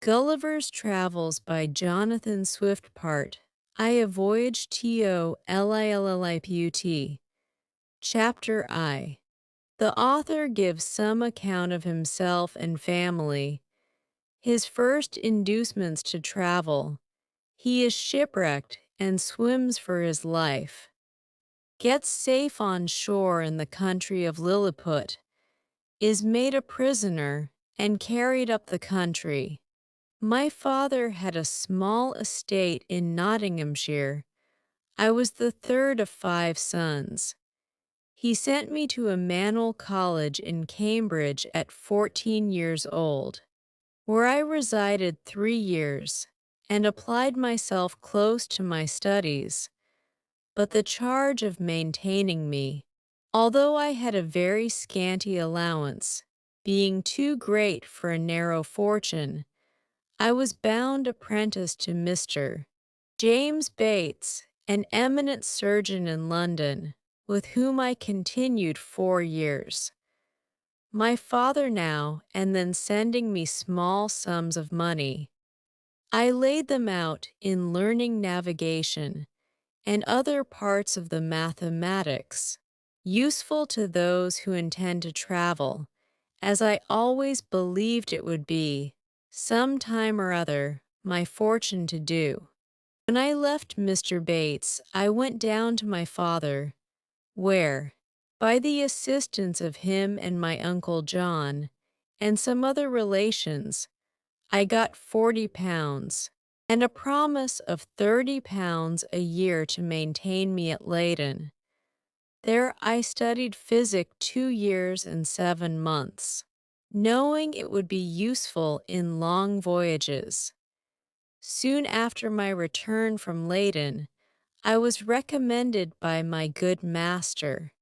Gulliver's Travels by Jonathan Swift Part. I a Voyage Tolilliput. Chapter I. The author gives some account of himself and family. His first inducements to travel. He is shipwrecked and swims for his life. Gets safe on shore in the country of Lilliput. Is made a prisoner and carried up the country. My father had a small estate in Nottinghamshire. I was the third of 5 sons. He sent me to Emmanuel College in Cambridge at 14 years old, where I resided 3 years, and applied myself close to my studies. But the charge of maintaining me, although I had a very scanty allowance, being too great for a narrow fortune, I was bound apprentice to Mr. James Bates, an eminent surgeon in London, with whom I continued 4 years. My father now and then sending me small sums of money. I laid them out in learning navigation and other parts of the mathematics, useful to those who intend to travel, as I always believed it would be, some time or other, my fortune to do. When I left Mr. Bates, I went down to my father, where, by the assistance of him and my Uncle John, and some other relations, I got £40, and a promise of £30 a year to maintain me at Leyden. There I studied physic 2 years and 7 months, knowing it would be useful in long voyages. Soon after my return from Leyden, I was recommended by my good master,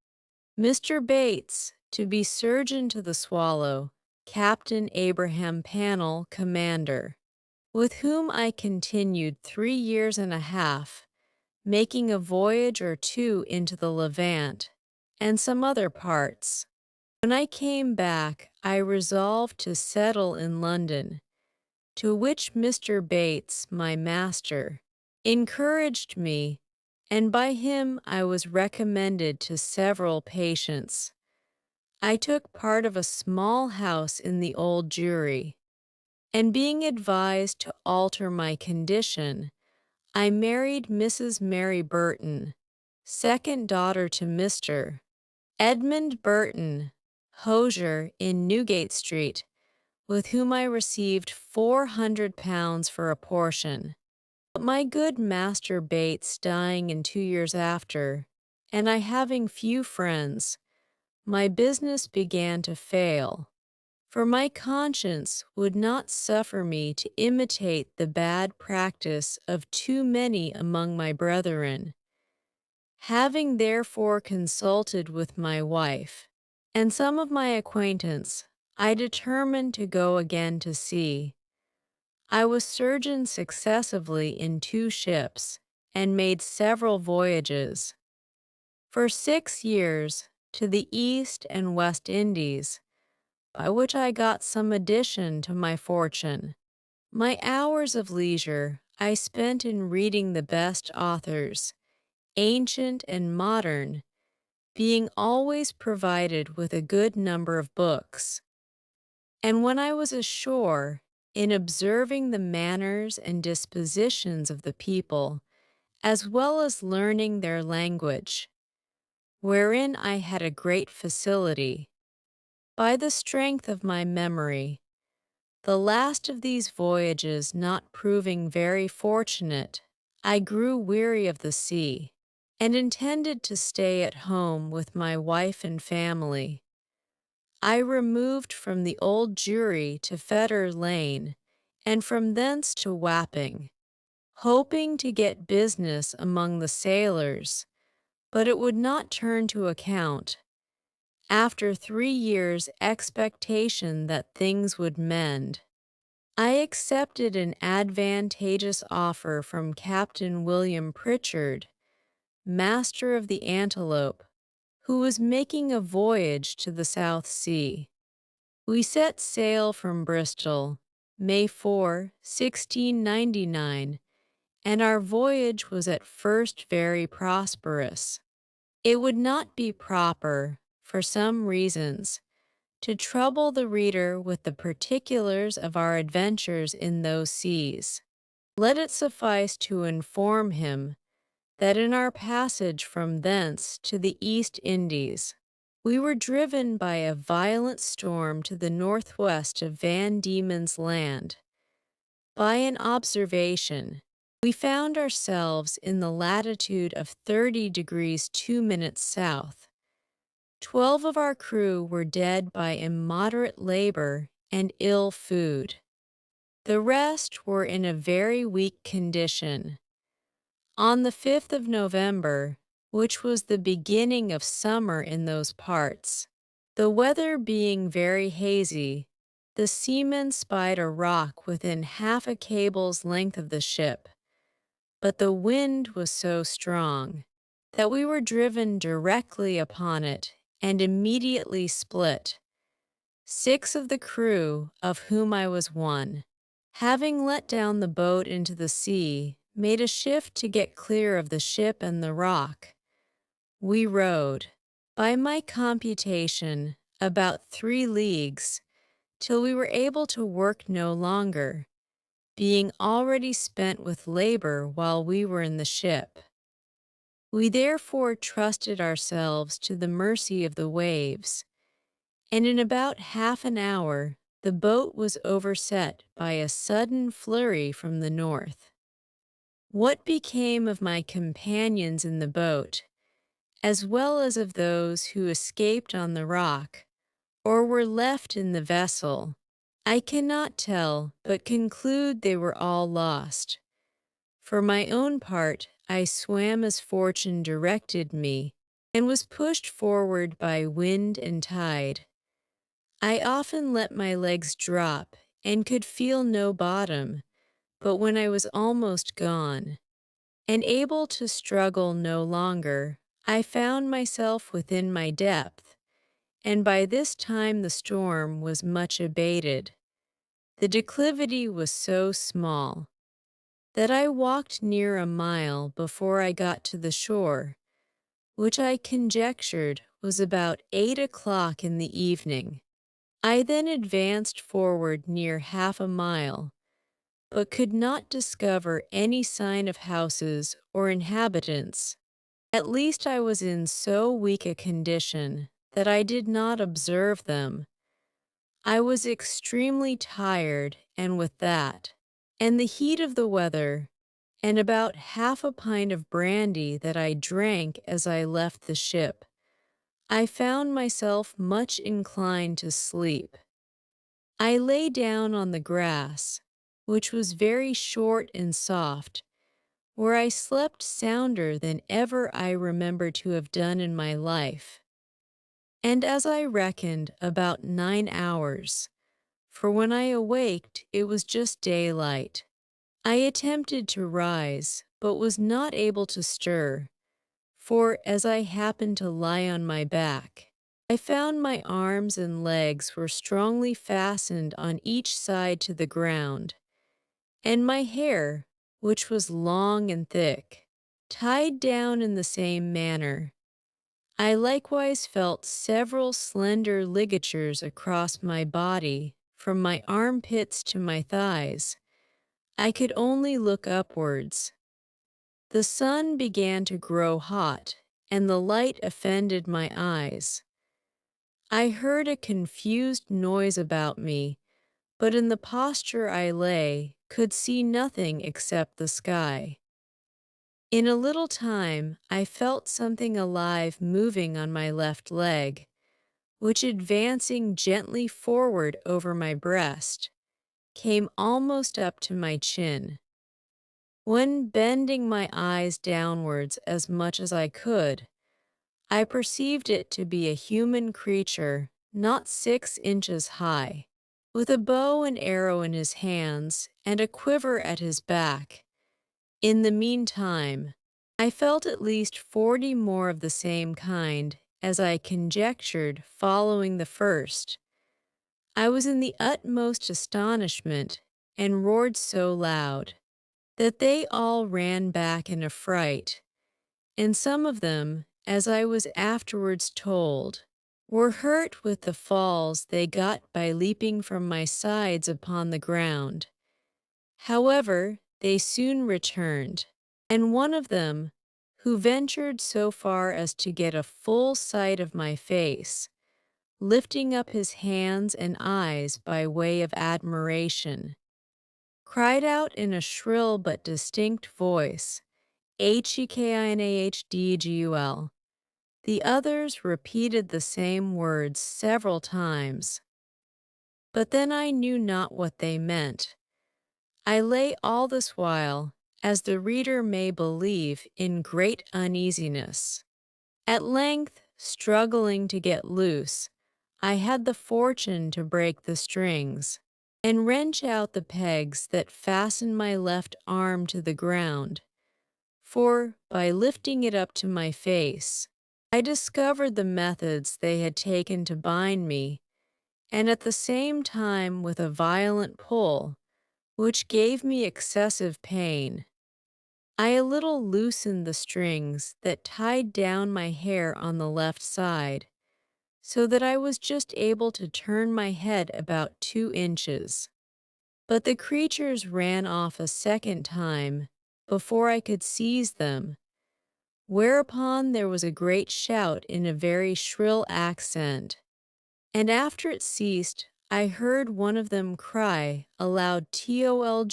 Mr. Bates, to be surgeon to the Swallow, Captain Abraham Pannell, commander, with whom I continued 3 years and a half, making a voyage or 2 into the Levant, and some other parts. When I came back, I resolved to settle in London, to which Mr. Bates, my master, encouraged me, and by him I was recommended to several patients. I took part of a small house in the Old Jewry, and being advised to alter my condition, I married Mrs. Mary Burton, second daughter to Mr. Edmund Burton, hosier in Newgate Street, with whom I received £400 for a portion. But my good master Bates dying in 2 years after, and I having few friends, my business began to fail, for my conscience would not suffer me to imitate the bad practice of too many among my brethren. Having therefore consulted with my wife, and some of my acquaintance, I determined to go again to sea. I was surgeon successively in 2 ships, and made several voyages. For 6 years, to the East and West Indies, by which I got some addition to my fortune. My hours of leisure I spent in reading the best authors, ancient and modern, being always provided with a good number of books. And when I was ashore, in observing the manners and dispositions of the people, as well as learning their language, wherein I had a great facility, by the strength of my memory. The last of these voyages not proving very fortunate, I grew weary of the sea, and intended to stay at home with my wife and family. I removed from the Old Jewry to Fetter Lane, and from thence to Wapping, hoping to get business among the sailors, but it would not turn to account. After 3 years' expectation that things would mend, I accepted an advantageous offer from Captain William Pritchard, master of the Antelope, who was making a voyage to the South Sea. We set sail from Bristol, May 4, 1699, and our voyage was at first very prosperous. It would not be proper, for some reasons, to trouble the reader with the particulars of our adventures in those seas. Let it suffice to inform him that in our passage from thence to the East Indies, we were driven by a violent storm to the northwest of Van Diemen's Land. By an observation, we found ourselves in the latitude of 30 degrees 2 minutes south. 12 of our crew were dead by immoderate labor and ill food. The rest were in a very weak condition. On the 5th of November, which was the beginning of summer in those parts, the weather being very hazy, the seamen spied a rock within half a cable's length of the ship, but the wind was so strong that we were driven directly upon it and immediately split. 6 of the crew, of whom I was one, having let down the boat into the sea, made a shift to get clear of the ship and the rock. We rowed, by my computation, about 3 leagues, till we were able to work no longer, being already spent with labor while we were in the ship. We therefore trusted ourselves to the mercy of the waves, and in about half an hour the boat was overset by a sudden flurry from the north. What became of my companions in the boat, as well as of those who escaped on the rock, or were left in the vessel, I cannot tell, but conclude they were all lost. For my own part, I swam as fortune directed me, and was pushed forward by wind and tide. I often let my legs drop, and could feel no bottom, but when I was almost gone, and able to struggle no longer, I found myself within my depth, and by this time the storm was much abated. The declivity was so small that I walked near a mile before I got to the shore, which I conjectured was about 8 o'clock in the evening. I then advanced forward near half a mile, but could not discover any sign of houses or inhabitants. At least I was in so weak a condition that I did not observe them. I was extremely tired, and with that, and the heat of the weather, and about half a pint of brandy that I drank as I left the ship, I found myself much inclined to sleep. I lay down on the grass, which was very short and soft, where I slept sounder than ever I remember to have done in my life. And as I reckoned, about 9 hours, for when I awaked it was just daylight. I attempted to rise, but was not able to stir, for as I happened to lie on my back, I found my arms and legs were strongly fastened on each side to the ground, and my hair, which was long and thick, tied down in the same manner. I likewise felt several slender ligatures across my body, from my armpits to my thighs. I could only look upwards. The sun began to grow hot, and the light offended my eyes. I heard a confused noise about me, but in the posture I lay, could see nothing except the sky. In a little time I felt something alive moving on my left leg, which advancing gently forward over my breast, came almost up to my chin. When bending my eyes downwards as much as I could, I perceived it to be a human creature not 6 inches high, with a bow and arrow in his hands and a quiver at his back. In the meantime, I felt at least 40 more of the same kind, as I conjectured, following the first. I was in the utmost astonishment, and roared so loud that they all ran back in a fright, and some of them, as I was afterwards told, were hurt with the falls they got by leaping from my sides upon the ground. However, they soon returned, and one of them, who ventured so far as to get a full sight of my face, lifting up his hands and eyes by way of admiration, cried out in a shrill but distinct voice, Hekinahgul. The others repeated the same words several times, but then I knew not what they meant. I lay all this while, as the reader may believe, in great uneasiness. At length, struggling to get loose, I had the fortune to break the strings and wrench out the pegs that fastened my left arm to the ground, for, by lifting it up to my face, I discovered the methods they had taken to bind me, and at the same time with a violent pull, which gave me excessive pain, I a little loosened the strings that tied down my hair on the left side, so that I was just able to turn my head about 2 inches. But the creatures ran off a second time before I could seize them, whereupon there was a great shout in a very shrill accent, and after it ceased, I heard one of them cry aloud Tolgophnac,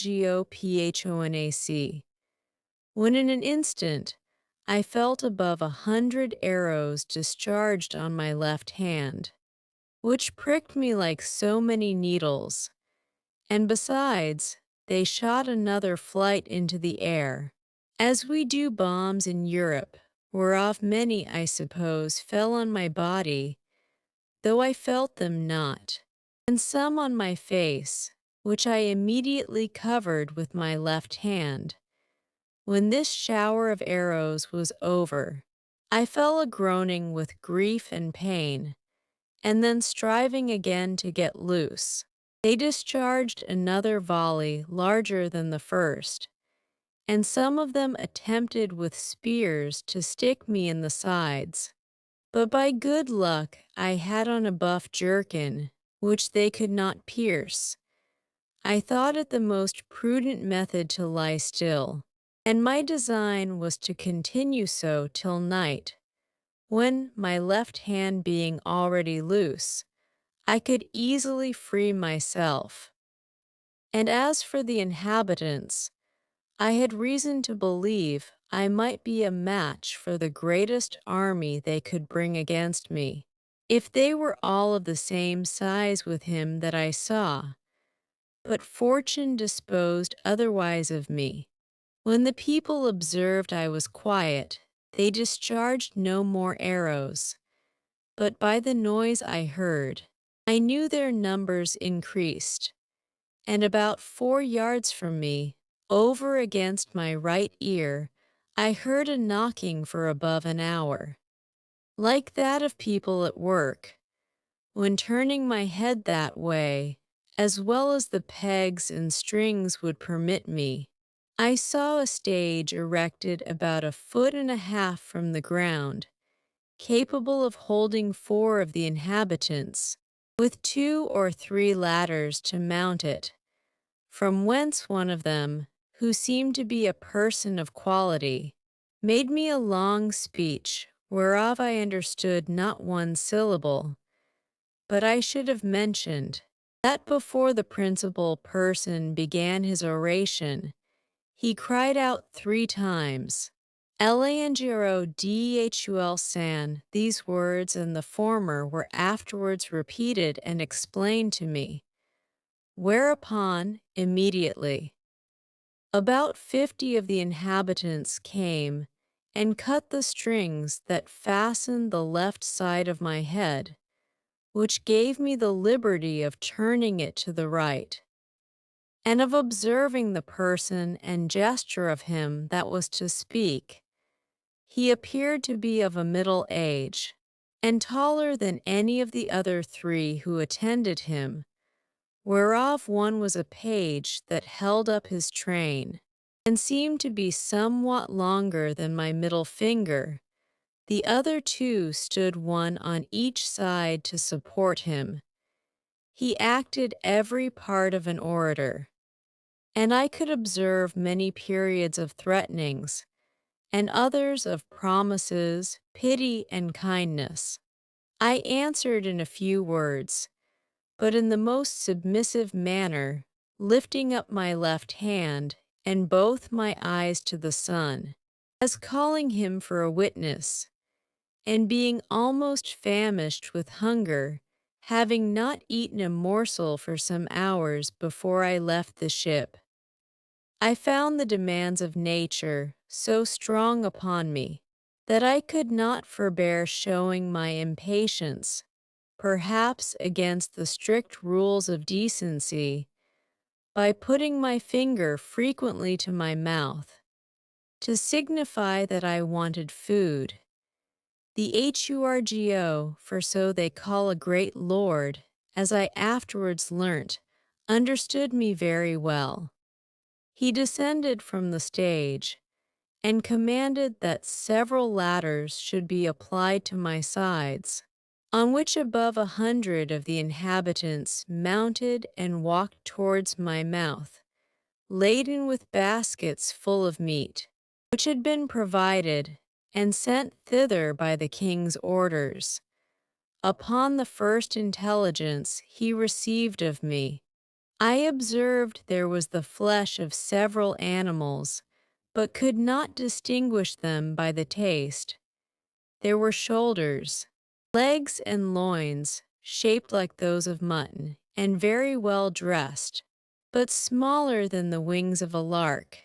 when in an instant I felt above 100 arrows discharged on my left hand, which pricked me like so many needles, and besides, they shot another flight into the air, as we do bombs in Europe, whereof many, I suppose, fell on my body, though I felt them not, and some on my face, which I immediately covered with my left hand. When this shower of arrows was over, I fell a groaning with grief and pain, and then striving again to get loose, they discharged another volley larger than the first, and some of them attempted with spears to stick me in the sides. But by good luck I had on a buff jerkin, which they could not pierce. I thought it the most prudent method to lie still, and my design was to continue so till night, when, my left hand being already loose, I could easily free myself. And as for the inhabitants, I had reason to believe I might be a match for the greatest army they could bring against me, if they were all of the same size with him that I saw. But fortune disposed otherwise of me. When the people observed I was quiet, they discharged no more arrows, but by the noise I heard, I knew their numbers increased, and about 4 yards from me, over against my right ear, I heard a knocking for above an hour, like that of people at work. When turning my head that way, as well as the pegs and strings would permit me, I saw a stage erected about 1.5 feet from the ground, capable of holding 4 of the inhabitants, with 2 or 3 ladders to mount it, from whence one of them, who seemed to be a person of quality, made me a long speech, whereof I understood not one syllable. But I should have mentioned that before the principal person began his oration, he cried out 3 times, Elangiro dhul san. These words and the former were afterwards repeated and explained to me, whereupon, immediately, about 50 of the inhabitants came and cut the strings that fastened the left side of my head, which gave me the liberty of turning it to the right, and of observing the person and gesture of him that was to speak. He appeared to be of a middle age, and taller than any of the other 3 who attended him, whereof one was a page that held up his train, and seemed to be somewhat longer than my middle finger. The other two stood one on each side to support him. He acted every part of an orator, and I could observe many periods of threatenings, and others of promises, pity, and kindness. I answered in a few words, but in the most submissive manner, lifting up my left hand and both my eyes to the sun, as calling him for a witness, and being almost famished with hunger, having not eaten a morsel for some hours before I left the ship. I found the demands of nature so strong upon me that I could not forbear showing my impatience, perhaps against the strict rules of decency, by putting my finger frequently to my mouth, to signify that I wanted food. The Hurgo, for so they call a great lord, as I afterwards learnt, understood me very well. He descended from the stage, and commanded that several ladders should be applied to my sides, on which above 100 of the inhabitants mounted and walked towards my mouth, laden with baskets full of meat, which had been provided and sent thither by the king's orders, upon the first intelligence he received of me. I observed there was the flesh of several animals, but could not distinguish them by the taste. There were shoulders, legs, and loins, shaped like those of mutton, and very well dressed, but smaller than the wings of a lark.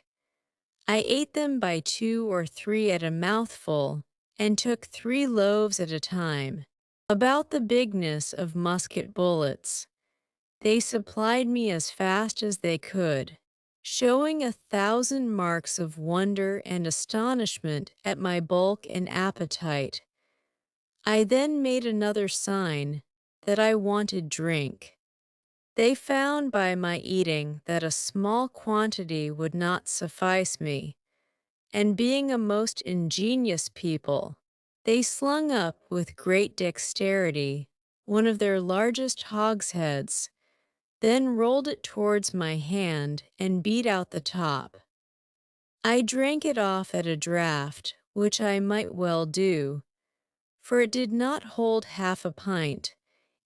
I ate them by 2 or 3 at a mouthful, and took 3 loaves at a time, about the bigness of musket bullets. They supplied me as fast as they could, showing 1,000 marks of wonder and astonishment at my bulk and appetite. I then made another sign that I wanted drink. They found by my eating that a small quantity would not suffice me, and being a most ingenious people, they slung up with great dexterity one of their largest hogsheads, then rolled it towards my hand and beat out the top. I drank it off at a draught, which I might well do, for it did not hold half a pint,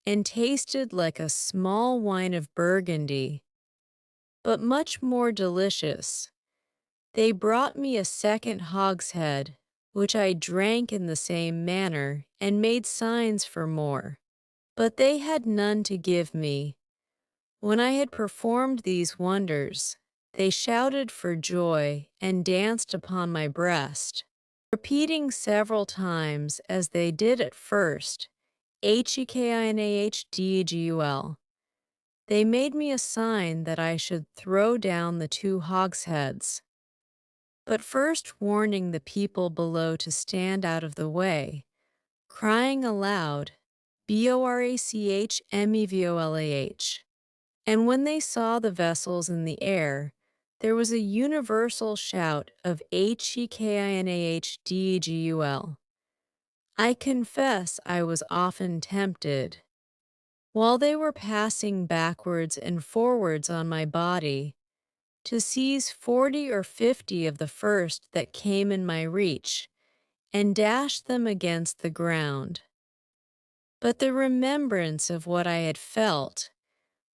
and tasted like a small wine of Burgundy, but much more delicious. They brought me a second hogshead, which I drank in the same manner, and made signs for more. But they had none to give me. When I had performed these wonders, they shouted for joy and danced upon my breast, repeating several times, as they did at first, Hekinahgul. They made me a sign that I should throw down the 2 hogsheads, but first warning the people below to stand out of the way, crying aloud, Borachmevolah. And when they saw the vessels in the air, there was a universal shout of Hekinahgul. I confess I was often tempted, while they were passing backwards and forwards on my body, to seize 40 or 50 of the first that came in my reach, and dash them against the ground. But the remembrance of what I had felt,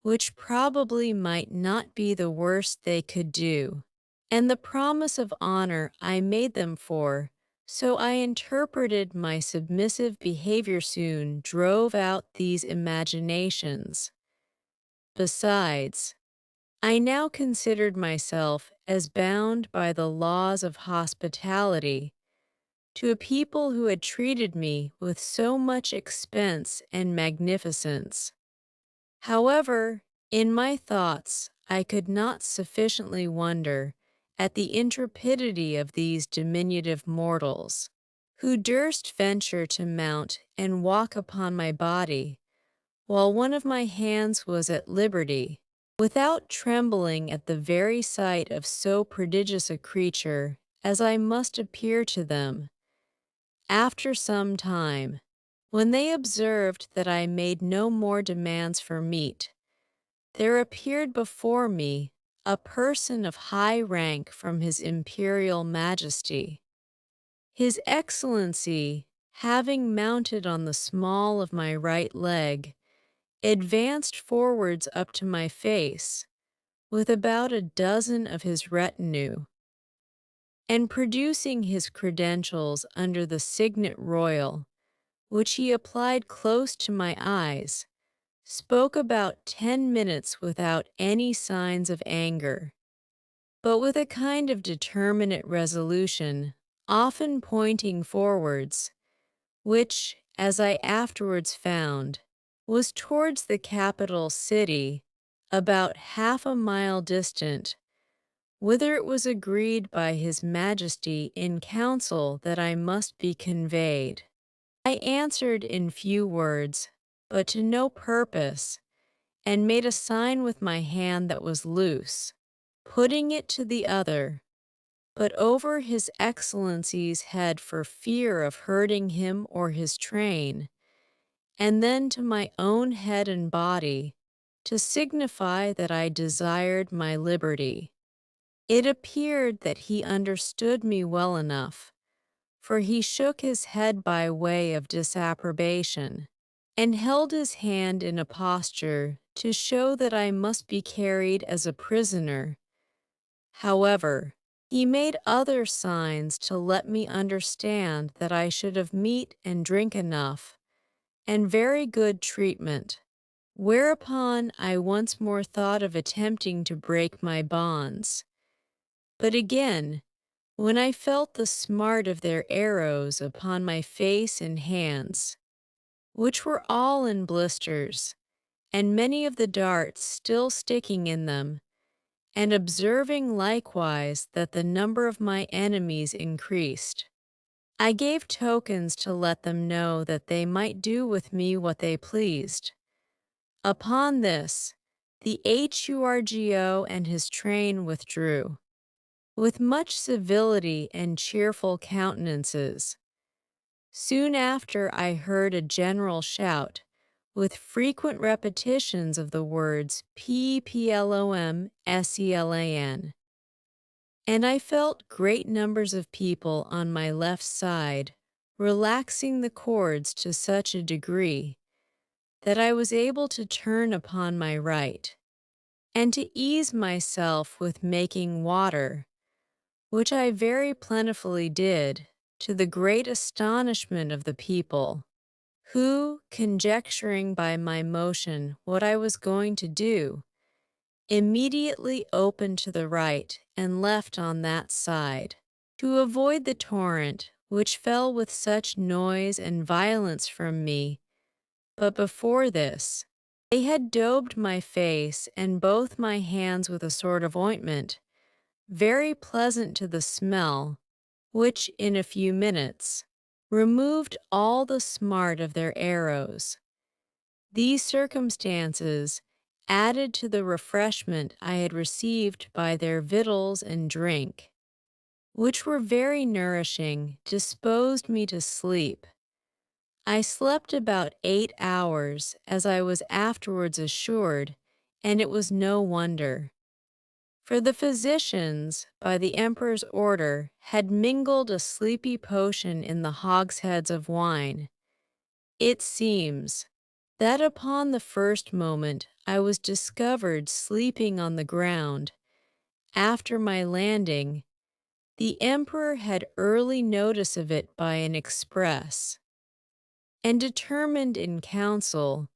which probably might not be the worst they could do, and the promise of honor I made them for, so I interpreted my submissive behavior soon drove out these imaginations. Besides, I now considered myself as bound by the laws of hospitality to a people who had treated me with so much expense and magnificence. However, in my thoughts, I could not sufficiently wonder at the intrepidity of these diminutive mortals, who durst venture to mount and walk upon my body, while one of my hands was at liberty, without trembling at the very sight of so prodigious a creature as I must appear to them. After some time, when they observed that I made no more demands for meat, there appeared before me a person of high rank from His Imperial Majesty. His Excellency, having mounted on the small of my right leg, advanced forwards up to my face, with about a dozen of his retinue, and producing his credentials under the signet royal, which he applied close to my eyes, spoke about 10 minutes without any signs of anger, but with a kind of determinate resolution, often pointing forwards, which, as I afterwards found, was towards the capital city, about half a mile distant, whither it was agreed by His Majesty in council that I must be conveyed. I answered in few words, but to no purpose, and made a sign with my hand that was loose, putting it to the other, but over His Excellency's head for fear of hurting him or his train, and then to my own head and body, to signify that I desired my liberty. It appeared that he understood me well enough, for he shook his head by way of disapprobation, and held his hand in a posture to show that I must be carried as a prisoner. However, he made other signs to let me understand that I should have meat and drink enough, and very good treatment, whereupon I once more thought of attempting to break my bonds. But again, when I felt the smart of their arrows upon my face and hands, which were all in blisters, and many of the darts still sticking in them, and observing likewise that the number of my enemies increased, I gave tokens to let them know that they might do with me what they pleased. Upon this, the HURGO and his train withdrew, with much civility and cheerful countenances. Soon after I heard a general shout, with frequent repetitions of the words PPLOM SELAN, and I felt great numbers of people on my left side relaxing the cords to such a degree that I was able to turn upon my right, and to ease myself with making water, which I very plentifully did, to the great astonishment of the people, who, conjecturing by my motion what I was going to do, immediately opened to the right and left on that side, to avoid the torrent which fell with such noise and violence from me. But before this, they had daubed my face and both my hands with a sort of ointment, very pleasant to the smell, which in a few minutes removed all the smart of their arrows. These circumstances, added to the refreshment I had received by their victuals and drink, which were very nourishing, disposed me to sleep. I slept about 8 hours, as I was afterwards assured, and it was no wonder. For the physicians, by the emperor's order, had mingled a sleepy potion in the hogsheads of wine. It seems that upon the first moment I was discovered sleeping on the ground. After my landing, the emperor had early notice of it by an express, and determined in council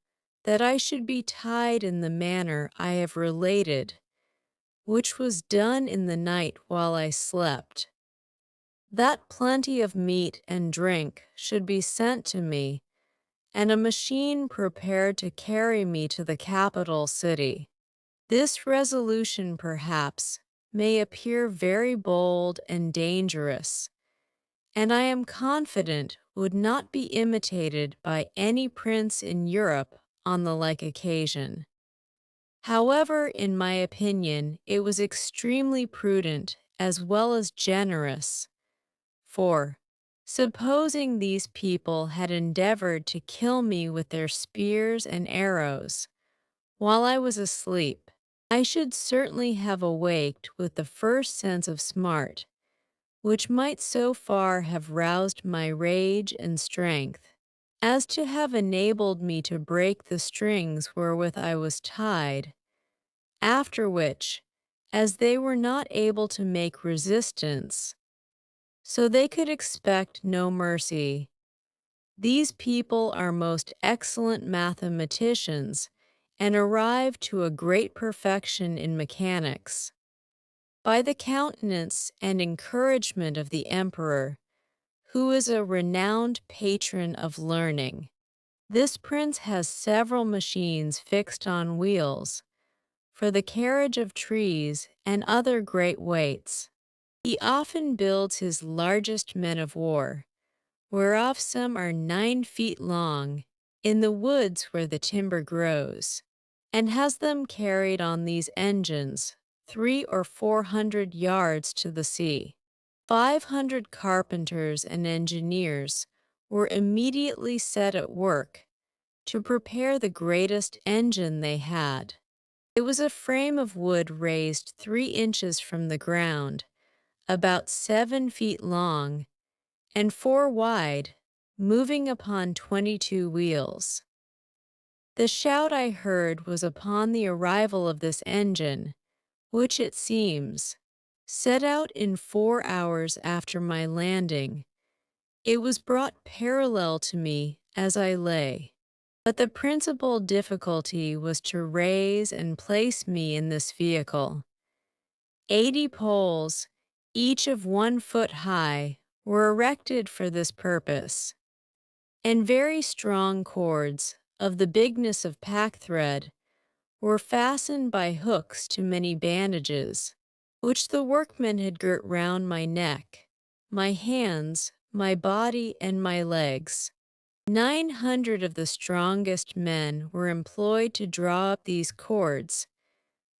that I should be tied in the manner I have related, which was done in the night while I slept, that plenty of meat and drink should be sent to me, and a machine prepared to carry me to the capital city. This resolution, perhaps, may appear very bold and dangerous, and I am confident would not be imitated by any prince in Europe on the like occasion. However, in my opinion, it was extremely prudent as well as generous, for, supposing these people had endeavored to kill me with their spears and arrows while I was asleep, I should certainly have awaked with the first sense of smart, which might so far have roused my rage and strength, as to have enabled me to break the strings wherewith I was tied, after which, as they were not able to make resistance, so they could expect no mercy. These people are most excellent mathematicians and arrived to a great perfection in mechanics. By the countenance and encouragement of the emperor, who is a renowned patron of learning, this prince has several machines fixed on wheels for the carriage of trees and other great weights. He often builds his largest men of war, whereof some are 9 feet long, in the woods where the timber grows, and has them carried on these engines 300 or 400 yards to the sea. 500 carpenters and engineers were immediately set at work to prepare the greatest engine they had. It was a frame of wood raised 3 inches from the ground, about 7 feet long, and 4 wide, moving upon 22 wheels. The shout I heard was upon the arrival of this engine, which it seems, set out in 4 hours after my landing. It was brought parallel to me as I lay. But the principal difficulty was to raise and place me in this vehicle. 80 poles, each of 1 foot high, were erected for this purpose, and very strong cords, of the bigness of packthread, were fastened by hooks to many bandages, which the workmen had girt round my neck, my hands, my body, and my legs. 900 of the strongest men were employed to draw up these cords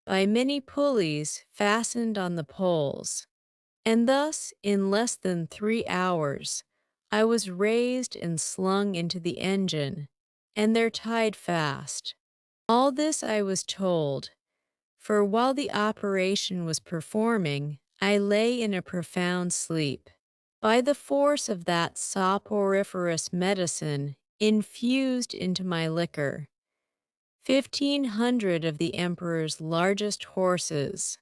by many pulleys fastened on the poles, and thus, in less than 3 hours, I was raised and slung into the engine, and there tied fast. All this I was told, for while the operation was performing, I lay in a profound sleep. By the force of that soporiferous medicine infused into my liquor, 1,500 of the emperor's largest horses,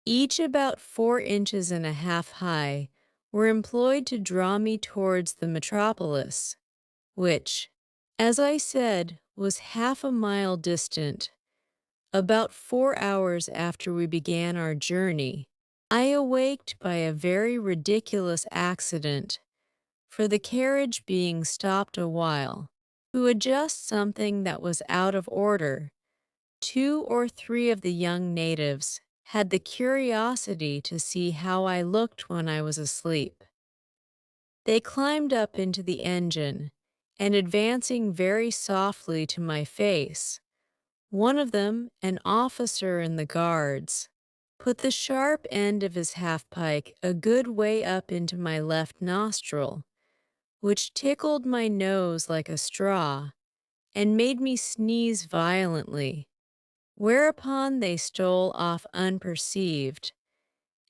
each about 4 inches and a half high, were employed to draw me towards the metropolis, which, as I said, was half a mile distant. About 4 hours after we began our journey, I awaked by a very ridiculous accident, for the carriage being stopped a while, to adjust something that was out of order. 2 or 3 of the young natives had the curiosity to see how I looked when I was asleep. They climbed up into the engine, and advancing very softly to my face, one of them, an officer in the guards, put the sharp end of his half-pike a good way up into my left nostril, which tickled my nose like a straw, and made me sneeze violently, whereupon they stole off unperceived,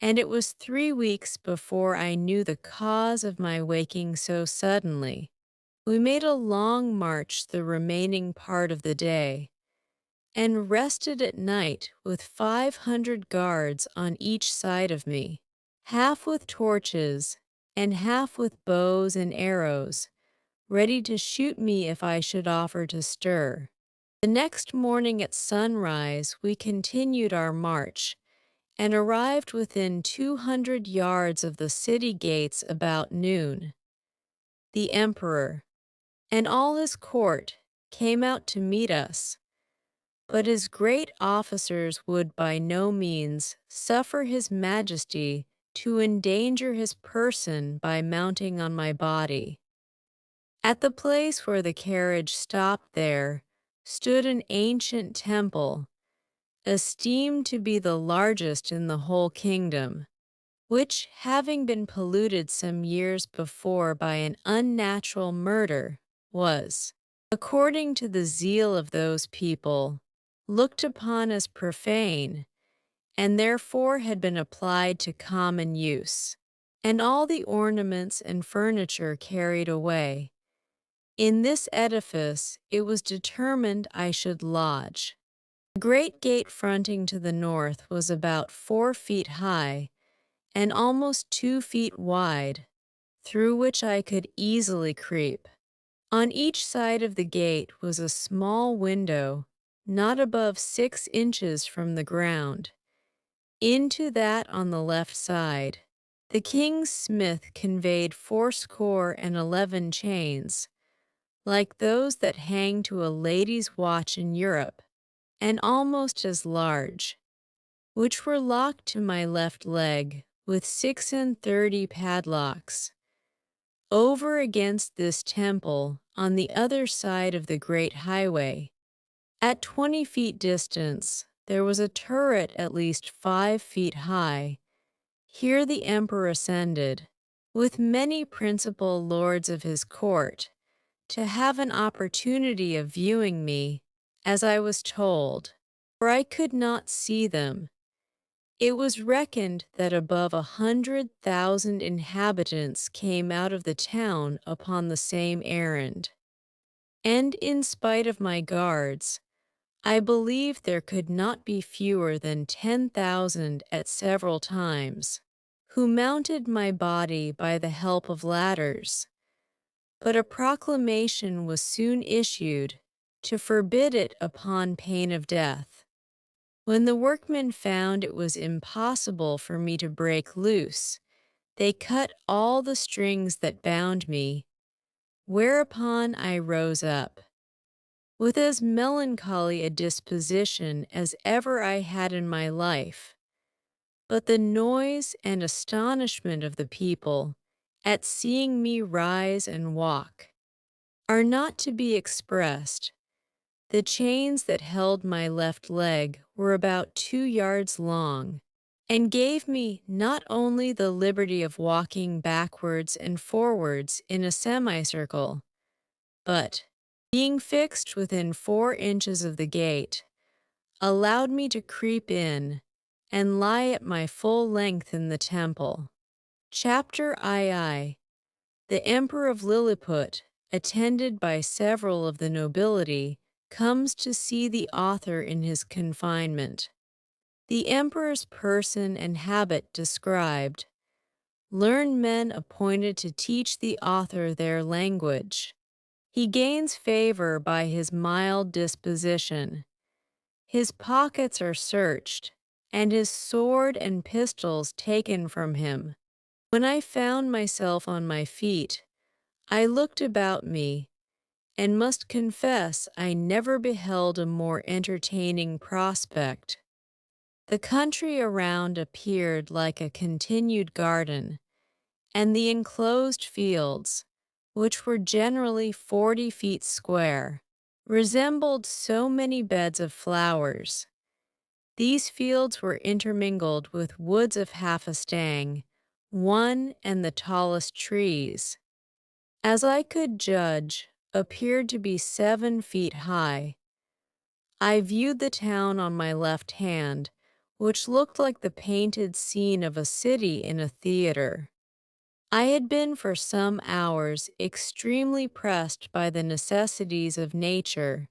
and it was 3 weeks before I knew the cause of my waking so suddenly. We made a long march the remaining part of the day, and rested at night with 500 guards on each side of me, half with torches and half with bows and arrows, ready to shoot me if I should offer to stir. The next morning at sunrise we continued our march, and arrived within 200 yards of the city gates about noon. The emperor and all his court came out to meet us, but his great officers would by no means suffer his majesty to endanger his person by mounting on my body. At the place where the carriage stopped there stood an ancient temple, esteemed to be the largest in the whole kingdom, which, having been polluted some years before by an unnatural murder, was, according to the zeal of those people, looked upon as profane, and therefore had been applied to common use, and all the ornaments and furniture carried away. In this edifice it was determined I should lodge. The great gate fronting to the north was about 4 feet high and almost 2 feet wide, through which I could easily creep. On each side of the gate was a small window, not above 6 inches from the ground. Into that on the left side, the king's smith conveyed 81 chains, like those that hang to a lady's watch in Europe, and almost as large, which were locked to my left leg with 36 padlocks. Over against this temple, on the other side of the great highway, at 20 feet distance, there was a turret at least 5 feet high. Here the emperor ascended, with many principal lords of his court, to have an opportunity of viewing me, as I was told, for I could not see them. It was reckoned that above 100,000 inhabitants came out of the town upon the same errand. And in spite of my guards, I believe there could not be fewer than 10,000 at several times, who mounted my body by the help of ladders. But a proclamation was soon issued to forbid it upon pain of death. When the workmen found it was impossible for me to break loose, they cut all the strings that bound me, whereupon I rose up, with as melancholy a disposition as ever I had in my life. But the noise and astonishment of the people at seeing me rise and walk are not to be expressed. The chains that held my left leg were about 2 yards long, and gave me not only the liberty of walking backwards and forwards in a semicircle, but, being fixed within 4 inches of the gate, allowed me to creep in and lie at my full length in the temple. Chapter II. The Emperor of Lilliput, attended by several of the nobility, comes to see the author in his confinement. The emperor's person and habit described. Learned men appointed to teach the author their language. He gains favor by his mild disposition. His pockets are searched, and his sword and pistols taken from him. When I found myself on my feet, I looked about me, and must confess I never beheld a more entertaining prospect. The country around appeared like a continued garden, and the enclosed fields, which were generally 40 feet square, resembled so many beds of flowers. These fields were intermingled with woods of half a stang, one and the tallest trees, as I could judge, appeared to be 7 feet high. I viewed the town on my left hand, which looked like the painted scene of a city in a theater. I had been for some hours extremely pressed by the necessities of nature,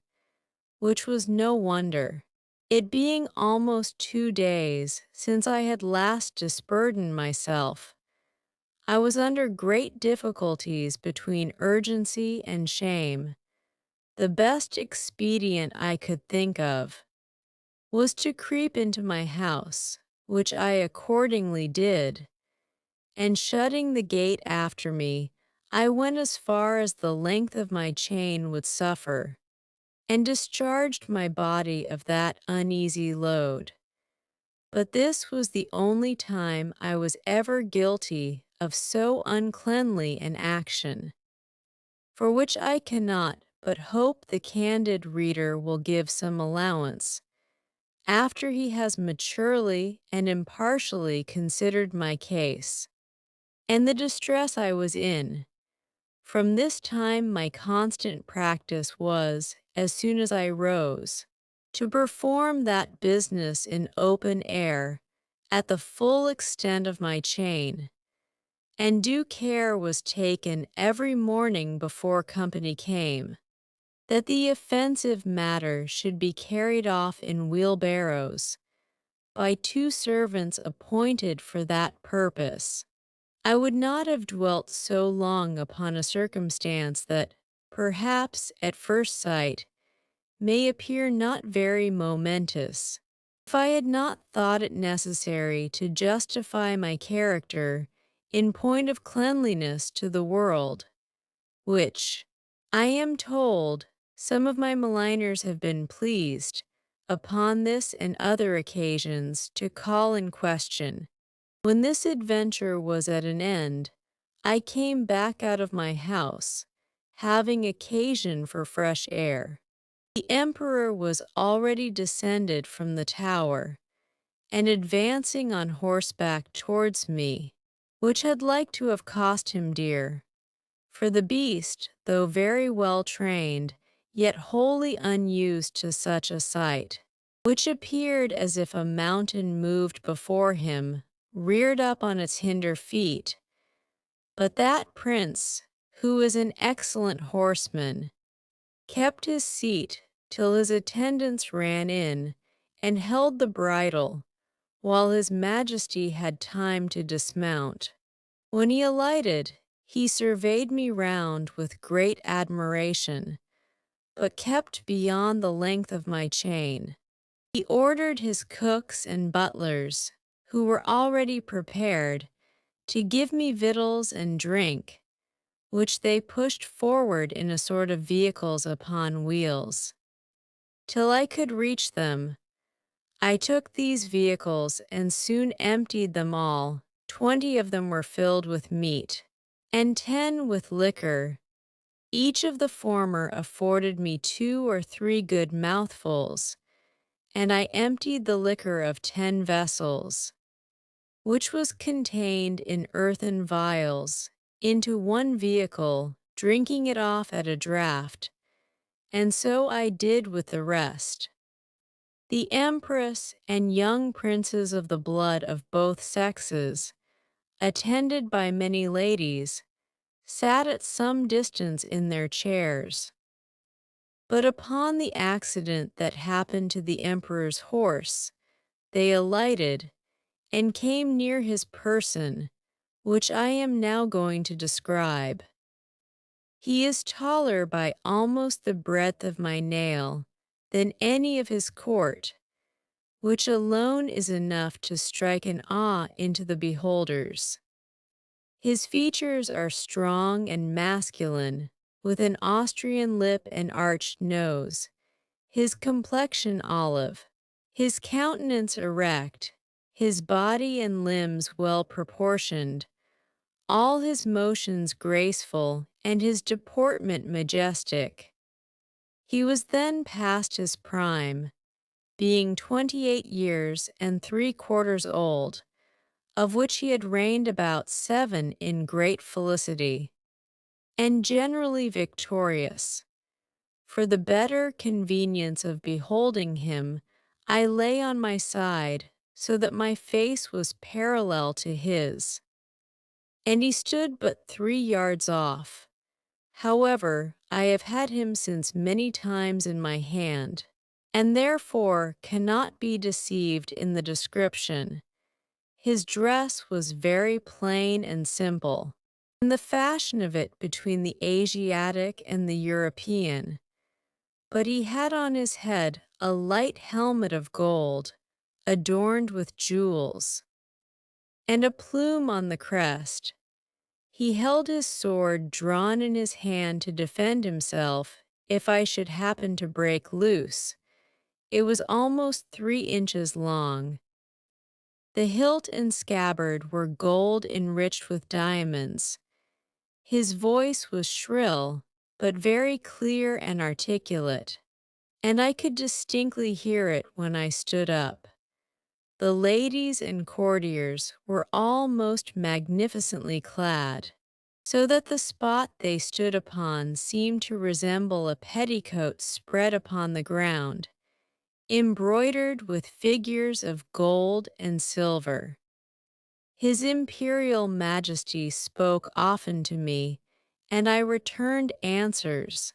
which was no wonder, it being almost 2 days since I had last disburdened myself. I was under great difficulties between urgency and shame. The best expedient I could think of was to creep into my house, which I accordingly did, and shutting the gate after me, I went as far as the length of my chain would suffer, and discharged my body of that uneasy load. But this was the only time I was ever guilty of so uncleanly an action, for which I cannot but hope the candid reader will give some allowance, after he has maturely and impartially considered my case, and the distress I was in. From this time my constant practice was, as soon as I rose, to perform that business in open air, at the full extent of my chain, and due care was taken every morning before company came, that the offensive matter should be carried off in wheelbarrows, by 2 servants appointed for that purpose. I would not have dwelt so long upon a circumstance that, perhaps, at first sight, may appear not very momentous, if I had not thought it necessary to justify my character in point of cleanliness to the world, which, I am told, some of my maligners have been pleased, upon this and other occasions, to call in question. When this adventure was at an end, I came back out of my house, having occasion for fresh air. The emperor was already descended from the tower, and advancing on horseback towards me, which had like to have cost him dear. For the beast, though very well trained, yet wholly unused to such a sight, which appeared as if a mountain moved before him, reared up on its hinder feet. But that prince, who is an excellent horseman, kept his seat till his attendants ran in, and held the bridle, while his majesty had time to dismount. When he alighted, he surveyed me round with great admiration, but kept beyond the length of my chain. He ordered his cooks and butlers, who were already prepared, to give me victuals and drink, which they pushed forward in a sort of vehicles upon wheels. Till I could reach them, I took these vehicles and soon emptied them all. 20 of them were filled with meat, and 10 with liquor. Each of the former afforded me 2 or 3 good mouthfuls, and I emptied the liquor of 10 vessels, which was contained in earthen vials, into one vehicle, drinking it off at a draught, and so I did with the rest. The empress and young princes of the blood of both sexes, attended by many ladies, sat at some distance in their chairs. But upon the accident that happened to the emperor's horse, they alighted, and came near his person, which I am now going to describe. He is taller by almost the breadth of my nail than any of his court, which alone is enough to strike an awe into the beholders. His features are strong and masculine, with an Austrian lip and arched nose, his complexion olive, his countenance erect, his body and limbs well proportioned, all his motions graceful, and his deportment majestic. He was then past his prime, being 28 years and 3/4 old, of which he had reigned about 7 in great felicity, and generally victorious. For the better convenience of beholding him, I lay on my side, so that my face was parallel to his, and he stood but 3 yards off. However, I have had him since many times in my hand, and therefore cannot be deceived in the description. His dress was very plain and simple, in the fashion of it between the Asiatic and the European, but he had on his head a light helmet of gold, adorned with jewels, and a plume on the crest. He held his sword drawn in his hand to defend himself if I should happen to break loose. It was almost 3 inches long. The hilt and scabbard were gold enriched with diamonds. His voice was shrill, but very clear and articulate, and I could distinctly hear it when I stood up. The ladies and courtiers were all most magnificently clad, so that the spot they stood upon seemed to resemble a petticoat spread upon the ground, embroidered with figures of gold and silver. His Imperial Majesty spoke often to me, and I returned answers,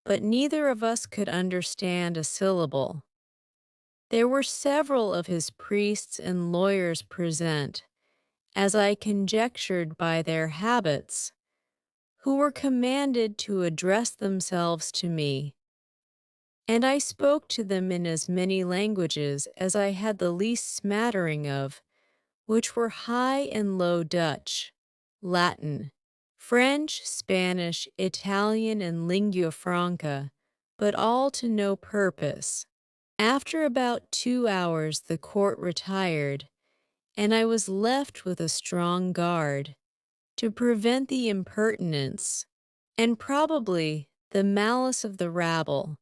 but neither of us could understand a syllable. There were several of his priests and lawyers present, as I conjectured by their habits, who were commanded to address themselves to me, and I spoke to them in as many languages as I had the least smattering of, which were High and Low Dutch, Latin, French, Spanish, Italian, and lingua franca, but all to no purpose. After about 2 hours the court retired, and I was left with a strong guard, to prevent the impertinence, and probably the malice of the rabble,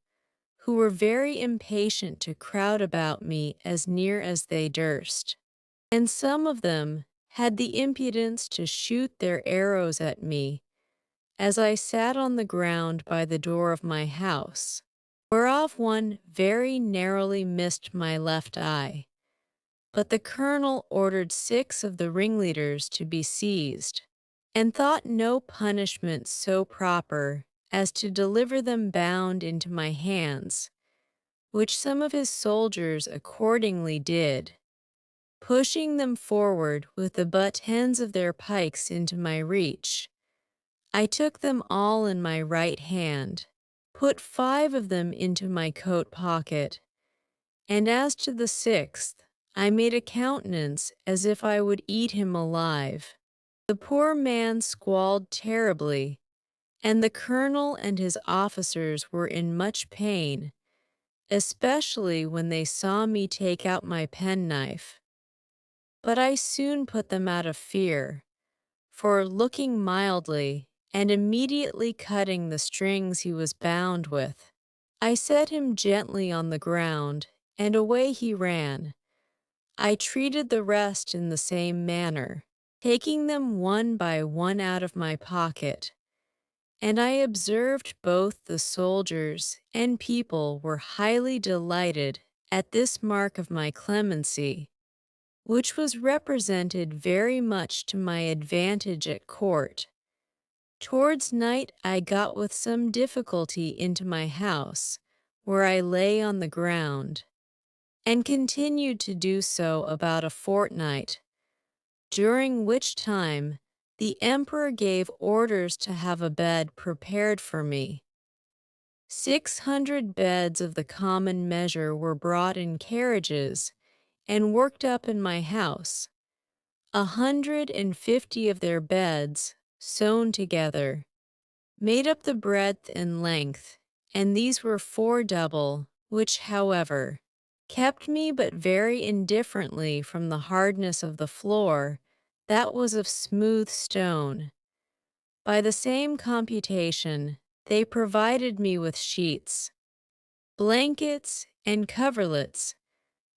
who were very impatient to crowd about me as near as they durst, and some of them had the impudence to shoot their arrows at me as I sat on the ground by the door of my house, whereof one very narrowly missed my left eye. But the colonel ordered 6 of the ringleaders to be seized, and thought no punishment so proper as to deliver them bound into my hands, which some of his soldiers accordingly did, pushing them forward with the butt ends of their pikes into my reach. I took them all in my right hand, put 5 of them into my coat pocket, and as to the 6th, I made a countenance as if I would eat him alive. The poor man squalled terribly, and the colonel and his officers were in much pain, especially when they saw me take out my penknife. But I soon put them out of fear, for looking mildly, and immediately cutting the strings he was bound with, I set him gently on the ground, and away he ran. I treated the rest in the same manner, taking them one by one out of my pocket, and I observed both the soldiers and people were highly delighted at this mark of my clemency, which was represented very much to my advantage at court. Towards night I got with some difficulty into my house, where I lay on the ground, and continued to do so about a fortnight, during which time the emperor gave orders to have a bed prepared for me. 600 beds of the common measure were brought in carriages and worked up in my house, 150 of their beds, sewn together, made up the breadth and length, and these were 4 double, which, however, kept me but very indifferently from the hardness of the floor, that was of smooth stone. By the same computation, they provided me with sheets, blankets, and coverlets,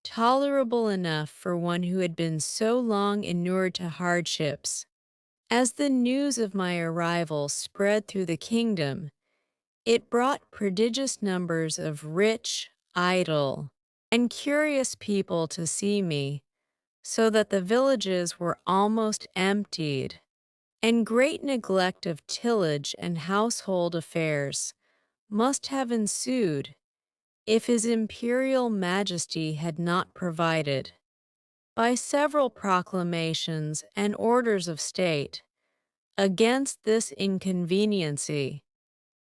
tolerable enough for one who had been so long inured to hardships. As the news of my arrival spread through the kingdom, it brought prodigious numbers of rich, idle, and curious people to see me, so that the villages were almost emptied, and great neglect of tillage and household affairs must have ensued if His Imperial Majesty had not provided, by several proclamations and orders of state, against this inconveniency.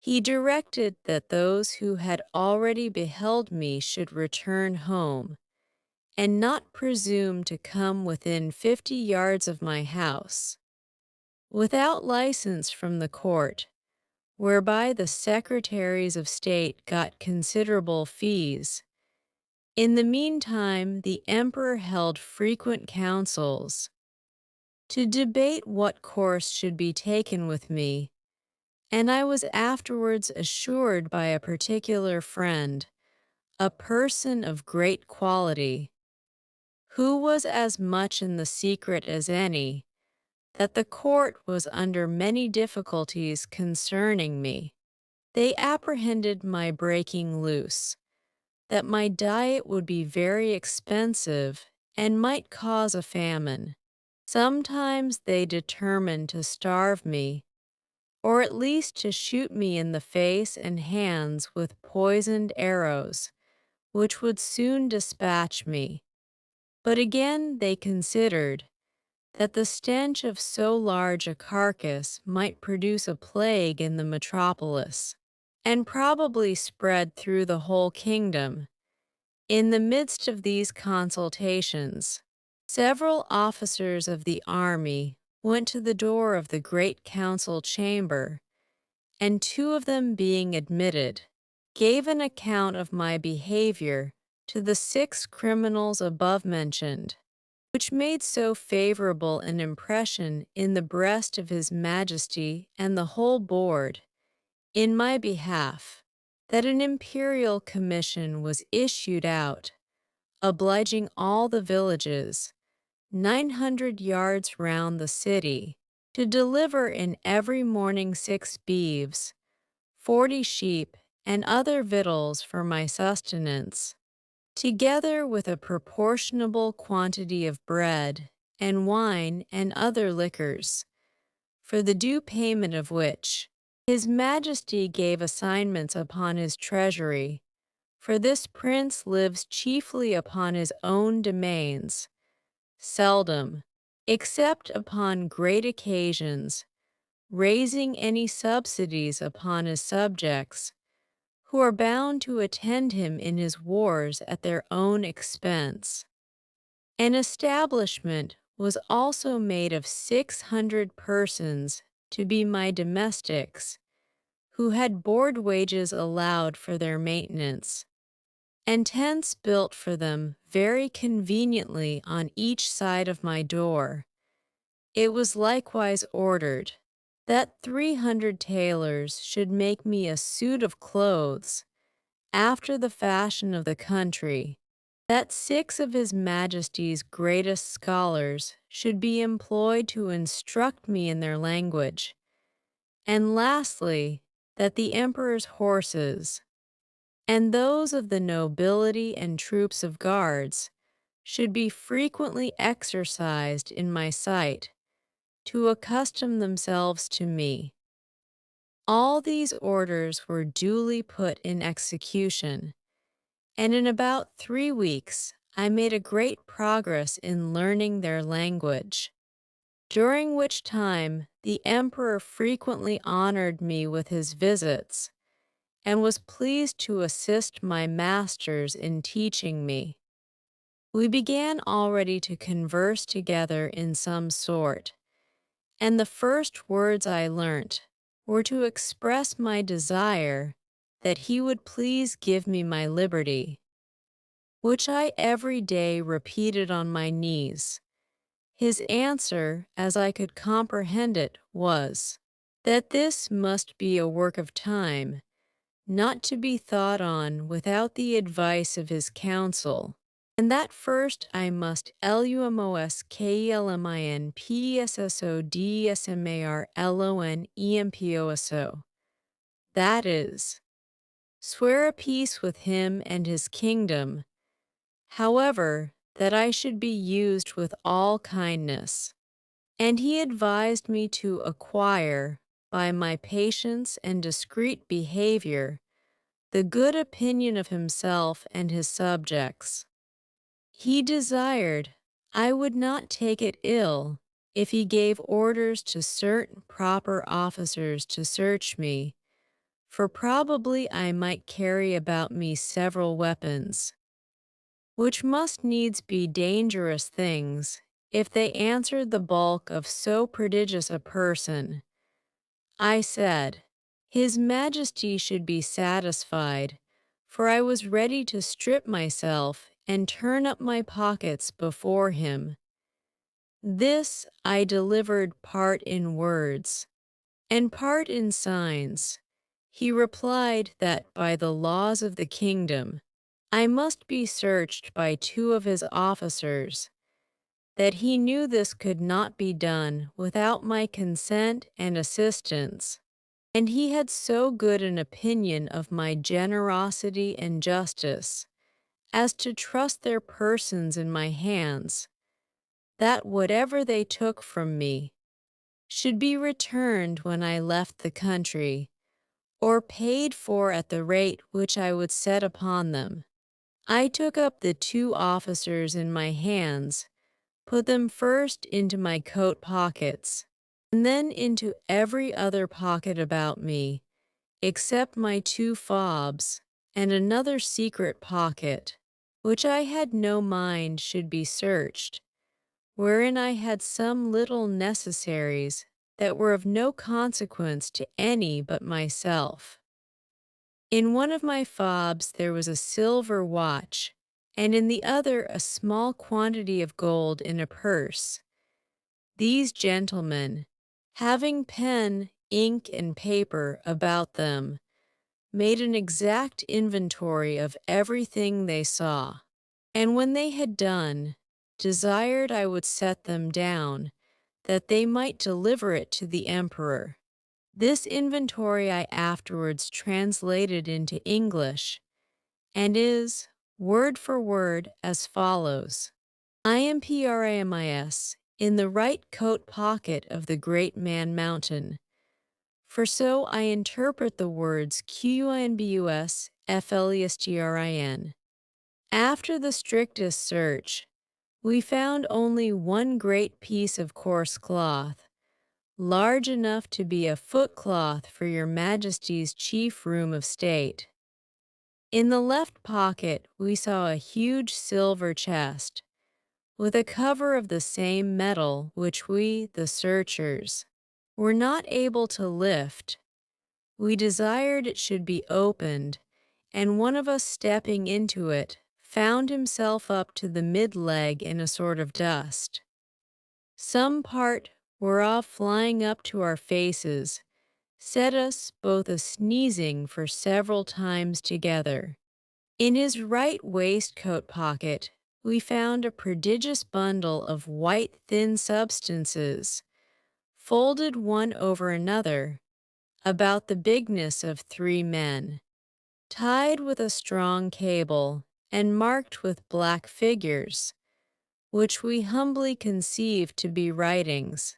He directed that those who had already beheld me should return home, and not presume to come within 50 yards of my house, without license from the court, whereby the secretaries of state got considerable fees. In the meantime, the emperor held frequent councils to debate what course should be taken with me, and I was afterwards assured by a particular friend, a person of great quality, who was as much in the secret as any, that the court was under many difficulties concerning me. They apprehended my breaking loose, that my diet would be very expensive and might cause a famine. Sometimes they determined to starve me, or at least to shoot me in the face and hands with poisoned arrows, which would soon dispatch me. But again they considered that the stench of so large a carcass might produce a plague in the metropolis, and probably spread through the whole kingdom. In the midst of these consultations, several officers of the army went to the door of the great council chamber, and two of them being admitted, gave an account of my behavior to the 6 criminals above mentioned, which made so favorable an impression in the breast of His Majesty and the whole board, in my behalf, that an imperial commission was issued out, obliging all the villages, 900 yards round the city, to deliver in every morning 6 beeves, 40 sheep, and other victuals for my sustenance, together with a proportionable quantity of bread, and wine, and other liquors, for the due payment of which His Majesty gave assignments upon his treasury, for this prince lives chiefly upon his own domains, seldom, except upon great occasions, raising any subsidies upon his subjects, who are bound to attend him in his wars at their own expense. An establishment was also made of 600 persons to be my domestics, who had board wages allowed for their maintenance, and tents built for them very conveniently on each side of my door. It was likewise ordered that 300 tailors should make me a suit of clothes, after the fashion of the country, that 6 of His Majesty's greatest scholars should be employed to instruct me in their language, and lastly, that the Emperor's horses, and those of the nobility and troops of guards, should be frequently exercised in my sight, to accustom themselves to me. All these orders were duly put in execution, and in about 3 weeks I made a great progress in learning their language, during which time the Emperor frequently honored me with his visits, and was pleased to assist my masters in teaching me. We began already to converse together in some sort, and the first words I learnt were to express my desire that he would please give me my liberty, which I every day repeated on my knees. His answer, as I could comprehend it, was, that this must be a work of time, not to be thought on without the advice of his council, and that first I must LUMOSKELMINPSSODSMARLONEMPOSO, that is, swear a peace with him and his kingdom, however, that I should be used with all kindness. And he advised me to acquire, by my patience and discreet behavior, the good opinion of himself and his subjects. He desired I would not take it ill if he gave orders to certain proper officers to search me, for probably I might carry about me several weapons, which must needs be dangerous things if they answered the bulk of so prodigious a person. I said, His Majesty should be satisfied, for I was ready to strip myself and turn up my pockets before him. This I delivered part in words, and part in signs. He replied that by the laws of the kingdom, I must be searched by two of his officers, that he knew this could not be done without my consent and assistance, and he had so good an opinion of my generosity and justice as to trust their persons in my hands, that whatever they took from me should be returned when I left the country, or paid for at the rate which I would set upon them. I took up the two officers in my hands, put them first into my coat pockets, and then into every other pocket about me, except my two fobs, and another secret pocket, which I had no mind should be searched, wherein I had some little necessaries that were of no consequence to any but myself. In one of my fobs there was a silver watch, and in the other a small quantity of gold in a purse. These gentlemen, having pen, ink, and paper about them, made an exact inventory of everything they saw, and when they had done, desired I would set them down, that they might deliver it to the emperor. This inventory I afterwards translated into English, and is, word for word, as follows. Imprimis, in the right coat pocket of the great man Mountain. For so I interpret the words QUNBUS FLESTRIN. After the strictest search, we found only one great piece of coarse cloth, large enough to be a footcloth for your Majesty's chief room of state. In the left pocket we saw a huge silver chest, with a cover of the same metal which we, the searchers, were not able to lift. We desired it should be opened, and one of us stepping into it found himself up to the mid-leg in a sort of dust, some part whereof flying up to our faces set us both a-sneezing for several times together. In his right waistcoat pocket we found a prodigious bundle of white thin substances, folded one over another, about the bigness of 3 men, tied with a strong cable, and marked with black figures, which we humbly conceived to be writings,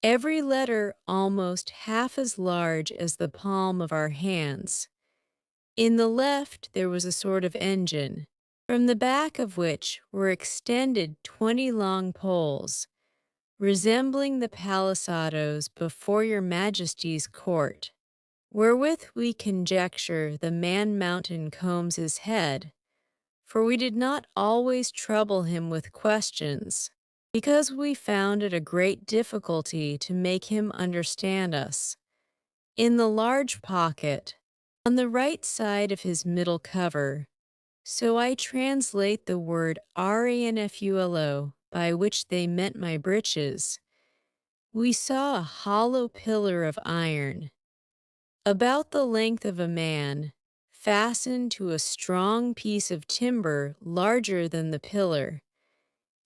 every letter almost half as large as the palm of our hands. In the left there was a sort of engine, from the back of which were extended 20 long poles, resembling the palisadoes before your Majesty's court, wherewith we conjecture the man Mountain combs his head, for we did not always trouble him with questions, because we found it a great difficulty to make him understand us. In the large pocket, on the right side of his middle cover, so I translate the word RANFULO, by which they meant my breeches, we saw a hollow pillar of iron, about the length of a man, fastened to a strong piece of timber larger than the pillar,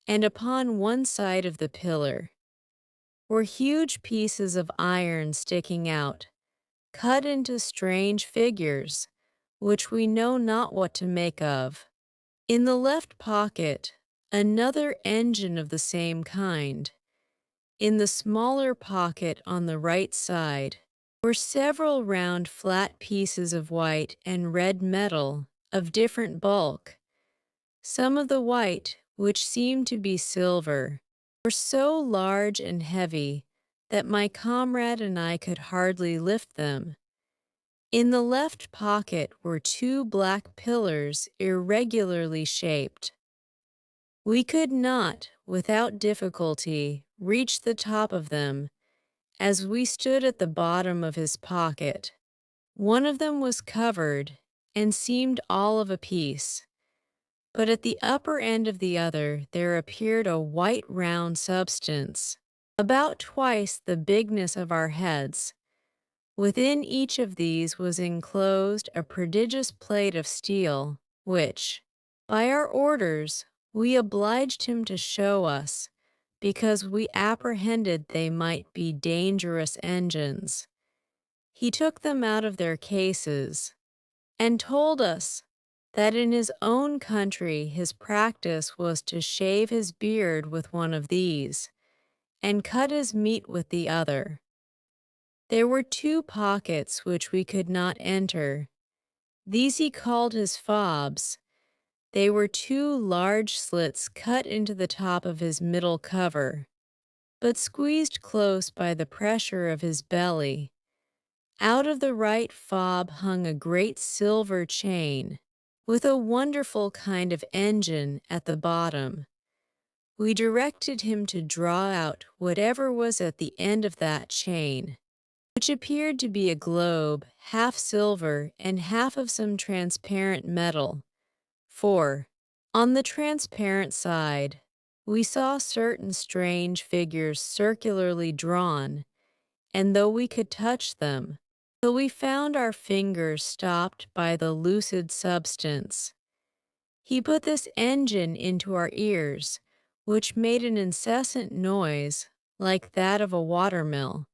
and upon one side of the pillar were huge pieces of iron sticking out, cut into strange figures, which we know not what to make of. In the left pocket, another engine of the same kind. In the smaller pocket on the right side were several round flat pieces of white and red metal of different bulk. Some of the white, which seemed to be silver, were so large and heavy that my comrade and I could hardly lift them. In the left pocket were 2 black pillars irregularly shaped. We could not, without difficulty, reach the top of them, as we stood at the bottom of his pocket. One of them was covered, and seemed all of a piece, but at the upper end of the other there appeared a white round substance, about twice the bigness of our heads, Within each of these was enclosed a prodigious plate of steel, which, by our orders, we obliged him to show us, because we apprehended they might be dangerous engines. He took them out of their cases, and told us that in his own country his practice was to shave his beard with one of these, and cut his meat with the other. There were two pockets which we could not enter. These he called his fobs. They were two large slits cut into the top of his middle cover, but squeezed close by the pressure of his belly. Out of the right fob hung a great silver chain, with a wonderful kind of engine at the bottom. We directed him to draw out whatever was at the end of that chain, which appeared to be a globe, half silver and half of some transparent metal. For, on the transparent side, we saw certain strange figures circularly drawn, and though we could touch them, till we found our fingers stopped by the lucid substance. He put this engine into our ears, which made an incessant noise like that of a watermill,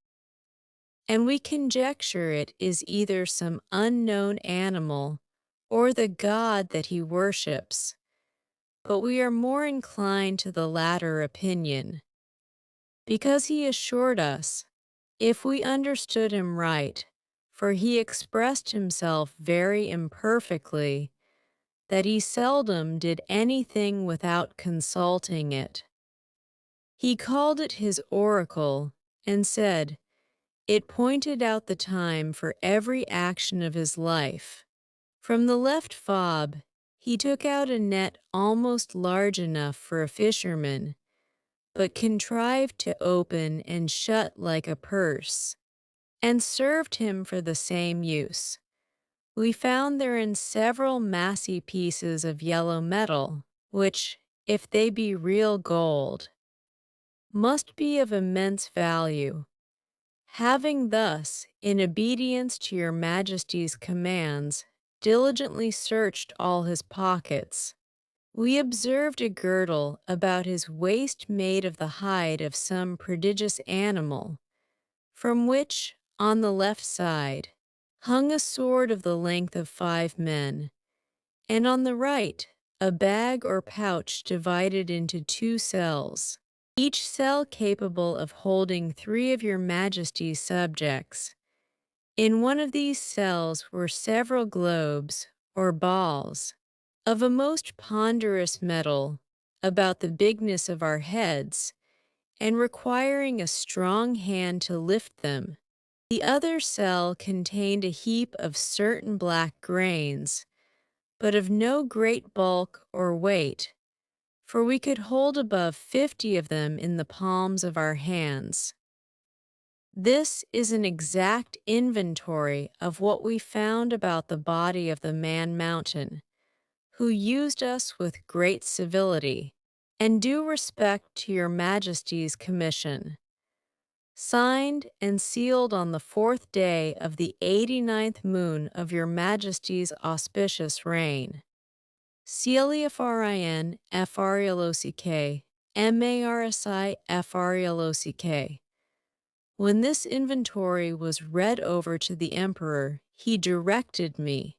and we conjecture it is either some unknown animal or the god that he worships, but we are more inclined to the latter opinion, because he assured us, if we understood him right, for he expressed himself very imperfectly, that he seldom did anything without consulting it. He called it his oracle, and said it pointed out the time for every action of his life. From the left fob, he took out a net almost large enough for a fisherman, but contrived to open and shut like a purse, and served him for the same use. We found therein several massy pieces of yellow metal, which, if they be real gold, must be of immense value. Having thus, in obedience to your Majesty's commands, diligently searched all his pockets, we observed a girdle about his waist made of the hide of some prodigious animal, from which, on the left side, hung a sword of the length of 5 men, and on the right a bag or pouch divided into 2 cells, each cell capable of holding 3 of your Majesty's subjects. In one of these cells were several globes, or balls, of a most ponderous metal, about the bigness of our heads, and requiring a strong hand to lift them. The other cell contained a heap of certain black grains, but of no great bulk or weight, for we could hold above 50 of them in the palms of our hands. This is an exact inventory of what we found about the body of the man mountain, who used us with great civility and due respect to your Majesty's commission. Signed and sealed on the 4th day of the 89th moon of your Majesty's auspicious reign. Celiafrin Frlock, Marsi Frlock. When this inventory was read over to the Emperor, he directed me,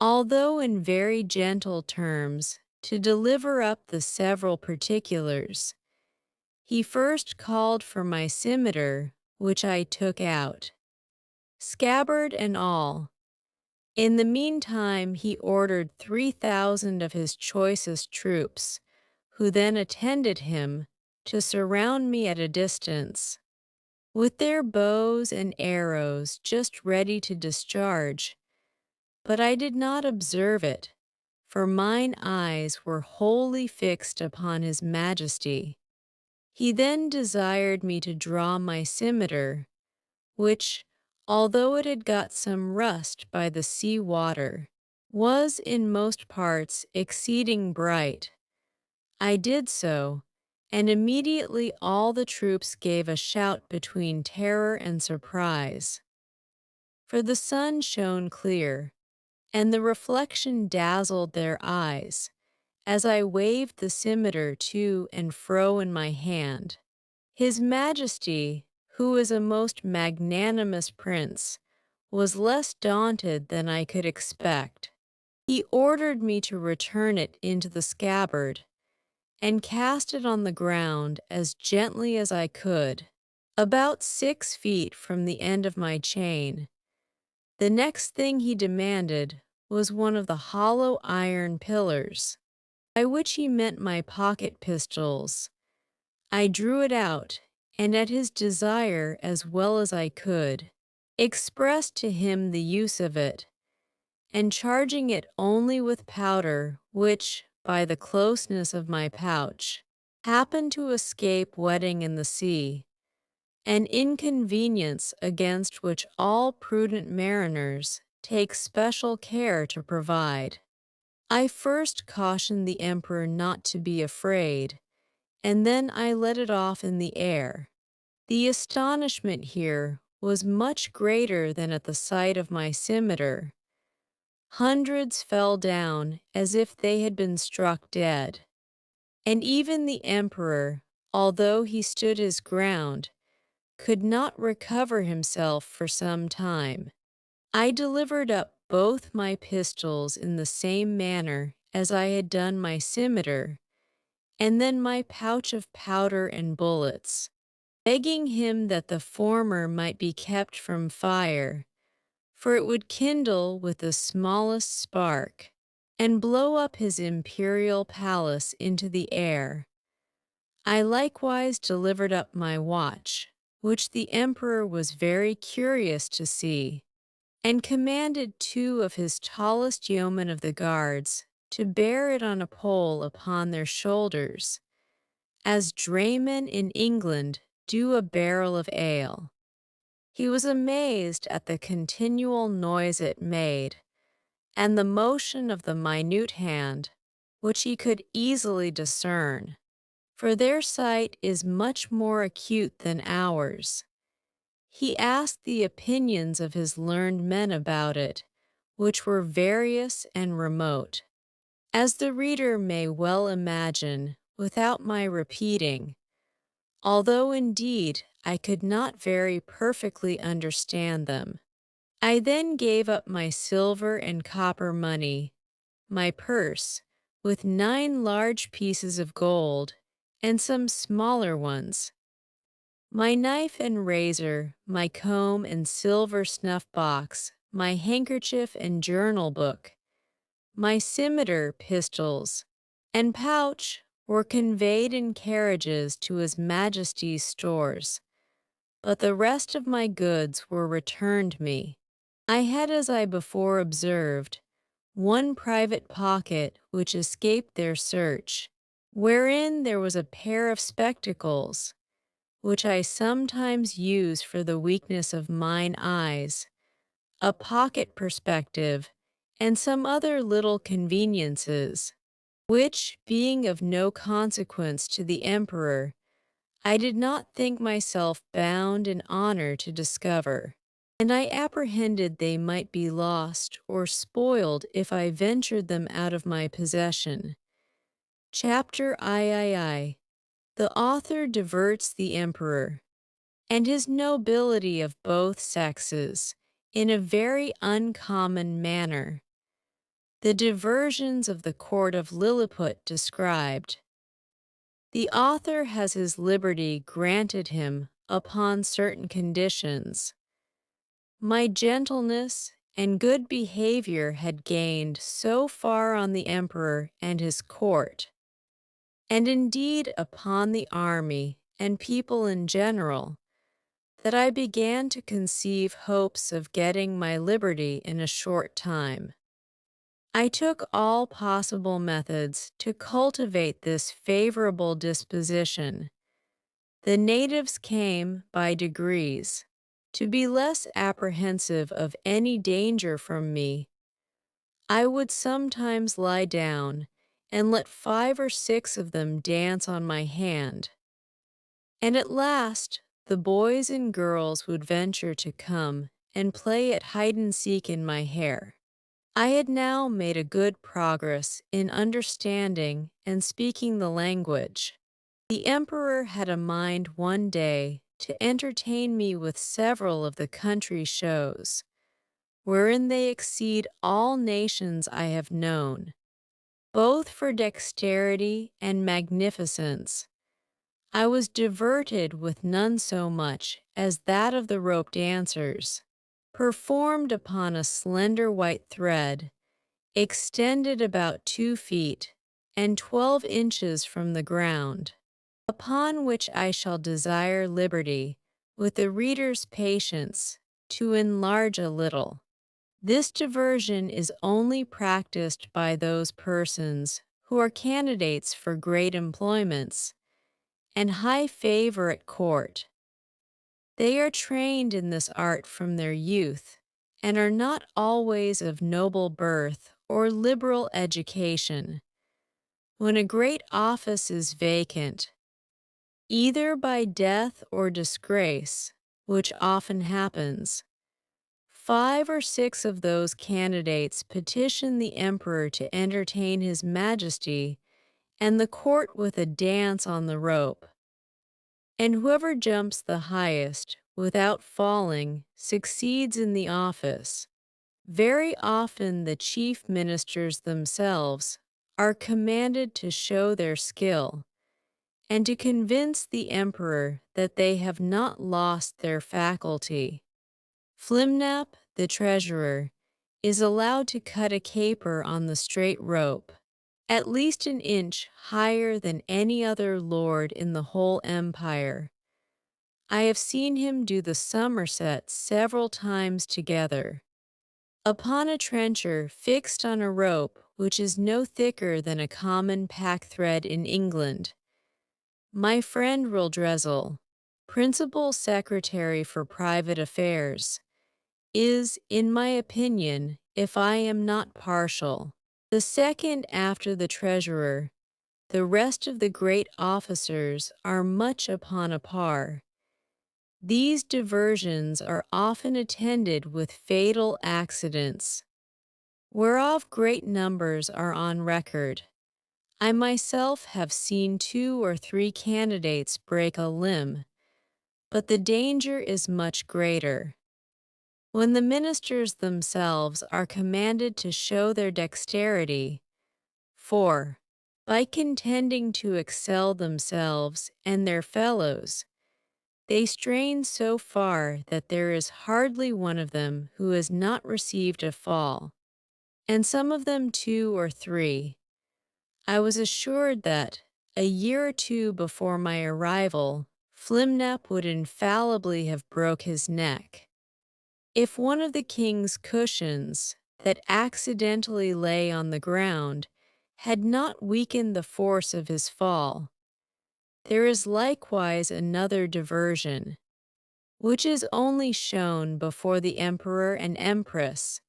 although in very gentle terms, to deliver up the several particulars. He first called for my scimitar, which I took out, scabbard and all. In the meantime he ordered 3,000 of his choicest troops, who then attended him, to surround me at a distance, with their bows and arrows just ready to discharge. But I did not observe it, for mine eyes were wholly fixed upon his Majesty. He then desired me to draw my scimitar, which, although it had got some rust by the sea water, was in most parts exceeding bright. I did so, and immediately all the troops gave a shout between terror and surprise. for the sun shone clear, and the reflection dazzled their eyes as I waved the scimitar to and fro in my hand. His Majesty, who is a most magnanimous prince, was less daunted than I could expect. He ordered me to return it into the scabbard and cast it on the ground as gently as I could, about 6 feet from the end of my chain. The next thing he demanded was one of the hollow iron pillars, by which he meant my pocket pistols. I drew it out, and at his desire as well as I could, expressed to him the use of it, and charging it only with powder which, by the closeness of my pouch, happened to escape wetting in the sea, an inconvenience against which all prudent mariners take special care to provide. I first cautioned the emperor not to be afraid, and then I let it off in the air. The astonishment here was much greater than at the sight of my scimitar. Hundreds fell down as if they had been struck dead, and even the emperor, although he stood his ground, could not recover himself for some time. I delivered up both my pistols in the same manner as I had done my scimitar, and then my pouch of powder and bullets, begging him that the former might be kept from fire, for it would kindle with the smallest spark, and blow up his imperial palace into the air. I likewise delivered up my watch, which the emperor was very curious to see, and commanded 2 of his tallest yeomen of the guards to bear it on a pole upon their shoulders, as draymen in England do a barrel of ale. He was amazed at the continual noise it made, and the motion of the minute hand, which he could easily discern, for their sight is much more acute than ours. He asked the opinions of his learned men about it, which were various and remote, as the reader may well imagine without my repeating, although indeed I could not very perfectly understand them. I then gave up my silver and copper money, my purse, with 9 large pieces of gold, and some smaller ones, my knife and razor, my comb and silver snuff-box, my handkerchief and journal book, my scimitar, pistols, and pouch were conveyed in carriages to His Majesty's stores, but the rest of my goods were returned me. I had, as I before observed, one private pocket which escaped their search, wherein there was a pair of spectacles, which I sometimes use for the weakness of mine eyes, a pocket perspective, and some other little conveniences, which, being of no consequence to the emperor, I did not think myself bound in honor to discover, and I apprehended they might be lost or spoiled if I ventured them out of my possession. Chapter III. The author diverts the emperor and his nobility of both sexes in a very uncommon manner. The diversions of the court of Lilliput described. The author has his liberty granted him upon certain conditions. My gentleness and good behavior had gained so far on the emperor and his court, and indeed upon the army and people in general, that I began to conceive hopes of getting my liberty in a short time. I took all possible methods to cultivate this favorable disposition. The natives came, by degrees, to be less apprehensive of any danger from me. I would sometimes lie down and let 5 or 6 of them dance on my hand, and at last the boys and girls would venture to come and play at hide-and-seek in my hair. I had now made a good progress in understanding and speaking the language. The emperor had a mind one day to entertain me with several of the country shows, wherein they exceed all nations I have known, both for dexterity and magnificence. I was diverted with none so much as that of the rope dancers, performed upon a slender white thread, extended about 2 feet and 12 inches from the ground, upon which I shall desire liberty, with the reader's patience, to enlarge a little. This diversion is only practiced by those persons who are candidates for great employments and high favor at court. They are trained in this art from their youth, and are not always of noble birth or liberal education. When a great office is vacant, either by death or disgrace, which often happens, 5 or 6 of those candidates petition the emperor to entertain his majesty and the court with a dance on the rope, and whoever jumps the highest without falling succeeds in the office. Very often the chief ministers themselves are commanded to show their skill, and to convince the emperor that they have not lost their faculty. Flimnap, the treasurer, is allowed to cut a caper on the straight rope, at least an inch higher than any other lord in the whole empire. I have seen him do the somerset several times together, upon a trencher fixed on a rope which is no thicker than a common pack-thread in England. My friend Rildrezel, principal secretary for private affairs, is, in my opinion, if I am not partial, the second after the treasurer. The rest of the great officers are much upon a par. These diversions are often attended with fatal accidents, whereof great numbers are on record. I myself have seen 2 or 3 candidates break a limb, but the danger is much greater when the ministers themselves are commanded to show their dexterity, for, by contending to excel themselves and their fellows, they strain so far that there is hardly one of them who has not received a fall, and some of them 2 or 3. I was assured that, a year or 2 before my arrival, Flimnap would infallibly have broke his neck. If one of the king's cushions that accidentally lay on the ground had not weakened the force of his fall, there is likewise another diversion, which is only shown before the emperor and empress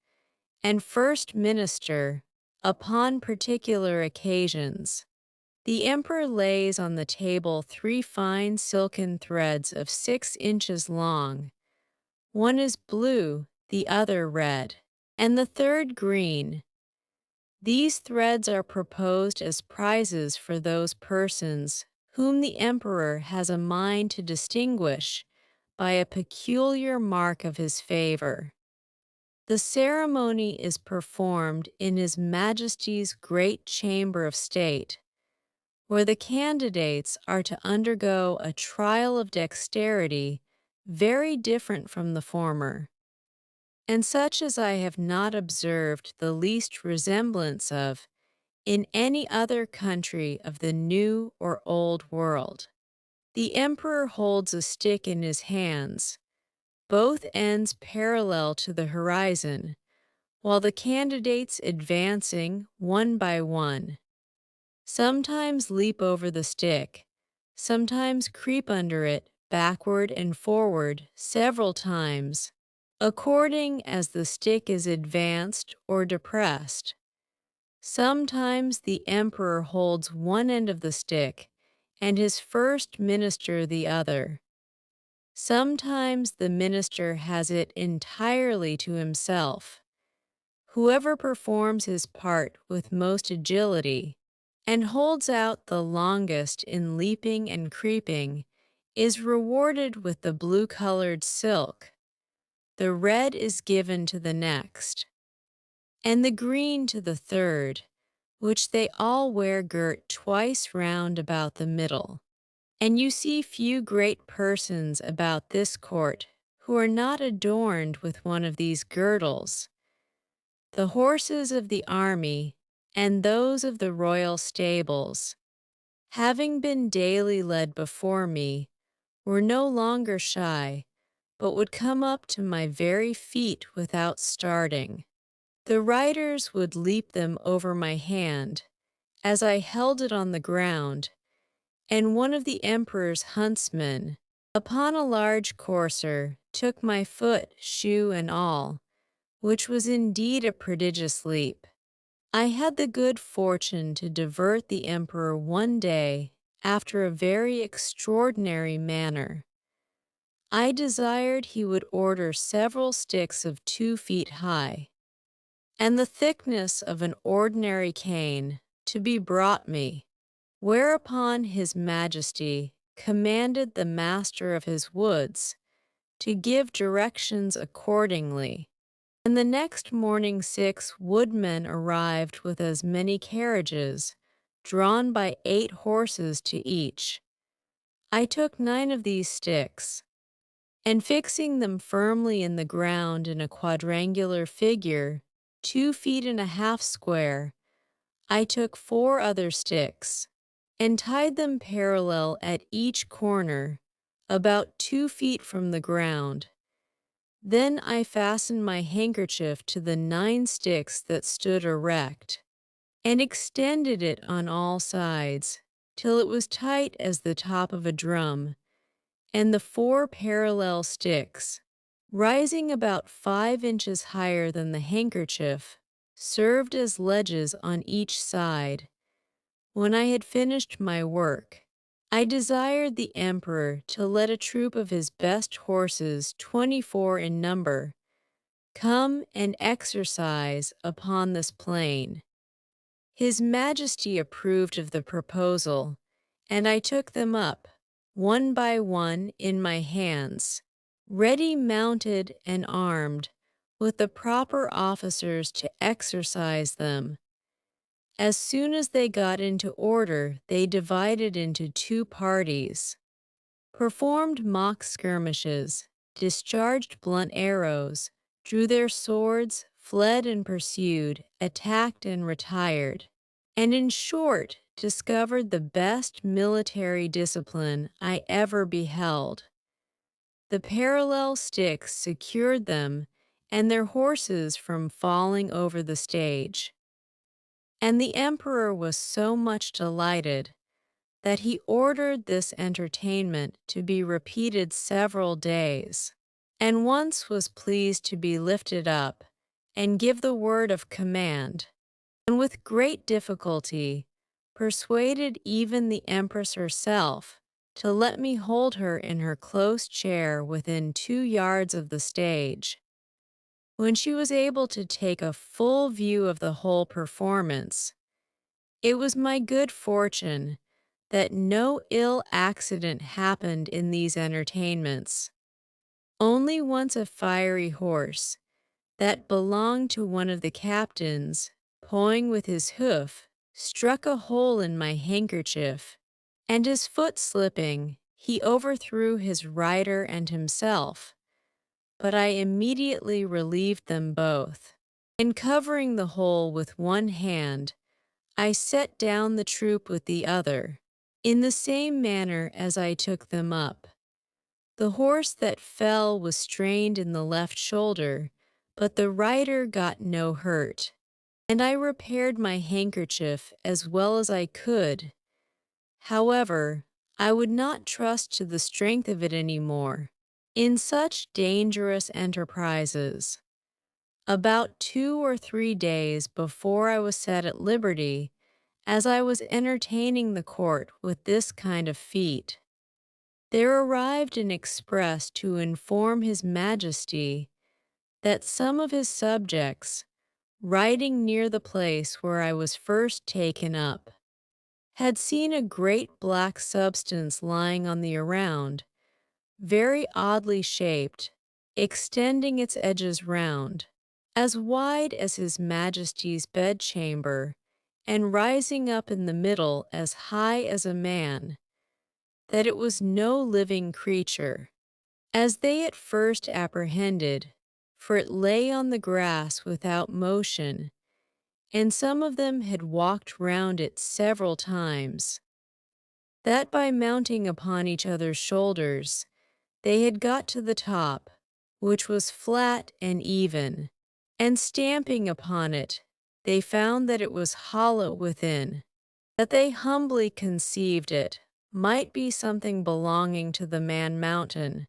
and first minister upon particular occasions. The emperor lays on the table 3 fine silken threads of 6 inches long. One is blue, the other red, and the third green. These threads are proposed as prizes for those persons whom the emperor has a mind to distinguish by a peculiar mark of his favor. The ceremony is performed in His Majesty's great chamber of state, where the candidates are to undergo a trial of dexterity very different from the former, and such as I have not observed the least resemblance of in any other country of the New or Old World. The emperor holds a stick in his hands, both ends parallel to the horizon, while the candidates advancing one by one sometimes leap over the stick, sometimes creep under it backward and forward several times, according as the stick is advanced or depressed. Sometimes the emperor holds one end of the stick and his first minister the other. Sometimes the minister has it entirely to himself. Whoever performs his part with most agility and holds out the longest in leaping and creeping is rewarded with the blue-colored silk. The red is given to the next, and the green to the third, which they all wear girt twice round about the middle. And you see few great persons about this court who are not adorned with one of these girdles. The horses of the army and those of the royal stables, having been daily led before me, were no longer shy, but would come up to my very feet without starting. The riders would leap them over my hand, as I held it on the ground, and one of the emperor's huntsmen, upon a large courser, took my foot, shoe, and all, which was indeed a prodigious leap. I had the good fortune to divert the emperor one day after a very extraordinary manner. I desired he would order several sticks of 2 feet high, and the thickness of an ordinary cane, to be brought me, whereupon his majesty commanded the master of his woods to give directions accordingly. And the next morning 6 woodmen arrived with as many carriages, drawn by 8 horses to each. I took 9 of these sticks, and fixing them firmly in the ground in a quadrangular figure, 2 feet and a half square, I took 4 other sticks, and tied them parallel at each corner, about 2 feet from the ground. Then I fastened my handkerchief to the 9 sticks that stood erect, and extended it on all sides, till it was tight as the top of a drum, and the 4 parallel sticks, rising about 5 inches higher than the handkerchief, served as ledges on each side. When I had finished my work, I desired the emperor to let a troop of his best horses, 24 in number, come and exercise upon this plain. His majesty approved of the proposal, and I took them up, one by one, in my hands, ready mounted and armed, with the proper officers to exercise them. As soon as they got into order, they divided into 2 parties, performed mock skirmishes, discharged blunt arrows, drew their swords, fled and pursued, attacked and retired, and in short, discovered the best military discipline I ever beheld. The parallel sticks secured them and their horses from falling over the stage. And the emperor was so much delighted that he ordered this entertainment to be repeated several days, and once was pleased to be lifted up and give the word of command, and with great difficulty persuaded even the empress herself to let me hold her in her close chair within 2 yards of the stage. When she was able to take a full view of the whole performance, it was my good fortune that no ill accident happened in these entertainments. Only once a fiery horse, that belonged to one of the captains, pawing with his hoof, struck a hole in my handkerchief, and his foot slipping, he overthrew his rider and himself. But I immediately relieved them both, and covering the hole with one hand, I set down the troop with the other, in the same manner as I took them up. The horse that fell was strained in the left shoulder, but the rider got no hurt, and I repaired my handkerchief as well as I could. However, I would not trust to the strength of it any more in such dangerous enterprises. About 2 or 3 days before I was set at liberty, as I was entertaining the court with this kind of feat, there arrived an express to inform His Majesty that some of his subjects, riding near the place where I was first taken up, had seen a great black substance lying on the around, very oddly shaped, extending its edges round, as wide as His Majesty's bedchamber, and rising up in the middle as high as a man, that it was no living creature, as they at first apprehended, for it lay on the grass without motion, and some of them had walked round it several times, that by mounting upon each other's shoulders, they had got to the top, which was flat and even, and stamping upon it, they found that it was hollow within, that they humbly conceived it might be something belonging to the man-mountain,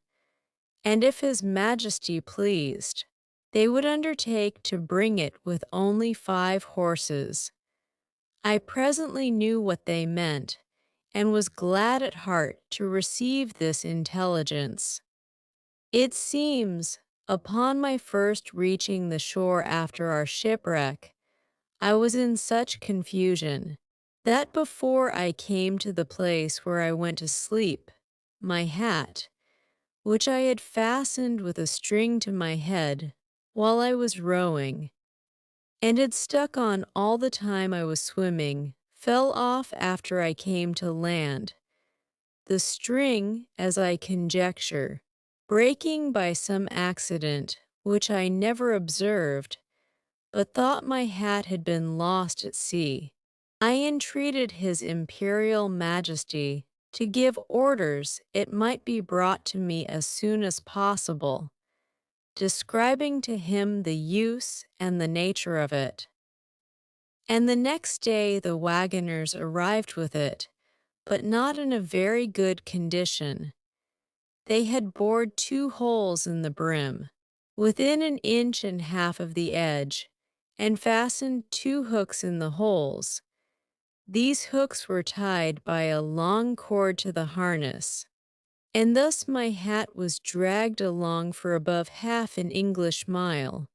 and if His Majesty pleased, they would undertake to bring it with only 5 horses. I presently knew what they meant, and was glad at heart to receive this intelligence. It seems, upon my first reaching the shore after our shipwreck, I was in such confusion, that before I came to the place where I went to sleep, my hat, which I had fastened with a string to my head while I was rowing, and had stuck on all the time I was swimming, fell off after I came to land, the string, as I conjecture, breaking by some accident which I never observed, but thought my hat had been lost at sea. I entreated His Imperial Majesty to give orders it might be brought to me as soon as possible, describing to him the use and the nature of it. And the next day the wagoners arrived with it, but not in a very good condition. They had bored 2 holes in the brim, within 1.5 inches of the edge, and fastened 2 hooks in the holes. These hooks were tied by a long cord to the harness, and thus my hat was dragged along for above half an English mile.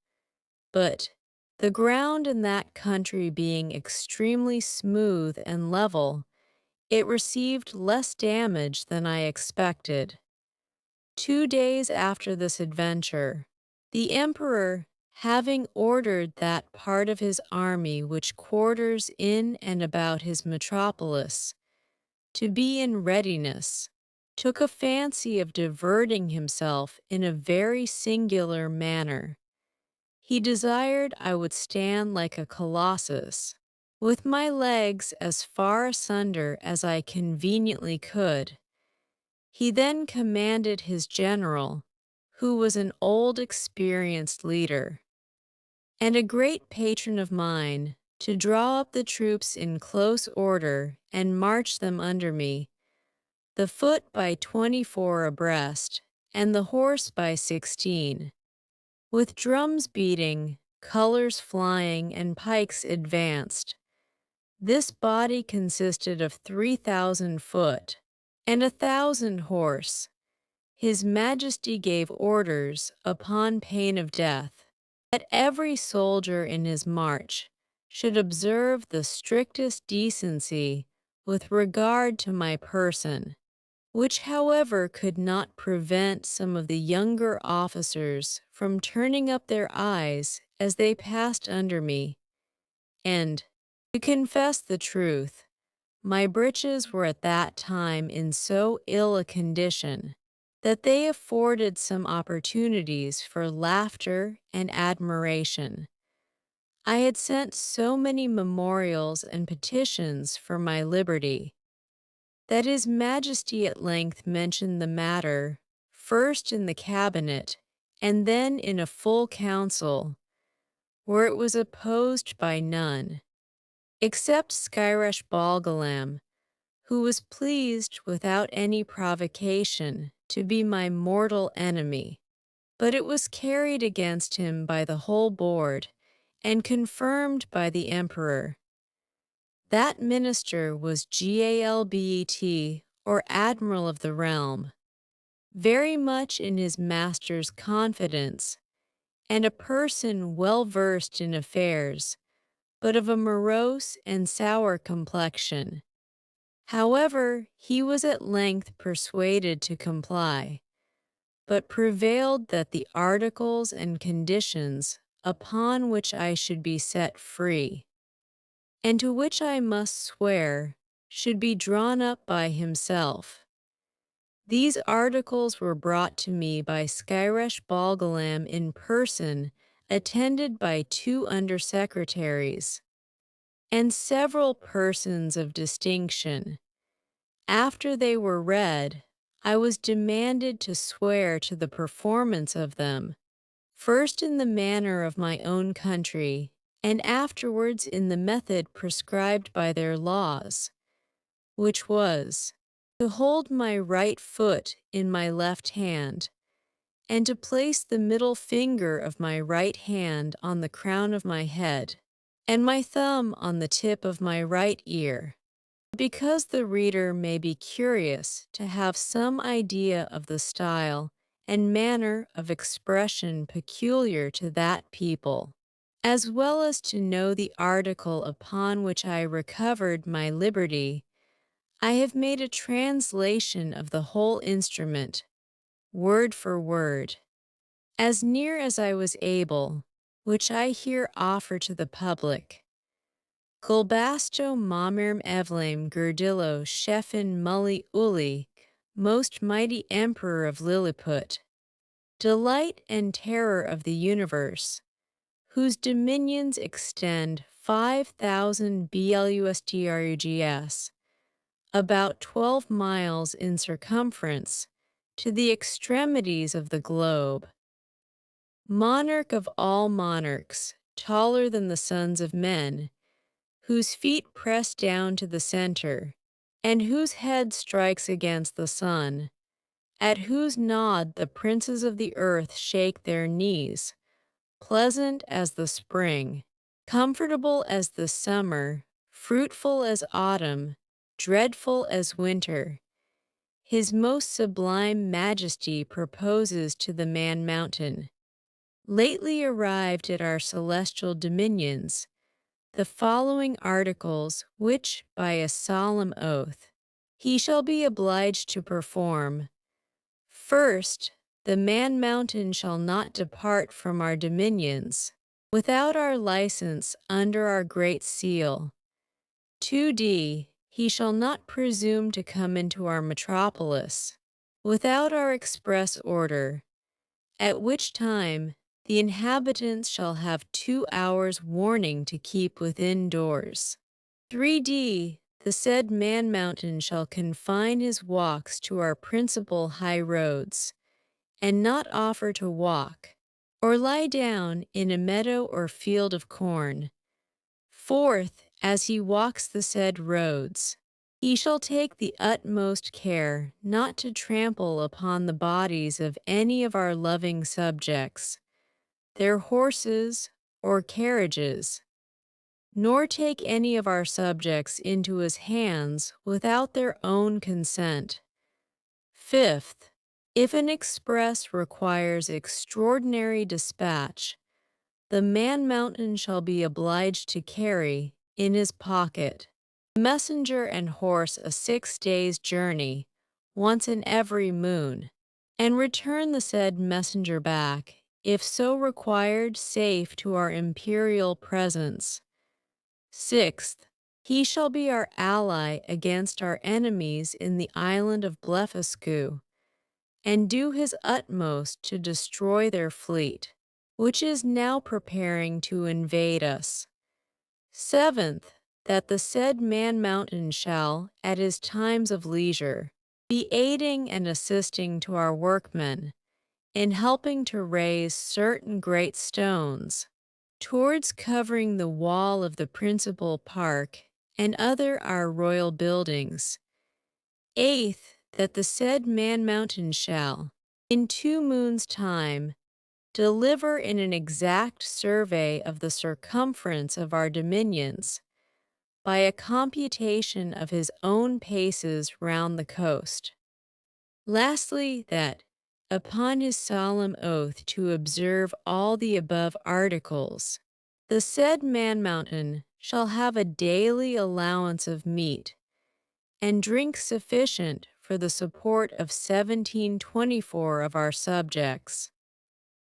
But, the ground in that country being extremely smooth and level, it received less damage than I expected. 2 days after this adventure, the Emperor, having ordered that part of his army which quarters in and about his metropolis to be in readiness, took a fancy of diverting himself in a very singular manner. He desired I would stand like a colossus, with my legs as far asunder as I conveniently could. He then commanded his general, who was an old experienced leader, and a great patron of mine, to draw up the troops in close order and march them under me, the foot by 24 abreast, and the horse by 16, with drums beating, colors flying, and pikes advanced. This body consisted of 3,000 foot, and 1,000 horse. His Majesty gave orders, upon pain of death, that every soldier in his march should observe the strictest decency with regard to my person, which however could not prevent some of the younger officers from turning up their eyes as they passed under me, and, to confess the truth, my breeches were at that time in so ill a condition that they afforded some opportunities for laughter and admiration. I had sent so many memorials and petitions for my liberty, that His Majesty at length mentioned the matter, first in the cabinet, and then in a full council, where it was opposed by none, except Skyresh Balgalam, who was pleased without any provocation to be my mortal enemy. But it was carried against him by the whole board, and confirmed by the Emperor. That minister was Galbet or admiral of the realm, very much in his master's confidence, and a person well versed in affairs, but of a morose and sour complexion. However, he was at length persuaded to comply, but prevailed that the articles and conditions upon which I should be set free, and to which I must swear, should be drawn up by himself. These articles were brought to me by Skyresh Balgalam in person, attended by 2 under-secretaries, and several persons of distinction. After they were read, I was demanded to swear to the performance of them, first in the manner of my own country, and afterwards in the method prescribed by their laws, which was to hold my right foot in my left hand, and to place the middle finger of my right hand on the crown of my head, and my thumb on the tip of my right ear, because the reader may be curious to have some idea of the style and manner of expression peculiar to that people, as well as to know the article upon which I recovered my liberty. I have made a translation of the whole instrument, word for word, as near as I was able, which I here offer to the public. Gulbasto Mamirm Evlaim Gerdillo Shefin Mully Uli, most mighty emperor of Lilliput, delight and terror of the universe, whose dominions extend 5,000 BLUSDRUGS, about 12 miles in circumference, to the extremities of the globe. Monarch of all monarchs, taller than the sons of men, whose feet press down to the center, and whose head strikes against the sun, at whose nod the princes of the earth shake their knees, pleasant as the spring, comfortable as the summer, fruitful as autumn, dreadful as winter. His most sublime majesty proposes to the Man Mountain, lately arrived at our celestial dominions, the following articles, which, by a solemn oath, he shall be obliged to perform. First, the Man Mountain shall not depart from our dominions, without our license under our great seal. 2d. He shall not presume to come into our metropolis, without our express order, at which time the inhabitants shall have 2 hours' warning to keep within doors. 3d. The said Man Mountain shall confine his walks to our principal high roads, and not offer to walk, or lie down in a meadow or field of corn. Fourth, as he walks the said roads, he shall take the utmost care not to trample upon the bodies of any of our loving subjects, their horses or carriages, nor take any of our subjects into his hands without their own consent. Fifth, if an express requires extraordinary dispatch, the Man Mountain shall be obliged to carry, in his pocket, messenger and horse a 6 days' journey, once in every moon, and return the said messenger back, if so required, safe to our imperial presence. Sixth, he shall be our ally against our enemies in the island of Blefuscu, and do his utmost to destroy their fleet, which is now preparing to invade us. Seventh, that the said Man Mountain shall, at his times of leisure, be aiding and assisting to our workmen in helping to raise certain great stones towards covering the wall of the principal park and other our royal buildings. Eighth, that the said Man Mountain shall, in 2 moons' time, deliver in an exact survey of the circumference of our dominions, by a computation of his own paces round the coast. Lastly, that, upon his solemn oath to observe all the above articles, the said Man Mountain shall have a daily allowance of meat and drink sufficient for the support of 1724 of our subjects,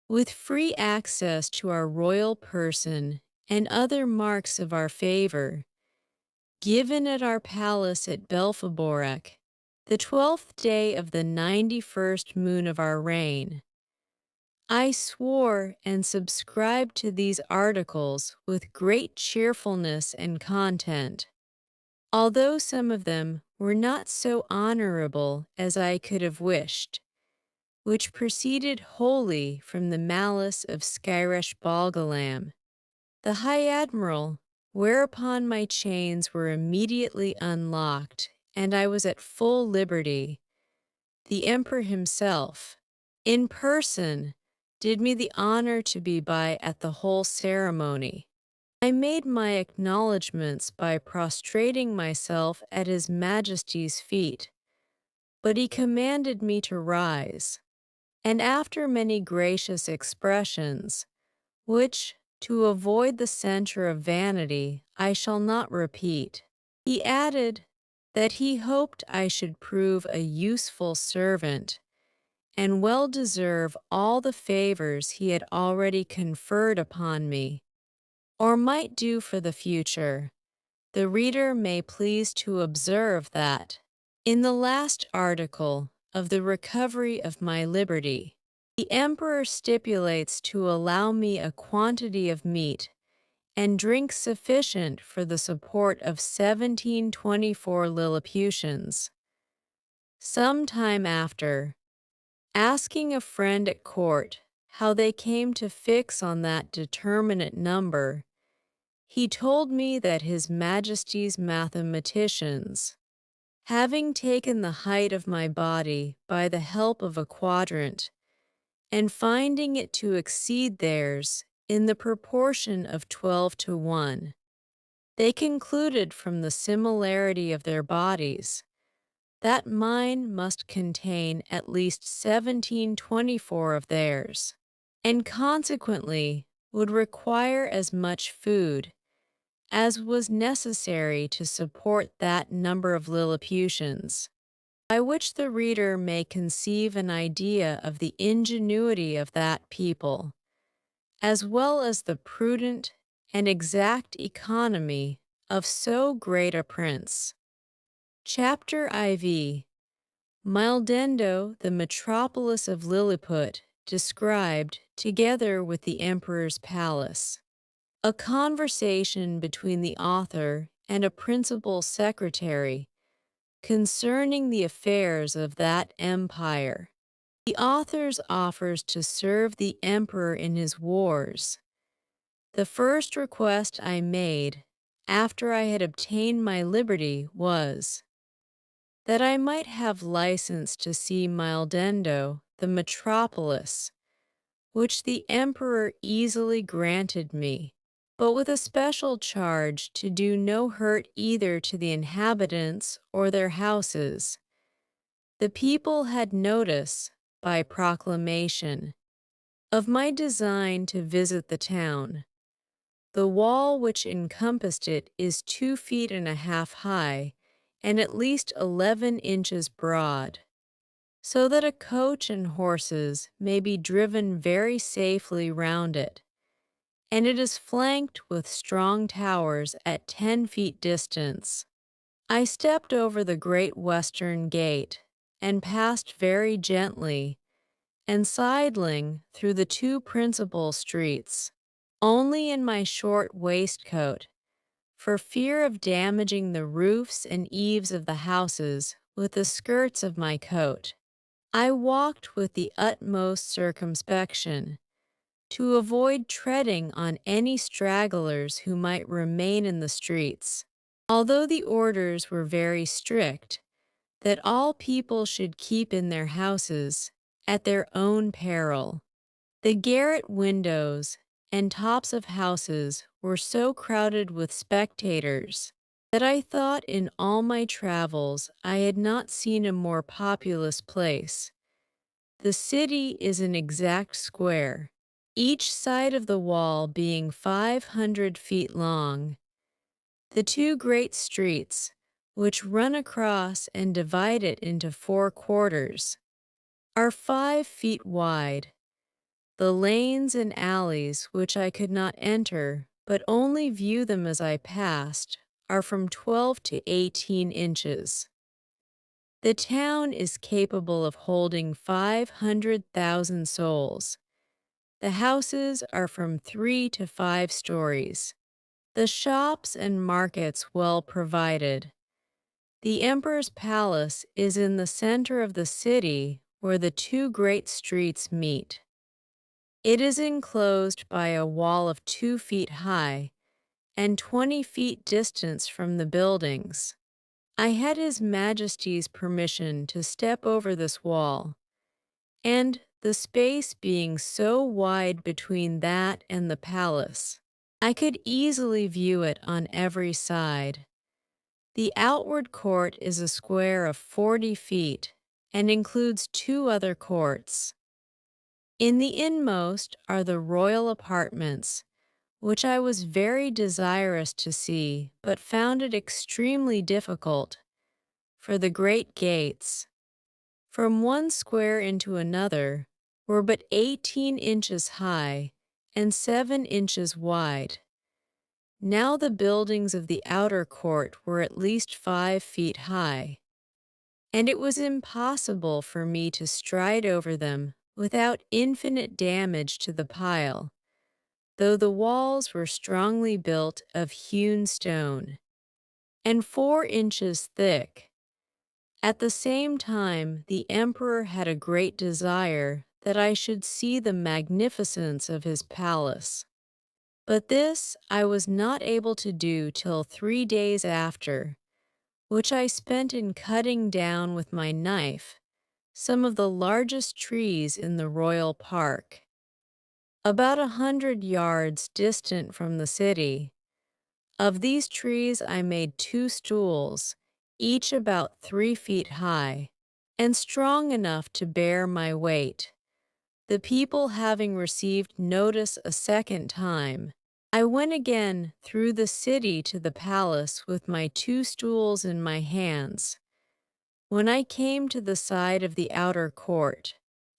with free access to our royal person and other marks of our favor, given at our palace at Belphaborek, the 12th day of the 91st moon of our reign. I swore and subscribed to these articles with great cheerfulness and content, although some of them were not so honorable as I could have wished, which proceeded wholly from the malice of Skyresh Balgalam, the High Admiral, whereupon my chains were immediately unlocked, and I was at full liberty. The Emperor himself, in person, did me the honor to be by at the whole ceremony. I made my acknowledgments by prostrating myself at His Majesty's feet, but he commanded me to rise, and after many gracious expressions, which, to avoid the censure of vanity, I shall not repeat, he added that he hoped I should prove a useful servant and well deserve all the favors he had already conferred upon me, or might do for the future. The reader may please to observe that, in the last article of the recovery of my liberty, the Emperor stipulates to allow me a quantity of meat and drink sufficient for the support of 1724 Lilliputians. Some time after, asking a friend at court how they came to fix on that determinate number, he told me that His Majesty's mathematicians, having taken the height of my body by the help of a quadrant, and finding it to exceed theirs in the proportion of 12 to 1, they concluded from the similarity of their bodies that mine must contain at least 1724 of theirs, and consequently would require as much food as was necessary to support that number of Lilliputians, by which the reader may conceive an idea of the ingenuity of that people, as well as the prudent and exact economy of so great a prince. Chapter IV. Mildendo, the metropolis of Lilliput, described together with the Emperor's palace. A conversation between the author and a principal secretary concerning the affairs of that empire. The author's offers to serve the emperor in his wars. The first request I made, after I had obtained my liberty, was that I might have license to see Mildendo, the metropolis, which the emperor easily granted me, but with a special charge to do no hurt either to the inhabitants or their houses. The people had notice, by proclamation, of my design to visit the town. The wall which encompassed it is 2.5 feet high, and at least 11 inches broad, so that a coach and horses may be driven very safely round it, and it is flanked with strong towers at 10 feet distance. I stepped over the great western gate and passed very gently and sidling through the two principal streets, only in my short waistcoat, for fear of damaging the roofs and eaves of the houses with the skirts of my coat. I walked with the utmost circumspection, to avoid treading on any stragglers who might remain in the streets, although the orders were very strict that all people should keep in their houses at their own peril. The garret windows and tops of houses were so crowded with spectators that I thought in all my travels I had not seen a more populous place. The city is an exact square, each side of the wall being 500 feet long. The two great streets, which run across and divide it into four quarters, are 5 feet wide. The lanes and alleys, which I could not enter, but only view them as I passed, are from 12 to 18 inches. The town is capable of holding 500,000 souls. The houses are from 3 to 5 stories. The shops and markets well provided. The emperor's palace is in the center of the city where the two great streets meet. It is enclosed by a wall of 2 feet high and 20 feet distance from the buildings. I had His Majesty's permission to step over this wall, and the space being so wide between that and the palace, I could easily view it on every side. The outward court is a square of 40 feet and includes two other courts. In the inmost are the royal apartments, which I was very desirous to see, but found it extremely difficult, for the great gates, from one square into another, were but 18 inches high and 7 inches wide. Now the buildings of the outer court were at least 5 feet high, and it was impossible for me to stride over them without infinite damage to the pile, though the walls were strongly built of hewn stone, and 4 inches thick. At the same time, the emperor had a great desire that I should see the magnificence of his palace. But this I was not able to do till 3 days after, which I spent in cutting down with my knife some of the largest trees in the royal park. About 100 yards distant from the city, of these trees I made 2 stools, each about 3 feet high, and strong enough to bear my weight. The people having received notice a second time, I went again through the city to the palace with my 2 stools in my hands. When I came to the side of the outer court,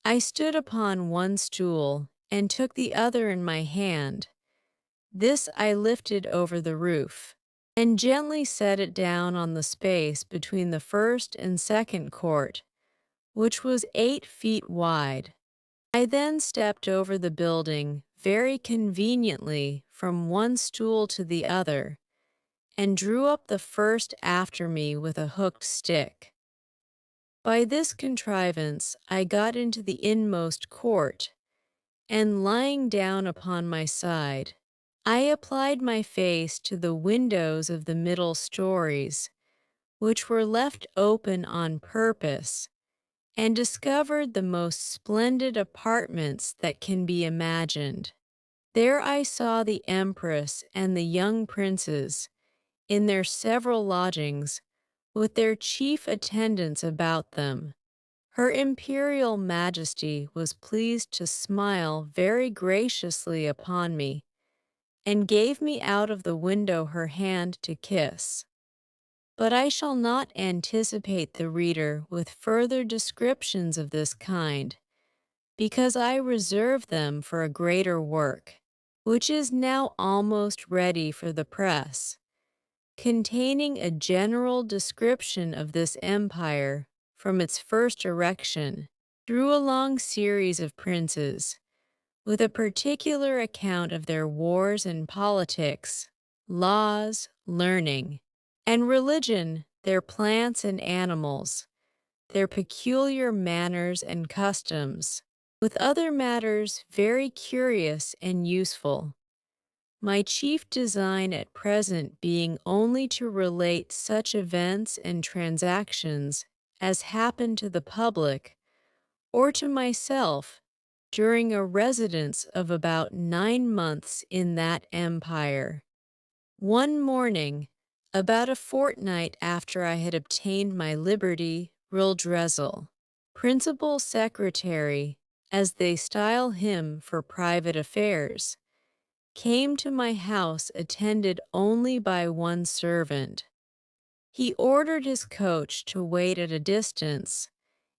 I stood upon one stool and took the other in my hand. This I lifted over the roof, and gently set it down on the space between the first and second court, which was 8 feet wide. I then stepped over the building very conveniently from one stool to the other, and drew up the first after me with a hooked stick. By this contrivance I got into the inmost court, and lying down upon my side, I applied my face to the windows of the middle stories, which were left open on purpose, and discovered the most splendid apartments that can be imagined. There I saw the Empress and the young princes, in their several lodgings, with their chief attendants about them. Her Imperial Majesty was pleased to smile very graciously upon me, and gave me out of the window her hand to kiss. But I shall not anticipate the reader with further descriptions of this kind, because I reserve them for a greater work, which is now almost ready for the press, containing a general description of this empire from its first erection through a long series of princes, with a particular account of their wars and politics, laws, learning, and religion, their plants and animals, their peculiar manners and customs, with other matters very curious and useful. My chief design at present being only to relate such events and transactions as happen to the public, or to myself, during a residence of about 9 months in that empire. One morning, About a fortnight after I had obtained my liberty, Rildrezel, principal secretary, as they style him for private affairs, came to my house attended only by one servant. He ordered his coach to wait at a distance,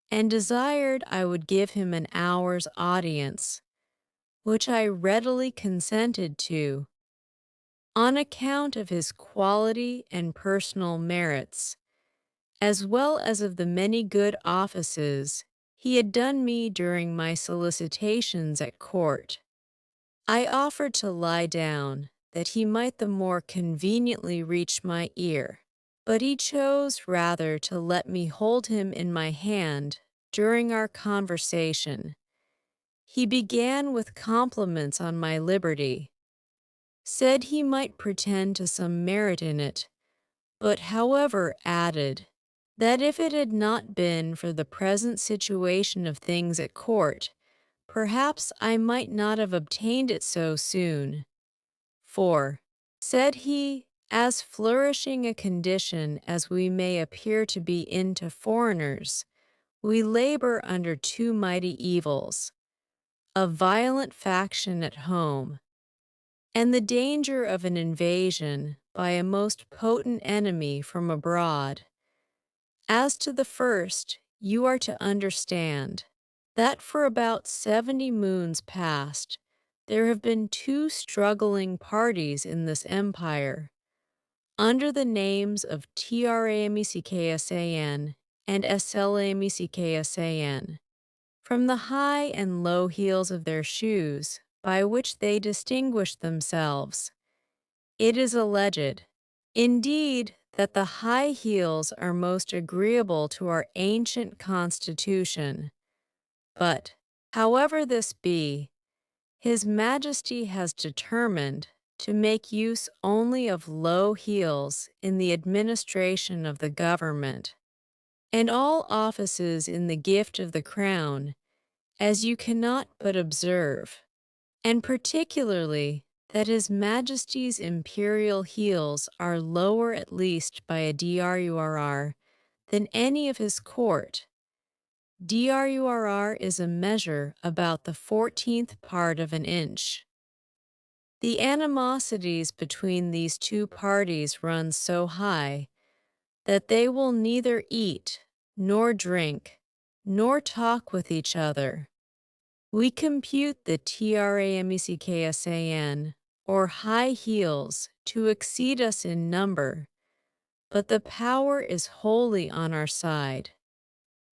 and desired I would give him an hour's audience, which I readily consented to, on account of his quality and personal merits, as well as of the many good offices he had done me during my solicitations at court. I offered to lie down, that he might the more conveniently reach my ear, but he chose rather to let me hold him in my hand during our conversation. He began with compliments on my liberty, said he might pretend to some merit in it, but however added that if it had not been for the present situation of things at court, perhaps I might not have obtained it so soon. For, said he, as flourishing a condition as we may appear to be in to foreigners, we labor under two mighty evils, a violent faction at home, and the danger of an invasion by a most potent enemy from abroad. As to the first, you are to understand that for about 70 moons past, there have been two struggling parties in this empire, under the names of Trameckasan and Slameckasan, from the high and low heels of their shoes, by which they distinguish themselves. It is alleged, indeed, that the high heels are most agreeable to our ancient constitution. But, however this be, His Majesty has determined to make use only of low heels in the administration of the government, and all offices in the gift of the crown, as you cannot but observe, and particularly that His Majesty's imperial heels are lower at least by a drurr than any of his court. Drurr is a measure about the 14th part of an inch. The animosities between these two parties run so high that they will neither eat, nor drink, nor talk with each other. We compute the Trameckasan, or high heels, to exceed us in number, but the power is wholly on our side.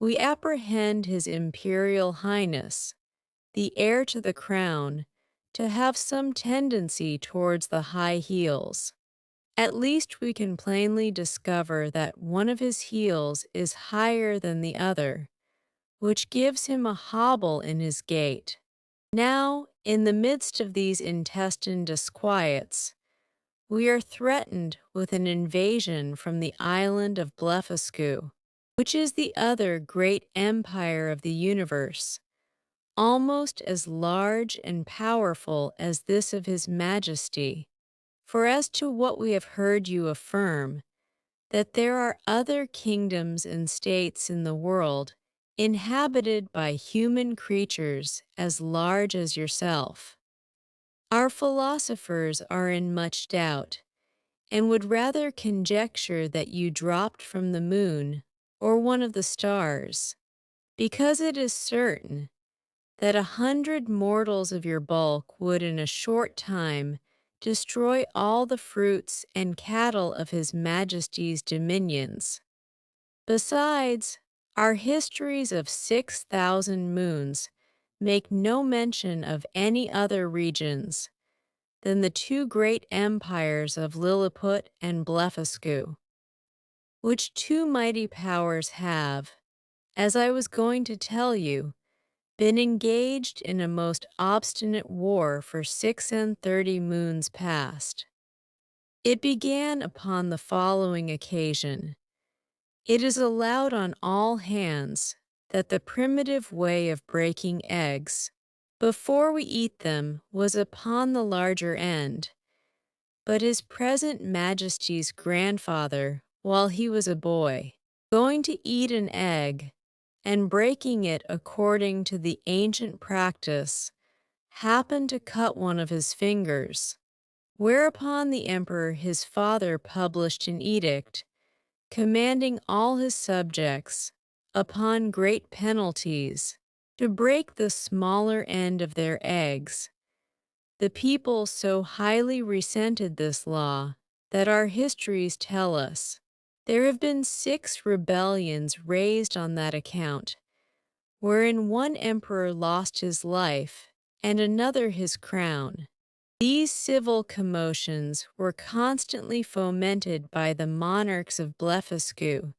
We apprehend His Imperial Highness, the heir to the crown, to have some tendency towards the high heels. At least we can plainly discover that one of his heels is higher than the other, which gives him a hobble in his gait. Now, in the midst of these intestine disquiets, we are threatened with an invasion from the island of Blefuscu, which is the other great empire of the universe, almost as large and powerful as this of His Majesty. For as to what we have heard you affirm, that there are other kingdoms and states in the world inhabited by human creatures as large as yourself, our philosophers are in much doubt, and would rather conjecture that you dropped from the moon or one of the stars, because it is certain that 100 mortals of your bulk would in a short time destroy all the fruits and cattle of His Majesty's dominions. Besides, our histories of 6,000 moons make no mention of any other regions than the two great empires of Lilliput and Blefuscu, which two mighty powers have, as I was going to tell you, been engaged in a most obstinate war for 36 moons past. It began upon the following occasion. It is allowed on all hands that the primitive way of breaking eggs, before we eat them, was upon the larger end, but his present majesty's grandfather while he was a boy, going to eat an egg and breaking it according to the ancient practice, happened to cut one of his fingers. Whereupon the emperor his father published an edict, commanding all his subjects, upon great penalties, to break the smaller end of their eggs. The people so highly resented this law that our histories tell us there have been 6 rebellions raised on that account, wherein one emperor lost his life and another his crown. These civil commotions were constantly fomented by the monarchs of Blefuscu,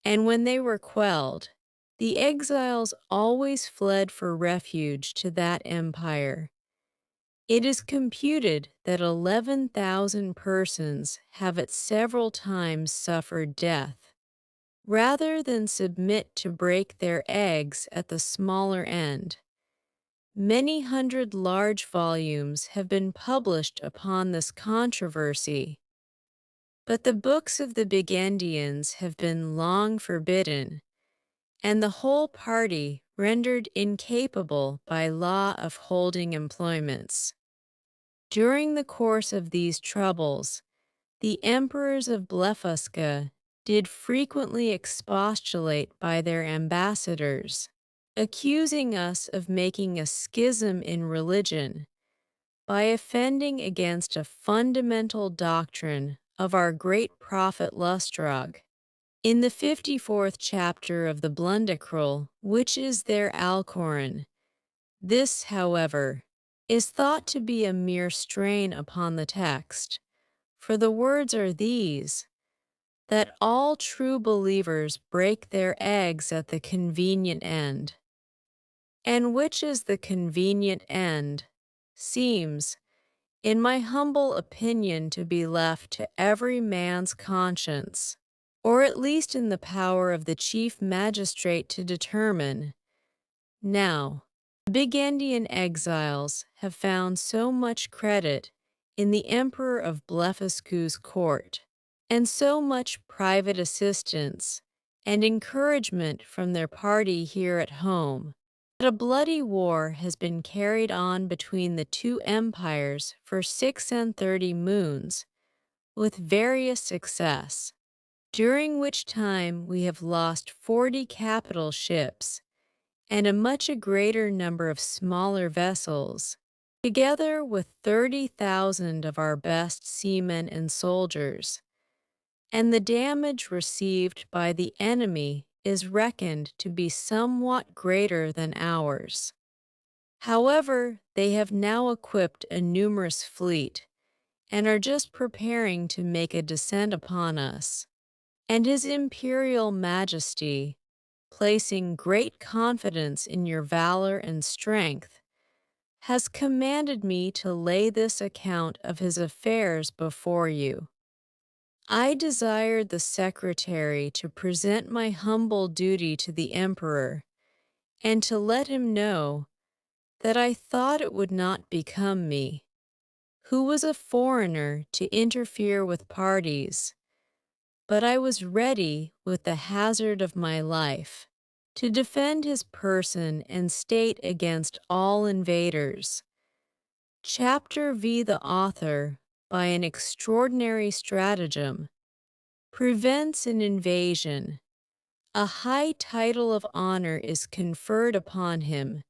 and when they were quelled, the exiles always fled for refuge to that empire. It is computed that 11,000 persons have at several times suffered death, rather than submit to break their eggs at the smaller end. Many hundred large volumes have been published upon this controversy, but the books of the Burgundians have been long forbidden, and the whole party rendered incapable by law of holding employments. During the course of these troubles, the emperors of Blefusca did frequently expostulate by their ambassadors, accusing us of making a schism in religion by offending against a fundamental doctrine of our great prophet Lustrog. In the 54th chapter of the Blundecrol, which is their Alcoran, this, however, is thought to be a mere strain upon the text, for the words are these, that all true believers break their eggs at the convenient end. And which is the convenient end, seems, in my humble opinion, to be left to every man's conscience, or at least in the power of the chief magistrate to determine. Now, the Burgundian exiles have found so much credit in the Emperor of Blefuscu's court, and so much private assistance and encouragement from their party here at home, that a bloody war has been carried on between the two empires for 36 moons, with various success, during which time we have lost 40 capital ships, and a much greater number of smaller vessels, together with 30,000 of our best seamen and soldiers, and the damage received by the enemy is reckoned to be somewhat greater than ours. However, they have now equipped a numerous fleet, and are just preparing to make a descent upon us, and His Imperial Majesty, placing great confidence in your valor and strength, has commanded me to lay this account of his affairs before you. I desired the secretary to present my humble duty to the emperor, and to let him know that I thought it would not become me, who was a foreigner, to interfere with parties, but I was ready, with the hazard of my life, to defend his person and state against all invaders. Chapter V. The author, by an extraordinary stratagem, prevents an invasion. A high title of honor is conferred upon him.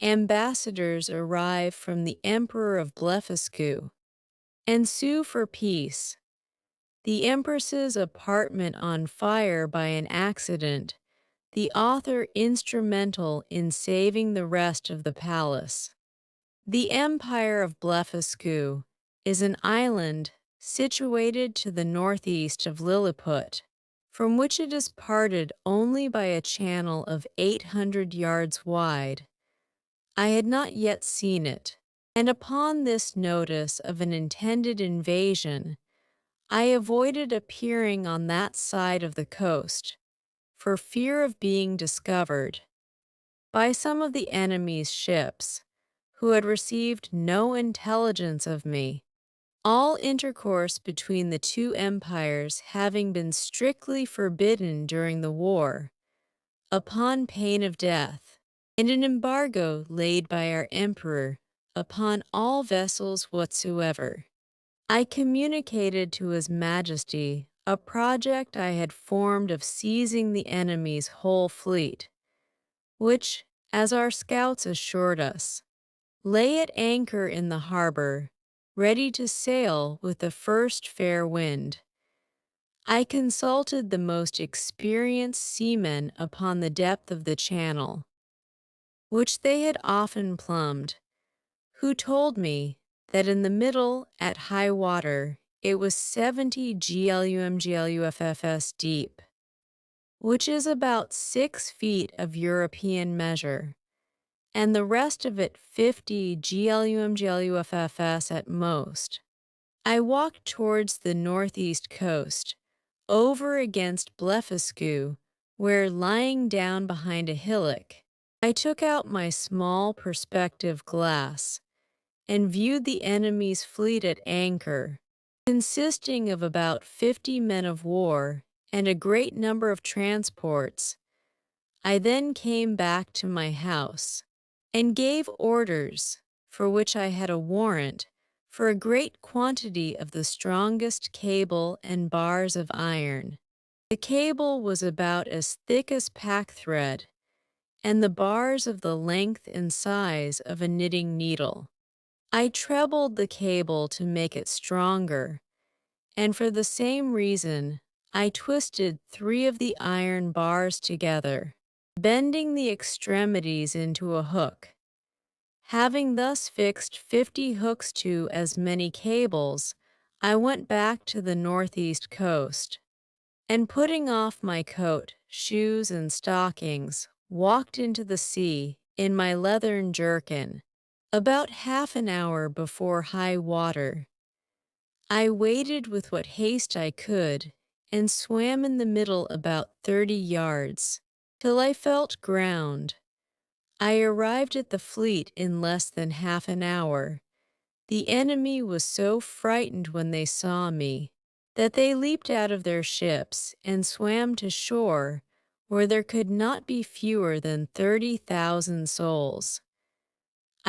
Ambassadors arrive from the Emperor of Blefuscu, and sue for peace. The Empress's apartment on fire by an accident, the author instrumental in saving the rest of the palace. The Empire of Blefuscu is an island situated to the northeast of Lilliput, from which it is parted only by a channel of 800 yards wide. I had not yet seen it, and upon this notice of an intended invasion, I avoided appearing on that side of the coast, for fear of being discovered by some of the enemy's ships, who had received no intelligence of me. all intercourse between the two empires having been strictly forbidden during the war, upon pain of death, and an embargo laid by our emperor upon all vessels whatsoever. I communicated to His Majesty a project I had formed of seizing the enemy's whole fleet, which, as our scouts assured us, lay at anchor in the harbor, ready to sail with the first fair wind. I consulted the most experienced seamen upon the depth of the channel, which they had often plumbed, who told me that in the middle, at high water, it was 70 GLUMGLUFFS deep, which is about 6 feet of European measure, and the rest of it 50 GLUMGLUFFS at most. I walked towards the northeast coast, over against Blefuscu, where, lying down behind a hillock, I took out my small perspective glass and viewed the enemy's fleet at anchor, consisting of about 50 men of war and a great number of transports. I then came back to my house and gave orders, for which I had a warrant, for a great quantity of the strongest cable and bars of iron. The cable was about as thick as packthread, and the bars of the length and size of a knitting needle. I trebled the cable to make it stronger, and for the same reason I twisted 3 of the iron bars together, bending the extremities into a hook. Having thus fixed 50 hooks to as many cables, I went back to the northeast coast, and putting off my coat, shoes, and stockings, walked into the sea in my leathern jerkin. About half an hour before high water, I waded with what haste I could, and swam in the middle about 30 yards, till I felt ground. I arrived at the fleet in less than half an hour. The enemy was so frightened when they saw me that they leaped out of their ships and swam to shore, where there could not be fewer than 30,000 souls.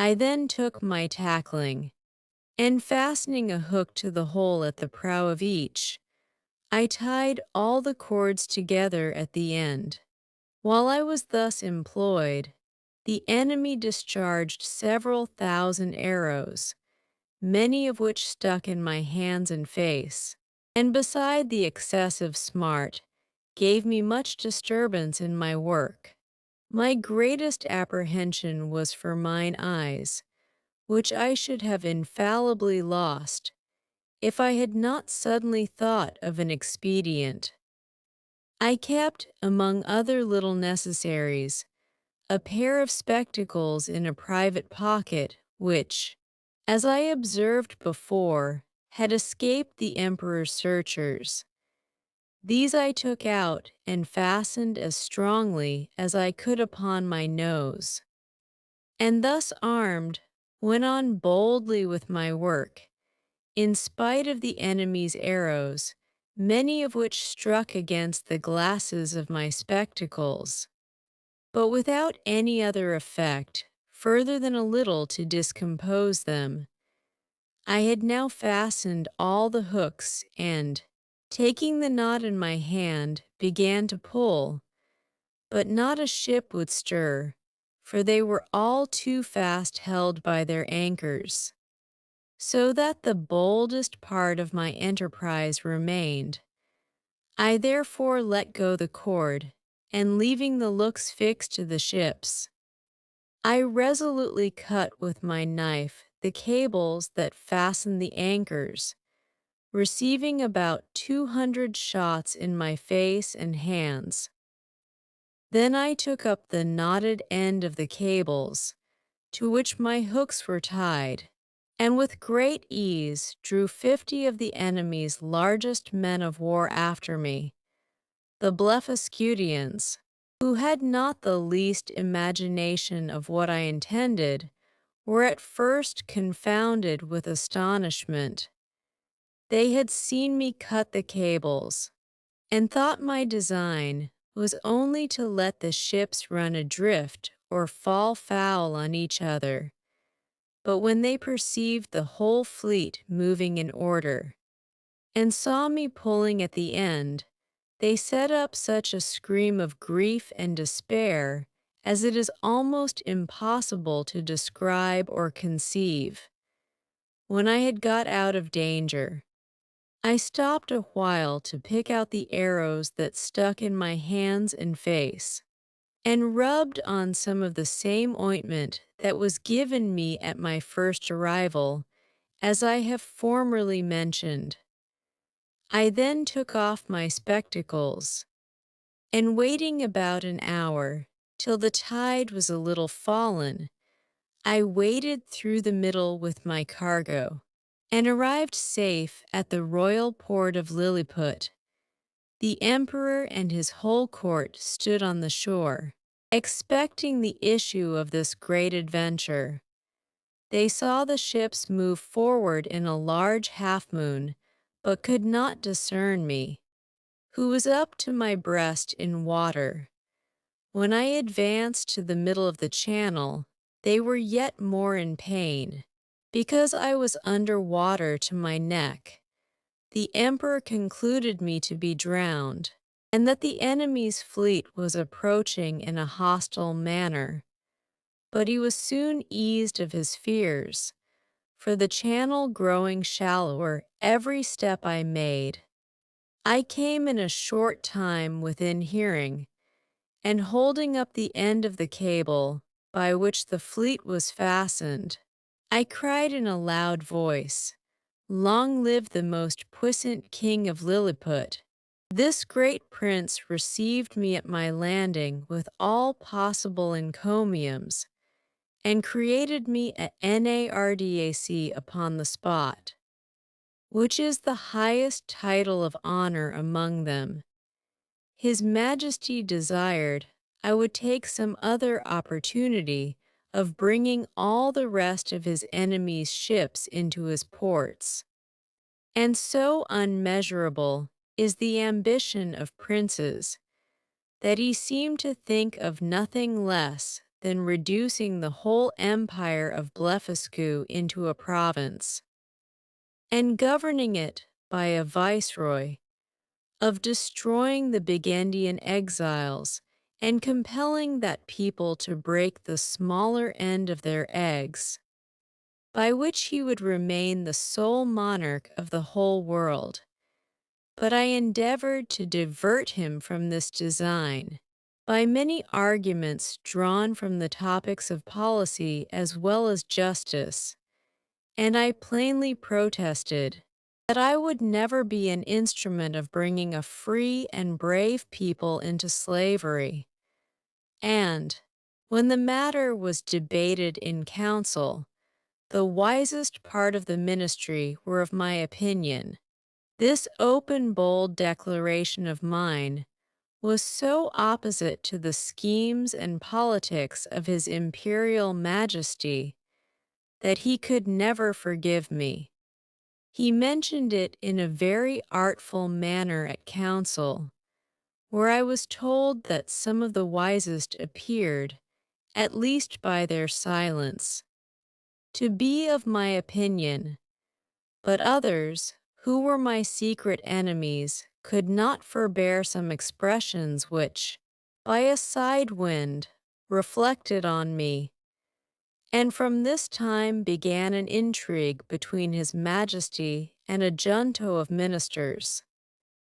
I then took my tackling, and fastening a hook to the hole at the prow of each, I tied all the cords together at the end. While I was thus employed, the enemy discharged several thousand arrows, many of which stuck in my hands and face, and beside the excessive smart, gave me much disturbance in my work. My greatest apprehension was for mine eyes, which I should have infallibly lost if I had not suddenly thought of an expedient. I kept, among other little necessaries, a pair of spectacles in a private pocket which, as I observed before, had escaped the emperor's searchers. These I took out and fastened as strongly as I could upon my nose, and thus armed, went on boldly with my work, in spite of the enemy's arrows, many of which struck against the glasses of my spectacles, but without any other effect, further than a little to discompose them. I had now fastened all the hooks and, taking the knot in my hand, began to pull, but not a ship would stir, for they were all too fast held by their anchors, so that the boldest part of my enterprise remained. I therefore let go the cord, and leaving the looks fixed to the ships, I resolutely cut with my knife the cables that fastened the anchors, receiving about 200 shots in my face and hands. Then I took up the knotted end of the cables, to which my hooks were tied, and with great ease drew 50 of the enemy's largest men of war after me. The Blefuscudians, who had not the least imagination of what I intended, were at first confounded with astonishment, They had seen me cut the cables and thought my design was only to let the ships run adrift or fall foul on each other. But when they perceived the whole fleet moving in order and saw me pulling at the end, they set up such a scream of grief and despair as it is almost impossible to describe or conceive. When I had got out of danger, I stopped a while to pick out the arrows that stuck in my hands and face, and rubbed on some of the same ointment that was given me at my first arrival, as I have formerly mentioned. I then took off my spectacles, and waiting about an hour, till the tide was a little fallen, I waded through the middle with my cargo, and arrived safe at the royal port of Lilliput. The emperor and his whole court stood on the shore, expecting the issue of this great adventure. They saw the ships move forward in a large half-moon, but could not discern me, who was up to my breast in water. When I advanced to the middle of the channel, they were yet more in pain, because I was under water to my neck. The emperor concluded me to be drowned, and that the enemy's fleet was approaching in a hostile manner. But he was soon eased of his fears, for the channel growing shallower every step I made, I came in a short time within hearing, and holding up the end of the cable by which the fleet was fastened, I cried in a loud voice, "Long live the most puissant king of Lilliput!" This great prince received me at my landing with all possible encomiums, and created me a Nardac upon the spot, which is the highest title of honor among them. His Majesty desired I would take some other opportunity of bringing all the rest of his enemies' ships into his ports. And so unmeasurable is the ambition of princes that he seemed to think of nothing less than reducing the whole empire of Blefuscu into a province, and governing it by a viceroy, of destroying the Burgundian exiles and compelling that people to break the smaller end of their eggs, by which he would remain the sole monarch of the whole world. But I endeavored to divert him from this design by many arguments drawn from the topics of policy as well as justice, and I plainly protested that I would never be an instrument of bringing a free and brave people into slavery. And, when the matter was debated in council, the wisest part of the ministry were of my opinion. This open, bold declaration of mine was so opposite to the schemes and politics of His Imperial Majesty that he could never forgive me. He mentioned it in a very artful manner at council, where I was told that some of the wisest appeared, at least by their silence, to be of my opinion, but others, who were my secret enemies, could not forbear some expressions which, by a side wind, reflected on me. And from this time began an intrigue between His Majesty and a junto of ministers,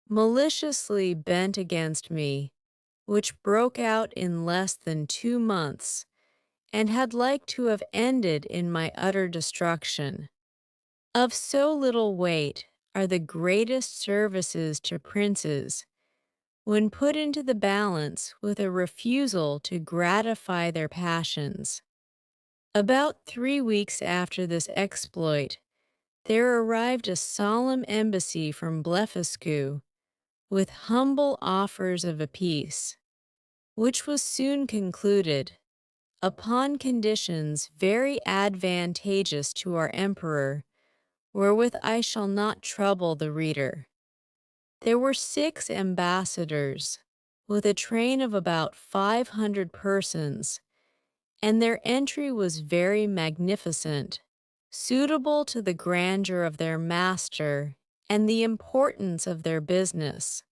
maliciously bent against me, which broke out in less than 2 months, and had like to have ended in my utter destruction. Of so little weight are the greatest services to princes, when put into the balance with a refusal to gratify their passions. About 3 weeks after this exploit, there arrived a solemn embassy from Blefuscu, with humble offers of a peace, which was soon concluded, upon conditions very advantageous to our emperor, wherewith I shall not trouble the reader. There were 6 ambassadors, with a train of about 500 persons, and their entry was very magnificent, suitable to the grandeur of their master and the importance of their business.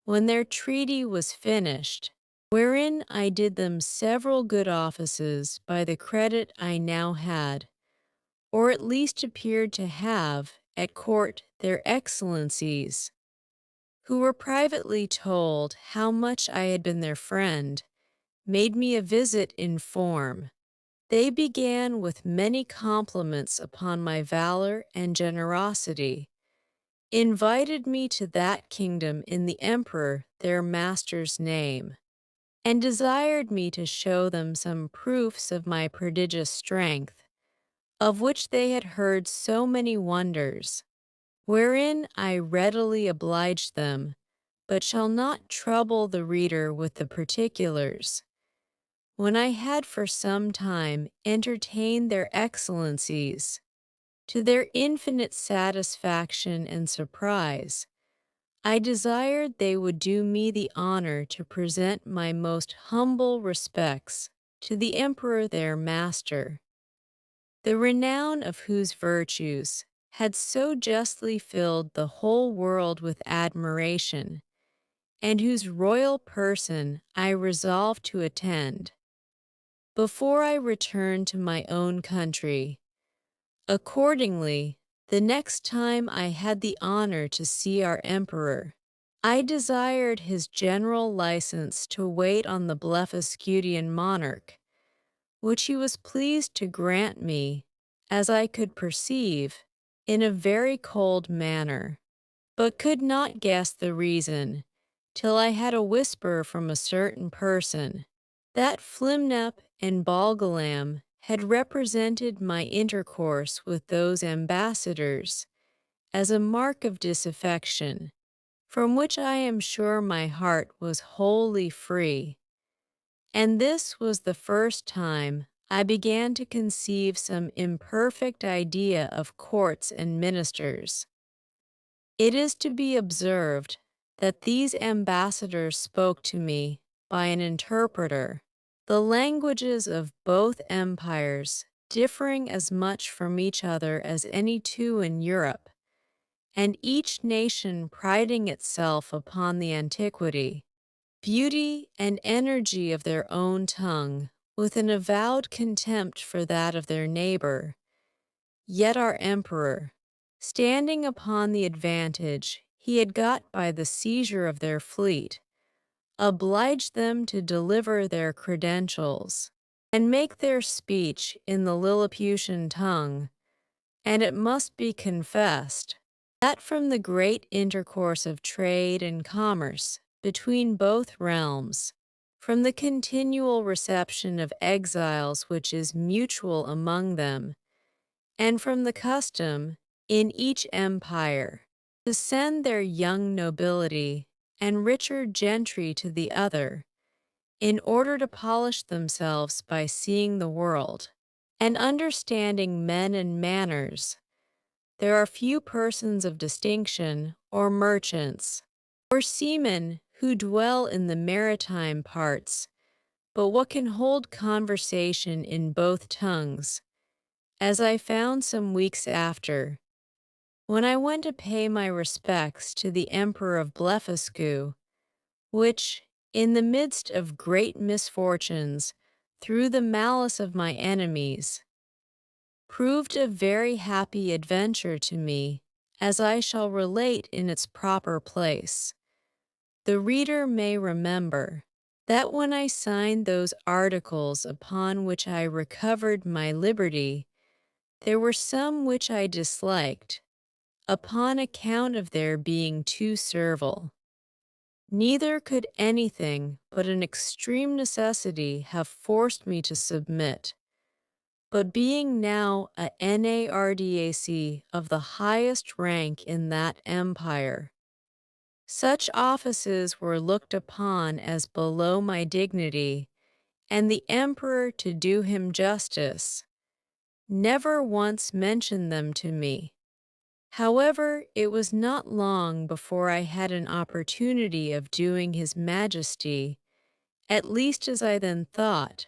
When their treaty was finished, wherein I did them several good offices by the credit I now had, or at least appeared to have, at court their excellencies, who were privately told how much I had been their friend, made me a visit in form. They began with many compliments upon my valor and generosity, invited me to that kingdom in the emperor their master's name, and desired me to show them some proofs of my prodigious strength, of which they had heard so many wonders, wherein I readily obliged them, but shall not trouble the reader with the particulars. When I had for some time entertained their excellencies, to their infinite satisfaction and surprise, I desired they would do me the honor to present my most humble respects to the emperor their master, the renown of whose virtues had so justly filled the whole world with admiration, and whose royal person I resolved to attend before I returned to my own country. Accordingly, the next time I had the honor to see our emperor, I desired his general license to wait on the Blefuscudian monarch, which he was pleased to grant me, as I could perceive, in a very cold manner, but could not guess the reason, till I had a whisper from a certain person, that Flimnap and Bolgolam had represented my intercourse with those ambassadors as a mark of disaffection, from which I am sure my heart was wholly free. And this was the first time I began to conceive some imperfect idea of courts and ministers. It is to be observed that these ambassadors spoke to me by an interpreter, the languages of both empires differing as much from each other as any two in Europe, and each nation priding itself upon the antiquity, beauty, and energy of their own tongue, with an avowed contempt for that of their neighbor. Yet our emperor, standing upon the advantage he had got by the seizure of their fleet, obliged them to deliver their credentials and make their speech in the Lilliputian tongue, and it must be confessed that from the great intercourse of trade and commerce between both realms, from the continual reception of exiles which is mutual among them, and from the custom, in each empire, to send their young nobility and richer gentry to the other, in order to polish themselves by seeing the world, and understanding men and manners, there are few persons of distinction, or merchants, or seamen who dwell in the maritime parts, but what can hold conversation in both tongues, as I found some weeks after, when I went to pay my respects to the Emperor of Blefuscu, which, in the midst of great misfortunes, through the malice of my enemies, proved a very happy adventure to me, as I shall relate in its proper place. The reader may remember that when I signed those articles upon which I recovered my liberty, there were some which I disliked, upon account of their being too servile. Neither could anything but an extreme necessity have forced me to submit. But being now a NARDAC of the highest rank in that empire, such offices were looked upon as below my dignity, and the emperor, to do him justice, never once mentioned them to me. However, it was not long before I had an opportunity of doing His Majesty, at least as I then thought,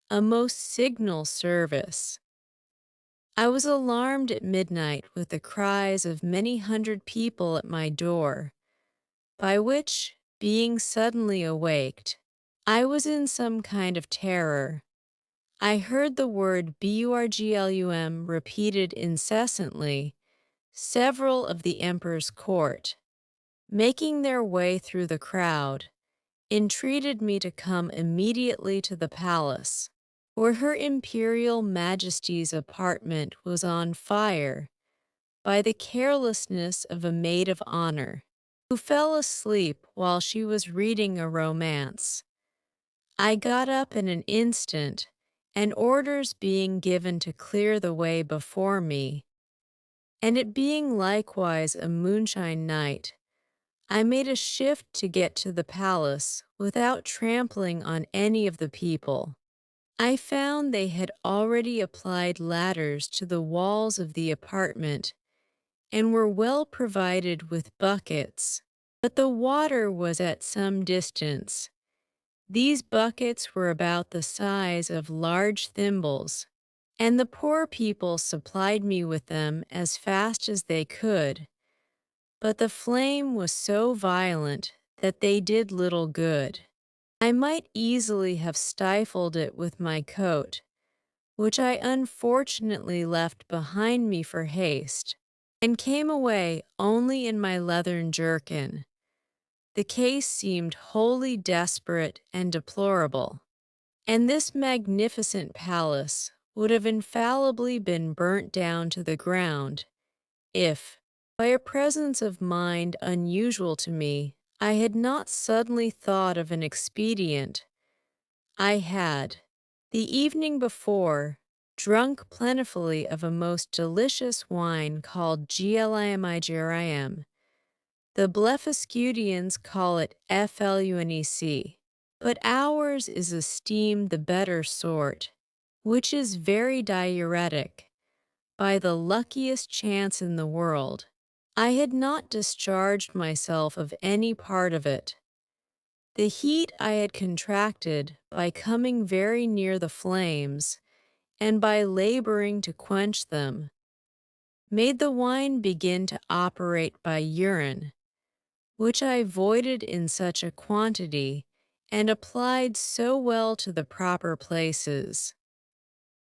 a most signal service. I was alarmed at midnight with the cries of many hundred people at my door, by which, being suddenly awaked, I was in some kind of terror. I heard the word Burglum repeated incessantly. Several of the emperor's court, making their way through the crowd, entreated me to come immediately to the palace, where her imperial majesty's apartment was on fire by the carelessness of a maid of honor, who fell asleep while she was reading a romance. I got up in an instant, and orders being given to clear the way before me, and it being likewise a moonshine night, I made a shift to get to the palace without trampling on any of the people. I found they had already applied ladders to the walls of the apartment and were well provided with buckets, but the water was at some distance. These buckets were about the size of large thimbles, and the poor people supplied me with them as fast as they could, but the flame was so violent that they did little good. I might easily have stifled it with my coat, which I unfortunately left behind me for haste, and came away only in my leathern jerkin. The case seemed wholly desperate and deplorable, and this magnificent palace would have infallibly been burnt down to the ground if, by a presence of mind unusual to me, I had not suddenly thought of an expedient. I had, the evening before, drunk plentifully of a most delicious wine called Glamigerim. The Blefuscudians call it Flunec, but ours is esteemed the better sort, which is very diuretic. By the luckiest chance in the world, I had not discharged myself of any part of it. The heat I had contracted by coming very near the flames, and by laboring to quench them, made the wine begin to operate by urine, which I voided in such a quantity and applied so well to the proper places,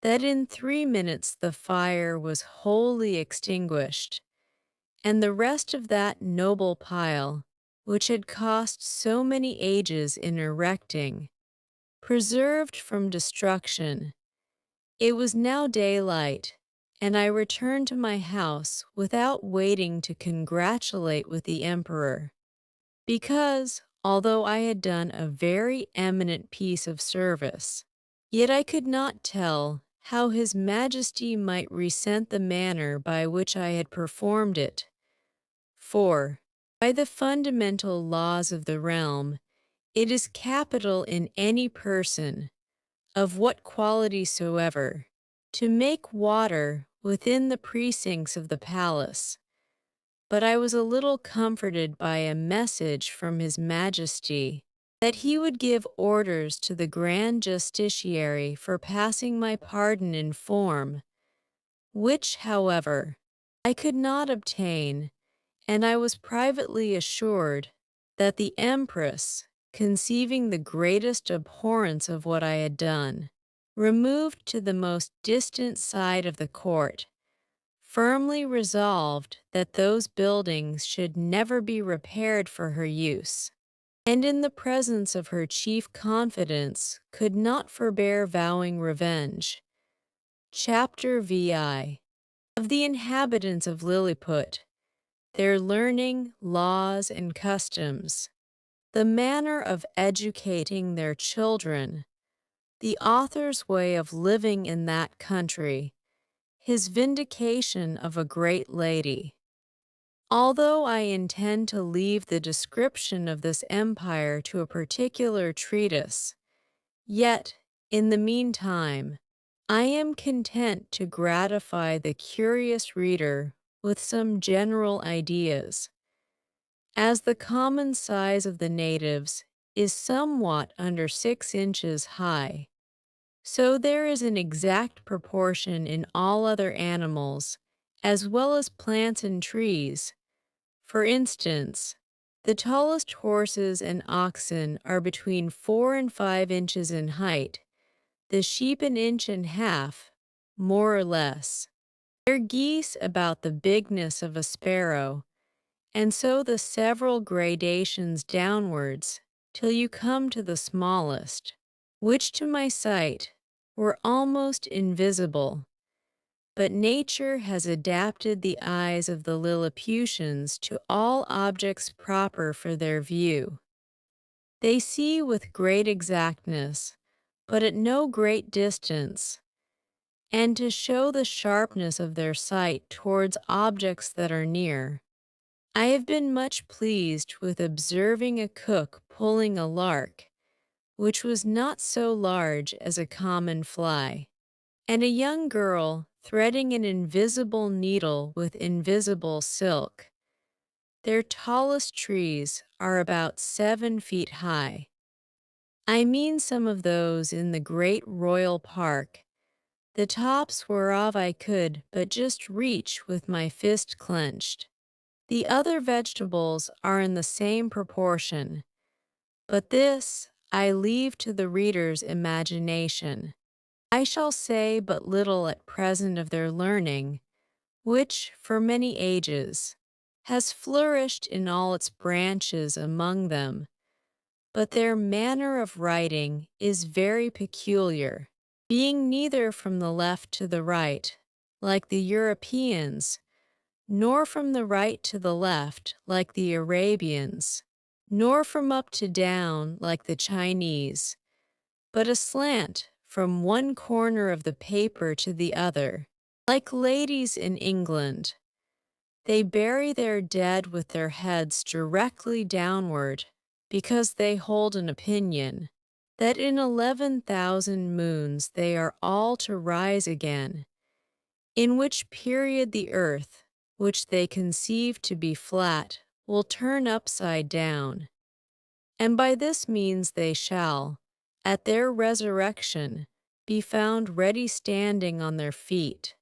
that in 3 minutes the fire was wholly extinguished, and the rest of that noble pile, which had cost so many ages in erecting, preserved from destruction. It was now daylight, and I returned to my house without waiting to congratulate with the emperor, because, although I had done a very eminent piece of service, yet I could not tell how His Majesty might resent the manner by which I had performed it. For, by the fundamental laws of the realm, it is capital in any person, of what quality soever, to make water within the precincts of the palace. But I was a little comforted by a message from His Majesty that he would give orders to the Grand Justiciary for passing my pardon in form, which, however, I could not obtain, and I was privately assured that the Empress, conceiving the greatest abhorrence of what I had done, removed to the most distant side of the court, firmly resolved that those buildings should never be repaired for her use, and in the presence of her chief confidence could not forbear vowing revenge. Chapter VI. Of the inhabitants of Lilliput, their learning, laws, and customs, the manner of educating their children, the author's way of living in that country, his vindication of a great lady. Although I intend to leave the description of this empire to a particular treatise, yet, in the meantime, I am content to gratify the curious reader with some general ideas. As the common size of the natives is somewhat under 6 inches high, so there is an exact proportion in all other animals, as well as plants and trees. For instance, the tallest horses and oxen are between 4 and 5 inches in height, the sheep an inch and a half, more or less. Their geese about the bigness of a sparrow, and so the several gradations downwards, till you come to the smallest, which to my sight were almost invisible. But nature has adapted the eyes of the Lilliputians to all objects proper for their view. They see with great exactness, but at no great distance, and to show the sharpness of their sight towards objects that are near. I have been much pleased with observing a cook pulling a lark, which was not so large as a common fly, and a young girl threading an invisible needle with invisible silk. Their tallest trees are about 7 feet high. I mean some of those in the great royal park, the tops whereof I could but just reach with my fist clenched. The other vegetables are in the same proportion, but this I leave to the reader's imagination. I shall say but little at present of their learning, which, for many ages, has flourished in all its branches among them, but their manner of writing is very peculiar, being neither from the left to the right, like the Europeans, nor from the right to the left, like the Arabians, nor from up to down, like the Chinese, but aslant from one corner of the paper to the other, like ladies in England. They bury their dead with their heads directly downward, because they hold an opinion that in 11,000 moons they are all to rise again, in which period the earth, which they conceive to be flat, will turn upside down. And by this means they shall, at their resurrection, be found ready standing on their feet.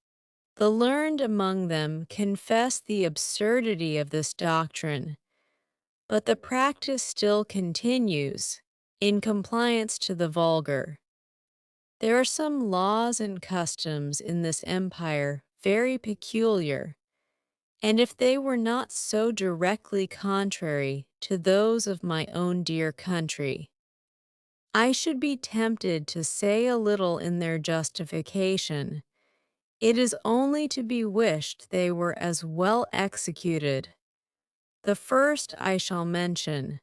The learned among them confess the absurdity of this doctrine, but the practice still continues, in compliance to the vulgar. There are some laws and customs in this empire very peculiar, and if they were not so directly contrary to those of my own dear country, I should be tempted to say a little in their justification. It is only to be wished they were as well executed. The first I shall mention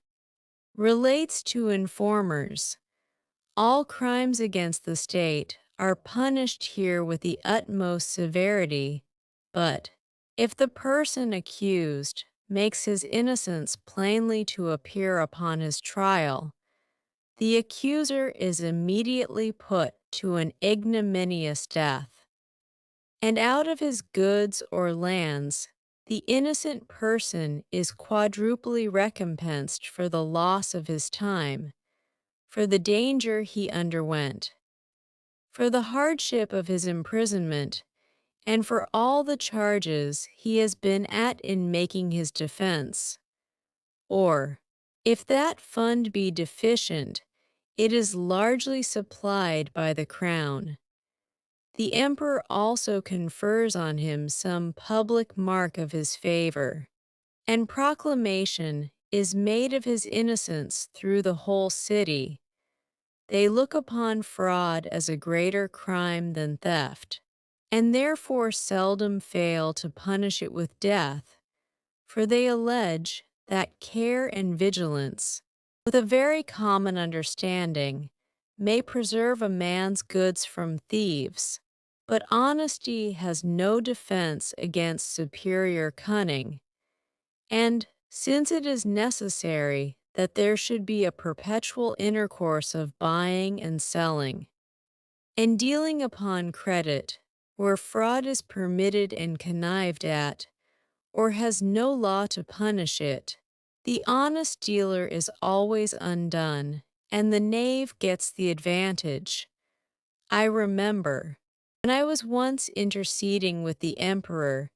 relates to informers. All crimes against the state are punished here with the utmost severity, but if the person accused makes his innocence plainly to appear upon his trial, the accuser is immediately put to an ignominious death, and out of his goods or lands the innocent person is quadruply recompensed for the loss of his time, for the danger he underwent, for the hardship of his imprisonment, and for all the charges he has been at in making his defense. Or, if that fund be deficient, it is largely supplied by the crown. The emperor also confers on him some public mark of his favor, and proclamation is made of his innocence through the whole city. They look upon fraud as a greater crime than theft, and therefore seldom fail to punish it with death, for they allege that care and vigilance, with a very common understanding, may preserve a man's goods from thieves, but honesty has no defense against superior cunning, and since it is necessary that there should be a perpetual intercourse of buying and selling, and dealing upon credit, where fraud is permitted and connived at, or has no law to punish it. The honest dealer is always undone, and the knave gets the advantage. I remember, when I was once interceding with the emperor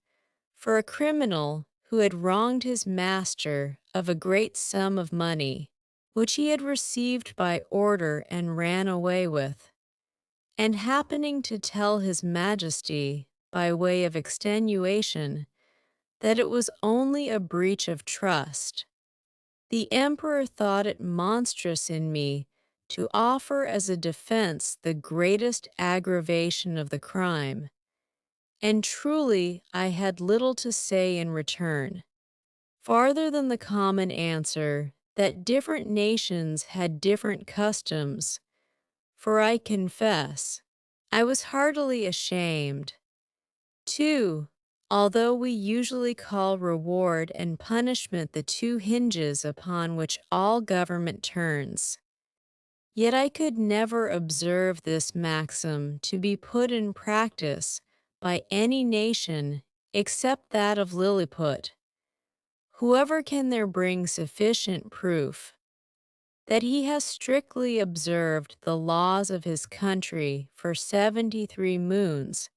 for a criminal who had wronged his master of a great sum of money, which he had received by order and ran away with, and happening to tell his majesty, by way of extenuation, that it was only a breach of trust, the emperor thought it monstrous in me to offer as a defense the greatest aggravation of the crime, and truly I had little to say in return, farther than the common answer that different nations had different customs, for I confess, I was heartily ashamed. 2. Although we usually call reward and punishment the two hinges upon which all government turns, yet I could never observe this maxim to be put in practice by any nation except that of Lilliput. Whoever can there bring sufficient proof that he has strictly observed the laws of his country for 73 moons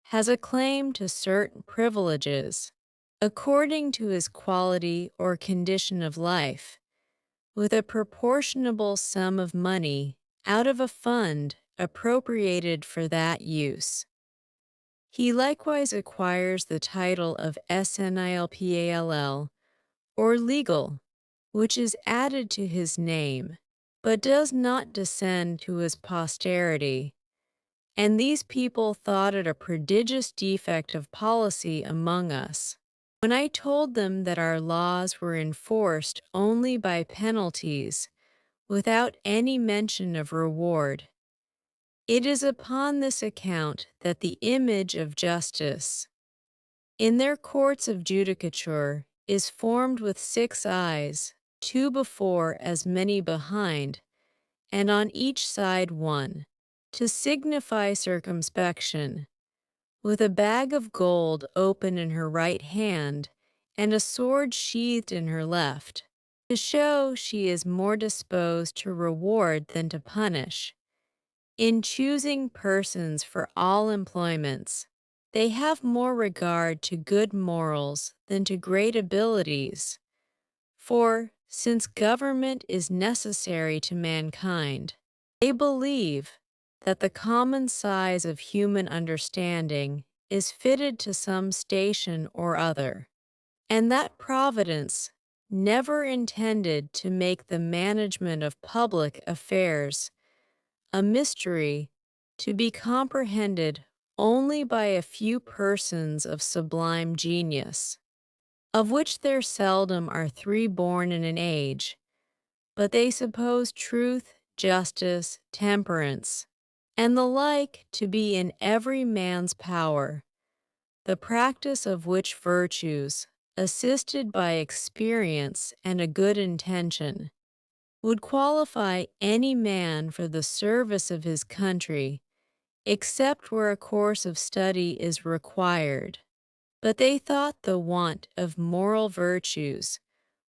has a claim to certain privileges, according to his quality or condition of life, with a proportionable sum of money out of a fund appropriated for that use. He likewise acquires the title of SNILPALL, or legal, which is added to his name, but does not descend to his posterity, and these people thought it a prodigious defect of policy among us, when I told them that our laws were enforced only by penalties, without any mention of reward. It is upon this account that the image of justice, in their courts of judicature, is formed with 6 eyes, 2 before as many behind, and on each side 1, to signify circumspection, with a bag of gold open in her right hand, and a sword sheathed in her left, to show she is more disposed to reward than to punish. In choosing persons for all employments, they have more regard to good morals than to great abilities. For, since government is necessary to mankind, they believe that the common size of human understanding is fitted to some station or other, and that Providence never intended to make the management of public affairs a mystery to be comprehended only by a few persons of sublime genius, of which there seldom are 3 born in an age, but they suppose truth, justice, temperance, and the like to be in every man's power, the practice of which virtues, assisted by experience and a good intention, would qualify any man for the service of his country, except where a course of study is required. But they thought the want of moral virtues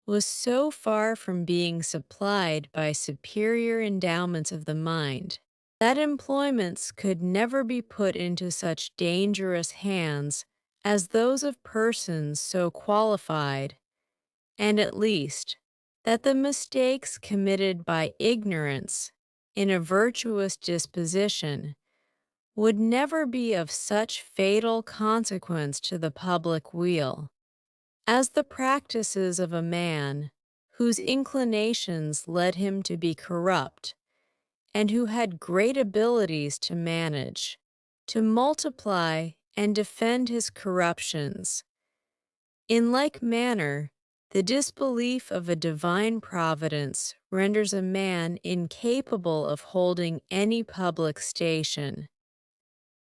was so far from being supplied by superior endowments of the mind, that employments could never be put into such dangerous hands as those of persons so qualified, and at least, that the mistakes committed by ignorance in a virtuous disposition would never be of such fatal consequence to the public weal as the practices of a man whose inclinations led him to be corrupt, and who had great abilities to manage, to multiply and defend his corruptions. In like manner, the disbelief of a divine providence renders a man incapable of holding any public station.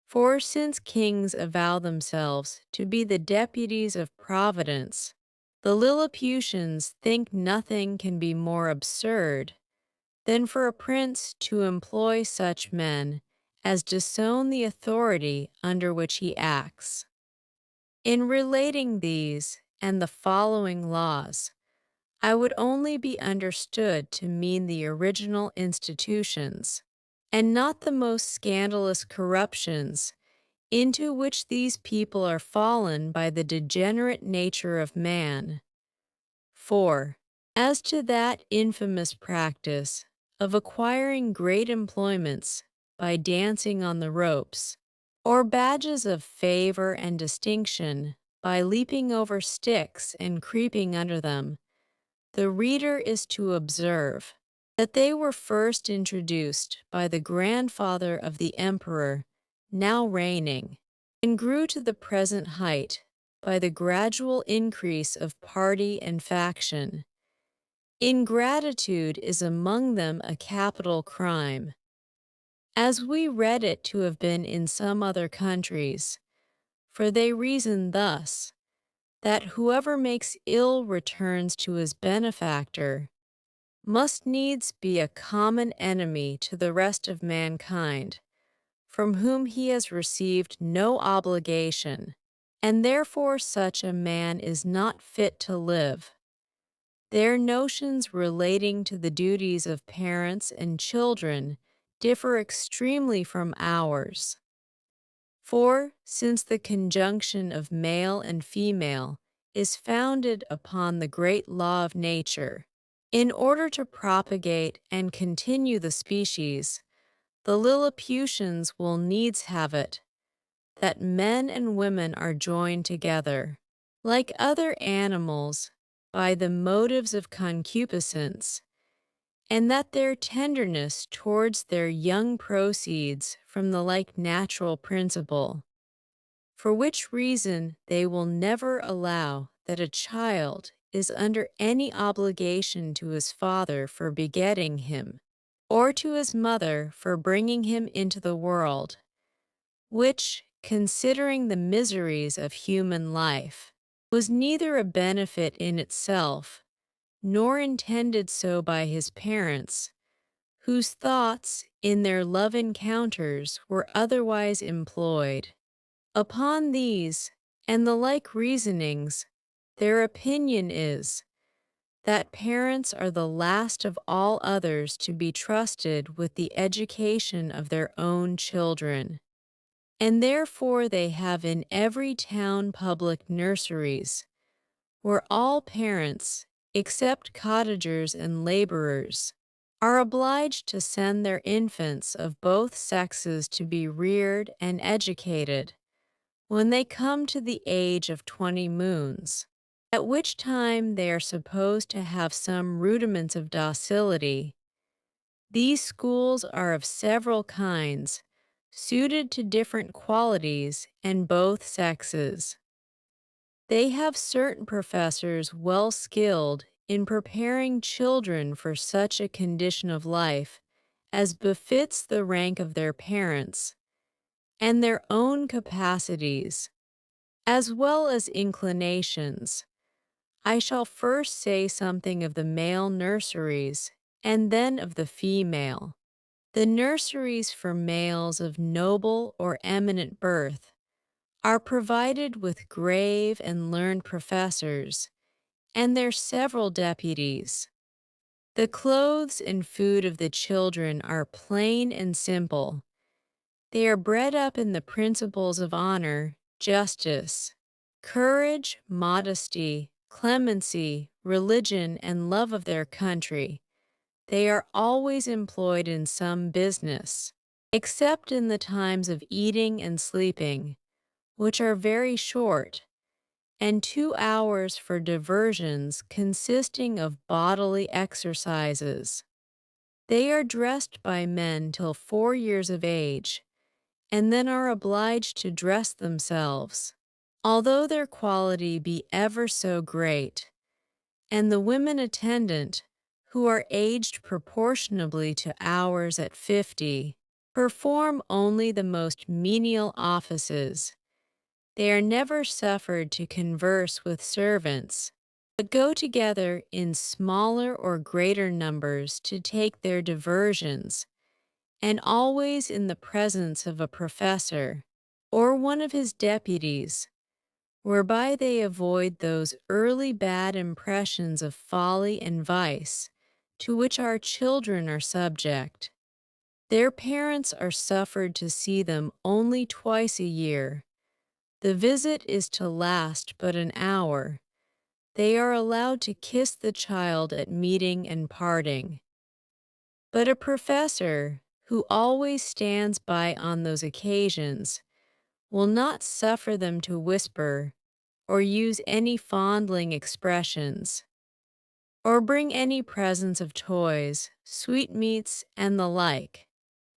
For since kings avow themselves to be the deputies of Providence, the Lilliputians think nothing can be more absurd than for a prince to employ such men as disown the authority under which he acts. In relating these and the following laws, I would only be understood to mean the original institutions, and not the most scandalous corruptions into which these people are fallen by the degenerate nature of man. For, as to that infamous practice of acquiring great employments by dancing on the ropes, or badges of favor and distinction by leaping over sticks and creeping under them, the reader is to observe that they were first introduced by the grandfather of the emperor now reigning, and grew to the present height by the gradual increase of party and faction. Ingratitude is among them a capital crime, as we read it to have been in some other countries, for they reason thus, that whoever makes ill returns to his benefactor must needs be a common enemy to the rest of mankind, from whom he has received no obligation, and therefore such a man is not fit to live. Their notions relating to the duties of parents and children differ extremely from ours. For, since the conjunction of male and female is founded upon the great law of nature, in order to propagate and continue the species, the Lilliputians will needs have it that men and women are joined together, like other animals, by the motives of concupiscence, and that their tenderness towards their young proceeds from the like natural principle, for which reason they will never allow that a child is under any obligation to his father for begetting him, or to his mother for bringing him into the world, which, considering the miseries of human life, was neither a benefit in itself, nor intended so by his parents, whose thoughts in their love encounters were otherwise employed. Upon these and the like reasonings, their opinion is that parents are the last of all others to be trusted with the education of their own children, and therefore they have in every town public nurseries, where all parents, except cottagers and laborers, are obliged to send their infants of both sexes to be reared and educated when they come to the age of 20 moons, at which time they are supposed to have some rudiments of docility. These schools are of several kinds, suited to different qualities and both sexes. They have certain professors well skilled in preparing children for such a condition of life as befits the rank of their parents and their own capacities, as well as inclinations. I shall first say something of the male nurseries, and then of the female. The nurseries for males of noble or eminent birth are provided with grave and learned professors, and their several deputies. The clothes and food of the children are plain and simple. They are bred up in the principles of honor, justice, courage, modesty, clemency, religion, and love of their country. They are always employed in some business, except in the times of eating and sleeping, which are very short, and 2 hours for diversions consisting of bodily exercises. They are dressed by men till 4 years of age, and then are obliged to dress themselves, although their quality be ever so great, and the women attendant, who are aged proportionably to ours at 50, perform only the most menial offices. They are never suffered to converse with servants, but go together in smaller or greater numbers to take their diversions, and always in the presence of a professor, or one of his deputies, whereby they avoid those early bad impressions of folly and vice to which our children are subject. Their parents are suffered to see them only twice a year. The visit is to last but an hour. They are allowed to kiss the child at meeting and parting. But a professor, who always stands by on those occasions, will not suffer them to whisper or use any fondling expressions, or bring any presents of toys, sweetmeats, and the like.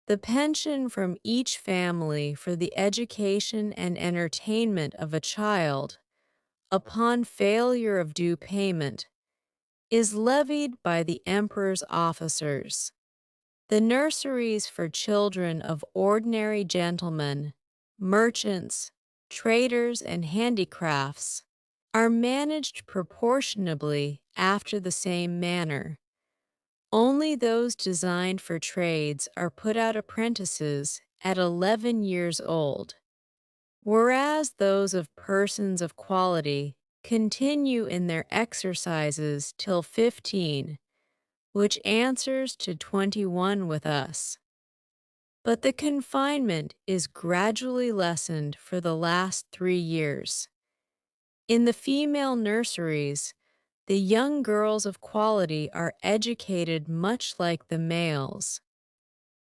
The pension from each family for the education and entertainment of a child, upon failure of due payment, is levied by the emperor's officers. The nurseries for children of ordinary gentlemen, merchants, traders, and handicrafts are managed proportionably after the same manner. Only those designed for trades are put out apprentices at 11 years old, whereas those of persons of quality continue in their exercises till 15, which answers to 21 with us. But the confinement is gradually lessened for the last 3 years. In the female nurseries, the young girls of quality are educated much like the males,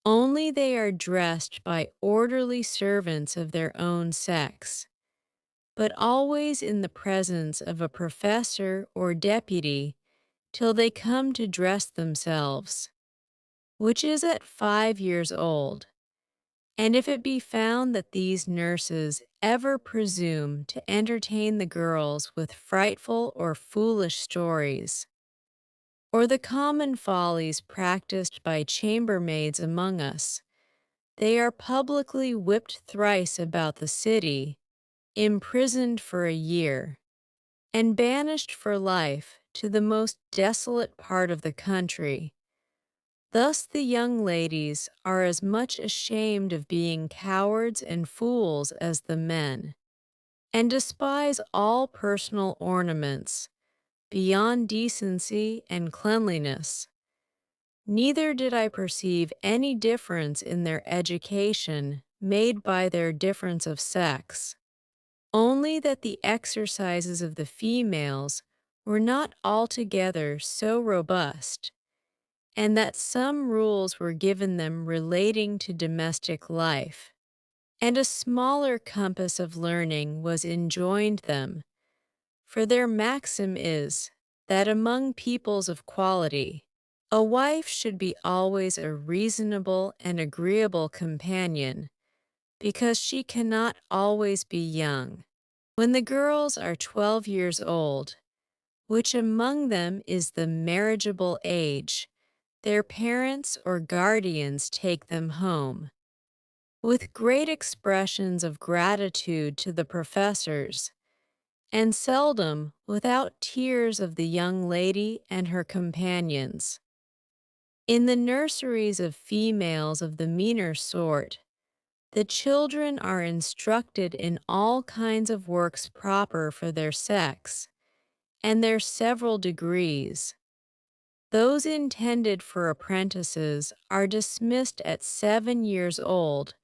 only they are dressed by orderly servants of their own sex, but always in the presence of a professor or deputy till they come to dress themselves, which is at 5 years old. And if it be found that these nurses ever presume to entertain the girls with frightful or foolish stories, or the common follies practiced by chambermaids among us, they are publicly whipped thrice about the city, imprisoned for a year, and banished for life to the most desolate part of the country. Thus the young ladies are as much ashamed of being cowards and fools as the men, and despise all personal ornaments, beyond decency and cleanliness. Neither did I perceive any difference in their education made by their difference of sex, only that the exercises of the females were not altogether so robust, and that some rules were given them relating to domestic life, and a smaller compass of learning was enjoined them, for their maxim is, that among peoples of quality, a wife should be always a reasonable and agreeable companion, because she cannot always be young. When the girls are 12 years old, which among them is the marriageable age, their parents or guardians take them home, with great expressions of gratitude to the professors, and seldom without tears of the young lady and her companions. In the nurseries of females of the meaner sort, the children are instructed in all kinds of works proper for their sex, and their several degrees. Those intended for apprentices are dismissed at 7 years old,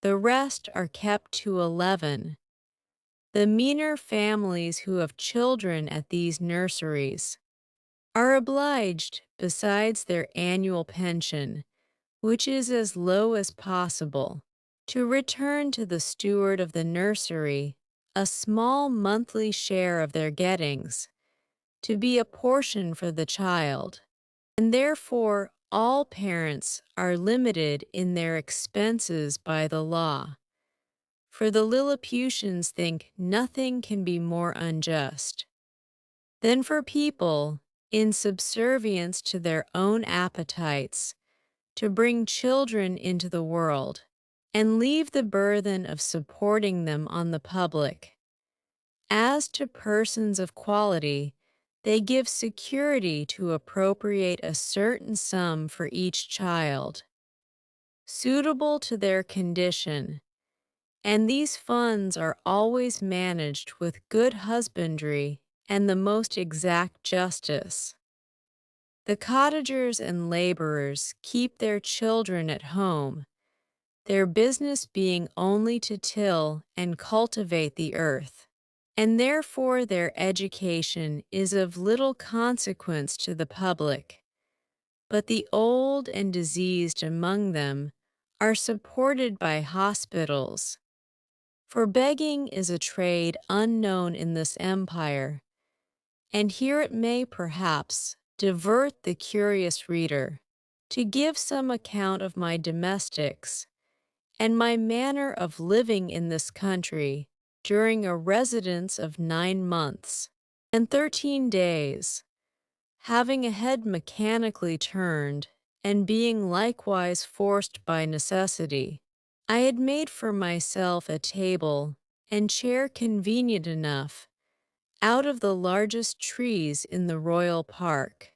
the rest are kept to 11. The meaner families who have children at these nurseries are obliged, besides their annual pension, which is as low as possible, to return to the steward of the nursery a small monthly share of their gettings, to be a portion for the child, and therefore all parents are limited in their expenses by the law. For the Lilliputians think nothing can be more unjust than for people, in subservience to their own appetites, to bring children into the world, and leave the burthen of supporting them on the public. As to persons of quality, they give security to appropriate a certain sum for each child, suitable to their condition, and these funds are always managed with good husbandry and the most exact justice. The cottagers and laborers keep their children at home, their business being only to till and cultivate the earth, and therefore their education is of little consequence to the public. But the old and diseased among them are supported by hospitals. For begging is a trade unknown in this empire, and here it may perhaps divert the curious reader to give some account of my domestics and my manner of living in this country during a residence of 9 months and 13 days, having a head mechanically turned and being likewise forced by necessity. I had made for myself a table and chair convenient enough out of the largest trees in the royal park.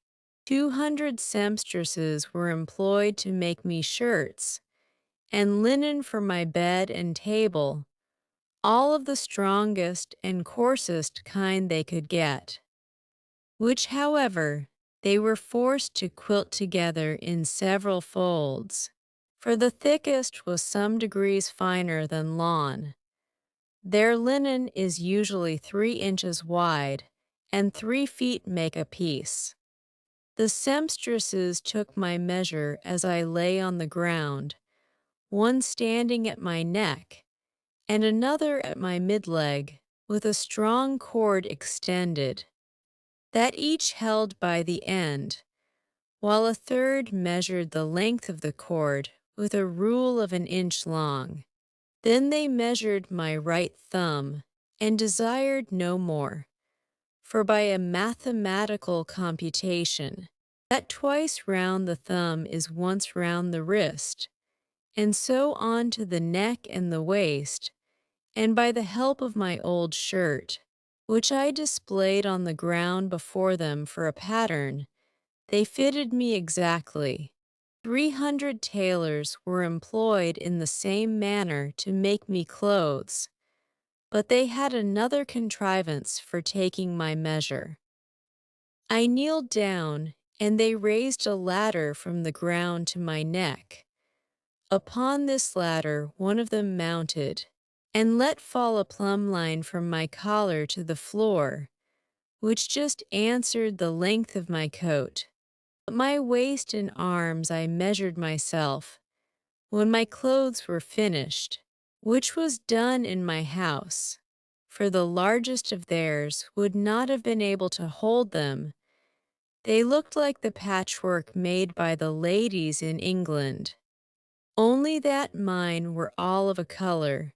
200 sempstresses were employed to make me shirts, and linen for my bed and table, all of the strongest and coarsest kind they could get, which, however, they were forced to quilt together in several folds, for the thickest was some degrees finer than lawn. Their linen is usually 3 inches wide, and 3 feet make a piece. The sempstresses took my measure as I lay on the ground, one standing at my neck, and another at my mid-leg, with a strong cord extended, that each held by the end, while a third measured the length of the cord with a rule of 1 inch long. Then they measured my right thumb, and desired no more, for by a mathematical computation, that twice round the thumb is once round the wrist, and so on to the neck and the waist, and by the help of my old shirt, which I displayed on the ground before them for a pattern, they fitted me exactly. 300 tailors were employed in the same manner to make me clothes, but they had another contrivance for taking my measure. I kneeled down, and they raised a ladder from the ground to my neck. Upon this ladder one of them mounted, and let fall a plumb line from my collar to the floor, which just answered the length of my coat. But my waist and arms I measured myself, when my clothes were finished, which was done in my house, for the largest of theirs would not have been able to hold them. They looked like the patchwork made by the ladies in England, only that mine were all of a color.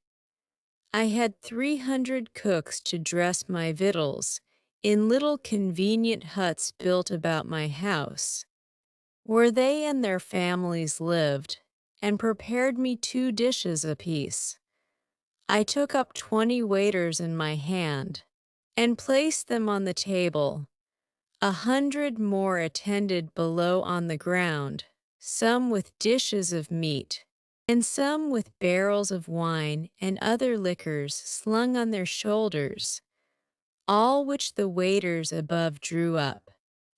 I had 300 cooks to dress my victuals in little convenient huts built about my house, where they and their families lived, and prepared me 2 dishes apiece. I took up 20 waiters in my hand, and placed them on the table. 100 more attended below on the ground, some with dishes of meat, and some with barrels of wine and other liquors slung on their shoulders, all which the waiters above drew up,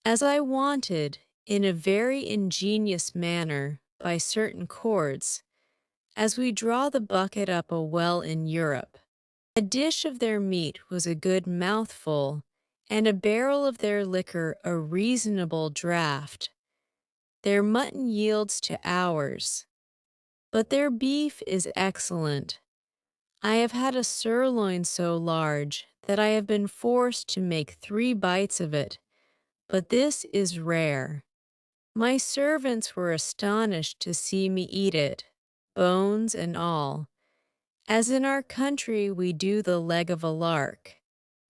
as I wanted, in a very ingenious manner, by certain cords, as we draw the bucket up a well in Europe. A dish of their meat was a good mouthful, and a barrel of their liquor a reasonable draught. Their mutton yields to ours, but their beef is excellent. I have had a sirloin so large that I have been forced to make 3 bites of it, but this is rare. My servants were astonished to see me eat it, bones and all, as in our country we do the leg of a lark.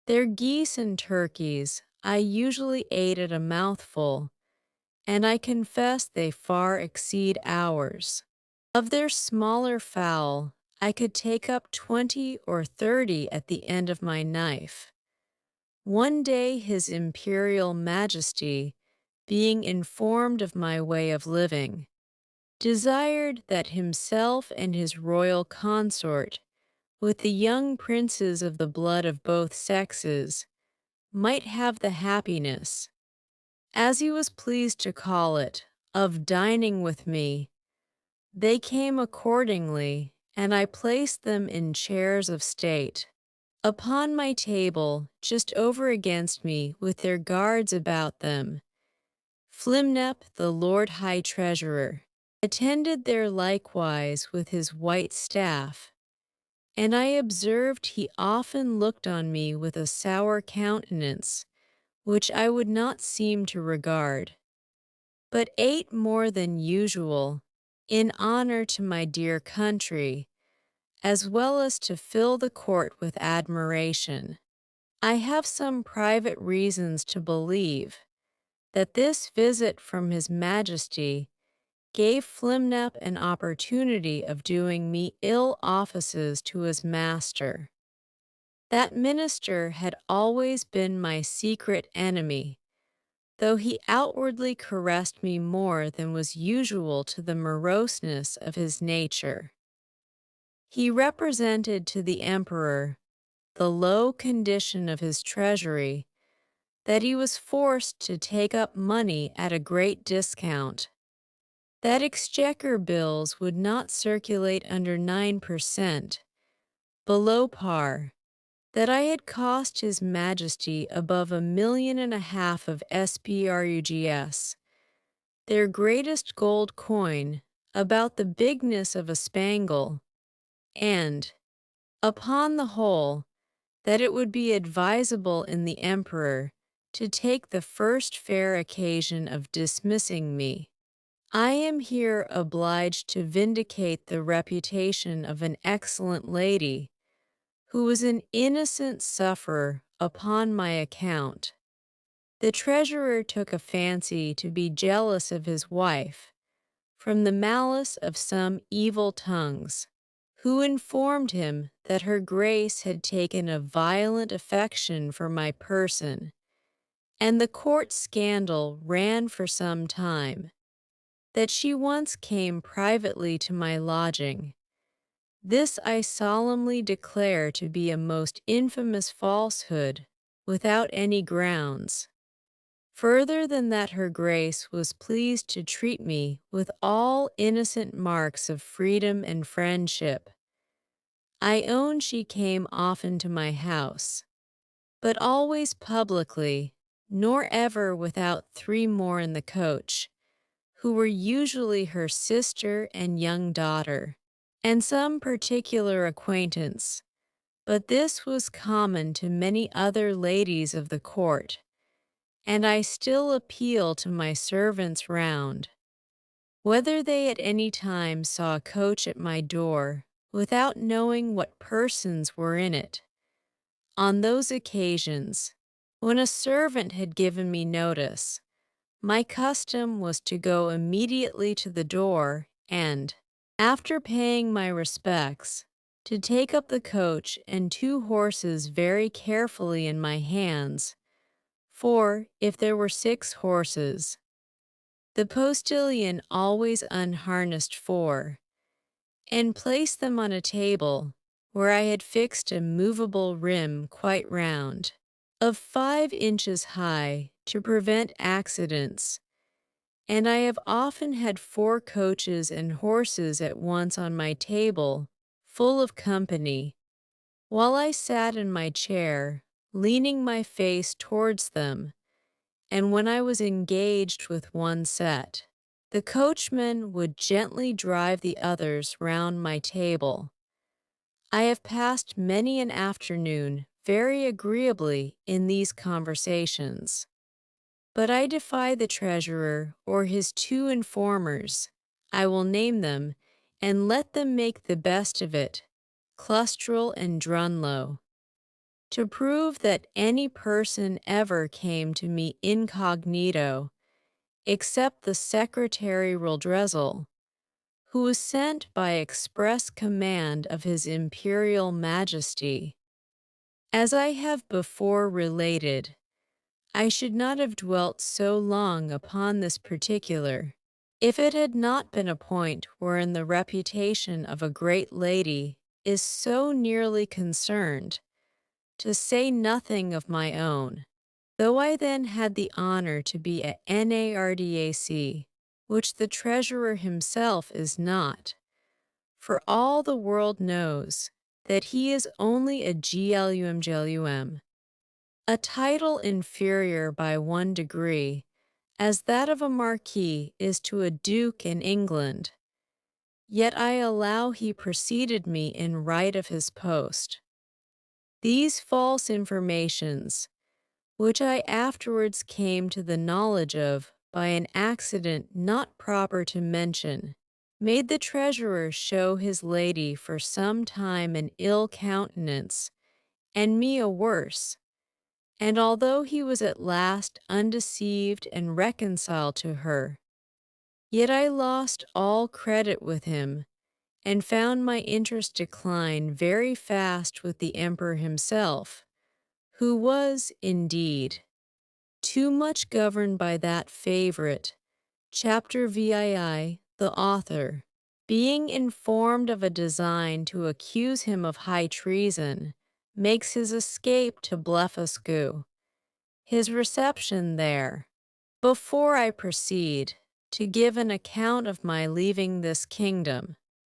Their geese and turkeys I usually ate at a mouthful, and I confess they far exceed ours. Of their smaller fowl, I could take up 20 or 30 at the end of my knife. One day His Imperial Majesty, being informed of my way of living, desired that himself and his royal consort with the young princes of the blood of both sexes, might have the happiness, as he was pleased to call it, of dining with me. They came accordingly, and I placed them in chairs of state. Upon my table, just over against me, with their guards about them, Flimnap, the Lord High Treasurer, attended there likewise with his white staff, and I observed he often looked on me with a sour countenance, which I would not seem to regard, but ate more than usual, in honor to my dear country, as well as to fill the court with admiration. I have some private reasons to believe that this visit from His Majesty gave Flimnap an opportunity of doing me ill offices to his master. That minister had always been my secret enemy, though he outwardly caressed me more than was usual to the moroseness of his nature. He represented to the emperor the low condition of his treasury, that he was forced to take up money at a great discount, that exchequer bills would not circulate under 9%, below par, that I had cost His Majesty above 1.5 million of sprugs, their greatest gold coin, about the bigness of a spangle, and, upon the whole, that it would be advisable in the emperor to take the first fair occasion of dismissing me. I am here obliged to vindicate the reputation of an excellent lady, who was an innocent sufferer upon my account. The treasurer took a fancy to be jealous of his wife, from the malice of some evil tongues, who informed him that her grace had taken a violent affection for my person, and the court scandal ran for some time, that she once came privately to my lodging. This I solemnly declare to be a most infamous falsehood, without any grounds. Further than that her grace was pleased to treat me with all innocent marks of freedom and friendship. I own she came often to my house, but always publicly, nor ever without 3 more in the coach, who were usually her sister and young daughter, and some particular acquaintance, but this was common to many other ladies of the court, and I still appeal to my servants round, whether they at any time saw a coach at my door, without knowing what persons were in it. On those occasions, when a servant had given me notice, my custom was to go immediately to the door and, after paying my respects, to take up the coach and 2 horses very carefully in my hands, for, if there were 6 horses, the postilion always unharnessed 4, and placed them on a table, where I had fixed a movable rim quite round, of 5 inches high, to prevent accidents, and I have often had 4 coaches and horses at once on my table, full of company, while I sat in my chair, leaning my face towards them, and when I was engaged with one set, the coachman would gently drive the others round my table. I have passed many an afternoon very agreeably in these conversations. But I defy the treasurer or his 2 informers, I will name them, and let them make the best of it, Clustrel and Drunlow, to prove that any person ever came to me incognito, except the secretary Roldrezel, who was sent by express command of His Imperial Majesty. As I have before related, I should not have dwelt so long upon this particular, if it had not been a point wherein the reputation of a great lady is so nearly concerned, to say nothing of my own. Though I then had the honor to be a NARDAC, which the treasurer himself is not, for all the world knows that he is only a GLUM, a title inferior by 1 degree, as that of a marquis is to a duke in England. Yet I allow he preceded me in right of his post. These false informations, which I afterwards came to the knowledge of by an accident not proper to mention, made the treasurer show his lady for some time an ill countenance, and me a worse. And although he was at last undeceived and reconciled to her, yet I lost all credit with him, and found my interest decline very fast with the emperor himself, who was, indeed, too much governed by that favorite, chapter VII, the author, being informed of a design to accuse him of high treason, makes his escape to Blefuscu. His reception there. Before I proceed to give an account of my leaving this kingdom,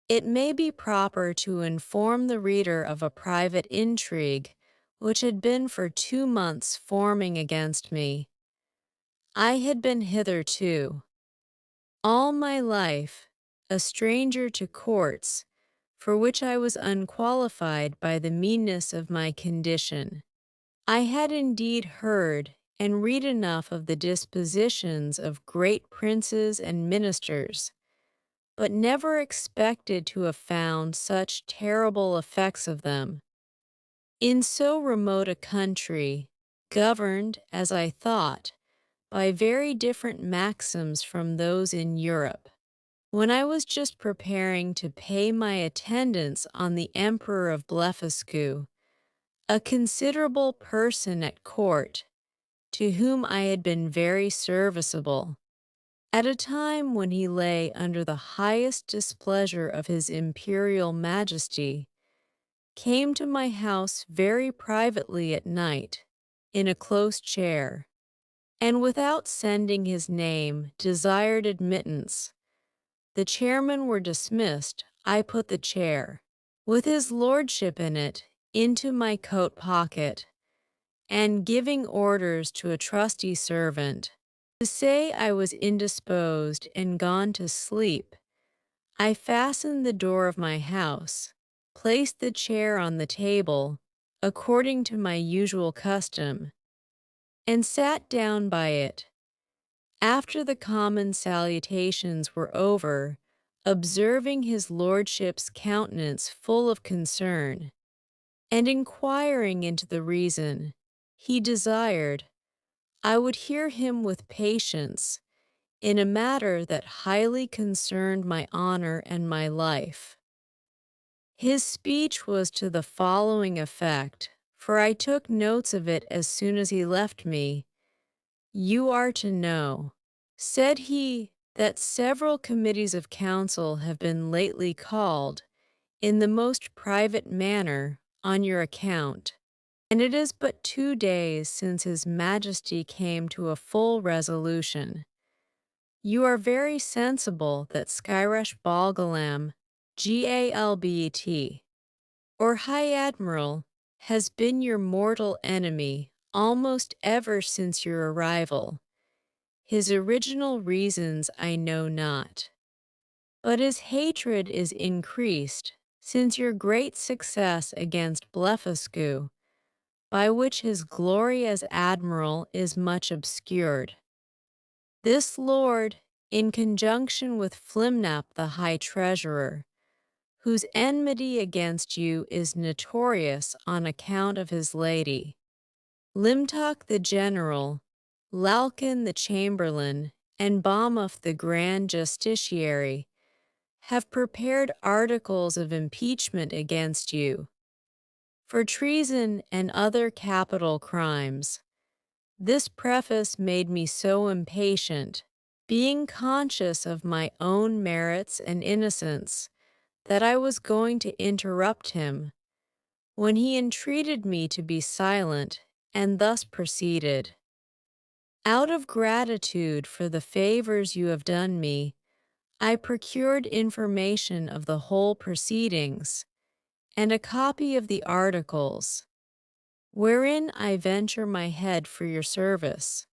it may be proper to inform the reader of a private intrigue which had been for 2 months forming against me. I had been hitherto, all my life, a stranger to courts, for which I was unqualified by the meanness of my condition. I had indeed heard and read enough of the dispositions of great princes and ministers, but never expected to have found such terrible effects of them. In so remote a country, governed, as I thought, by very different maxims from those in Europe, when I was just preparing to pay my attendance on the Emperor of Blefuscu, a considerable person at court, to whom I had been very serviceable, at a time when he lay under the highest displeasure of his imperial majesty, came to my house very privately at night, in a close chair, and without sending his name desired admittance. The chairmen were dismissed. I put the chair, with his lordship in it, into my coat pocket, and giving orders to a trusty servant to say I was indisposed and gone to sleep, I fastened the door of my house, placed the chair on the table, according to my usual custom, and sat down by it. After the common salutations were over, observing his lordship's countenance full of concern, and inquiring into the reason, he desired I would hear him with patience in a matter that highly concerned my honor and my life. His speech was to the following effect, for I took notes of it as soon as he left me. You are to know, said he, that several committees of council have been lately called, in the most private manner, on your account, and it is but 2 days since His Majesty came to a full resolution. You are very sensible that Skyresh Balgalam, GALBET, or High Admiral, has been your mortal enemy almost ever since your arrival. His original reasons I know not, but his hatred is increased since your great success against Blefuscu, by which his glory as admiral is much obscured. This lord, in conjunction with Flimnap the High Treasurer, whose enmity against you is notorious on account of his lady, Limtok the General, Lalkin the Chamberlain, and Bamoth the Grand Justiciary, have prepared articles of impeachment against you, for treason and other capital crimes. This preface made me so impatient, being conscious of my own merits and innocence, that I was going to interrupt him, when he entreated me to be silent, and thus proceeded. Out of gratitude for the favors you have done me, I procured information of the whole proceedings, and a copy of the articles, wherein I venture my head for your service.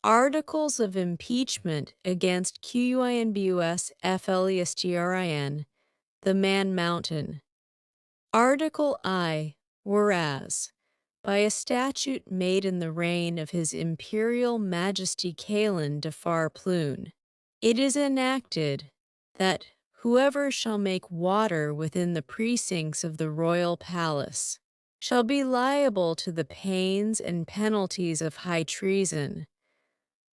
Articles of impeachment against Quinbus Fleistrin, the Man Mountain. Article I, whereas, by a statute made in the reign of His Imperial Majesty Calin de Farplune, it is enacted that whoever shall make water within the precincts of the royal palace shall be liable to the pains and penalties of high treason,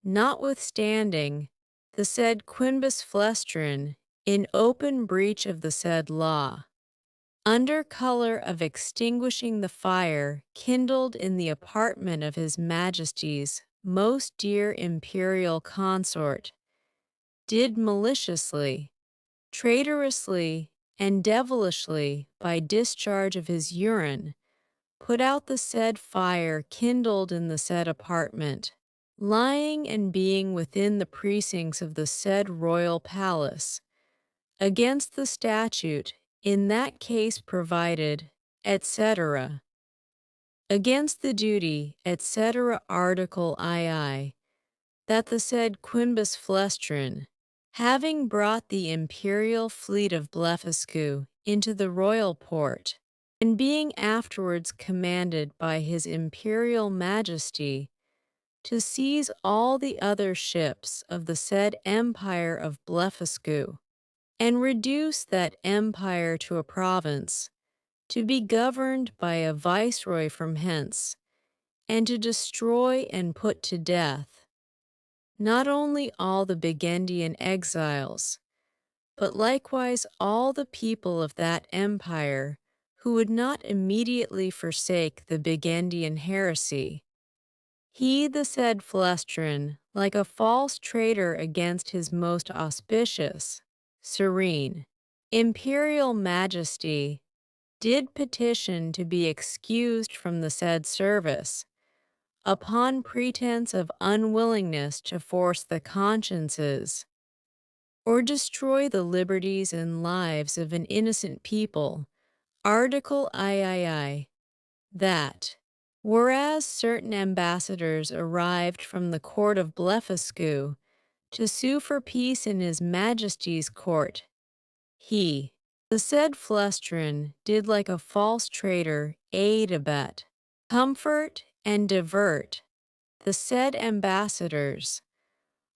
notwithstanding the said Quinbus Flestrin, in open breach of the said law, under color of extinguishing the fire kindled in the apartment of His Majesty's most dear imperial consort, did maliciously, traitorously, and devilishly, by discharge of his urine, put out the said fire kindled in the said apartment, lying and being within the precincts of the said royal palace, against the statute in that case provided, etc. Against the duty, etc. Article II, that the said Quinbus Flestrin, having brought the imperial fleet of Blefuscu into the royal port, and being afterwards commanded by His Imperial Majesty to seize all the other ships of the said Empire of Blefuscu, and reduce that empire to a province, to be governed by a viceroy from hence, and to destroy and put to death not only all the Burgundian exiles, but likewise all the people of that empire who would not immediately forsake the Burgundian heresy. He, the said Flestrin, like a false traitor against his most auspicious, serene, imperial majesty, did petition to be excused from the said service, upon pretense of unwillingness to force the consciences, or destroy the liberties and lives of an innocent people. Article III, that, whereas certain ambassadors arrived from the court of Blefuscu to sue for peace in His Majesty's court, he, the said Flestrin, did like a false traitor aid, abet, comfort, and divert the said ambassadors,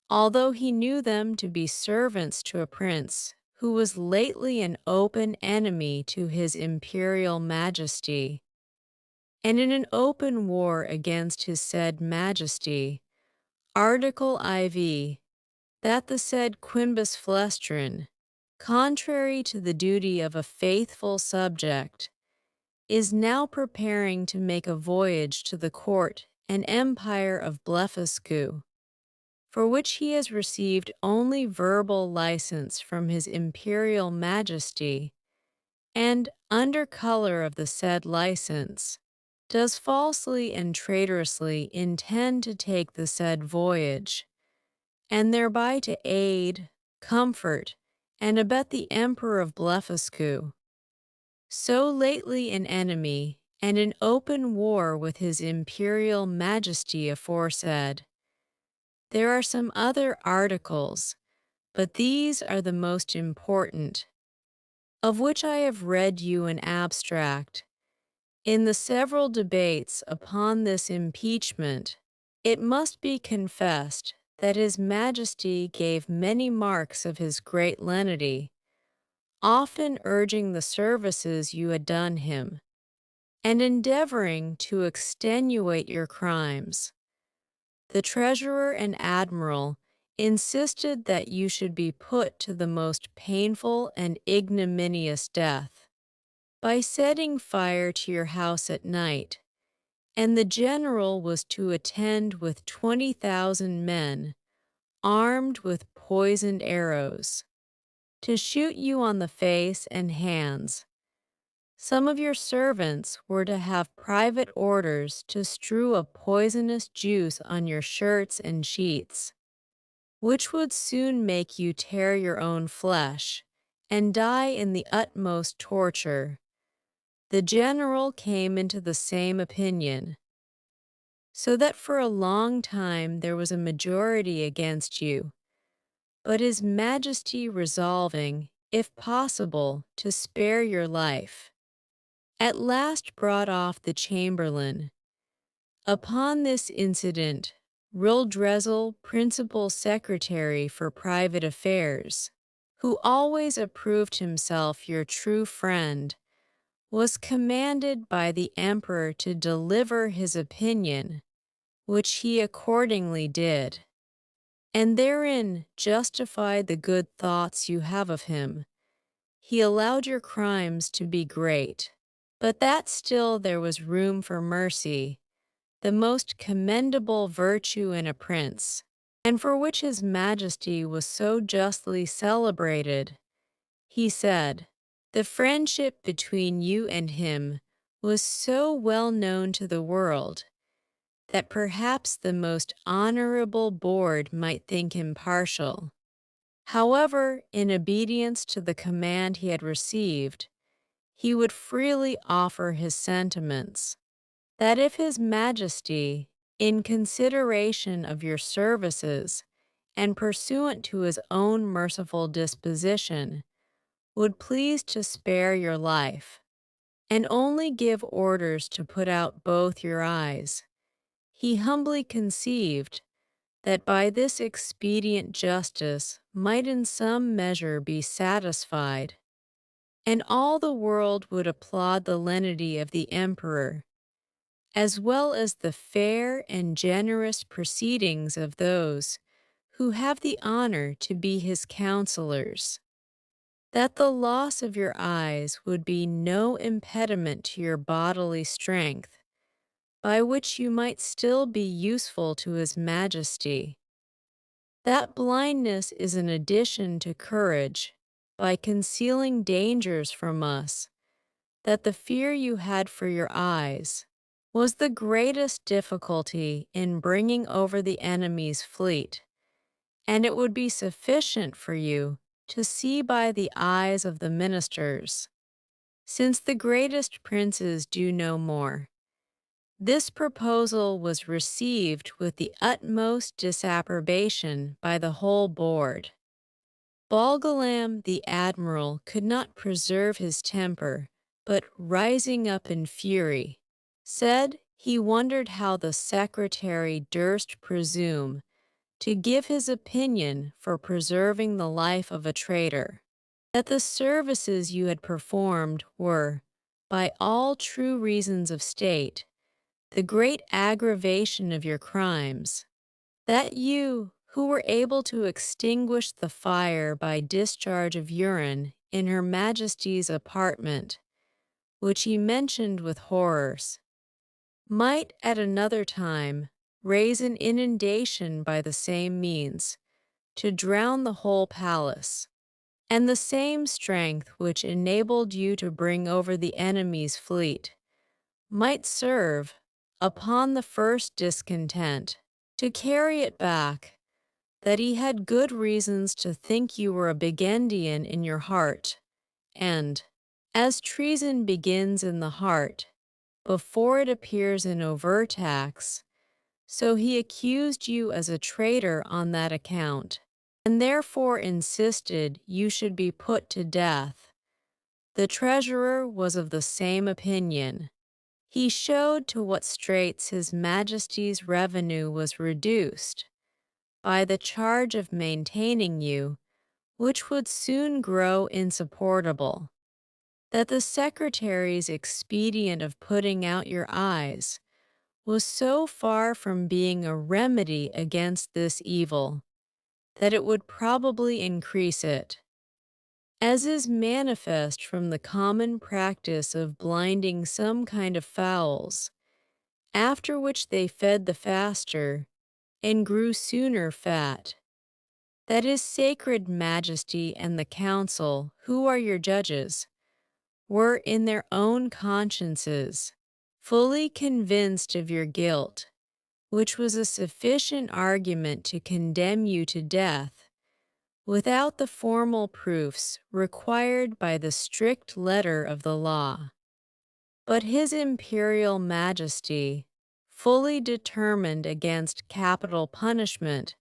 although he knew them to be servants to a prince who was lately an open enemy to His Imperial Majesty, and in an open war against His said Majesty. Article IV, that the said Quinbus Flestrin, contrary to the duty of a faithful subject, is now preparing to make a voyage to the court and empire of Blefuscu, for which he has received only verbal license from His Imperial Majesty, and, under color of the said license, does falsely and traitorously intend to take the said voyage, and thereby to aid, comfort, and abet the Emperor of Blefuscu, so lately an enemy and in open war with His Imperial Majesty aforesaid. There are some other articles, but these are the most important, of which I have read you an abstract. In the several debates upon this impeachment, it must be confessed that His Majesty gave many marks of his great lenity, often urging the services you had done him, and endeavoring to extenuate your crimes. The treasurer and admiral insisted that you should be put to the most painful and ignominious death by setting fire to your house at night, and the general was to attend with 20,000 men, armed with poisoned arrows, to shoot you on the face and hands. Some of your servants were to have private orders to strew a poisonous juice on your shirts and sheets, which would soon make you tear your own flesh and die in the utmost torture. The general came into the same opinion, so that for a long time there was a majority against you. But his majesty resolving, if possible, to spare your life, at last brought off the chamberlain. Upon this incident, Rildrezel, principal secretary for private affairs, who always approved himself your true friend, was commanded by the emperor to deliver his opinion, which he accordingly did, and therein justified the good thoughts you have of him. He allowed your crimes to be great, but that still there was room for mercy, the most commendable virtue in a prince, and for which his majesty was so justly celebrated. He said, the friendship between you and him was so well known to the world, that perhaps the most honorable board might think him partial. However, in obedience to the command he had received, he would freely offer his sentiments, that if his majesty, in consideration of your services, and pursuant to his own merciful disposition, would please to spare your life, and only give orders to put out both your eyes, he humbly conceived that by this expedient justice might in some measure be satisfied, and all the world would applaud the lenity of the emperor, as well as the fair and generous proceedings of those who have the honor to be his counselors, that the loss of your eyes would be no impediment to your bodily strength, by which you might still be useful to his majesty. That blindness is an addition to courage, by concealing dangers from us, that the fear you had for your eyes was the greatest difficulty in bringing over the enemy's fleet, and it would be sufficient for you to see by the eyes of the ministers, since the greatest princes do no more. This proposal was received with the utmost disapprobation by the whole board. Bolgolam the admiral could not preserve his temper, but rising up in fury, said he wondered how the secretary durst presume to give his opinion for preserving the life of a traitor, that the services you had performed were, by all true reasons of state, the great aggravation of your crimes, that you, who were able to extinguish the fire by discharge of urine in Her Majesty's apartment, which he mentioned with horrors, might at another time raise an inundation by the same means, to drown the whole palace, and the same strength which enabled you to bring over the enemy's fleet might serve, upon the first discontent, to carry it back, that he had good reasons to think you were a Bigendian in your heart, and, as treason begins in the heart, before it appears in overt acts, so he accused you as a traitor on that account, and therefore insisted you should be put to death. The treasurer was of the same opinion. He showed to what straits his majesty's revenue was reduced by the charge of maintaining you, which would soon grow insupportable, that the secretary's expedient of putting out your eyes was so far from being a remedy against this evil, that it would probably increase it, as is manifest from the common practice of blinding some kind of fowls, after which they fed the faster, and grew sooner fat. that his sacred majesty and the council, who are your judges, were in their own consciences fully convinced of your guilt, which was a sufficient argument to condemn you to death, without the formal proofs required by the strict letter of the law. But His Imperial Majesty, fully determined against capital punishment,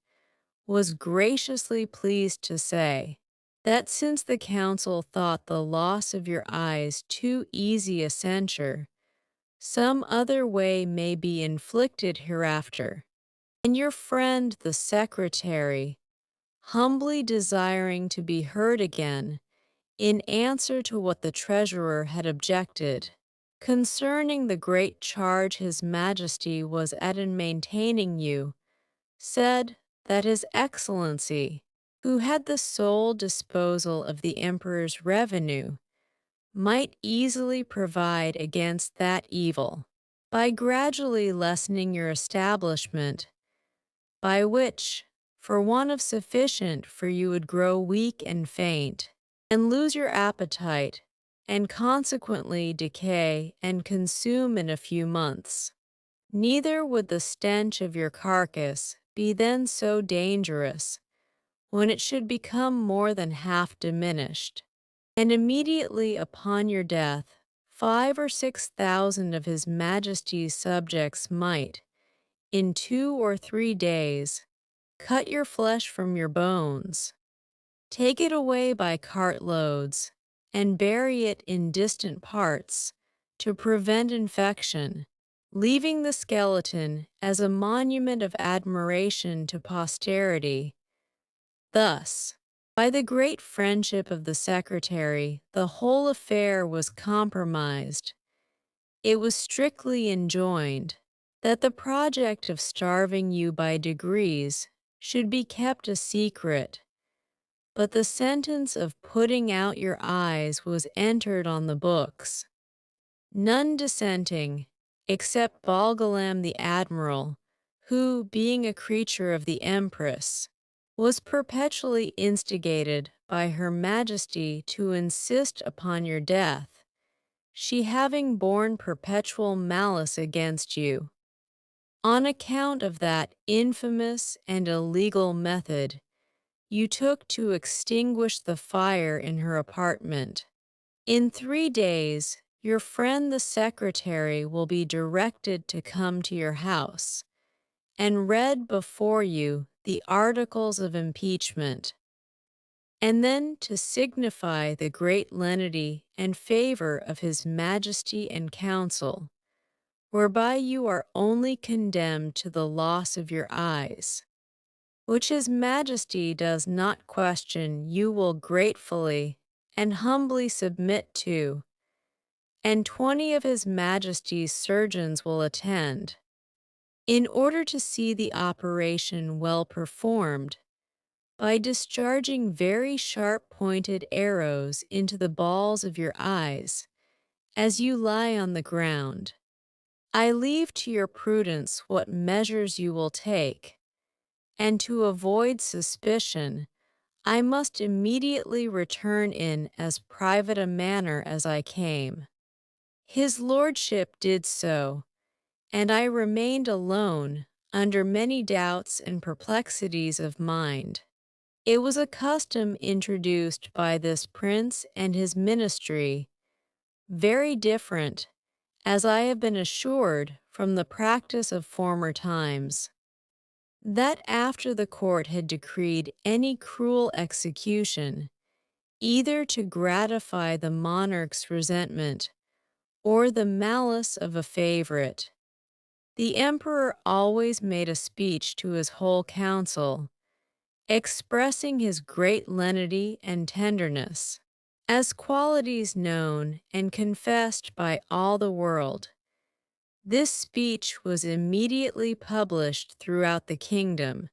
was graciously pleased to say that since the council thought the loss of your eyes too easy a censure, some other way may be inflicted hereafter. And your friend the secretary, humbly desiring to be heard again, in answer to what the treasurer had objected, concerning the great charge His Majesty was at in maintaining you, said that His Excellency, who had the sole disposal of the Emperor's revenue, might easily provide against that evil by gradually lessening your establishment, by which, for want of sufficient for you would grow weak and faint, and lose your appetite, and consequently decay and consume in a few months. Neither would the stench of your carcass be then so dangerous, when it should become more than half diminished. And immediately upon your death, 5 or 6,000 of His Majesty's subjects might, in 2 or 3 days, cut your flesh from your bones, take it away by cartloads, and bury it in distant parts to prevent infection, leaving the skeleton as a monument of admiration to posterity. Thus, by the great friendship of the secretary, the whole affair was compromised. It was strictly enjoined that the project of starving you by degrees should be kept a secret, but the sentence of putting out your eyes was entered on the books. None dissenting, except Balgalam the admiral, who, being a creature of the Empress, was perpetually instigated by Her Majesty to insist upon your death, she having borne perpetual malice against you. On account of that infamous and illegal method you took to extinguish the fire in her apartment. In 3 days, your friend the secretary will be directed to come to your house, and read before you the articles of impeachment, and then to signify the great lenity and favor of His Majesty and council, whereby you are only condemned to the loss of your eyes, which His Majesty does not question you will gratefully and humbly submit to, and 20 of His Majesty's surgeons will attend, in order to see the operation well performed, by discharging very sharp-pointed arrows into the balls of your eyes, as you lie on the ground. I leave to your prudence what measures you will take, and to avoid suspicion, I must immediately return in as private a manner as I came. His lordship did so, and I remained alone, under many doubts and perplexities of mind. It was a custom introduced by this prince and his ministry, very different, as I have been assured, from the practice of former times, that after the court had decreed any cruel execution, either to gratify the monarch's resentment or the malice of a favorite, the emperor always made a speech to his whole council, expressing his great lenity and tenderness, as qualities known and confessed by all the world. This speech was immediately published throughout the kingdom,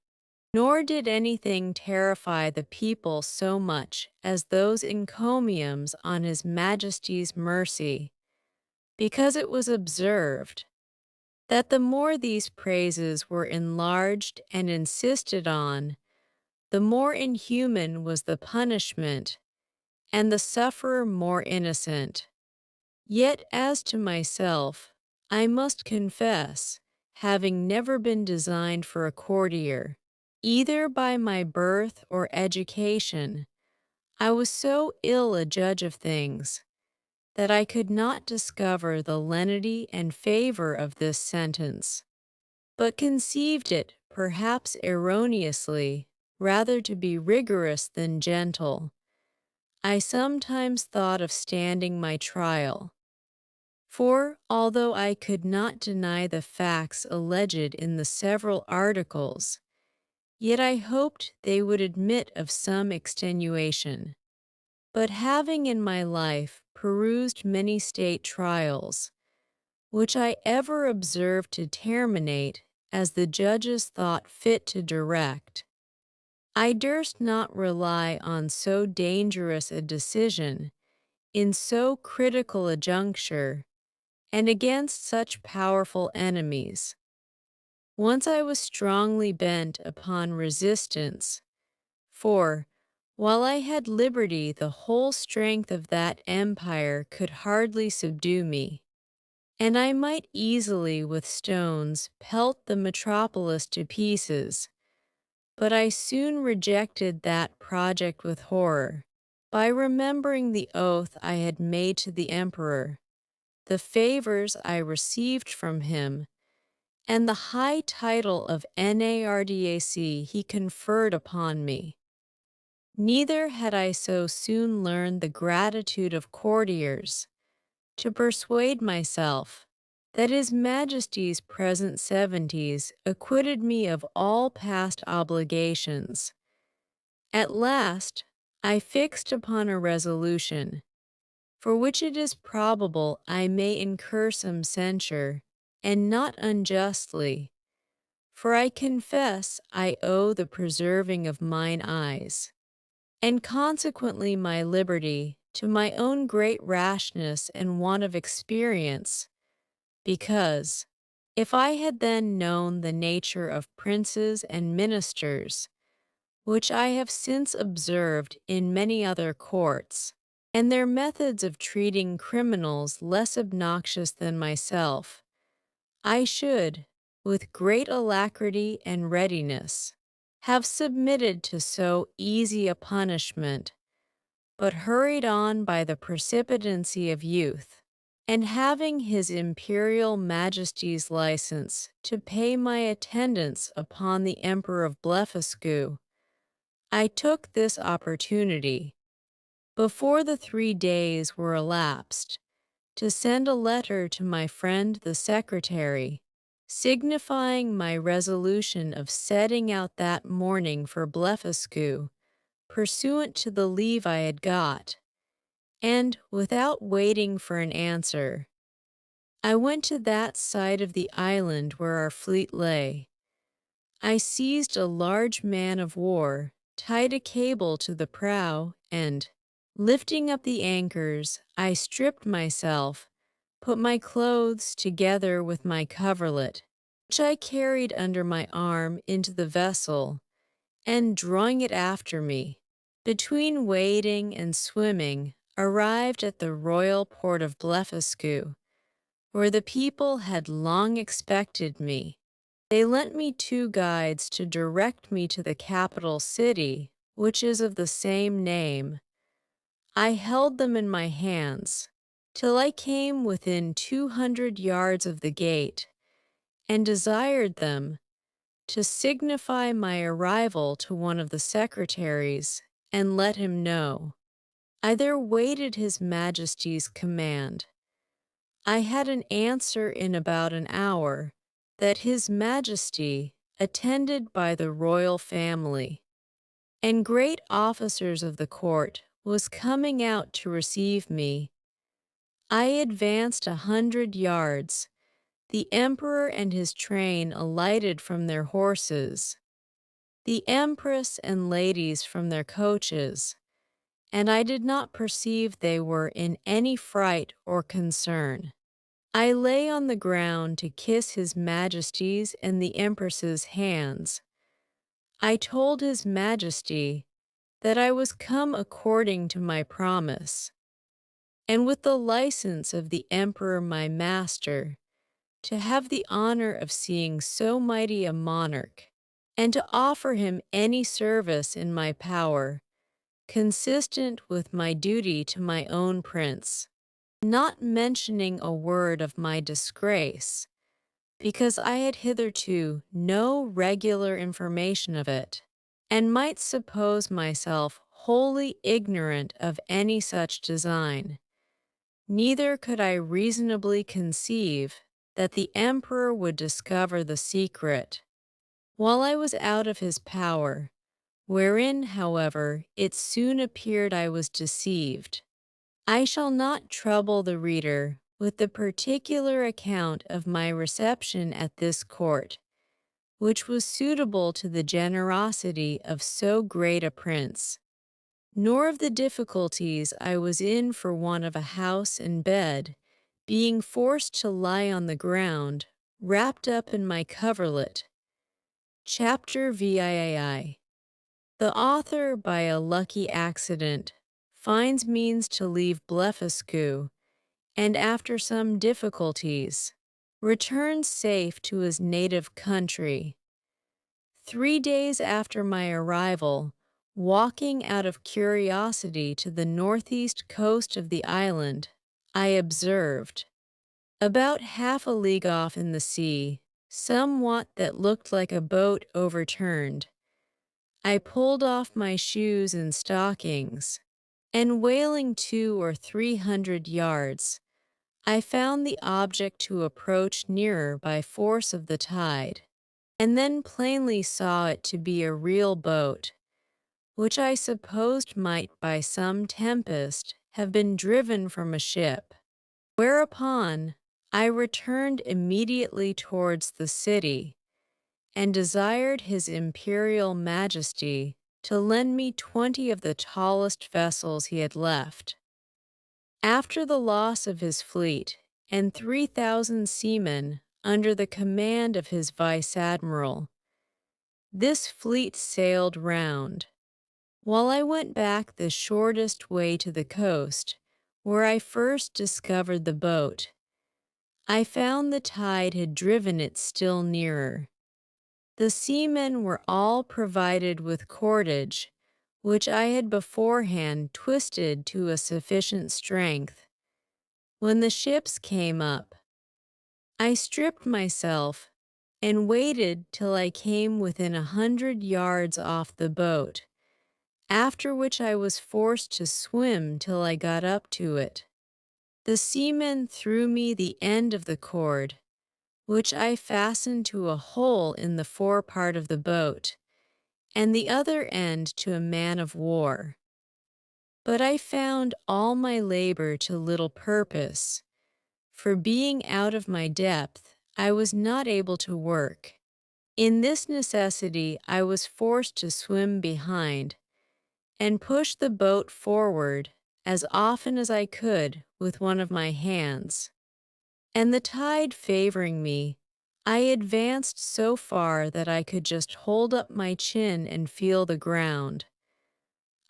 nor did anything terrify the people so much as those encomiums on His Majesty's mercy, because it was observed that the more these praises were enlarged and insisted on, the more inhuman was the punishment, and the sufferer more innocent. Yet as to myself, I must confess, having never been designed for a courtier, either by my birth or education, I was so ill a judge of things that I could not discover the lenity and favor of this sentence, but conceived it, perhaps erroneously, rather to be rigorous than gentle. I sometimes thought of standing my trial, for, although I could not deny the facts alleged in the several articles, yet I hoped they would admit of some extenuation. But having in my life perused many state trials, which I ever observed to terminate as the judges thought fit to direct, I durst not rely on so dangerous a decision in so critical a juncture and against such powerful enemies. Once I was strongly bent upon resistance, for, while I had liberty, the whole strength of that empire could hardly subdue me, and I might easily with stones pelt the metropolis to pieces. But I soon rejected that project with horror, by remembering the oath I had made to the emperor, the favors I received from him, and the high title of Nardac he conferred upon me. Neither had I so soon learned the gratitude of courtiers to persuade myself that His Majesty's present 70s acquitted me of all past obligations. At last, I fixed upon a resolution, for which it is probable I may incur some censure, and not unjustly, for I confess I owe the preserving of mine eyes, and consequently my liberty, to my own great rashness and want of experience, because, if I had then known the nature of princes and ministers, which I have since observed in many other courts, and their methods of treating criminals less obnoxious than myself, I should, with great alacrity and readiness, have submitted to so easy a punishment, but hurried on by the precipitancy of youth, and having His Imperial Majesty's license to pay my attendance upon the Emperor of Blefuscu, I took this opportunity, before the 3 days were elapsed, to send a letter to my friend the secretary, signifying my resolution of setting out that morning for Blefuscu, pursuant to the leave I had got, and, without waiting for an answer, I went to that side of the island where our fleet lay. I seized a large man of war, tied a cable to the prow, and, lifting up the anchors, I stripped myself, put my clothes together with my coverlet, which I carried under my arm, into the vessel, and drawing it after me, between wading and swimming, arrived at the royal port of Blefuscu, where the people had long expected me. They lent me 2 guides to direct me to the capital city, which is of the same name. I held them in my hands, till I came within 200 yards of the gate, and desired them to signify my arrival to one of the secretaries, and let him know. I there waited His Majesty's command. I had an answer in about an hour, that His Majesty, attended by the royal family, and great officers of the court, was coming out to receive me. I advanced 100 yards. The emperor and his train alighted from their horses, the empress and ladies from their coaches, and I did not perceive they were in any fright or concern. I lay on the ground to kiss His Majesty's and the Empress's hands. I told His Majesty that I was come according to my promise, and with the license of the Emperor my master, to have the honor of seeing so mighty a monarch, and to offer him any service in my power, consistent with my duty to my own prince, not mentioning a word of my disgrace, because I had hitherto no regular information of it, and might suppose myself wholly ignorant of any such design. Neither could I reasonably conceive that the emperor would discover the secret, while I was out of his power, wherein, however, it soon appeared I was deceived. I shall not trouble the reader with the particular account of my reception at this court, which was suitable to the generosity of so great a prince, nor of the difficulties I was in for want of a house and bed, being forced to lie on the ground, wrapped up in my coverlet. Chapter VII. The author, by a lucky accident, finds means to leave Blefuscu, and after some difficulties, returns safe to his native country. 3 days after my arrival, walking out of curiosity to the northeast coast of the island, I observed, about half a league off in the sea, somewhat that looked like a boat overturned. I pulled off my shoes and stockings, and whaling 200 or 300 yards, I found the object to approach nearer by force of the tide, and then plainly saw it to be a real boat, which I supposed might by some tempest have been driven from a ship. Whereupon I returned immediately towards the city, and desired His Imperial Majesty to lend me 20 of the tallest vessels he had left. After the loss of his fleet and 3,000 seamen under the command of his vice-admiral, this fleet sailed round, while I went back the shortest way to the coast, where I first discovered the boat. I found the tide had driven it still nearer. The seamen were all provided with cordage, which I had beforehand twisted to a sufficient strength. When the ships came up, I stripped myself and waited till I came within 100 yards off the boat, after which I was forced to swim till I got up to it. The seamen threw me the end of the cord, which I fastened to a hole in the forepart of the boat, and the other end to a man of war. But I found all my labor to little purpose, for being out of my depth, I was not able to work. In this necessity I was forced to swim behind, and push the boat forward as often as I could with one of my hands. And the tide favoring me, I advanced so far that I could just hold up my chin and feel the ground.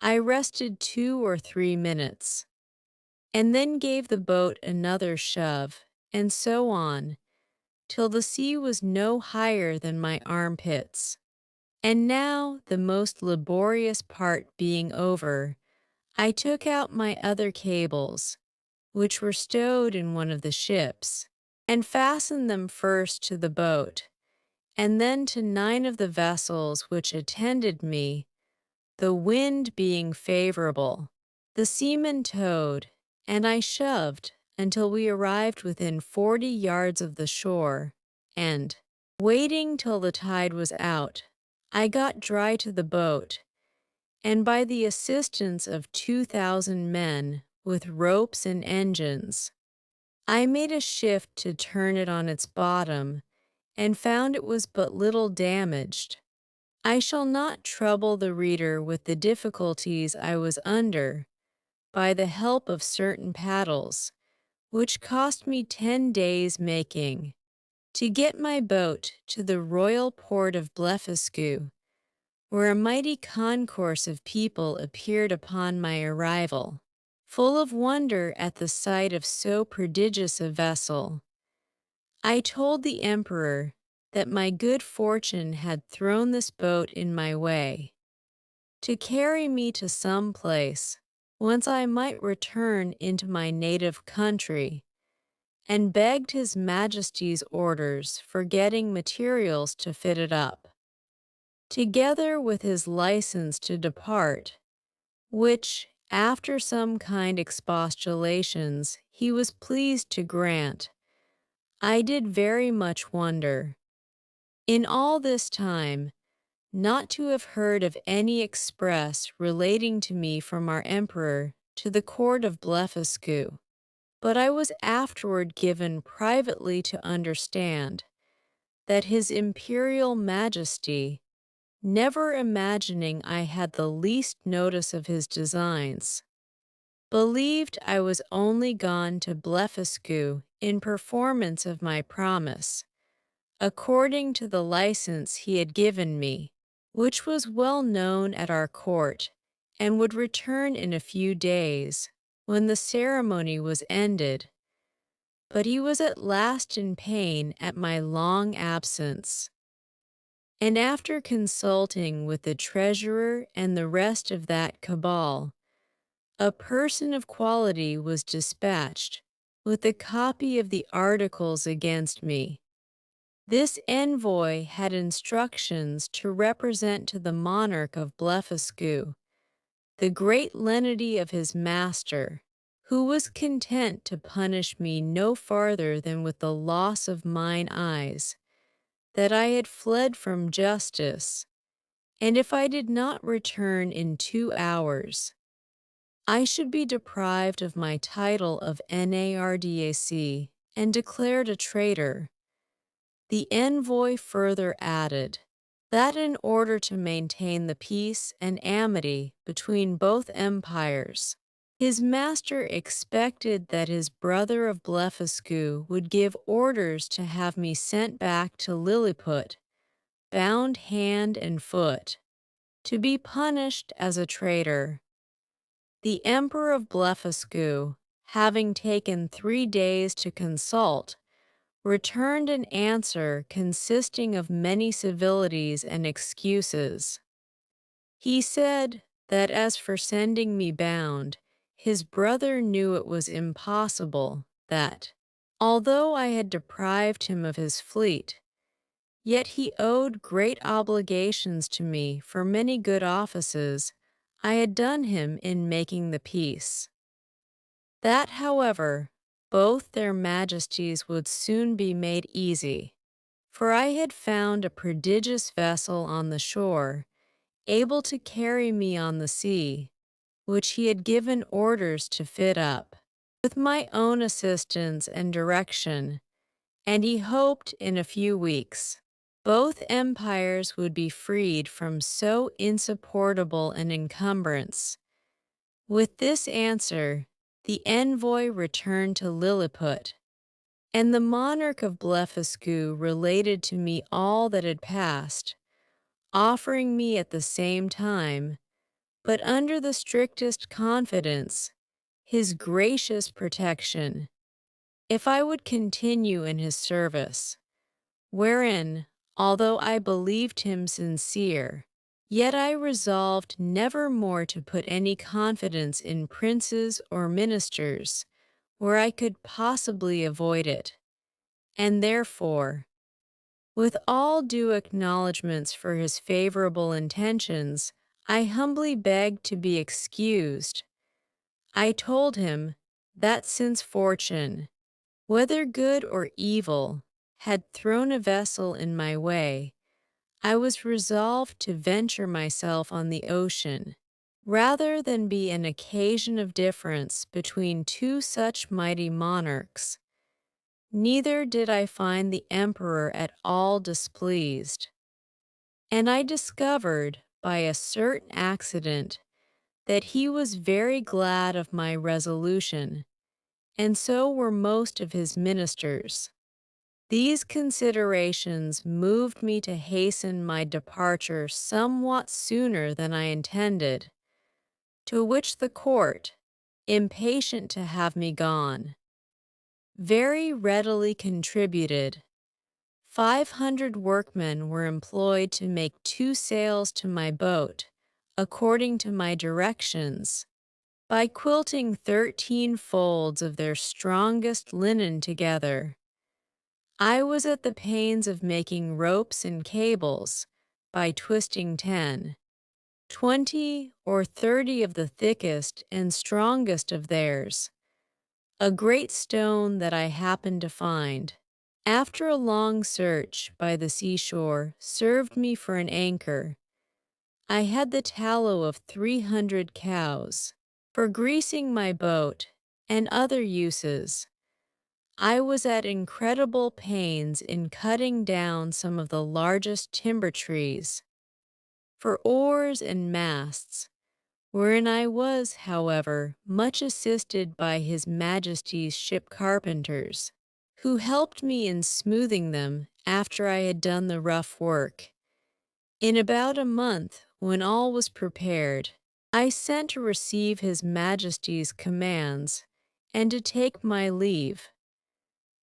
I rested 2 or 3 minutes, and then gave the boat another shove, and so on, till the sea was no higher than my armpits. And now, the most laborious part being over, I took out my other cables, which were stowed in one of the ships, and fastened them first to the boat, and then to 9 of the vessels which attended me, the wind being favorable. The seamen towed, and I shoved until we arrived within 40 yards of the shore, and, waiting till the tide was out, I got dry to the boat, and by the assistance of 2,000 men, with ropes and engines, I made a shift to turn it on its bottom, and found it was but little damaged. I shall not trouble the reader with the difficulties I was under, by the help of certain paddles, which cost me 10 days making, to get my boat to the royal port of Blefuscu, where a mighty concourse of people appeared upon my arrival. Full of wonder at the sight of so prodigious a vessel, I told the emperor that my good fortune had thrown this boat in my way, to carry me to some place whence I might return into my native country, and begged His Majesty's orders for getting materials to fit it up, together with his license to depart, which, after some kind expostulations, he was pleased to grant. I did very much wonder, in all this time, not to have heard of any express relating to me from our emperor to the court of Blefuscu. But I was afterward given privately to understand that His Imperial Majesty, never imagining I had the least notice of his designs, believed I was only gone to Blefuscu in performance of my promise, according to the license he had given me, which was well known at our court, and would return in a few days, when the ceremony was ended. But he was at last in pain at my long absence, and after consulting with the treasurer and the rest of that cabal, a person of quality was dispatched with a copy of the articles against me. This envoy had instructions to represent to the monarch of Blefuscu the great lenity of his master, who was content to punish me no farther than with the loss of mine eyes, that I had fled from justice, and if I did not return in 2 hours, I should be deprived of my title of Nardac and declared a traitor. The envoy further added that in order to maintain the peace and amity between both empires, his master expected that his brother of Blefuscu would give orders to have me sent back to Lilliput, bound hand and foot, to be punished as a traitor. The Emperor of Blefuscu, having taken 3 days to consult, returned an answer consisting of many civilities and excuses. He said that as for sending me bound, his brother knew it was impossible, that, although I had deprived him of his fleet, yet he owed great obligations to me for many good offices I had done him in making the peace. That, however, both their majesties would soon be made easy, for I had found a prodigious vessel on the shore, able to carry me on the sea, which he had given orders to fit up, with my own assistance and direction, and he hoped in a few weeks both empires would be freed from so insupportable an encumbrance. With this answer, the envoy returned to Lilliput, and the monarch of Blefuscu related to me all that had passed, offering me at the same time, but under the strictest confidence, his gracious protection, if I would continue in his service, wherein, although I believed him sincere, yet I resolved never more to put any confidence in princes or ministers where I could possibly avoid it, and therefore, with all due acknowledgments for his favorable intentions, I humbly begged to be excused. I told him that since fortune, whether good or evil, had thrown a vessel in my way, I was resolved to venture myself on the ocean, rather than be an occasion of difference between two such mighty monarchs. Neither did I find the emperor at all displeased, and I discovered, by a certain accident, that he was very glad of my resolution, and so were most of his ministers. These considerations moved me to hasten my departure somewhat sooner than I intended, to which the court, impatient to have me gone, very readily contributed. 500 workmen were employed to make 2 sails to my boat, according to my directions, by quilting 13 folds of their strongest linen together. I was at the pains of making ropes and cables, by twisting 10, 20, or 30 of the thickest and strongest of theirs. A great stone that I happened to find, after a long search by the seashore, served me for an anchor. I had the tallow of 300 cows for greasing my boat and other uses. I was at incredible pains in cutting down some of the largest timber trees for oars and masts, wherein I was, however, much assisted by His Majesty's ship carpenters, who helped me in smoothing them after I had done the rough work. In about a month, when all was prepared, I sent to receive His Majesty's commands and to take my leave.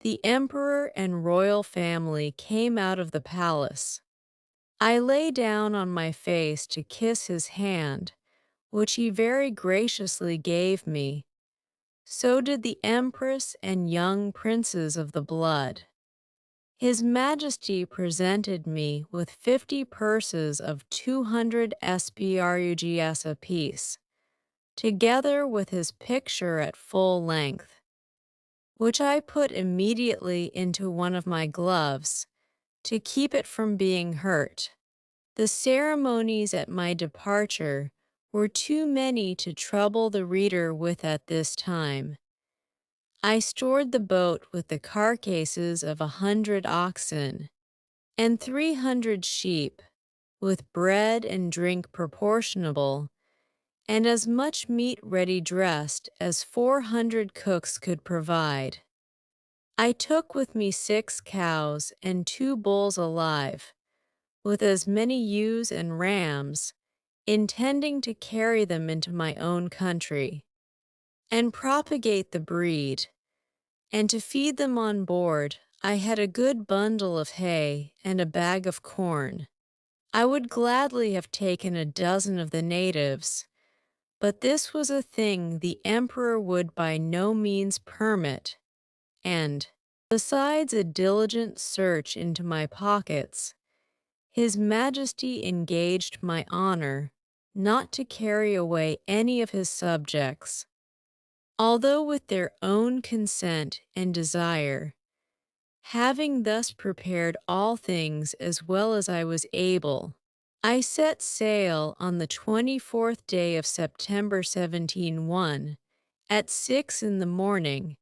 The emperor and royal family came out of the palace. I lay down on my face to kiss his hand, which he very graciously gave me. So did the empress and young princes of the blood. His Majesty presented me with 50 purses of 200 sprugs apiece, together with his picture at full length, which I put immediately into one of my gloves, to keep it from being hurt. The ceremonies at my departure were too many to trouble the reader with at this time. I stored the boat with the carcasses of 100 oxen and 300 sheep, with bread and drink proportionable, and as much meat ready dressed as 400 cooks could provide. I took with me 6 cows and 2 bulls alive, with as many ewes and rams, intending to carry them into my own country, and propagate the breed, and to feed them on board. I had a good bundle of hay and a bag of corn. I would gladly have taken a dozen of the natives, but this was a thing the emperor would by no means permit, and, besides a diligent search into my pockets, His Majesty engaged my honor not to carry away any of his subjects, although with their own consent and desire. Having thus prepared all things as well as I was able, I set sail on the 24th day of September 1701 at 6 in the morning,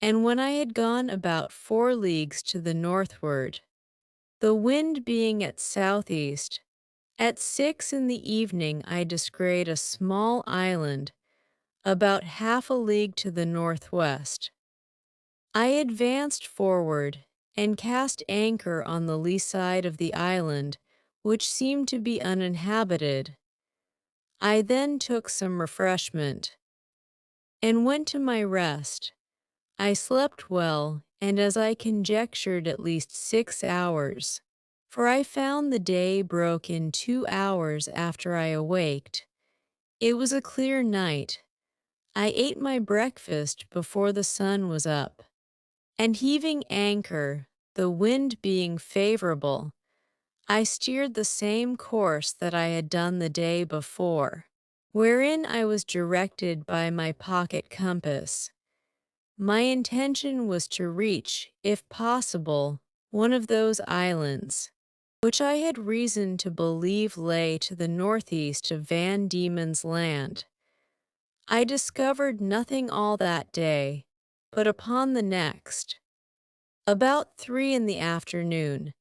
and when I had gone about 4 leagues to the northward, the wind being at southeast, at 6 in the evening I descried a small island about half a league to the northwest. I advanced forward and cast anchor on the lee side of the island, which seemed to be uninhabited. I then took some refreshment and went to my rest. I slept well, and as I conjectured at least 6 hours, for I found the day broke in 2 hours after I awaked. It was a clear night. I ate my breakfast before the sun was up, and heaving anchor, the wind being favorable, I steered the same course that I had done the day before, wherein I was directed by my pocket compass. My intention was to reach, if possible, one of those islands, which I had reason to believe lay to the northeast of Van Diemen's Land. I discovered nothing all that day, but upon the next, about 3 in the afternoon,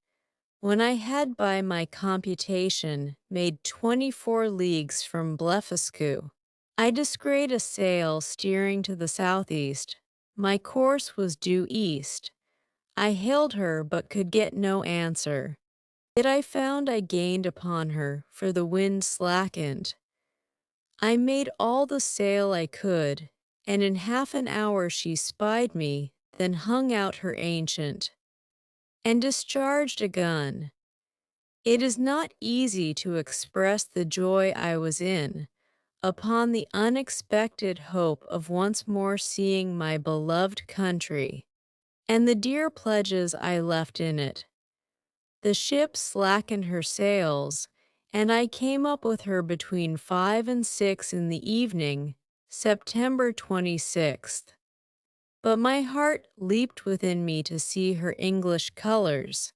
when I had by my computation made 24 leagues from Blefuscu, I descried a sail steering to the southeast. My course was due east. I hailed her but could get no answer. Yet I found I gained upon her, for the wind slackened. I made all the sail I could, and in half an hour she spied me, then hung out her ancient, and discharged a gun. It is not easy to express the joy I was in, upon the unexpected hope of once more seeing my beloved country, and the dear pledges I left in it. The ship slackened her sails, and I came up with her between 5 and 6 in the evening, September 26th. But my heart leaped within me to see her English colors.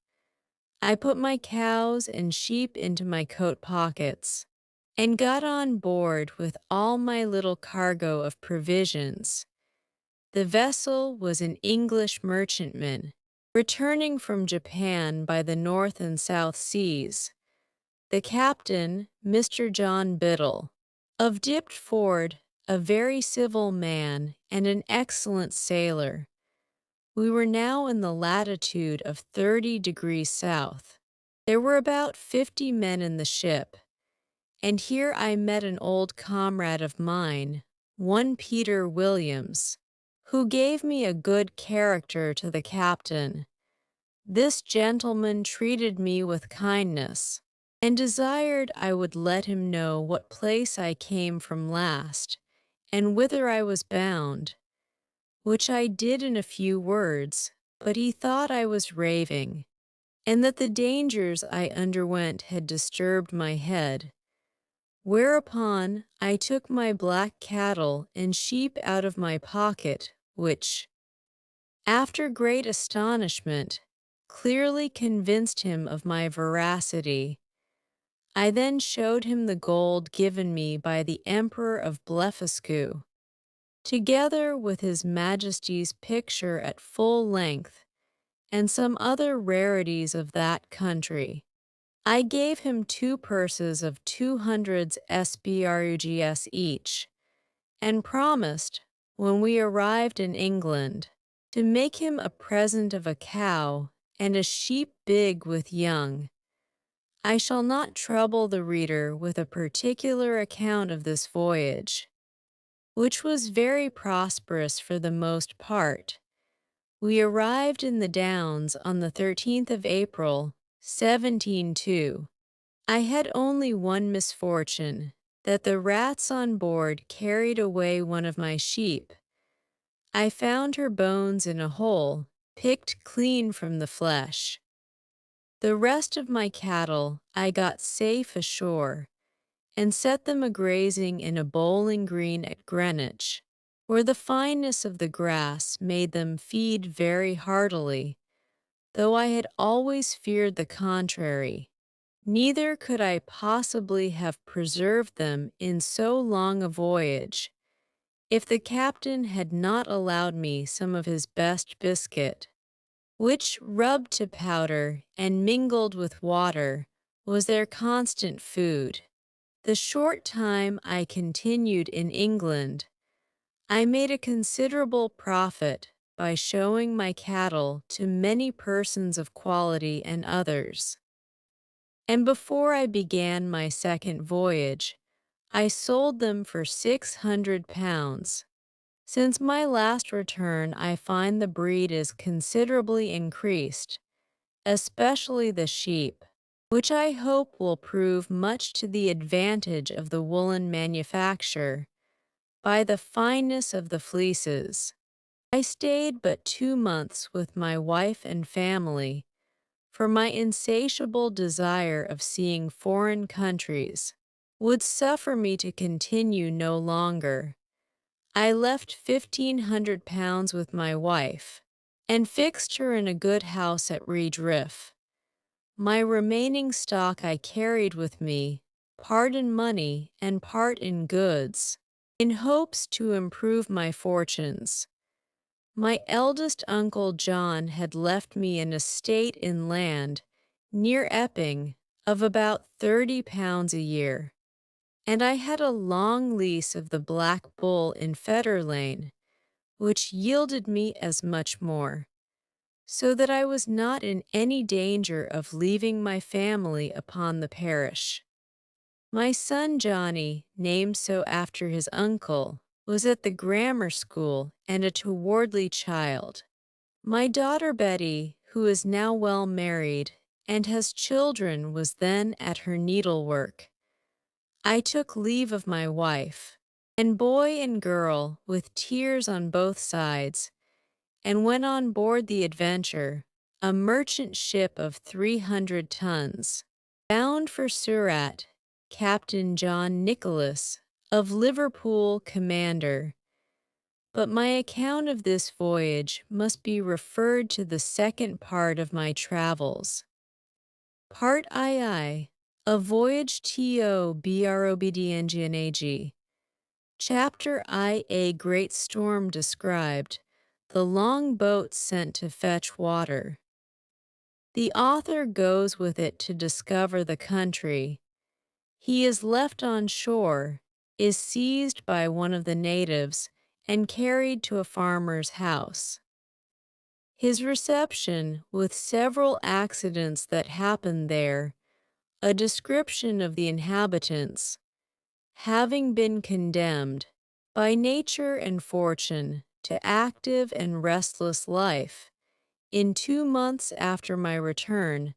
I put my cows and sheep into my coat pockets, and got on board with all my little cargo of provisions. The vessel was an English merchantman, returning from Japan by the North and South Seas. The captain, Mr. John Biddle, of Diptford, a very civil man and an excellent sailor. We were now in the latitude of 30 degrees south. There were about 50 men in the ship, and here I met an old comrade of mine, one Peter Williams, who gave me a good character to the captain. This gentleman treated me with kindness, and desired I would let him know what place I came from last, and whither I was bound, which I did in a few words, but he thought I was raving, and that the dangers I underwent had disturbed my head. Whereupon I took my black cattle and sheep out of my pocket, which, after great astonishment, clearly convinced him of my veracity. I then showed him the gold given me by the Emperor of Blefuscu, together with His Majesty's picture at full length, and some other rarities of that country. I gave him 2 purses of 200 sprugs each, and promised, when we arrived in England, to make him a present of a cow and a sheep big with young. I shall not trouble the reader with a particular account of this voyage, which was very prosperous for the most part. We arrived in the Downs on the 13th of April, 1702. I had only one misfortune, that the rats on board carried away one of my sheep. I found her bones in a hole, picked clean from the flesh. The rest of my cattle I got safe ashore, and set them a-grazing in a bowling green at Greenwich, where the fineness of the grass made them feed very heartily, though I had always feared the contrary. Neither could I possibly have preserved them in so long a voyage, if the captain had not allowed me some of his best biscuit, which, rubbed to powder and mingled with water, was their constant food. The short time I continued in England, I made a considerable profit by showing my cattle to many persons of quality and others. And before I began my second voyage, I sold them for £600. Since my last return, I find the breed is considerably increased, especially the sheep, which I hope will prove much to the advantage of the woolen manufacture, by the fineness of the fleeces. I stayed but 2 months with my wife and family, for my insatiable desire of seeing foreign countries would suffer me to continue no longer. I left £1,500 with my wife, and fixed her in a good house at Redriff. My remaining stock I carried with me, part in money and part in goods, in hopes to improve my fortunes. My eldest uncle John had left me an estate in land, near Epping, of about £30 a year, and I had a long lease of the Black Bull in Fetter Lane, which yielded me as much more. so that I was not in any danger of leaving my family upon the parish. My son Johnny, named so after his uncle, was at the grammar school and a towardly child. My daughter Betty, who is now well married and has children, was then at her needlework. I took leave of my wife, and boy and girl, with tears on both sides, and went on board the Adventure, a merchant ship of 300 tons, bound for Surat. Captain John Nicholas, of Liverpool, commander. But my account of this voyage must be referred to the second part of my travels. Part II, A Voyage to Brobdngnag. Chapter I. A great storm described, the long boat sent to fetch water. The author goes with it to discover the country. He is left on shore, is seized by one of the natives, and carried to a farmer's house. His reception, with several accidents that happened there, a description of the inhabitants, having been condemned, by nature and fortune, to active and restless life. In 2 months after my return,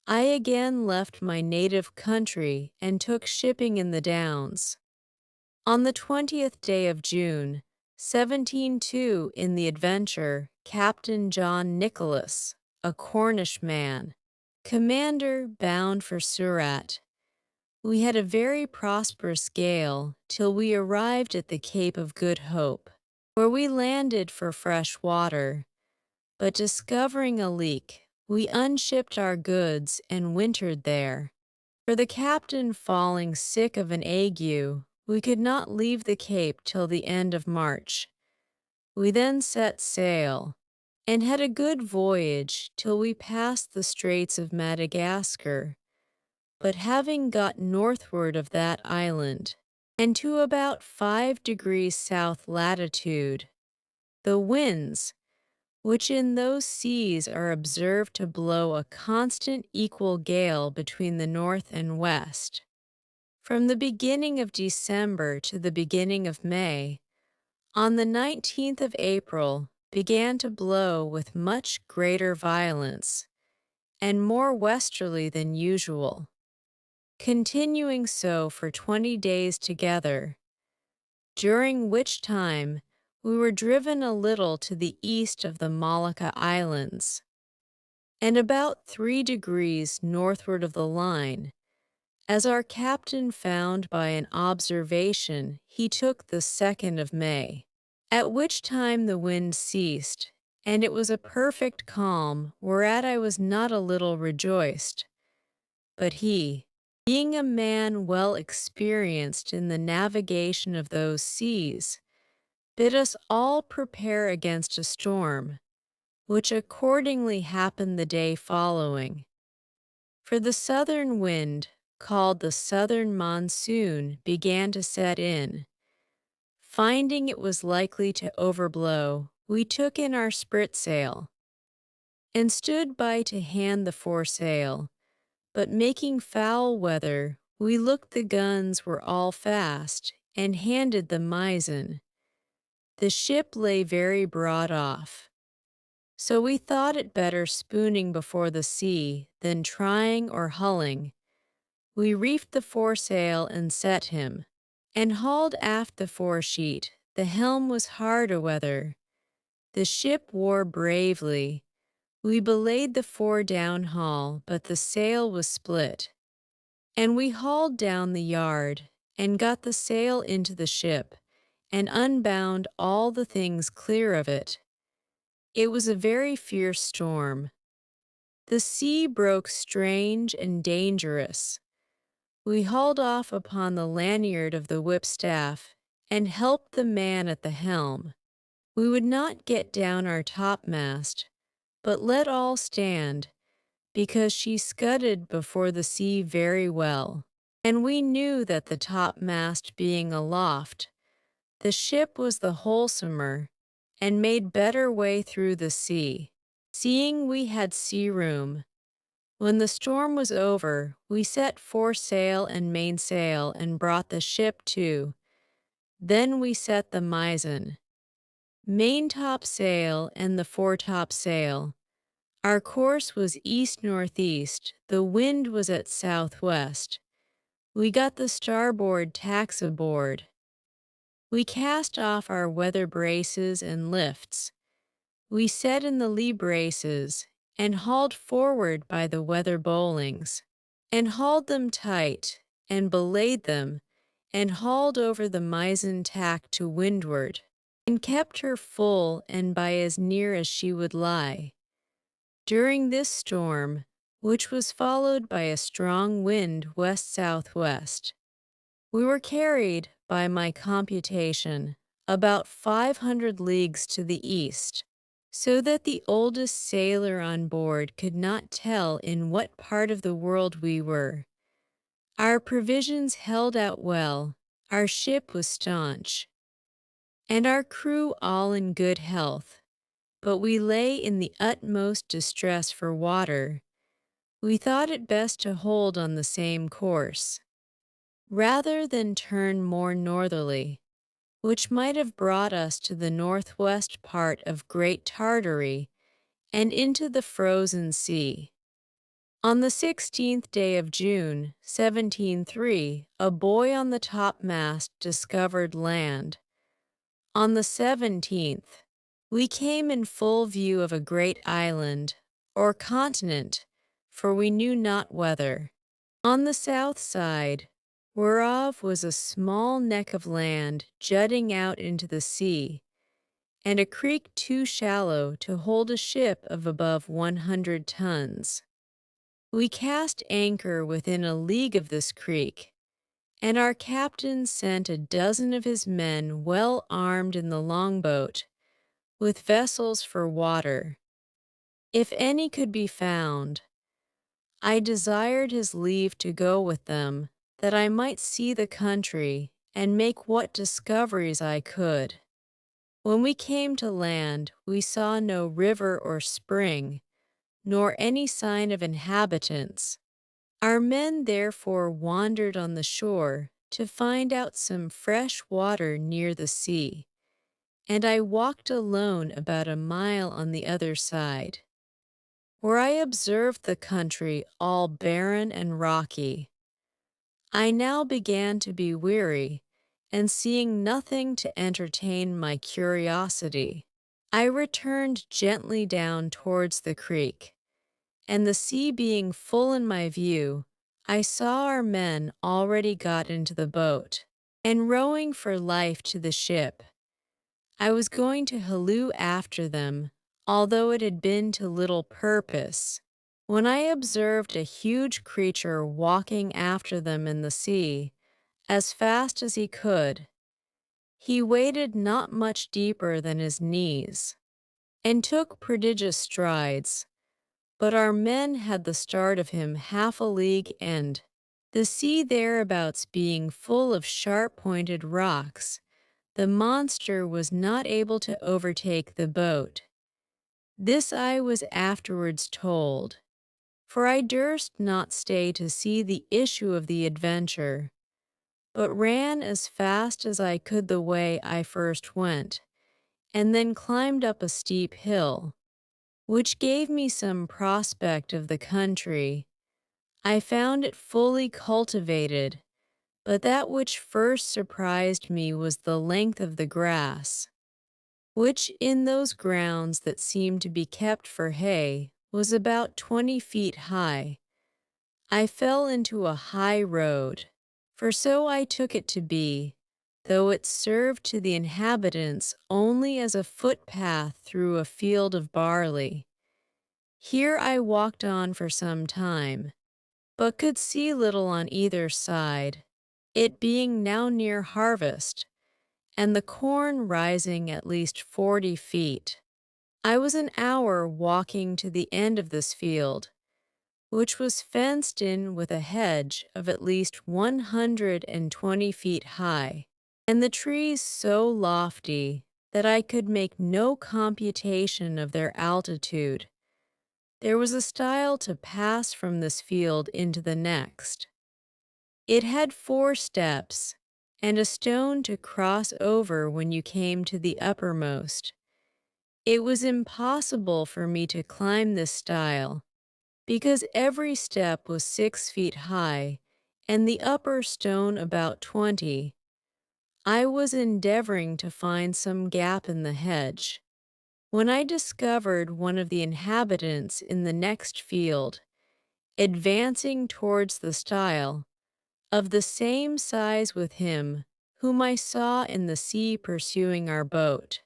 I again left my native country and took shipping in the Downs. On the 20th day of June, 1702, in the Adventure, Captain John Nicholas, a Cornish man, commander, bound for Surat. We had a very prosperous gale till we arrived at the Cape of Good Hope, where we landed for fresh water, but discovering a leak, we unshipped our goods and wintered there. For the captain falling sick of an ague, we could not leave the Cape till the end of March. We then set sail, and had a good voyage till we passed the Straits of Madagascar. But having got northward of that island, and to about 5 degrees south latitude, the winds, which in those seas are observed to blow a constant equal gale between the north and west, from the beginning of December to the beginning of May, on the 19th of April, began to blow with much greater violence, and more westerly than usual, continuing so for 20 days together, during which time we were driven a little to the east of the Molucca Islands, and about 3 degrees northward of the line, as our captain found by an observation he took the 2nd of May, at which time the wind ceased, and it was a perfect calm, whereat I was not a little rejoiced. But he, being a man well experienced in the navigation of those seas, bid us all prepare against a storm, which accordingly happened the day following. For the southern wind, called the southern monsoon, began to set in. Finding it was likely to overblow, we took in our spritsail, and stood by to hand the foresail, but making foul weather, we looked the guns were all fast, and handed the mizzen. The ship lay very broad off, so we thought it better spooning before the sea than trying or hulling. We reefed the foresail and set him, and hauled aft the foresheet. The helm was hard a-weather. The ship wore bravely. We belayed the fore downhaul, but the sail was split, and we hauled down the yard, and got the sail into the ship, and unbound all the things clear of it. It was a very fierce storm. The sea broke strange and dangerous. We hauled off upon the lanyard of the whipstaff, and helped the man at the helm. We would not get down our topmast, but let all stand, because she scudded before the sea very well, and we knew that the topmast being aloft, the ship was the wholesomer, and made better way through the sea. seeing we had sea room. When the storm was over, we set foresail and mainsail and brought the ship to. Then we set the mizzen, maintopsail, and the foretopsail. Our course was east-northeast, the wind was at southwest. We got the starboard tacks aboard. We cast off our weather braces and lifts. We set in the lee braces, and hauled forward by the weather bowlings, and hauled them tight, and belayed them, and hauled over the mizzen tack to windward, and kept her full and by as near as she would lie. During this storm, which was followed by a strong wind west-southwest, we were carried, by my computation, about 500 leagues to the east, so that the oldest sailor on board could not tell in what part of the world we were. Our provisions held out well, our ship was staunch, and our crew all in good health, but we lay in the utmost distress for water. We thought it best to hold on the same course, rather than turn more northerly, which might have brought us to the northwest part of Great Tartary and into the frozen sea. On the 16th day of June, 1703, a boy on the topmast discovered land. On the 17th, we came in full view of a great island, or continent, for we knew not whether. On the south side, whereof was a small neck of land jutting out into the sea, and a creek too shallow to hold a ship of above 100 tons. We cast anchor within a league of this creek, and our captain sent a dozen of his men well armed in the longboat, with vessels for water, if any could be found. I desired his leave to go with them, that I might see the country and make what discoveries I could. When we came to land, we saw no river or spring, nor any sign of inhabitants. Our men therefore wandered on the shore to find out some fresh water near the sea, and I walked alone about a mile on the other side, where I observed the country all barren and rocky. I now began to be weary, and seeing nothing to entertain my curiosity, I returned gently down towards the creek, and the sea being full in my view, I saw our men already got into the boat, and rowing for life to the ship. I was going to halloo after them, although it had been to little purpose, when I observed a huge creature walking after them in the sea, as fast as he could. He waded not much deeper than his knees, and took prodigious strides, but our men had the start of him half a league, and, the sea thereabouts being full of sharp-pointed rocks, the monster was not able to overtake the boat. This I was afterwards told, for I durst not stay to see the issue of the adventure, but ran as fast as I could the way I first went, and then climbed up a steep hill, which gave me some prospect of the country. I found it fully cultivated, but that which first surprised me was the length of the grass, which in those grounds that seemed to be kept for hay was about 20 feet high. I fell into a high road, for so I took it to be, though it served to the inhabitants only as a footpath through a field of barley. Here I walked on for some time, but could see little on either side, it being now near harvest, and the corn rising at least 40 feet. I was an hour walking to the end of this field, which was fenced in with a hedge of at least 120 feet high, and the trees so lofty that I could make no computation of their altitude. There was a stile to pass from this field into the next. It had 4 steps, and a stone to cross over when you came to the uppermost. It was impossible for me to climb this stile, because every step was 6 feet high, and the upper stone about 20. I was endeavoring to find some gap in the hedge, when I discovered one of the inhabitants in the next field, advancing towards the stile, of the same size with him whom I saw in the sea pursuing our boat.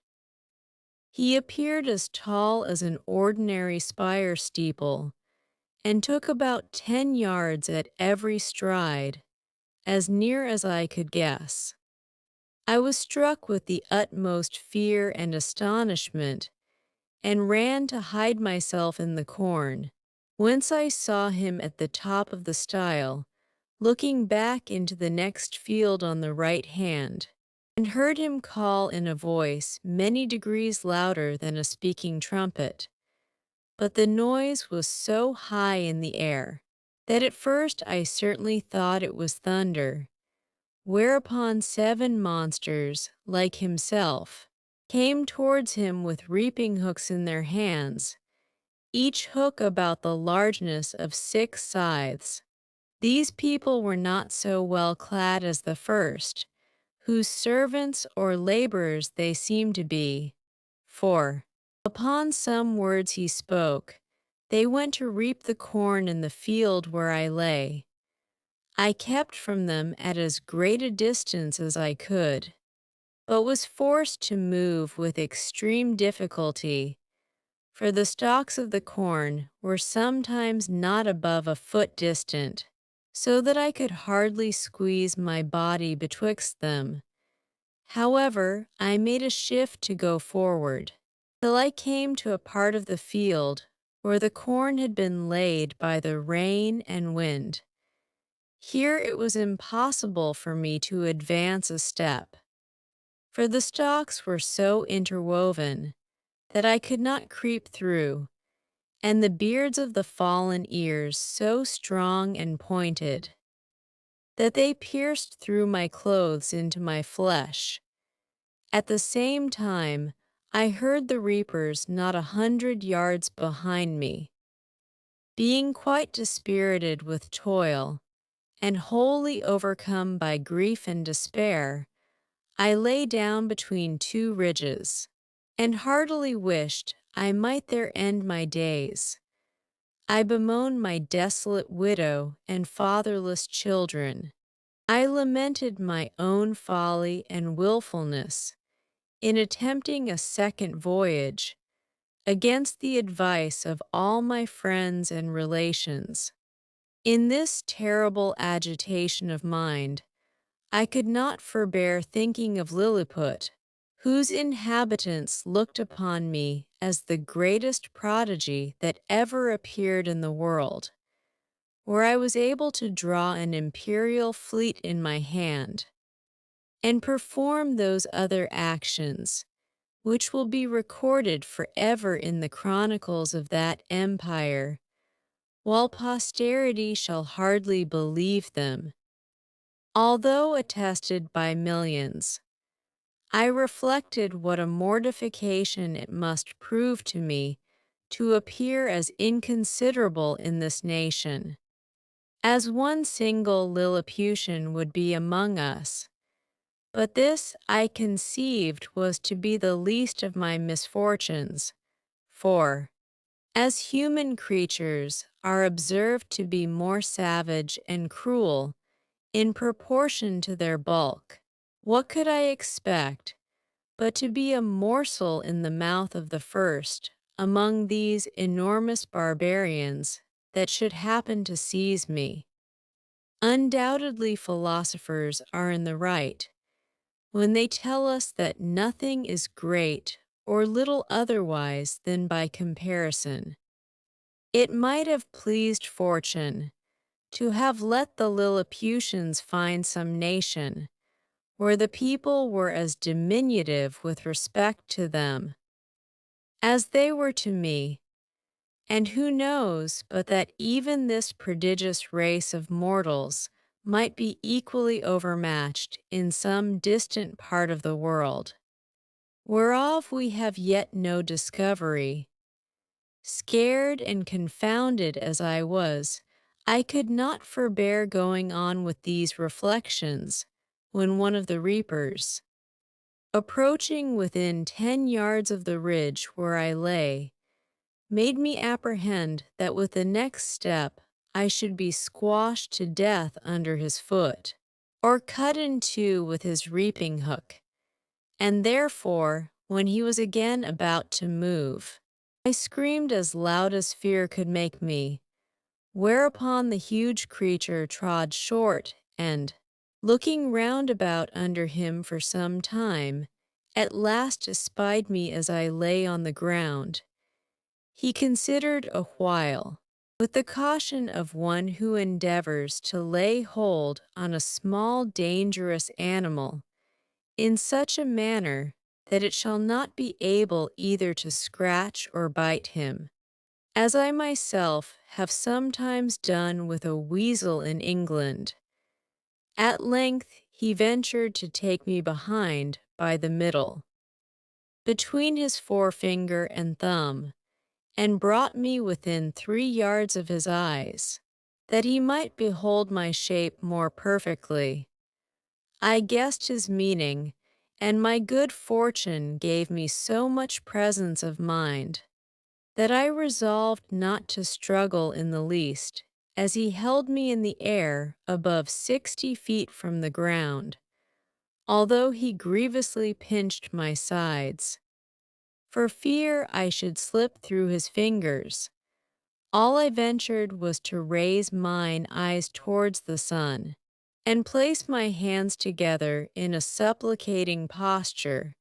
He appeared as tall as an ordinary spire steeple, and took about 10 yards at every stride, as near as I could guess. I was struck with the utmost fear and astonishment, and ran to hide myself in the corn, whence I saw him at the top of the stile, looking back into the next field on the right hand, and heard him call in a voice many degrees louder than a speaking trumpet. But the noise was so high in the air that at first I certainly thought it was thunder, whereupon 7 monsters, like himself, came towards him with reaping hooks in their hands, each hook about the largeness of 6 scythes. These people were not so well clad as the first, whose servants or laborers they seemed to be, for, upon some words he spoke, they went to reap the corn in the field where I lay. I kept from them at as great a distance as I could, but was forced to move with extreme difficulty, for the stalks of the corn were sometimes not above a foot distant, so that I could hardly squeeze my body betwixt them. However, I made a shift to go forward, till I came to a part of the field where the corn had been laid by the rain and wind. Here it was impossible for me to advance a step, for the stalks were so interwoven that I could not creep through, and the beards of the fallen ears so strong and pointed that they pierced through my clothes into my flesh. At the same time, I heard the reapers not 100 yards behind me. Being quite dispirited with toil, and wholly overcome by grief and despair, I lay down between 2 ridges, and heartily wished I might there end my days. I bemoaned my desolate widow and fatherless children. I lamented my own folly and wilfulness in attempting a second voyage, against the advice of all my friends and relations. In this terrible agitation of mind, I could not forbear thinking of Lilliput, whose inhabitants looked upon me as the greatest prodigy that ever appeared in the world, where I was able to draw an imperial fleet in my hand, and perform those other actions which will be recorded forever in the chronicles of that empire, while posterity shall hardly believe them. Although attested by millions, I reflected what a mortification it must prove to me to appear as inconsiderable in this nation, as one single Lilliputian would be among us. But this I conceived was to be the least of my misfortunes, for, as human creatures are observed to be more savage and cruel in proportion to their bulk, what could I expect but to be a morsel in the mouth of the first among these enormous barbarians that should happen to seize me? Undoubtedly philosophers are in the right when they tell us that nothing is great or little otherwise than by comparison. It might have pleased fortune to have let the Lilliputians find some nation where the people were as diminutive with respect to them as they were to me, And who knows but that even this prodigious race of mortals might be equally overmatched in some distant part of the world, whereof we have yet no discovery. Scared and confounded as I was, I could not forbear going on with these reflections, when one of the reapers, approaching within 10 yards of the ridge where I lay, made me apprehend that with the next step I should be squashed to death under his foot, or cut in two with his reaping hook, and therefore, when he was again about to move, I screamed as loud as fear could make me, whereupon the huge creature trod short and, looking round about under him for some time, at last espied me as I lay on the ground. He considered a while, with the caution of one who endeavors to lay hold on a small dangerous animal in such a manner that it shall not be able either to scratch or bite him, as I myself have sometimes done with a weasel in England. At length he ventured to take me behind by the middle, between his forefinger and thumb, and brought me within 3 yards of his eyes, that he might behold my shape more perfectly. I guessed his meaning, and my good fortune gave me so much presence of mind that I resolved not to struggle in the least, as he held me in the air above 60 feet from the ground, although he grievously pinched my sides. For fear I should slip through his fingers, all I ventured was to raise mine eyes towards the sun, and place my hands together in a supplicating posture,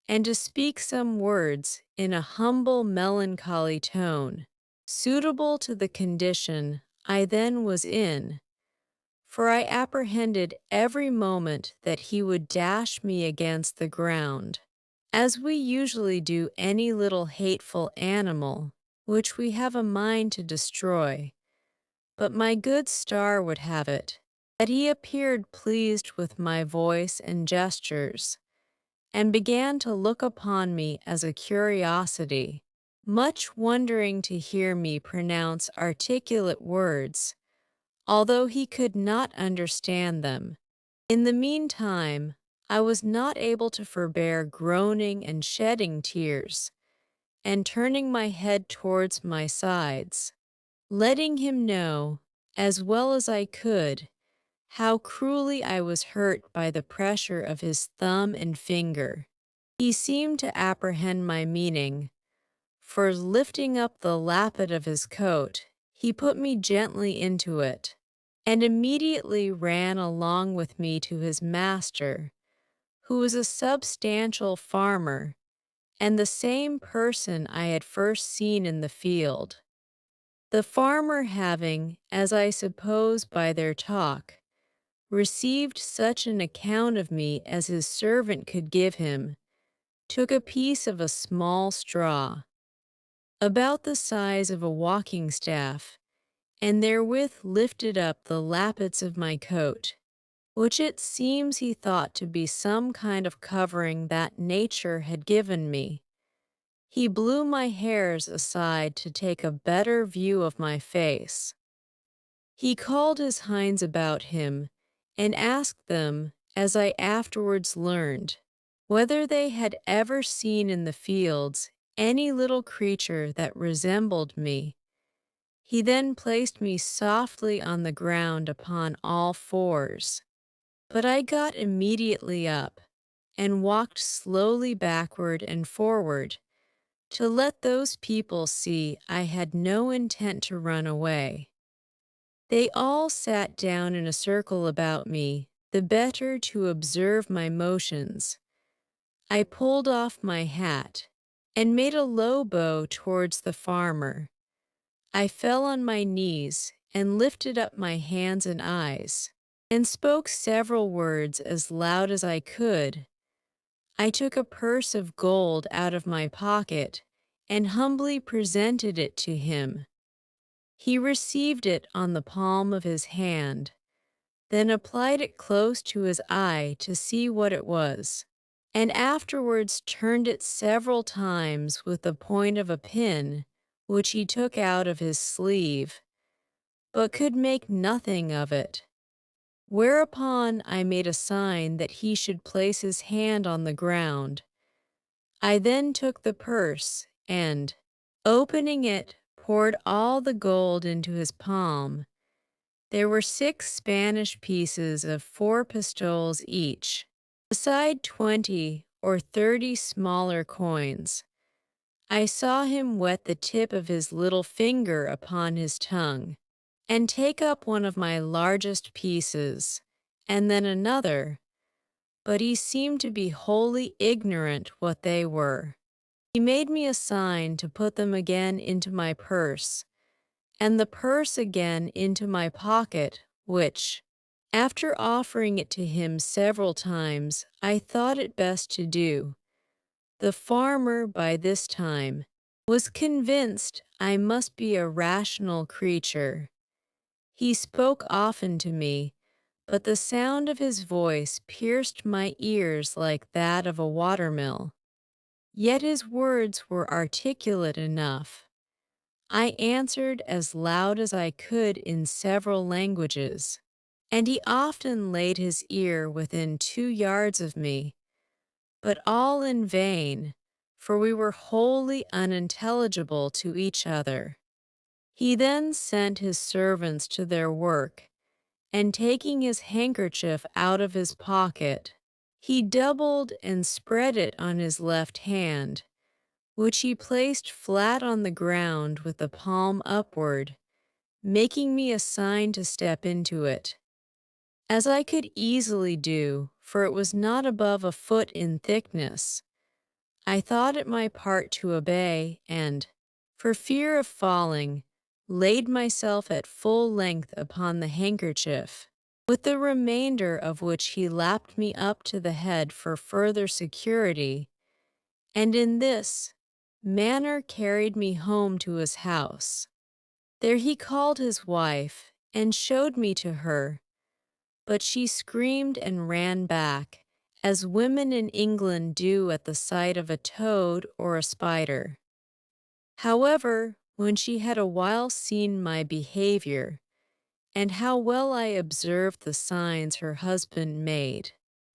and to speak some words in a humble melancholy tone, suitable to the condition I then was in, for I apprehended every moment that he would dash me against the ground, as we usually do any little hateful animal which we have a mind to destroy. But my good star would have it that he appeared pleased with my voice and gestures, and began to look upon me as a curiosity, much wondering to hear me pronounce articulate words, although he could not understand them. In the meantime, I was not able to forbear groaning and shedding tears, and turning my head towards my sides, letting him know, as well as I could, how cruelly I was hurt by the pressure of his thumb and finger. He seemed to apprehend my meaning, for lifting up the lappet of his coat, he put me gently into it, and immediately ran along with me to his master, who was a substantial farmer, and the same person I had first seen in the field. The farmer having, as I suppose by their talk, received such an account of me as his servant could give him, took a piece of a small straw, about the size of a walking staff, and therewith lifted up the lappets of my coat, which it seems he thought to be some kind of covering that nature had given me. He blew my hairs aside to take a better view of my face. He called his hinds about him, and asked them, as I afterwards learned, whether they had ever seen in the fields any little creature that resembled me. He then placed me softly on the ground upon all fours, but I got immediately up, and walked slowly backward and forward, to let those people see I had no intent to run away. They all sat down in a circle about me, the better to observe my motions. I pulled off my hat, and made a low bow towards the farmer. I fell on my knees, and lifted up my hands and eyes, and spoke several words as loud as I could. I took a purse of gold out of my pocket, and humbly presented it to him. He received it on the palm of his hand, then applied it close to his eye to see what it was, and afterwards turned it several times with the point of a pin, which he took out of his sleeve, but could make nothing of it. Whereupon I made a sign that he should place his hand on the ground. I then took the purse and, opening it, poured all the gold into his palm. There were 6 Spanish pieces of 4 pistoles each, beside 20 or 30 smaller coins. I saw him wet the tip of his little finger upon his tongue, and take up one of my largest pieces, and then another, but he seemed to be wholly ignorant what they were. He made me a sign to put them again into my purse, and the purse again into my pocket, which, after offering it to him several times, I thought it best to do. The farmer, by this time, was convinced I must be a rational creature. He spoke often to me, but the sound of his voice pierced my ears like that of a watermill. Yet his words were articulate enough. I answered as loud as I could in several languages, and he often laid his ear within 2 yards of me, but all in vain, for we were wholly unintelligible to each other. He then sent his servants to their work, and taking his handkerchief out of his pocket, he doubled and spread it on his left hand, which he placed flat on the ground with the palm upward, making me a sign to step into it. As I could easily do, for it was not above a foot in thickness, I thought it my part to obey, and, for fear of falling, laid myself at full length upon the handkerchief, with the remainder of which he lapped me up to the head for further security, and in this manner carried me home to his house. There he called his wife, and showed me to her, but she screamed and ran back, as women in England do at the sight of a toad or a spider. However, when she had a while seen my behavior, and how well I observed the signs her husband made,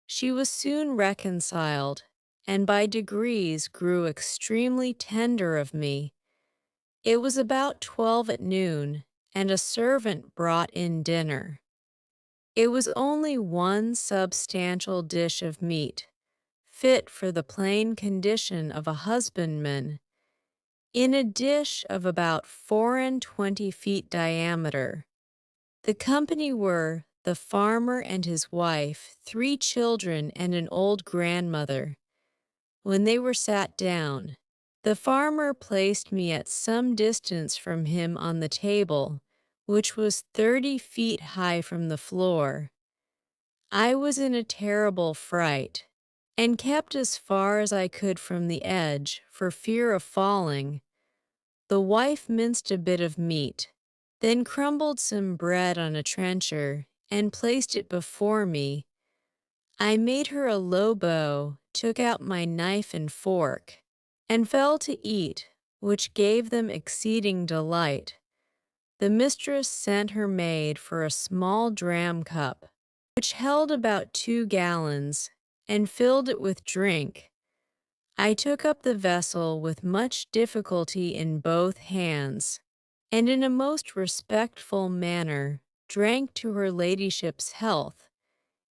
she was soon reconciled, and by degrees grew extremely tender of me. It was about 12 at noon, and a servant brought in dinner. It was only one substantial dish of meat, fit for the plain condition of a husbandman, in a dish of about 24 feet diameter. The company were the farmer and his wife, 3 children, and an old grandmother. When they were sat down, the farmer placed me at some distance from him on the table, which was 30 feet high from the floor. I was in a terrible fright, and kept as far as I could from the edge, for fear of falling. The wife minced a bit of meat, then crumbled some bread on a trencher, and placed it before me. I made her a low bow, took out my knife and fork, and fell to eat, which gave them exceeding delight. The mistress sent her maid for a small dram cup, which held about 2 gallons, and filled it with drink. I took up the vessel with much difficulty in both hands, and in a most respectful manner drank to her ladyship's health,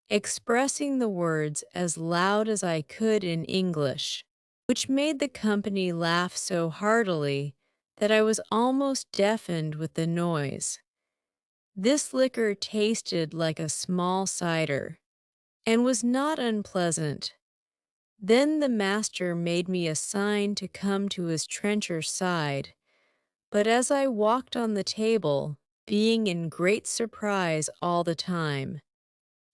expressing the words as loud as I could in English, which made the company laugh so heartily that I was almost deafened with the noise. This liquor tasted like a small cider, and was not unpleasant. Then the master made me a sign to come to his trencher's side, but as I walked on the table, being in great surprise all the time,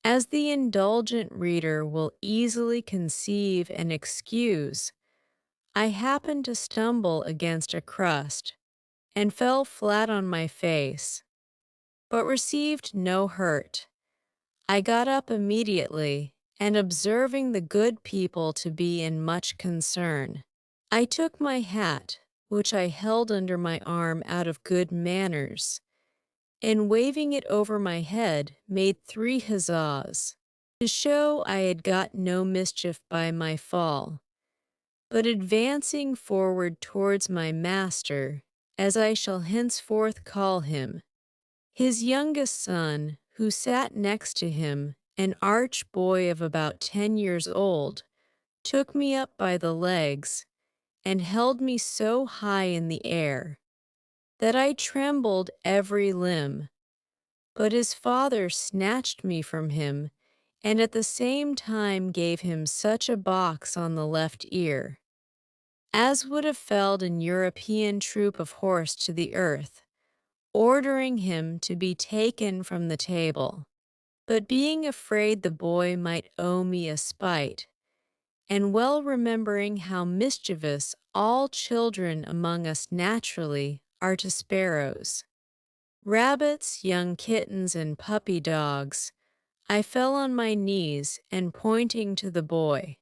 as the indulgent reader will easily conceive and excuse, I happened to stumble against a crust and fell flat on my face, but received no hurt. I got up immediately, and observing the good people to be in much concern, I took my hat, which I held under my arm out of good manners, and waving it over my head, made 3 huzzas, to show I had got no mischief by my fall, but advancing forward towards my master, as I shall henceforth call him, his youngest son, who sat next to him, an arch boy of about 10 years old, took me up by the legs and held me so high in the air that I trembled every limb. But his father snatched me from him, and at the same time gave him such a box on the left ear as would have felled an European troop of horse to the earth, ordering him to be taken from the table. But being afraid the boy might owe me a spite, and well remembering how mischievous all children among us naturally are to sparrows, rabbits, young kittens, and puppy dogs, I fell on my knees and pointing to the boy,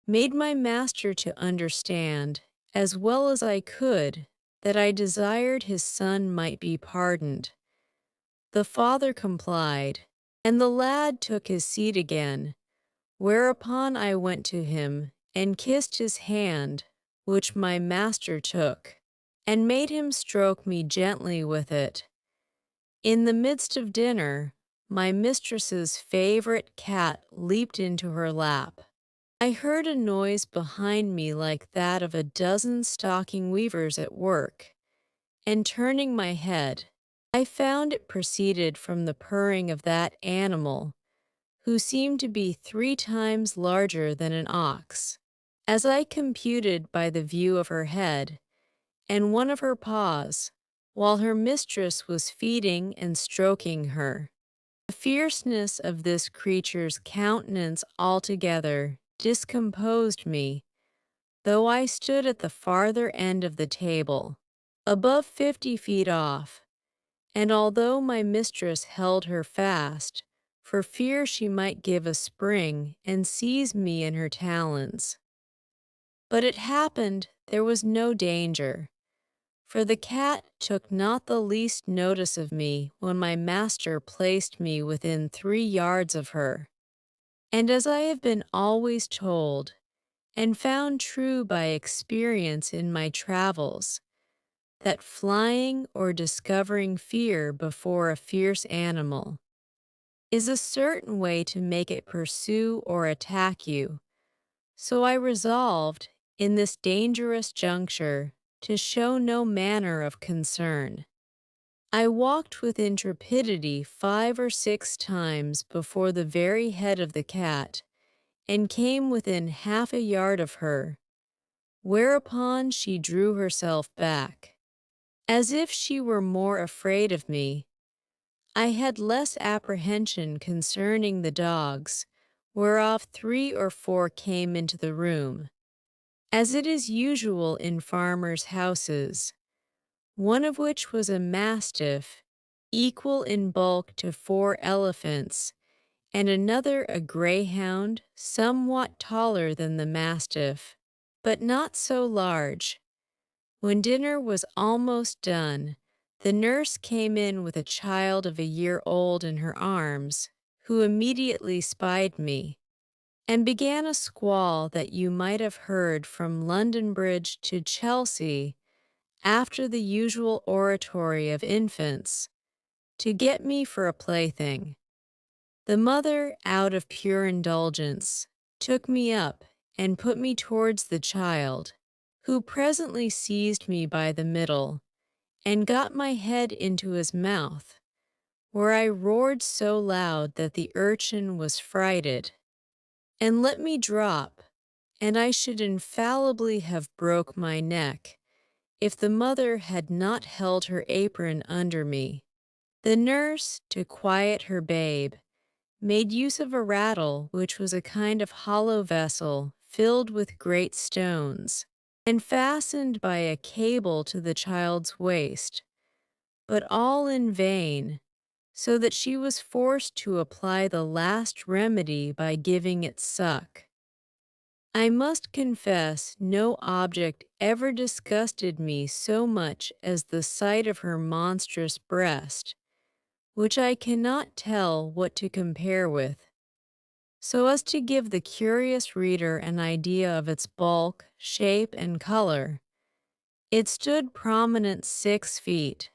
made my master to understand, as well as I could, that I desired his son might be pardoned. The father complied, and the lad took his seat again, whereupon I went to him and kissed his hand, which my master took, and made him stroke me gently with it. In the midst of dinner, my mistress's favorite cat leaped into her lap. I heard a noise behind me like that of a dozen stocking weavers at work, and turning my head, I found it proceeded from the purring of that animal, who seemed to be 3 times larger than an ox, as I computed by the view of her head, and one of her paws, while her mistress was feeding and stroking her. The fierceness of this creature's countenance altogether discomposed me, though I stood at the farther end of the table, above 50 feet off, and although my mistress held her fast, for fear she might give a spring and seize me in her talons. But it happened there was no danger, for the cat took not the least notice of me when my master placed me within 3 yards of her. And as I have been always told, and found true by experience in my travels, that flying or discovering fear before a fierce animal is a certain way to make it pursue or attack you, so I resolved, in this dangerous juncture, to show no manner of concern. I walked with intrepidity 5 or 6 times before the very head of the cat, and came within half a yard of her, whereupon she drew herself back, as if she were more afraid of me. I had less apprehension concerning the dogs, whereof 3 or 4 came into the room, as it is usual in farmers' houses, one of which was a mastiff, equal in bulk to 4 elephants, and another a greyhound, somewhat taller than the mastiff, but not so large. When dinner was almost done, the nurse came in with a child of a year old in her arms, who immediately spied me, and began a squall that you might have heard from London Bridge to Chelsea, after the usual oratory of infants, to get me for a plaything. The mother, out of pure indulgence, took me up and put me towards the child, who presently seized me by the middle, and got my head into his mouth, where I roared so loud that the urchin was frighted, and let me drop, and I should infallibly have broke my neck, if the mother had not held her apron under me. The nurse, to quiet her babe, made use of a rattle which was a kind of hollow vessel filled with great stones, and fastened by a cable to the child's waist, but all in vain, so that she was forced to apply the last remedy by giving it suck. I must confess no object ever disgusted me so much as the sight of her monstrous breast, which I cannot tell what to compare with, so as to give the curious reader an idea of its bulk, shape, and color. It stood prominent 6 feet,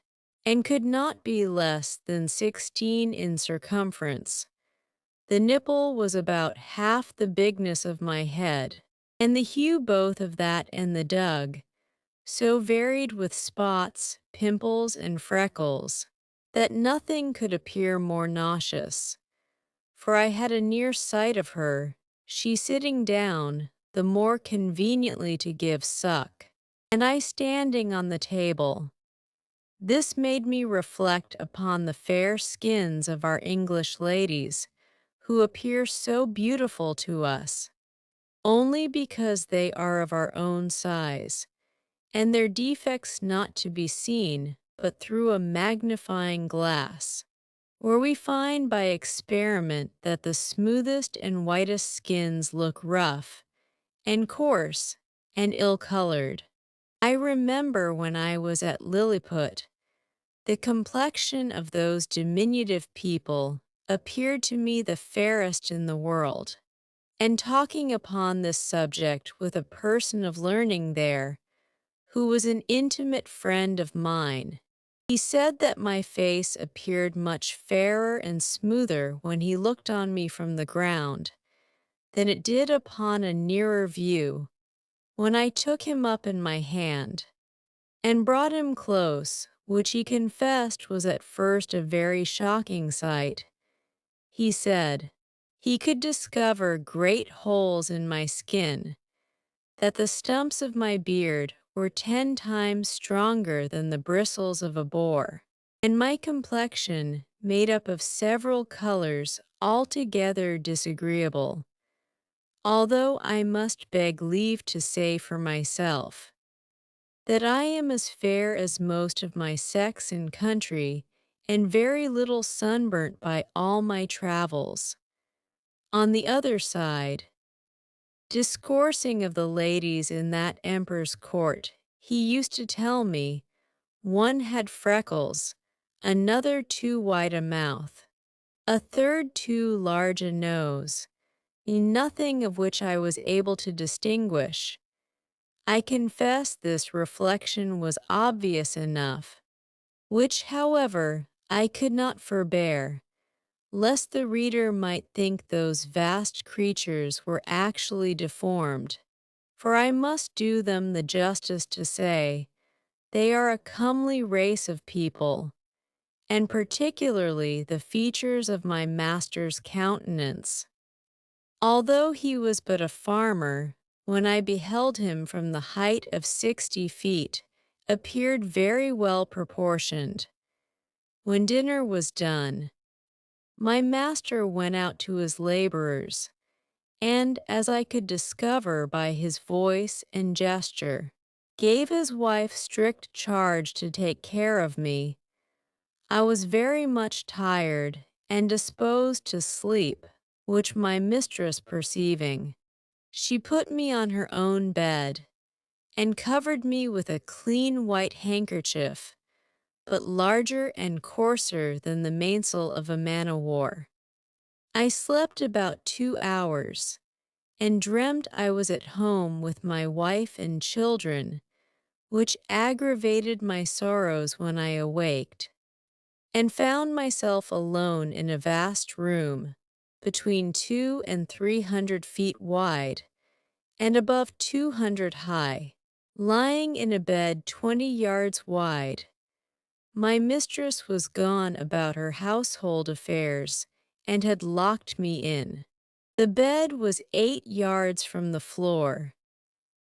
and could not be less than 16 in circumference. The nipple was about half the bigness of my head, and the hue both of that and the dug, so varied with spots, pimples, and freckles, that nothing could appear more nauseous. For I had a near sight of her, she sitting down, the more conveniently to give suck, and I standing on the table. This made me reflect upon the fair skins of our English ladies, who appear so beautiful to us, only because they are of our own size, and their defects not to be seen but through a magnifying glass, where we find by experiment that the smoothest and whitest skins look rough, and coarse, and ill-colored. I remember when I was at Lilliput, the complexion of those diminutive people appeared to me the fairest in the world, and talking upon this subject with a person of learning there, who was an intimate friend of mine, he said that my face appeared much fairer and smoother when he looked on me from the ground than it did upon a nearer view. When I took him up in my hand, and brought him close, which he confessed was at first a very shocking sight, he said, he could discover great holes in my skin, that the stumps of my beard were 10 times stronger than the bristles of a boar, and my complexion made up of several colors altogether disagreeable, although I must beg leave to say for myself, that I am as fair as most of my sex and country, and very little sunburnt by all my travels. On the other side, discoursing of the ladies in that emperor's court, he used to tell me, one had freckles, another too wide a mouth, a third too large a nose, nothing of which I was able to distinguish. I confess this reflection was obvious enough, which, however, I could not forbear, lest the reader might think those vast creatures were actually deformed, for I must do them the justice to say, they are a comely race of people, and particularly the features of my master's countenance. Although he was but a farmer, when I beheld him from the height of 60 feet, appeared very well proportioned. When dinner was done, my master went out to his laborers, and, as I could discover by his voice and gesture, gave his wife strict charge to take care of me. I was very much tired and disposed to sleep, which my mistress perceiving, she put me on her own bed, and covered me with a clean white handkerchief, but larger and coarser than the mainsail of a man-o'-war. I slept about 2 hours, and dreamt I was at home with my wife and children, which aggravated my sorrows when I awaked, and found myself alone in a vast room, between 200 and 300 feet wide, and above 200 high, lying in a bed 20 yards wide. My mistress was gone about her household affairs, and had locked me in. The bed was 8 yards from the floor.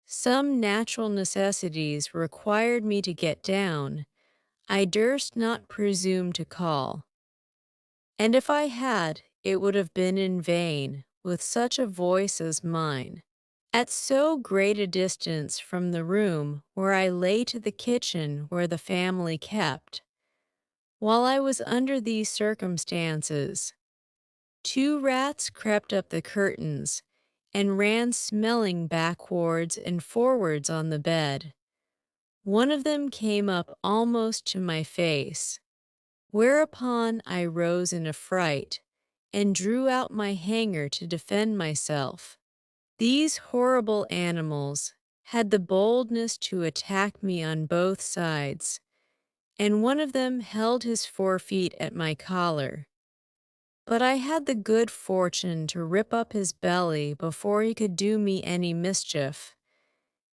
Some natural necessities required me to get down. I durst not presume to call, and if I had, it would have been in vain, with such a voice as mine. at so great a distance from the room where I lay to the kitchen where the family kept. While I was under these circumstances, two rats crept up the curtains and ran smelling backwards and forwards on the bed. One of them came up almost to my face, whereupon I rose in a fright and drew out my hanger to defend myself. These horrible animals had the boldness to attack me on both sides, and one of them held his forefeet at my collar. But I had the good fortune to rip up his belly before he could do me any mischief.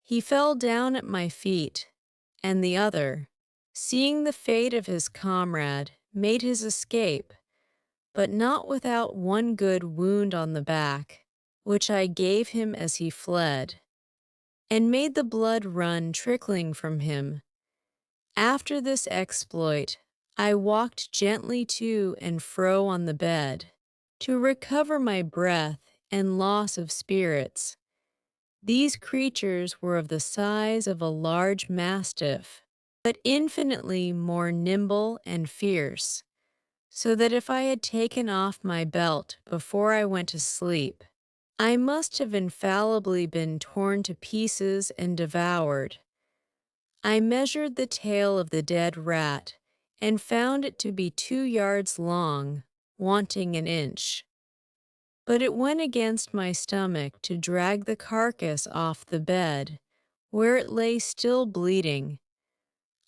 He fell down at my feet, and the other, seeing the fate of his comrade, made his escape, but not without one good wound on the back, which I gave him as he fled, and made the blood run trickling from him. After this exploit, I walked gently to and fro on the bed, to recover my breath and loss of spirits. These creatures were of the size of a large mastiff, but infinitely more nimble and fierce, so that if I had taken off my belt before I went to sleep, I must have infallibly been torn to pieces and devoured. I measured the tail of the dead rat and found it to be 2 yards long, wanting an inch. But it went against my stomach to drag the carcass off the bed, where it lay still bleeding.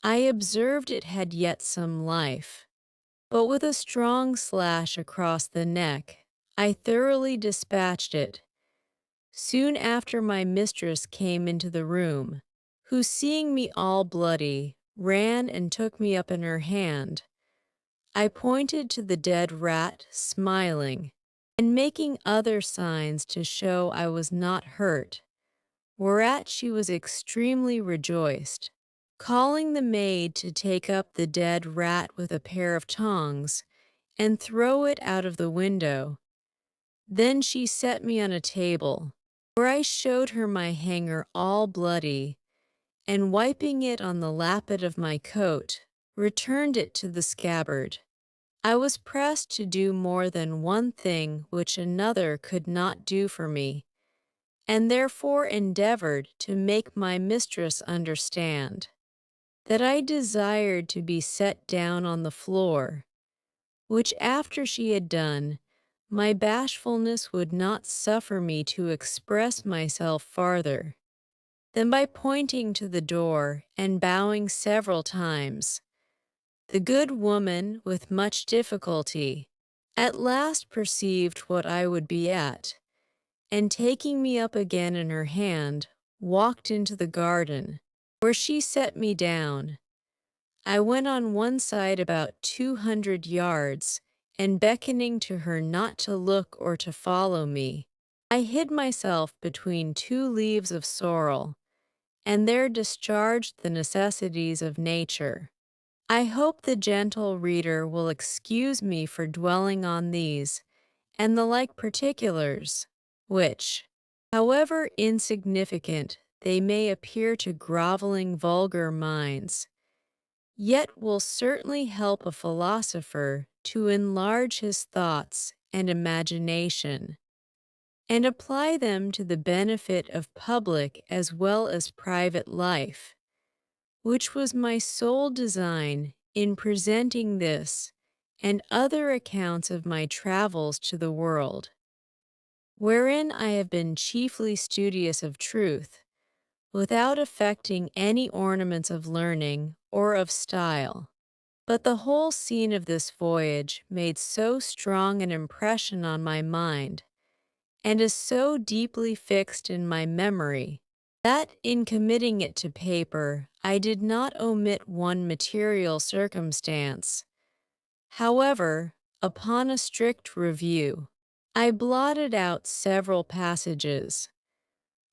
I observed it had yet some life, but with a strong slash across the neck, I thoroughly dispatched it. Soon after my mistress came into the room, who, seeing me all bloody, ran and took me up in her hand. I pointed to the dead rat, smiling, and making other signs to show I was not hurt, whereat she was extremely rejoiced. Calling the maid to take up the dead rat with a pair of tongs and throw it out of the window, then she set me on a table, where I showed her my hanger all bloody, and wiping it on the lappet of my coat, returned it to the scabbard. I was pressed to do more than one thing which another could not do for me, and therefore endeavored to make my mistress understand that I desired to be set down on the floor, which after she had done, my bashfulness would not suffer me to express myself farther than by pointing to the door and bowing several times. The good woman, with much difficulty, at last perceived what I would be at, and taking me up again in her hand, walked into the garden, where she set me down. I went on one side about 200 yards, and beckoning to her not to look or to follow me, I hid myself between two leaves of sorrel, and there discharged the necessities of nature. I hope the gentle reader will excuse me for dwelling on these and the like particulars, which, however insignificant they may appear to groveling vulgar minds, yet will certainly help a philosopher to enlarge his thoughts and imagination, and apply them to the benefit of public as well as private life, which was my sole design in presenting this and other accounts of my travels to the world, wherein I have been chiefly studious of truth, without affecting any ornaments of learning or of style. But the whole scene of this voyage made so strong an impression on my mind, and is so deeply fixed in my memory, that in committing it to paper I did not omit one material circumstance. However, upon a strict review, I blotted out several passages,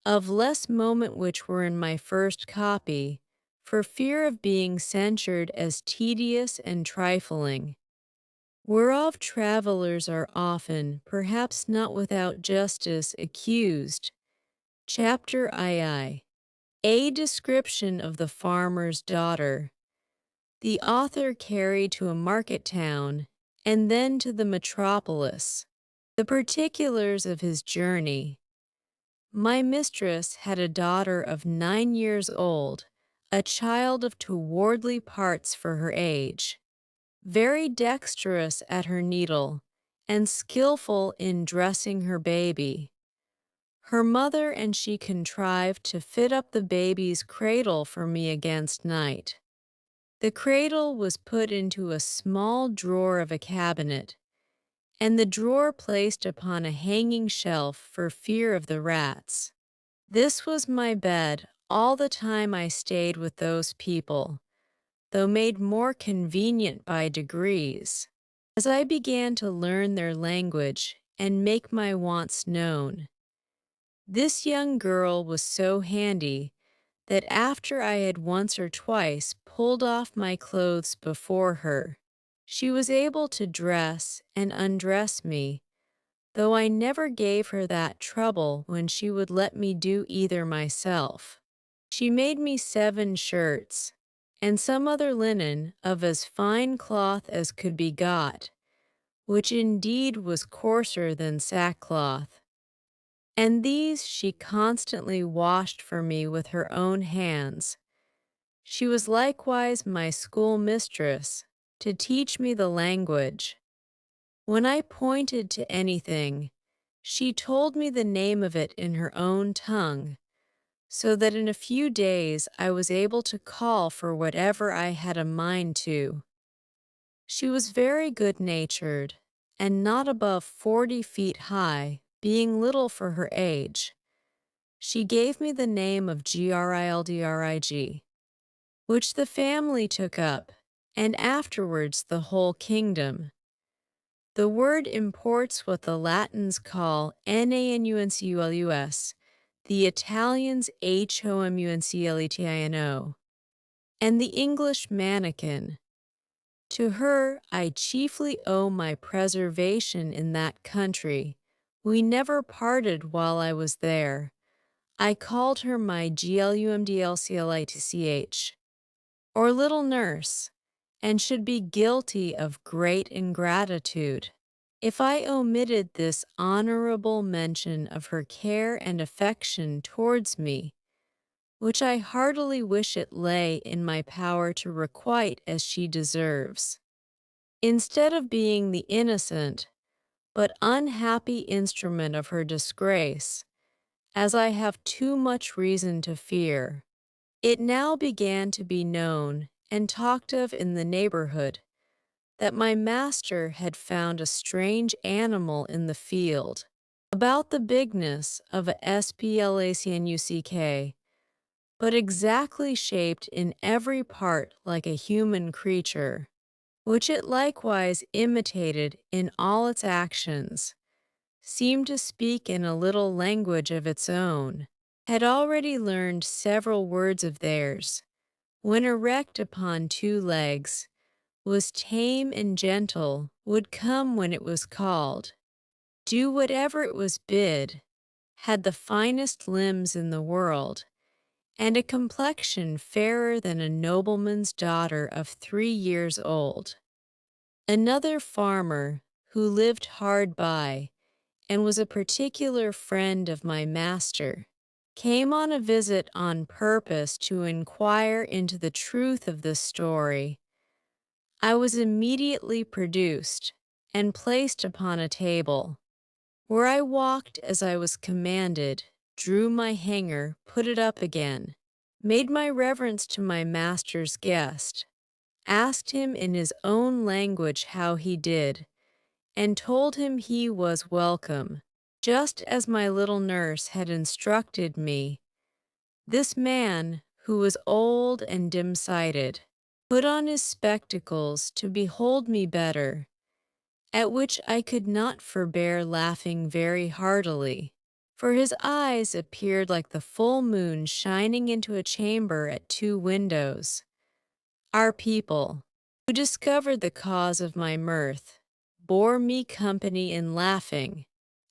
of less moment which were in my first copy, for fear of being censured as tedious and trifling, whereof travelers are often, perhaps not without justice, accused, Chapter II. A description of the farmer's daughter. The author carried to a market town and then to the metropolis. The particulars of his journey. My mistress had a daughter of 9 years old, a child of towardly parts for her age, very dexterous at her needle, and skillful in dressing her baby. Her mother and she contrived to fit up the baby's cradle for me against night. The cradle was put into a small drawer of a cabinet, and the drawer placed upon a hanging shelf for fear of the rats. This was my bed all the time I stayed with those people, though made more convenient by degrees. As I began to learn their language and make my wants known, this young girl was so handy that after I had once or twice pulled off my clothes before her, she was able to dress and undress me, though I never gave her that trouble when she would let me do either myself. She made me 7 shirts, and some other linen of as fine cloth as could be got, which indeed was coarser than sackcloth. And these she constantly washed for me with her own hands. She was likewise my schoolmistress, to teach me the language. When I pointed to anything, she told me the name of it in her own tongue, so that in a few days I was able to call for whatever I had a mind to. She was very good-natured, and not above 40 feet high, being little for her age. She gave me the name of Grildrig, which the family took up, and afterwards the whole kingdom. The word imports what the Latins call nanunculus, the Italians homuncletino, and the English mannikin. To her I chiefly owe my preservation in that country. We never parted while I was there. I called her my glumdlclitch, or little nurse, and should be guilty of great ingratitude if I omitted this honorable mention of her care and affection towards me, which I heartily wish it lay in my power to requite as she deserves. Instead of being the innocent but unhappy instrument of her disgrace, as I have too much reason to fear, it now began to be known and talked of in the neighborhood that my master had found a strange animal in the field, about the bigness of a splacuck, but exactly shaped in every part like a human creature, which it likewise imitated in all its actions, seemed to speak in a little language of its own, had already learned several words of theirs, when erect upon 2 legs, was tame and gentle, would come when it was called, do whatever it was bid, had the finest limbs in the world, and a complexion fairer than a nobleman's daughter of 3 years old. Another farmer, who lived hard by, and was a particular friend of my master, came on a visit on purpose to inquire into the truth of this story. I was immediately produced and placed upon a table, where I walked as I was commanded, drew my hanger, put it up again, made my reverence to my master's guest, asked him in his own language how he did, and told him he was welcome, just as my little nurse had instructed me. This man, who was old and dim-sighted, put on his spectacles to behold me better, at which I could not forbear laughing very heartily, for his eyes appeared like the full moon shining into a chamber at 2 windows. Our people, who discovered the cause of my mirth, bore me company in laughing,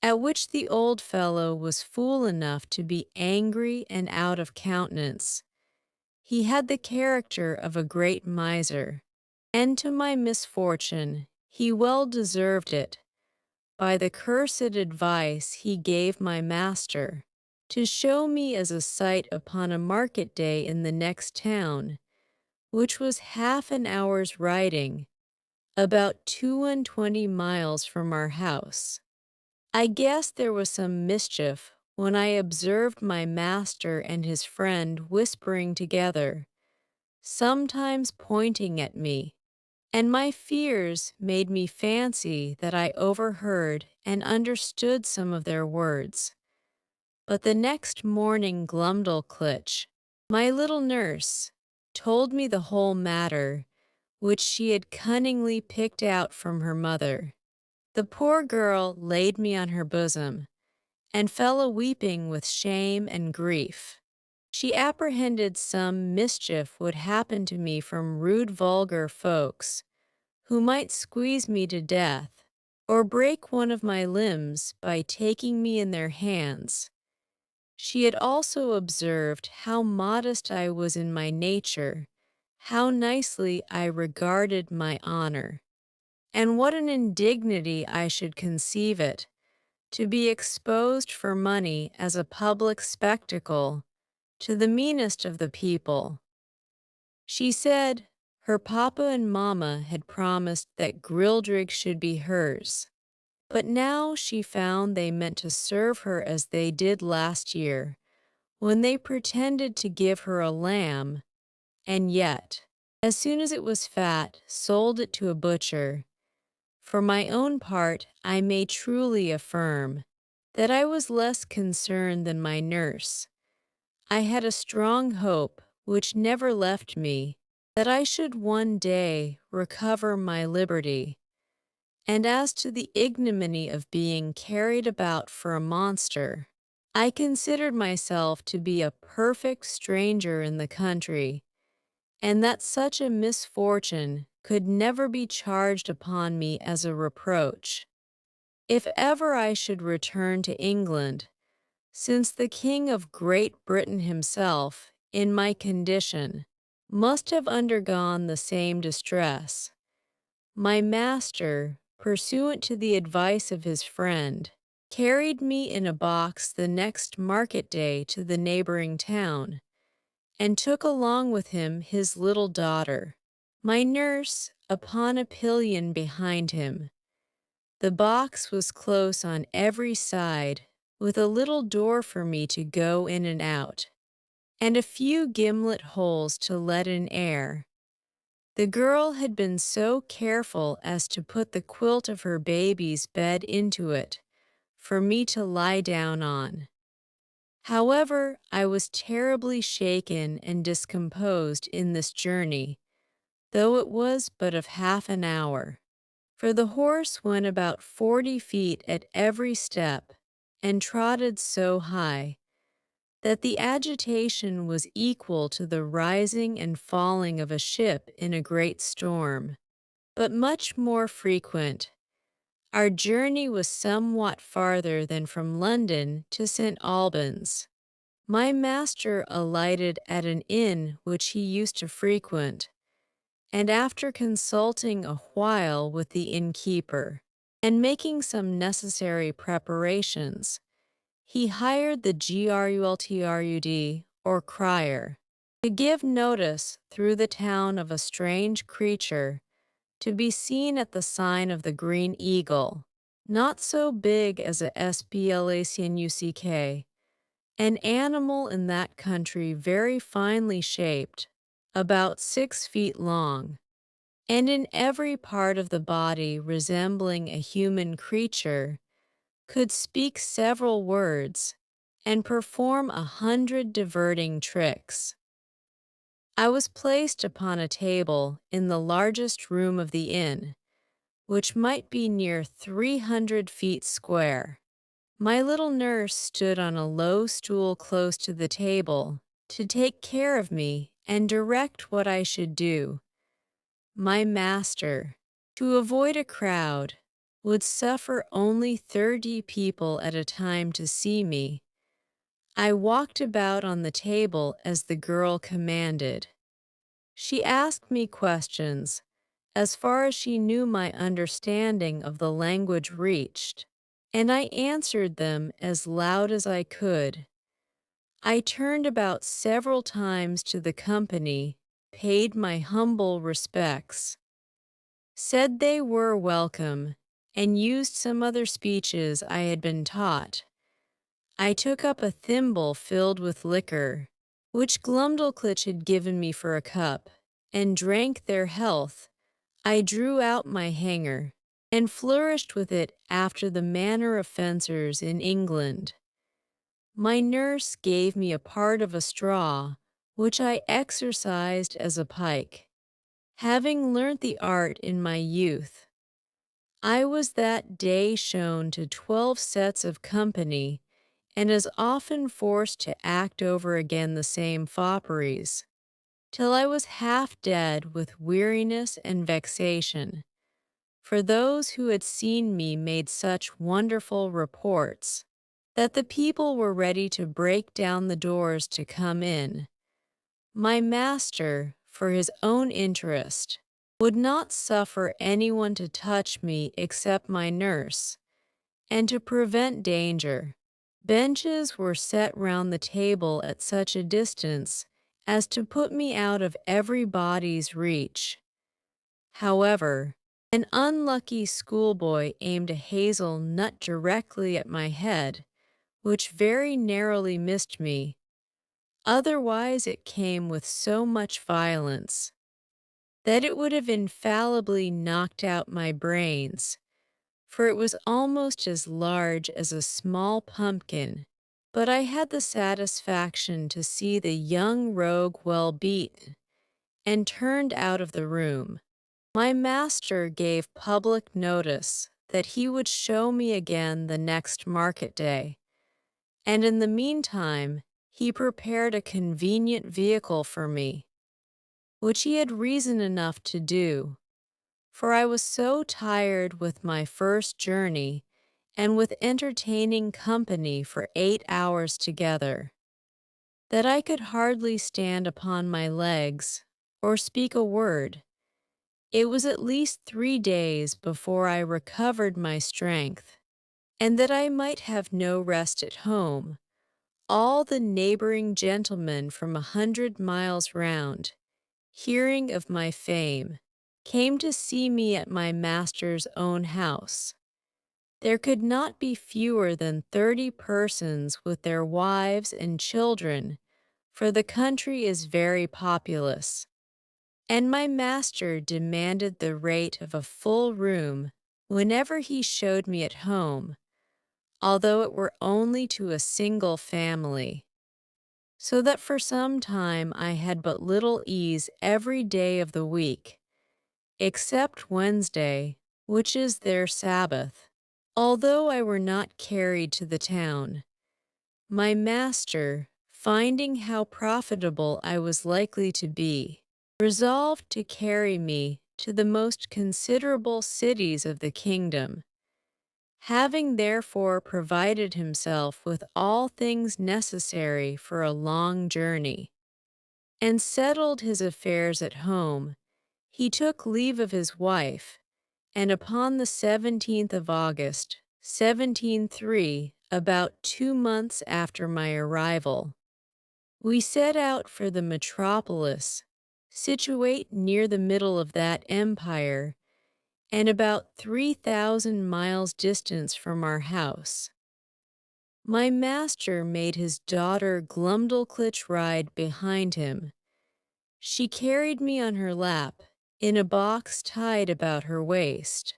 at which the old fellow was fool enough to be angry and out of countenance. He had the character of a great miser, and to my misfortune he well deserved it, by the cursed advice he gave my master, to show me as a sight upon a market day in the next town, which was half an hour's riding, about 22 miles from our house. I guessed there was some mischief when I observed my master and his friend whispering together, sometimes pointing at me, and my fears made me fancy that I overheard and understood some of their words. But the next morning Glumdalclitch, my little nurse, told me the whole matter, which she had cunningly picked out from her mother. The poor girl laid me on her bosom, and fell a-weeping with shame and grief. She apprehended some mischief would happen to me from rude vulgar folks, who might squeeze me to death, or break one of my limbs by taking me in their hands. She had also observed how modest I was in my nature, how nicely I regarded my honor, and what an indignity I should conceive it, to be exposed for money as a public spectacle to the meanest of the people. She said her papa and mamma had promised that Grildrig should be hers, but now she found they meant to serve her as they did last year, when they pretended to give her a lamb, and yet, as soon as it was fat, sold it to a butcher. For my own part, I may truly affirm that I was less concerned than my nurse. I had a strong hope, which never left me, that I should one day recover my liberty. And as to the ignominy of being carried about for a monster, I considered myself to be a perfect stranger in the country, and that such a misfortune could never be charged upon me as a reproach. If ever I should return to England, since the King of Great Britain himself, in my condition, must have undergone the same distress, my master, pursuant to the advice of his friend, carried me in a box the next market day to the neighboring town, and took along with him his little daughter, my nurse, upon a pillion behind him. The box was close on every side, with a little door for me to go in and out, and a few gimlet holes to let in air. The girl had been so careful as to put the quilt of her baby's bed into it, for me to lie down on. However, I was terribly shaken and discomposed in this journey, though it was but of half an hour. For the horse went about 40 feet at every step, and trotted so high, that the agitation was equal to the rising and falling of a ship in a great storm, but much more frequent. Our journey was somewhat farther than from London to St. Albans. My master alighted at an inn which he used to frequent, and after consulting a while with the innkeeper, and making some necessary preparations, he hired the Grultrud, or crier, to give notice through the town of a strange creature to be seen at the sign of the Green Eagle, not so big as a splacuck, an animal in that country very finely shaped, about 6 feet long, and in every part of the body resembling a human creature, could speak several words, and perform 100 diverting tricks. I was placed upon a table in the largest room of the inn, which might be near 300 feet square. My little nurse stood on a low stool close to the table to take care of me and direct what I should do. My master, to avoid a crowd, would suffer only 30 people at a time to see me, I walked about on the table as the girl commanded. She asked me questions, as far as she knew my understanding of the language reached, and I answered them as loud as I could. I turned about several times to the company, paid my humble respects, said they were welcome, and used some other speeches I had been taught. I took up a thimble filled with liquor, which Glumdalclitch had given me for a cup, and drank their health. I drew out my hanger, and flourished with it after the manner of fencers in England. My nurse gave me a part of a straw, which I exercised as a pike, having learnt the art in my youth. I was that day shown to 12 sets of company, and as often forced to act over again the same fopperies, till I was half dead with weariness and vexation. For those who had seen me made such wonderful reports, that the people were ready to break down the doors to come in. My master, for his own interest, would not suffer anyone to touch me except my nurse, and to prevent danger, benches were set round the table at such a distance as to put me out of everybody's reach. However, an unlucky schoolboy aimed a hazel nut directly at my head, which very narrowly missed me. Otherwise it came with so much violence that it would have infallibly knocked out my brains, for it was almost as large as a small pumpkin. But I had the satisfaction to see the young rogue well beaten, and turned out of the room. My master gave public notice that he would show me again the next market day, and in the meantime he prepared a convenient vehicle for me, which he had reason enough to do, for I was so tired with my first journey and with entertaining company for 8 hours together, that I could hardly stand upon my legs or speak a word. It was at least 3 days before I recovered my strength, and that I might have no rest at home, all the neighboring gentlemen from 100 miles round, hearing of my fame, came to see me at my master's own house. There could not be fewer than 30 persons with their wives and children, for the country is very populous, and my master demanded the rate of a full room whenever he showed me at home, although it were only to a single family, so that for some time I had but little ease every day of the week, except Wednesday, which is their Sabbath. Although I were not carried to the town, my master, finding how profitable I was likely to be, resolved to carry me to the most considerable cities of the kingdom. Having therefore provided himself with all things necessary for a long journey, and settled his affairs at home, he took leave of his wife, and upon the 17th of August, 1703, about 2 months after my arrival, we set out for the metropolis, situate near the middle of that empire, and about 3,000 miles distance from our house. My master made his daughter Glumdalclitch ride behind him. She carried me on her lap, in a box tied about her waist.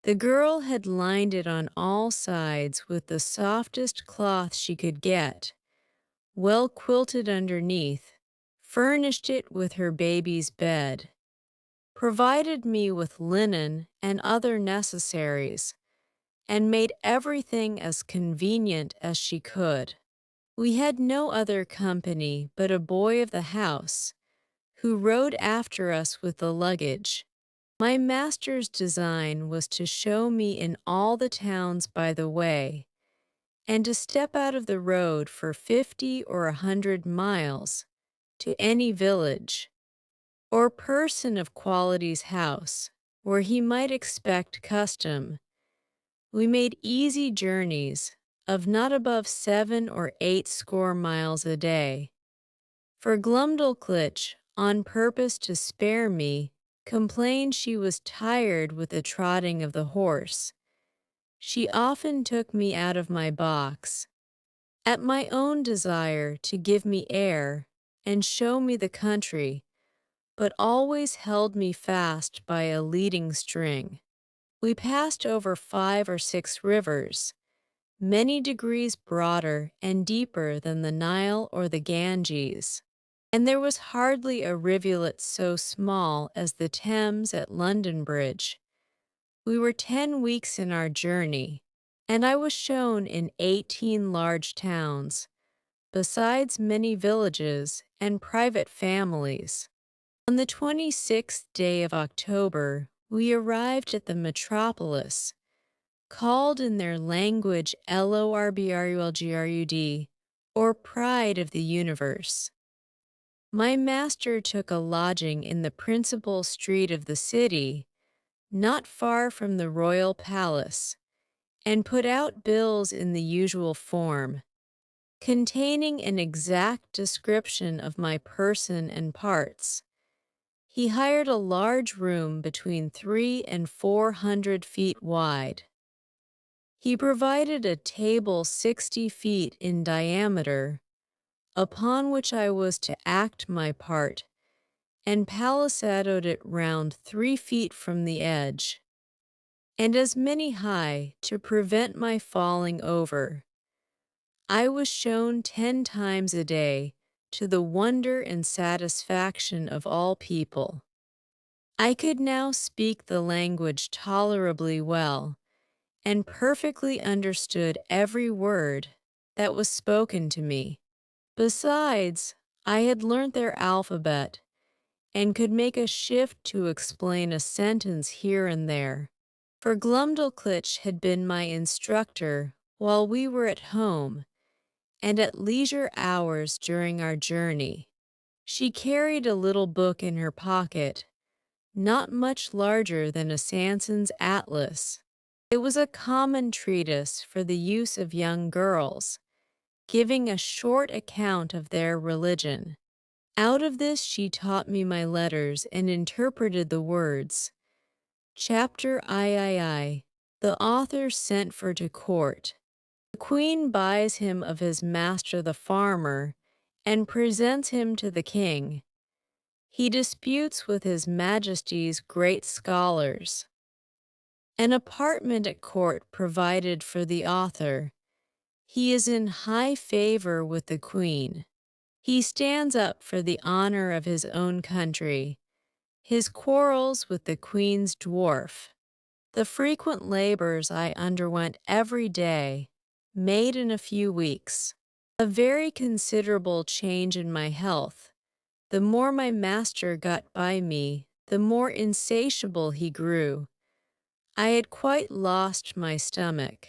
The girl had lined it on all sides with the softest cloth she could get, well quilted underneath, furnished it with her baby's bed, provided me with linen and other necessaries, and made everything as convenient as she could. We had no other company but a boy of the house, who rode after us with the luggage. My master's design was to show me in all the towns by the way, and to step out of the road for 50 or 100 miles to any village or person of quality's house where he might expect custom. We made easy journeys of not above 7 or 8 score miles a day. For Glumdalclitch, on purpose to spare me, complained she was tired with the trotting of the horse. She often took me out of my box, at my own desire to give me air and show me the country, but always held me fast by a leading string. We passed over 5 or 6 rivers, many degrees broader and deeper than the Nile or the Ganges, and there was hardly a rivulet so small as the Thames at London Bridge. We were 10 weeks in our journey, and I was shown in 18 large towns, besides many villages and private families. On the 26th day of October, we arrived at the metropolis, called in their language Lorbrulgrud, or Pride of the Universe. My master took a lodging in the principal street of the city, not far from the royal palace, and put out bills in the usual form, containing an exact description of my person and parts. He hired a large room between 300 and 400 feet wide. He provided a table 60 feet in diameter, upon which I was to act my part, and palisadoed it round 3 feet from the edge, and as many high to prevent my falling over. I was shown 10 times a day, to the wonder and satisfaction of all people. I could now speak the language tolerably well, and perfectly understood every word that was spoken to me. Besides, I had learnt their alphabet, and could make a shift to explain a sentence here and there. For Glumdalclitch had been my instructor while we were at home, and at leisure hours during our journey. She carried a little book in her pocket, not much larger than a Sanson's atlas. It was a common treatise for the use of young girls, giving a short account of their religion. Out of this she taught me my letters and interpreted the words. Chapter III. The author sent for to court. The queen buys him of his master the farmer, and presents him to the king. He disputes with his majesty's great scholars. An apartment at court provided for the author. He is in high favor with the queen. He stands up for the honor of his own country. His quarrels with the queen's dwarf. The frequent labors I underwent every day, made in a few weeks. A very considerable change in my health. The more my master got by me, the more insatiable he grew. I had quite lost my stomach,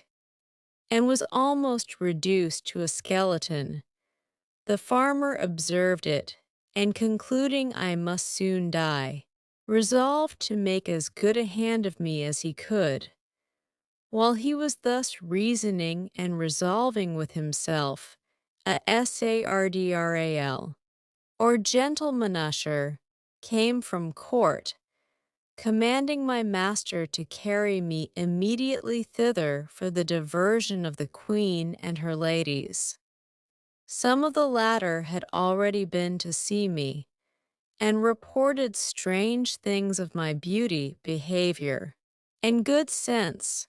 and was almost reduced to a skeleton. The farmer observed it, and concluding I must soon die, resolved to make as good a hand of me as he could. While he was thus reasoning and resolving with himself, a sardral, or gentleman usher, came from court, commanding my master to carry me immediately thither for the diversion of the queen and her ladies. Some of the latter had already been to see me, and reported strange things of my beauty, behavior, and good sense.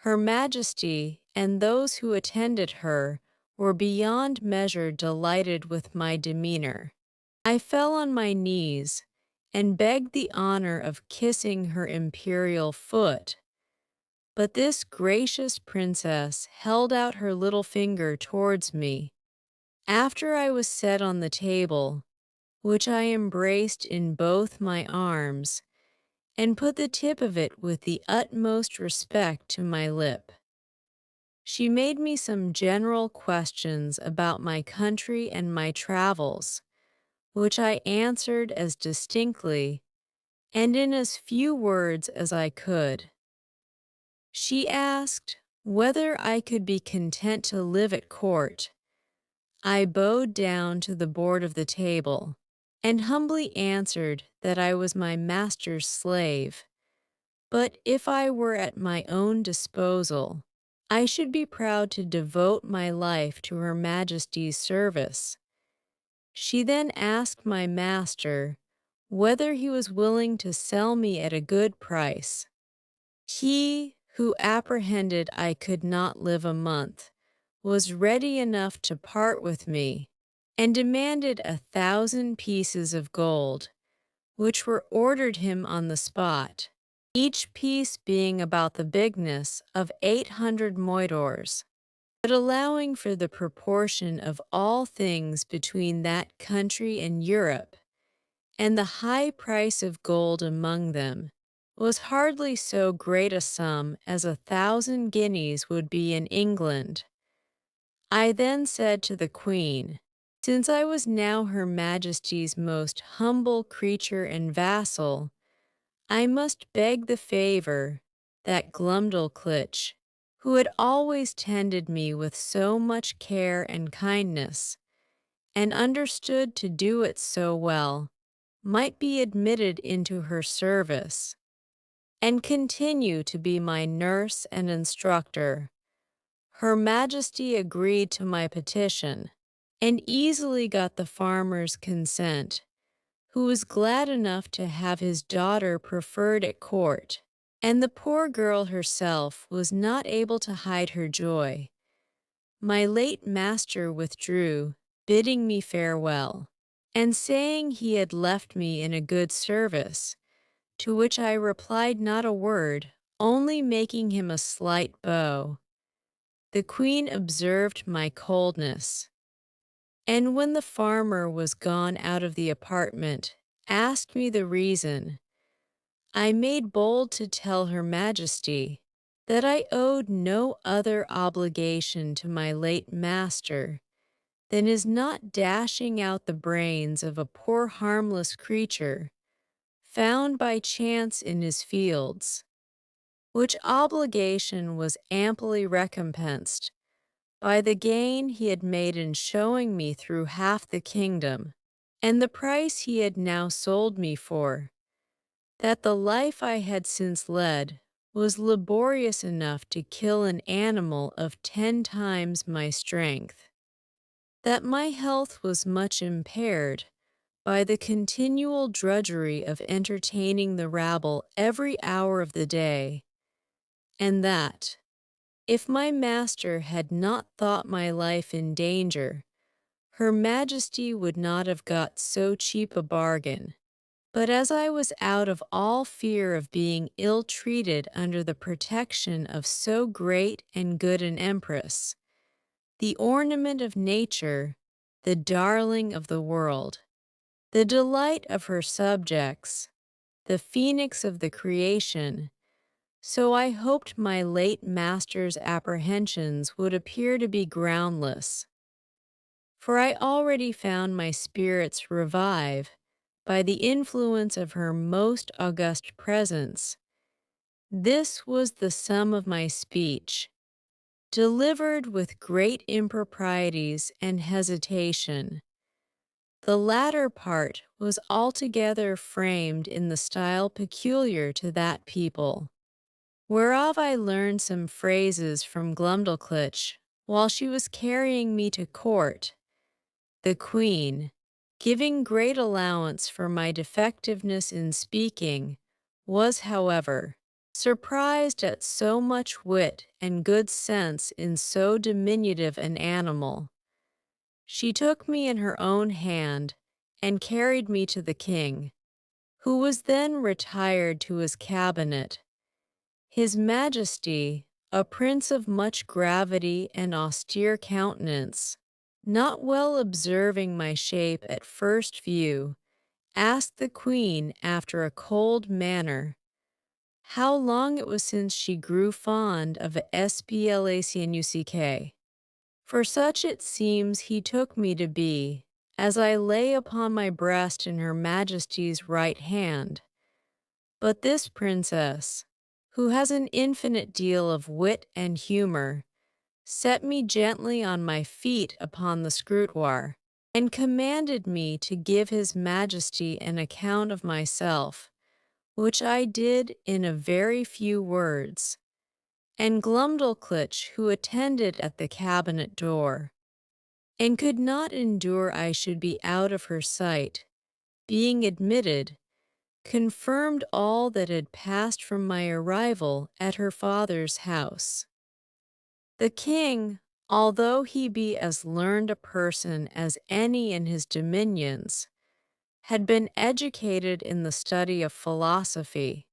Her Majesty and those who attended her were beyond measure delighted with my demeanor. I fell on my knees and begged the honor of kissing her imperial foot, but this gracious princess held out her little finger towards me. After I was set on the table, which I embraced in both my arms, and put the tip of it with the utmost respect to my lip. She made me some general questions about my country and my travels, which I answered as distinctly and in as few words as I could. She asked whether I could be content to live at court. I bowed down to the board of the table and humbly answered that I was my master's slave, but if I were at my own disposal, I should be proud to devote my life to Her Majesty's service. She then asked my master whether he was willing to sell me at a good price. He, who apprehended I could not live a month, was ready enough to part with me, and demanded 1,000 pieces of gold, which were ordered him on the spot, each piece being about the bigness of 800 moidores. But allowing for the proportion of all things between that country and Europe, and the high price of gold among them, was hardly so great a sum as 1,000 guineas would be in England. I then said to the Queen, since I was now Her Majesty's most humble creature and vassal, I must beg the favor that Glumdalclitch, who had always tended me with so much care and kindness, and understood to do it so well, might be admitted into her service, and continue to be my nurse and instructor. Her Majesty agreed to my petition, and easily got the farmer's consent, who was glad enough to have his daughter preferred at court, and the poor girl herself was not able to hide her joy. My late master withdrew, bidding me farewell, and saying he had left me in a good service, to which I replied not a word, only making him a slight bow. The Queen observed my coldness, and when the farmer was gone out of the apartment, asked me the reason. I made bold to tell Her Majesty that I owed no other obligation to my late master than his not dashing out the brains of a poor harmless creature found by chance in his fields, which obligation was amply recompensed by the gain he had made in showing me through half the kingdom, and the price he had now sold me for, that the life I had since led was laborious enough to kill an animal of 10 times my strength, that my health was much impaired by the continual drudgery of entertaining the rabble every hour of the day, and that, if my master had not thought my life in danger, Her Majesty would not have got so cheap a bargain. But as I was out of all fear of being ill-treated under the protection of so great and good an empress, the ornament of nature, the darling of the world, the delight of her subjects, the phoenix of the creation, so I hoped my late master's apprehensions would appear to be groundless, for I already found my spirits revive by the influence of her most august presence. This was the sum of my speech, delivered with great improprieties and hesitation. The latter part was altogether framed in the style peculiar to that people, whereof I learned some phrases from Glumdalclitch while she was carrying me to court. The Queen, giving great allowance for my defectiveness in speaking, was, however, surprised at so much wit and good sense in so diminutive an animal. She took me in her own hand and carried me to the king, who was then retired to his cabinet. His Majesty, a prince of much gravity and austere countenance, not well observing my shape at first view, asked the Queen after a cold manner how long it was since she grew fond of a splacanuck. For such it seems he took me to be, as I lay upon my breast in her majesty's right hand. But this princess, who has an infinite deal of wit and humor, set me gently on my feet upon the scrutoire, and commanded me to give his majesty an account of myself, which I did in a very few words. And Glumdalclitch, who attended at the cabinet door, and could not endure I should be out of her sight, being admitted, confirmed all that had passed from my arrival at her father's house. The king, although he be as learned a person as any in his dominions, had been educated in the study of philosophy,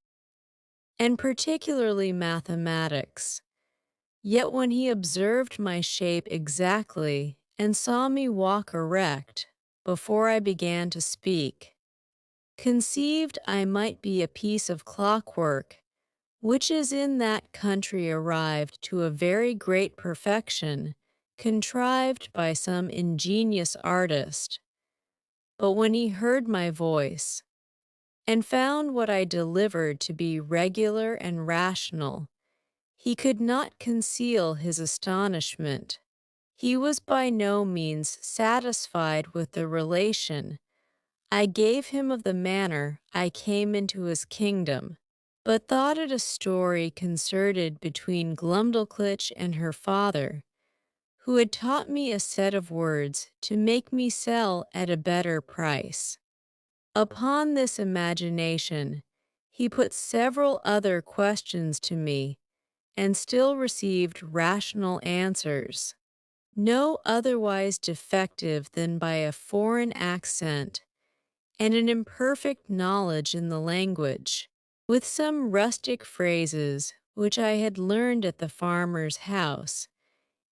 and particularly mathematics. Yet when he observed my shape exactly and saw me walk erect before I began to speak, conceived I might be a piece of clockwork, which is in that country arrived to a very great perfection, contrived by some ingenious artist. But when he heard my voice, and found what I delivered to be regular and rational, he could not conceal his astonishment. He was by no means satisfied with the relation I gave him of the manner I came into his kingdom, but thought it a story concerted between Glumdalclitch and her father, who had taught me a set of words to make me sell at a better price. Upon this imagination, he put several other questions to me, and still received rational answers, no otherwise defective than by a foreign accent and an imperfect knowledge in the language, with some rustic phrases which I had learned at the farmer's house,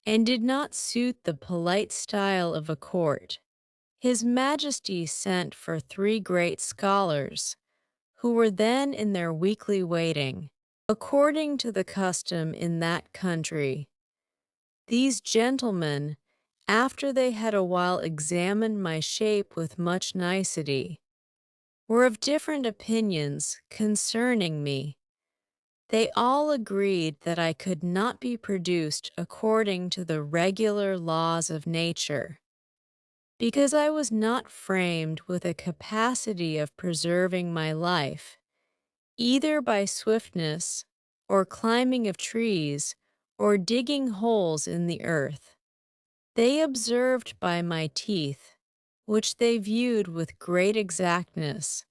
and did not suit the polite style of a court. His Majesty sent for 3 great scholars, who were then in their weekly waiting, according to the custom in that country. These gentlemen, after they had a while examined my shape with much nicety, were of different opinions concerning me. They all agreed that I could not be produced according to the regular laws of nature, because I was not framed with a capacity of preserving my life, either by swiftness, or climbing of trees, or digging holes in the earth. They observed by my teeth, which they viewed with great exactness,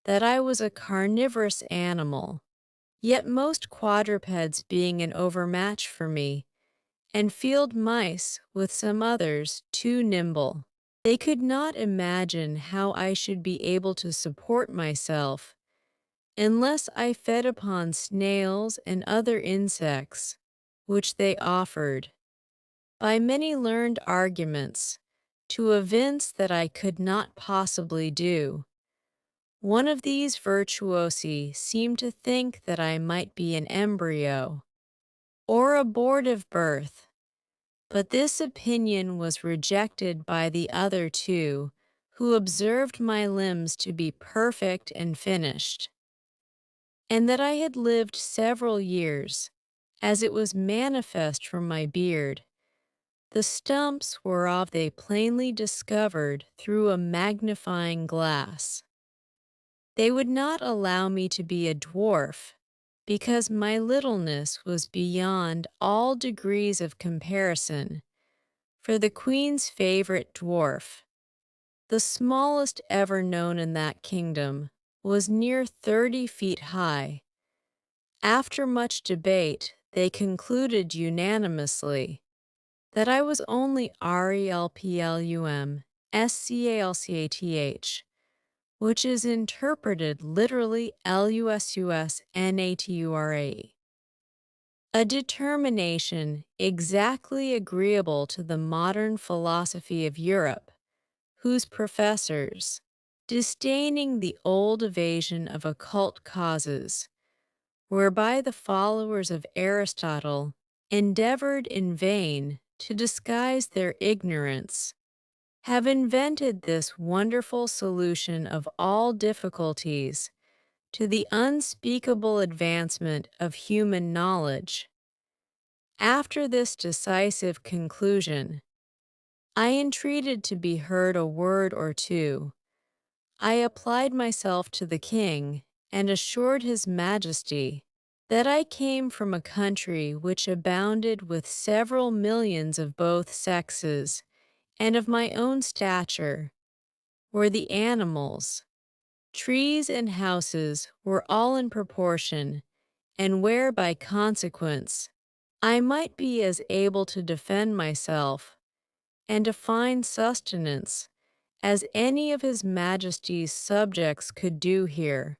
that I was a carnivorous animal, yet most quadrupeds being an overmatch for me, and field mice, with some others, too nimble. They could not imagine how I should be able to support myself, unless I fed upon snails and other insects, which they offered, by many learned arguments, to evince that I could not possibly do. One of these virtuosi seemed to think that I might be an embryo, or abortive birth, but this opinion was rejected by the other 2, who observed my limbs to be perfect and finished, and that I had lived several years, as it was manifest from my beard, the stumps whereof they plainly discovered through a magnifying glass. They would not allow me to be a dwarf, because my littleness was beyond all degrees of comparison, for the queen's favorite dwarf, the smallest ever known in that kingdom, was near 30 feet high. After much debate, they concluded unanimously that I was only RELPLUM SCALCATH, which is interpreted literally LUSUSNATURA. A determination exactly agreeable to the modern philosophy of Europe, whose professors, disdaining the old evasion of occult causes, whereby the followers of Aristotle endeavored in vain to disguise their ignorance, have invented this wonderful solution of all difficulties to the unspeakable advancement of human knowledge. After this decisive conclusion, I entreated to be heard a word or two. I applied myself to the king and assured his majesty that I came from a country which abounded with several millions of both sexes and of my own stature, where the animals, trees, and houses were all in proportion, and where, by consequence, I might be as able to defend myself and to find sustenance as any of his majesty's subjects could do here,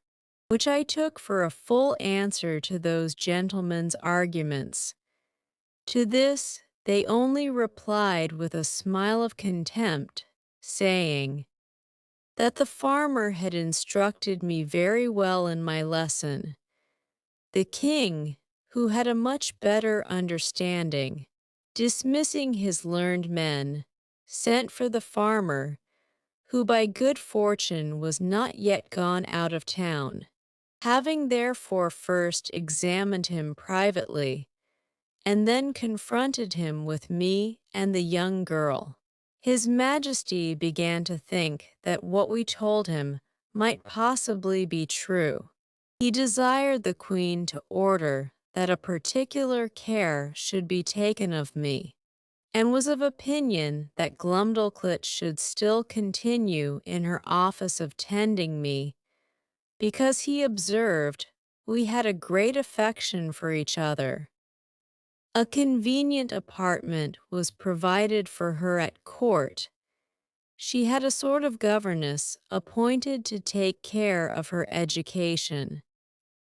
which I took for a full answer to those gentlemen's arguments. To this they only replied with a smile of contempt, saying, that the farmer had instructed me very well in my lesson. The king, who had a much better understanding, dismissing his learned men, sent for the farmer, who by good fortune was not yet gone out of town. Having therefore first examined him privately, and then confronted him with me and the young girl, his Majesty began to think that what we told him might possibly be true. He desired the Queen to order that a particular care should be taken of me, and was of opinion that Glumdalclitch should still continue in her office of tending me, because he observed we had a great affection for each other. A convenient apartment was provided for her at court. She had a sort of governess appointed to take care of her education,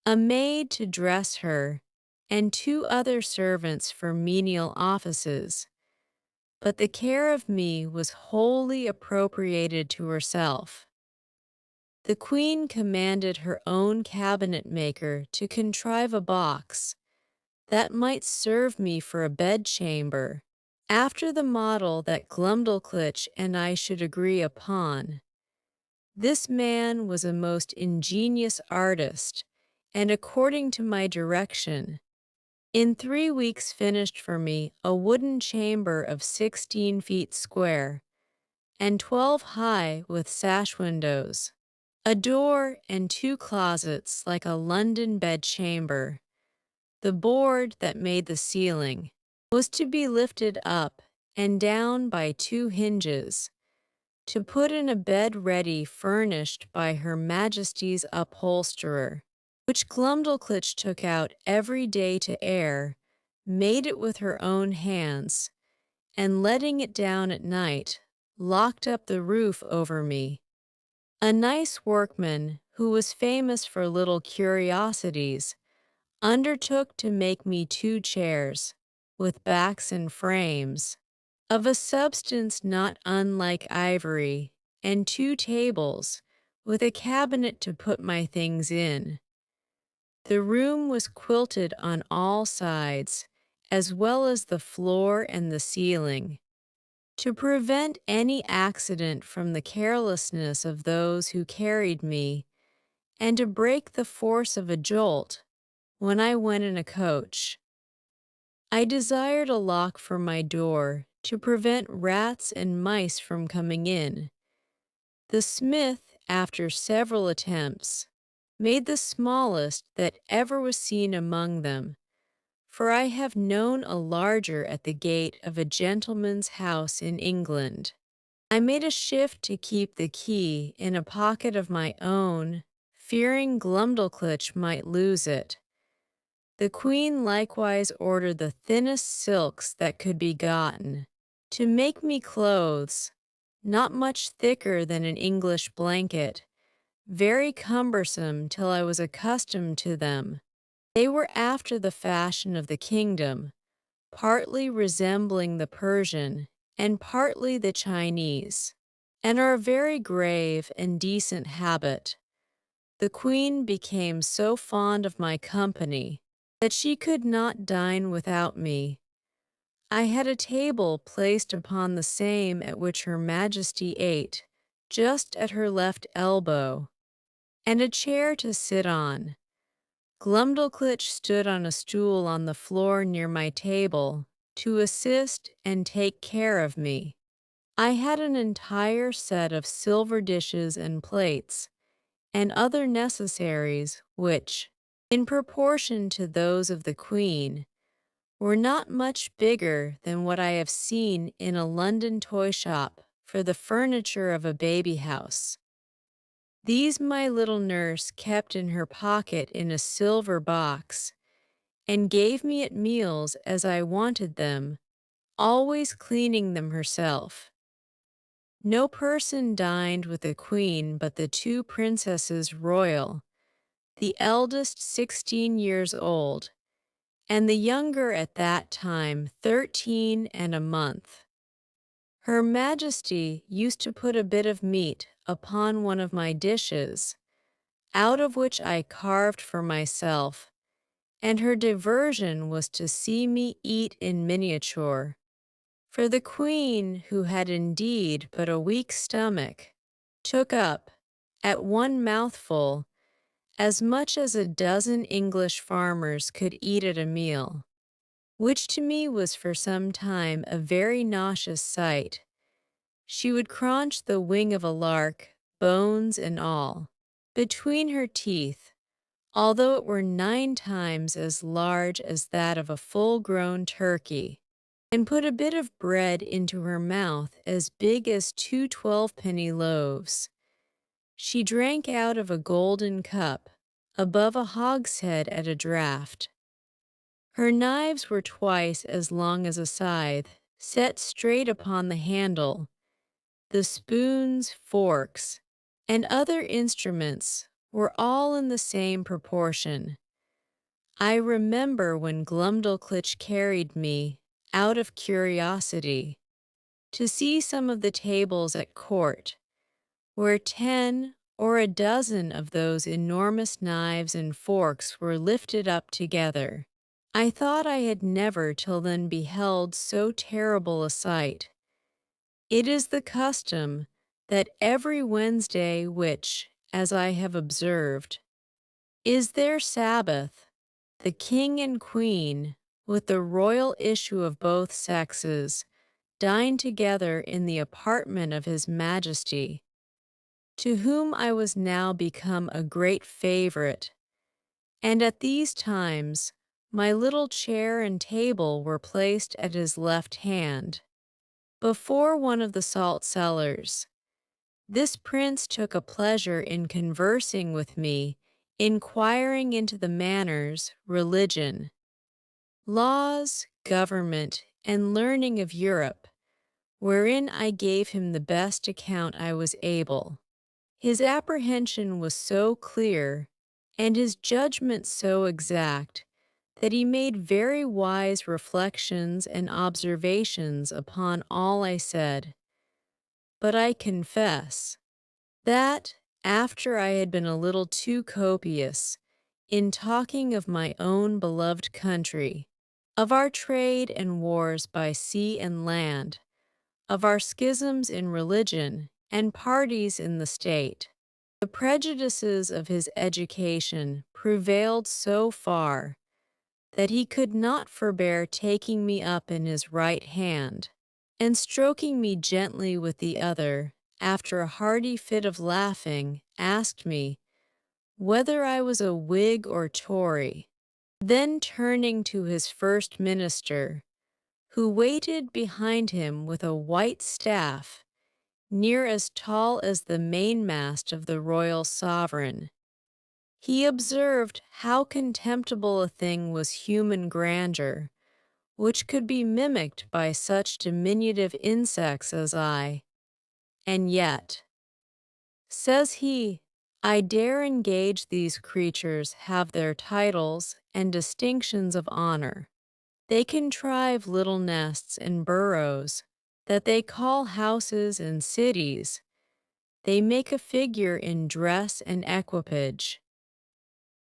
a maid to dress her, and 2 other servants for menial offices. But the care of me was wholly appropriated to herself. The Queen commanded her own cabinet maker to contrive a box that might serve me for a bedchamber, after the model that Glumdalclitch and I should agree upon. This man was a most ingenious artist, and according to my direction, in 3 weeks finished for me a wooden chamber of 16 feet square, and 12 high with sash windows, a door and 2 closets like a London bedchamber. The board that made the ceiling was to be lifted up and down by 2 hinges, to put in a bed ready furnished by Her Majesty's upholsterer, which Glumdalclitch took out every day to air, made it with her own hands, and letting it down at night, locked up the roof over me. A nice workman, who was famous for little curiosities, undertook to make me 2 chairs, with backs and frames, of a substance not unlike ivory, and 2 tables, with a cabinet to put my things in. The room was quilted on all sides, as well as the floor and the ceiling, to prevent any accident from the carelessness of those who carried me, and to break the force of a jolt when I went in a coach. I desired a lock for my door to prevent rats and mice from coming in. The smith, after several attempts, made the smallest that ever was seen among them, for I have known a larger at the gate of a gentleman's house in England. I made a shift to keep the key in a pocket of my own, fearing Glumdalclitch might lose it. The Queen likewise ordered the thinnest silks that could be gotten, to make me clothes, not much thicker than an English blanket, very cumbersome till I was accustomed to them. They were after the fashion of the kingdom, partly resembling the Persian, and partly the Chinese, and are a very grave and decent habit. The queen became so fond of my company that she could not dine without me. I had a table placed upon the same at which her majesty ate, just at her left elbow, and a chair to sit on. Glumdalclitch stood on a stool on the floor near my table to assist and take care of me. I had an entire set of silver dishes and plates, and other necessaries which, in proportion to those of the queen, were not much bigger than what I have seen in a London toy shop for the furniture of a baby house. These my little nurse kept in her pocket in a silver box, and gave me at meals as I wanted them, always cleaning them herself. No person dined with the queen but the two princesses royal, the eldest 16 years old, and the younger at that time 13 and a month. Her Majesty used to put a bit of meat upon one of my dishes, out of which I carved for myself, and her diversion was to see me eat in miniature. For the queen, who had indeed but a weak stomach, took up, at one mouthful, as much as a dozen English farmers could eat at a meal, which to me was for some time a very nauseous sight. She would crunch the wing of a lark, bones and all, between her teeth, although it were 9 times as large as that of a full-grown turkey, and put a bit of bread into her mouth as big as 2 12-penny loaves. She drank out of a golden cup, above a hogshead at a draught. Her knives were twice as long as a scythe, set straight upon the handle. The spoons, forks, and other instruments were all in the same proportion. I remember when Glumdalclitch carried me, out of curiosity, to see some of the tables at court, where 10 or a dozen of those enormous knives and forks were lifted up together. I thought I had never till then beheld so terrible a sight. It is the custom that every Wednesday which, as I have observed, is their Sabbath, the king and queen, with the royal issue of both sexes, dine together in the apartment of his majesty, to whom I was now become a great favorite, and at these times my little chair and table were placed at his left hand, before one of the salt cellars. This prince took a pleasure in conversing with me, inquiring into the manners, religion, laws, government, and learning of Europe, wherein I gave him the best account I was able. His apprehension was so clear, and his judgment so exact, that he made very wise reflections and observations upon all I said. But I confess that, after I had been a little too copious in talking of my own beloved country, of our trade and wars by sea and land, of our schisms in religion and parties in the state, the prejudices of his education prevailed so far that he could not forbear taking me up in his right hand, and stroking me gently with the other, after a hearty fit of laughing, asked me whether I was a Whig or Tory. Then turning to his first minister, who waited behind him with a white staff, near as tall as the mainmast of the royal sovereign, he observed how contemptible a thing was human grandeur, which could be mimicked by such diminutive insects as I. And yet, says he, I dare engage these creatures have their titles and distinctions of honor. They contrive little nests and burrows that they call houses and cities. they make a figure in dress and equipage.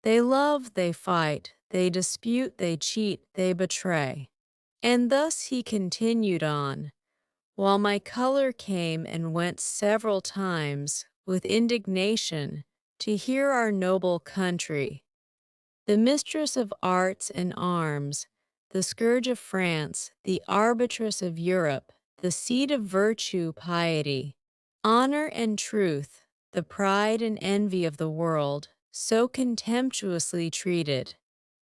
They love, they fight, they dispute, they cheat, they betray. And thus he continued on, while my color came and went several times with indignation to hear our noble country, the mistress of arts and arms, the scourge of France, the arbitress of Europe, the seat of virtue, piety, honor, and truth, the pride and envy of the world, so contemptuously treated.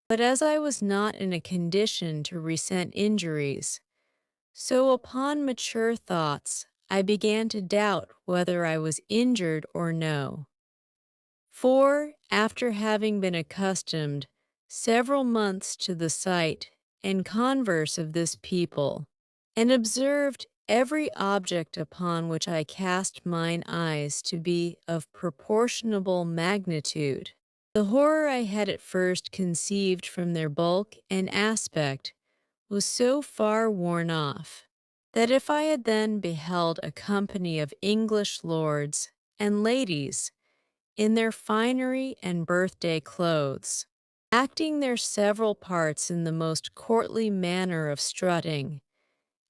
But as I was not in a condition to resent injuries, so upon mature thoughts I began to doubt whether I was injured or no. For, after having been accustomed several months to the sight and converse of this people, and observed every object upon which I cast mine eyes to be of proportionable magnitude, the horror I had at first conceived from their bulk and aspect was so far worn off, that if I had then beheld a company of English lords and ladies in their finery and birthday clothes, acting their several parts in the most courtly manner of strutting,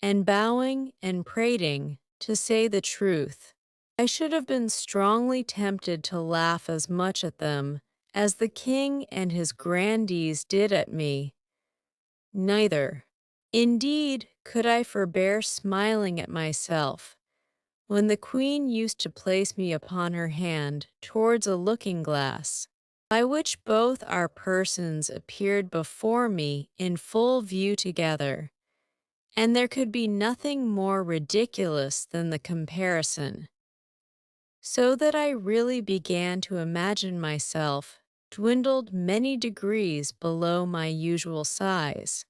and bowing and prating, to say the truth, I should have been strongly tempted to laugh as much at them as the king and his grandees did at me. Neither, indeed, could I forbear smiling at myself, when the queen used to place me upon her hand towards a looking-glass, by which both our persons appeared before me in full view together, and there could be nothing more ridiculous than the comparison, so that I really began to imagine myself dwindled many degrees below my usual size.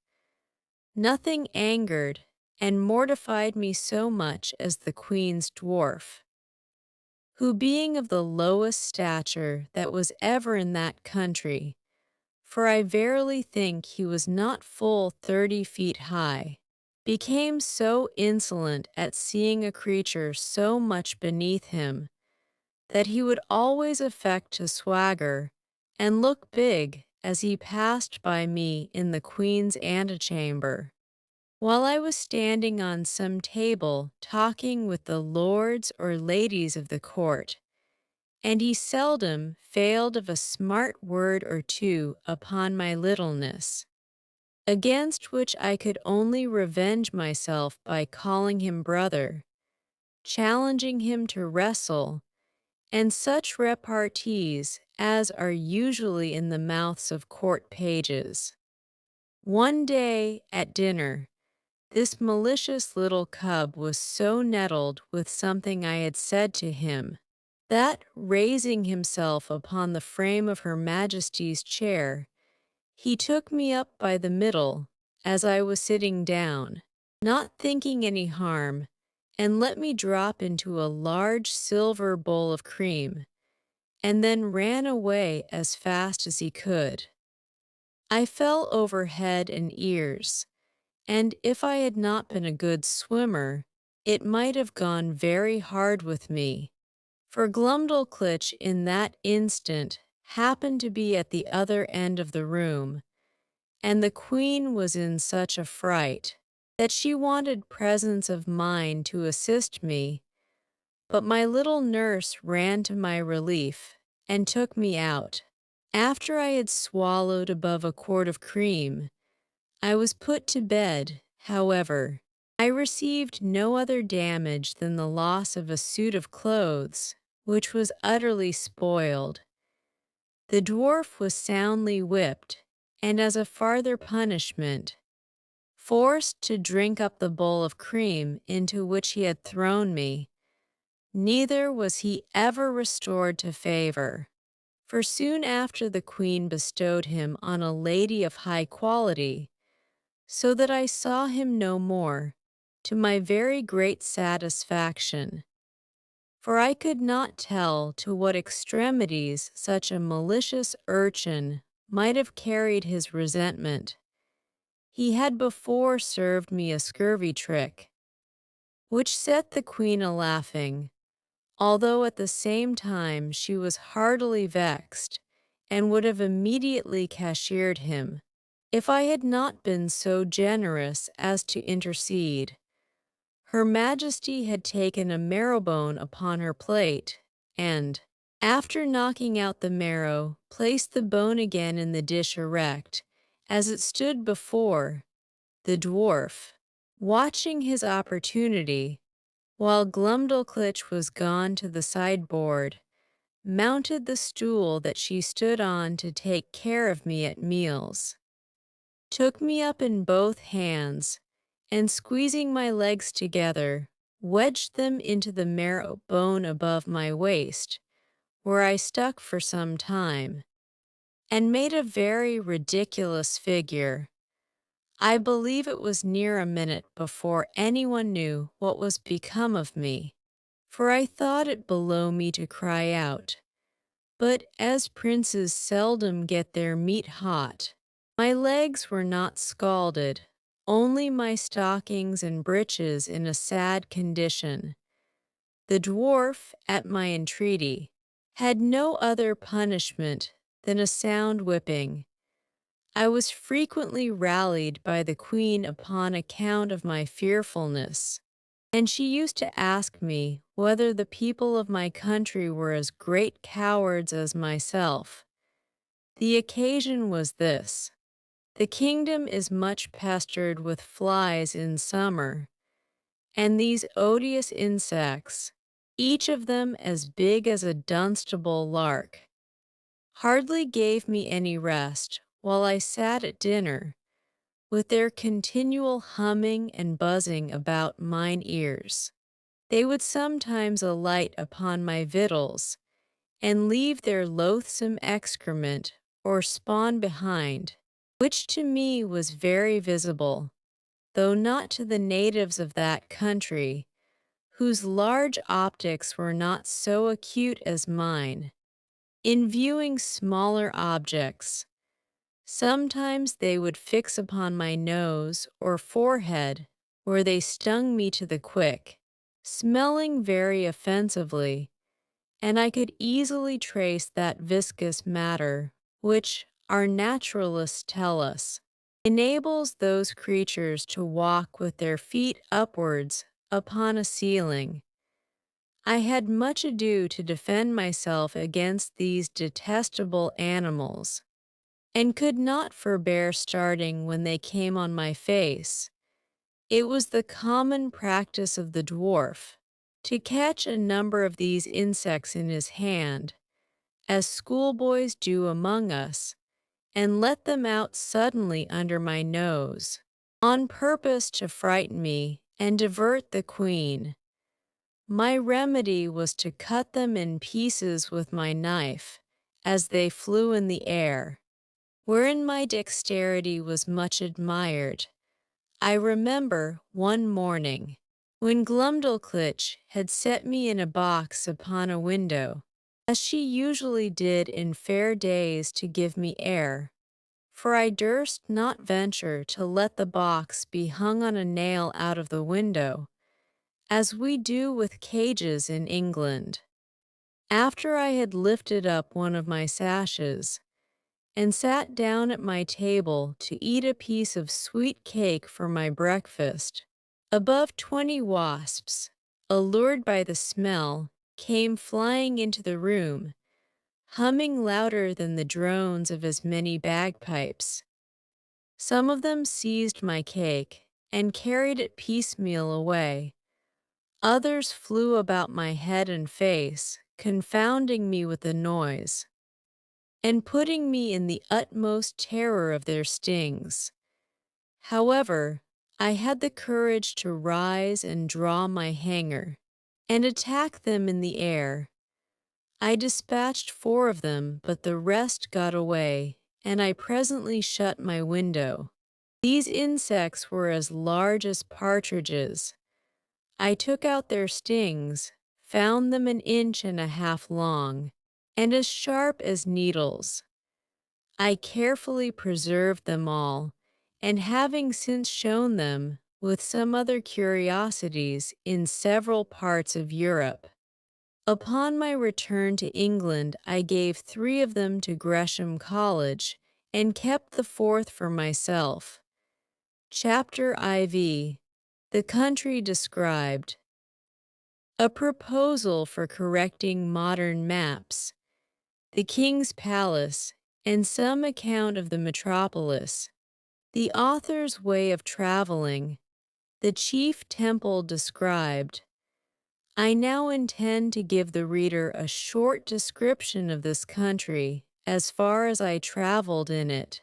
Nothing angered and mortified me so much as the queen's dwarf, who being of the lowest stature that was ever in that country, for I verily think he was not full 30 feet high, became so insolent at seeing a creature so much beneath him, that he would always affect to swagger and look big as he passed by me in the queen's antechamber, while I was standing on some table talking with the lords or ladies of the court, and he seldom failed of a smart word or two upon my littleness, against which I could only revenge myself by calling him brother, challenging him to wrestle, and such repartees as are usually in the mouths of court pages. One day, at dinner, this malicious little cub was so nettled with something I had said to him, that, raising himself upon the frame of Her Majesty's chair, he took me up by the middle, as I was sitting down, not thinking any harm, and let me drop into a large silver bowl of cream, and then ran away as fast as he could. I fell over head and ears, and if I had not been a good swimmer, it might have gone very hard with me, for Glumdalclitch in that instant happened to be at the other end of the room, and the queen was in such a fright that she wanted presence of mind to assist me, but my little nurse ran to my relief and took me out. After I had swallowed above a quart of cream, I was put to bed. However, I received no other damage than the loss of a suit of clothes, which was utterly spoiled. The dwarf was soundly whipped, and as a farther punishment, forced to drink up the bowl of cream into which he had thrown me. Neither was he ever restored to favor, for soon after the queen bestowed him on a lady of high quality, so that I saw him no more, to my very great satisfaction. For I could not tell to what extremities such a malicious urchin might have carried his resentment. He had before served me a scurvy trick, which set the queen a-laughing, although at the same time she was heartily vexed and would have immediately cashiered him if I had not been so generous as to intercede. Her Majesty had taken a marrowbone upon her plate, and, after knocking out the marrow, placed the bone again in the dish erect, as it stood before the dwarf, watching his opportunity, while Glumdalclitch was gone to the sideboard, mounted the stool that she stood on to take care of me at meals, took me up in both hands, and squeezing my legs together, wedged them into the marrow bone above my waist, where I stuck for some time, and made a very ridiculous figure. I believe it was near a minute before anyone knew what was become of me, for I thought it below me to cry out. But as princes seldom get their meat hot, my legs were not scalded, only my stockings and breeches in a sad condition. The dwarf, at my entreaty, had no other punishment than a sound whipping. I was frequently rallied by the queen upon account of my fearfulness, and she used to ask me whether the people of my country were as great cowards as myself. The occasion was this: the kingdom is much pestered with flies in summer, and these odious insects, each of them as big as a Dunstable lark, hardly gave me any rest while I sat at dinner, with their continual humming and buzzing about mine ears. They would sometimes alight upon my victuals, and leave their loathsome excrement or spawn behind, which to me was very visible, though not to the natives of that country, whose large optics were not so acute as mine. In viewing smaller objects, sometimes they would fix upon my nose or forehead, where they stung me to the quick, smelling very offensively, and I could easily trace that viscous matter, which, our naturalists tell us, enables those creatures to walk with their feet upwards upon a ceiling. I had much ado to defend myself against these detestable animals, and could not forbear starting when they came on my face. It was the common practice of the dwarf to catch a number of these insects in his hand, as schoolboys do among us, and let them out suddenly under my nose, on purpose to frighten me and divert the queen. My remedy was to cut them in pieces with my knife, as they flew in the air, wherein my dexterity was much admired. I remember one morning, when Glumdalclitch had set me in a box upon a window, as she usually did in fair days to give me air, for I durst not venture to let the box be hung on a nail out of the window, as we do with cages in England. After I had lifted up one of my sashes, and sat down at my table to eat a piece of sweet cake for my breakfast, above 20 wasps, allured by the smell, came flying into the room, humming louder than the drones of as many bagpipes. Some of them seized my cake and carried it piecemeal away. Others flew about my head and face, confounding me with the noise, and putting me in the utmost terror of their stings. However, I had the courage to rise and draw my hanger, and attack them in the air. I dispatched 4 of them, but the rest got away, and I presently shut my window. These insects were as large as partridges. I took out their stings, found them 1.5 inches long, and as sharp as needles. I carefully preserved them all, and having since shown them, with some other curiosities, in several parts of Europe, Upon my return to England, I gave 3 of them to Gresham College and kept the 4th for myself. Chapter IV. The Country Described. A proposal for correcting modern maps, the King's Palace, and some account of the metropolis. The author's way of traveling, the chief temple described. I now intend to give the reader a short description of this country as far as I traveled in it,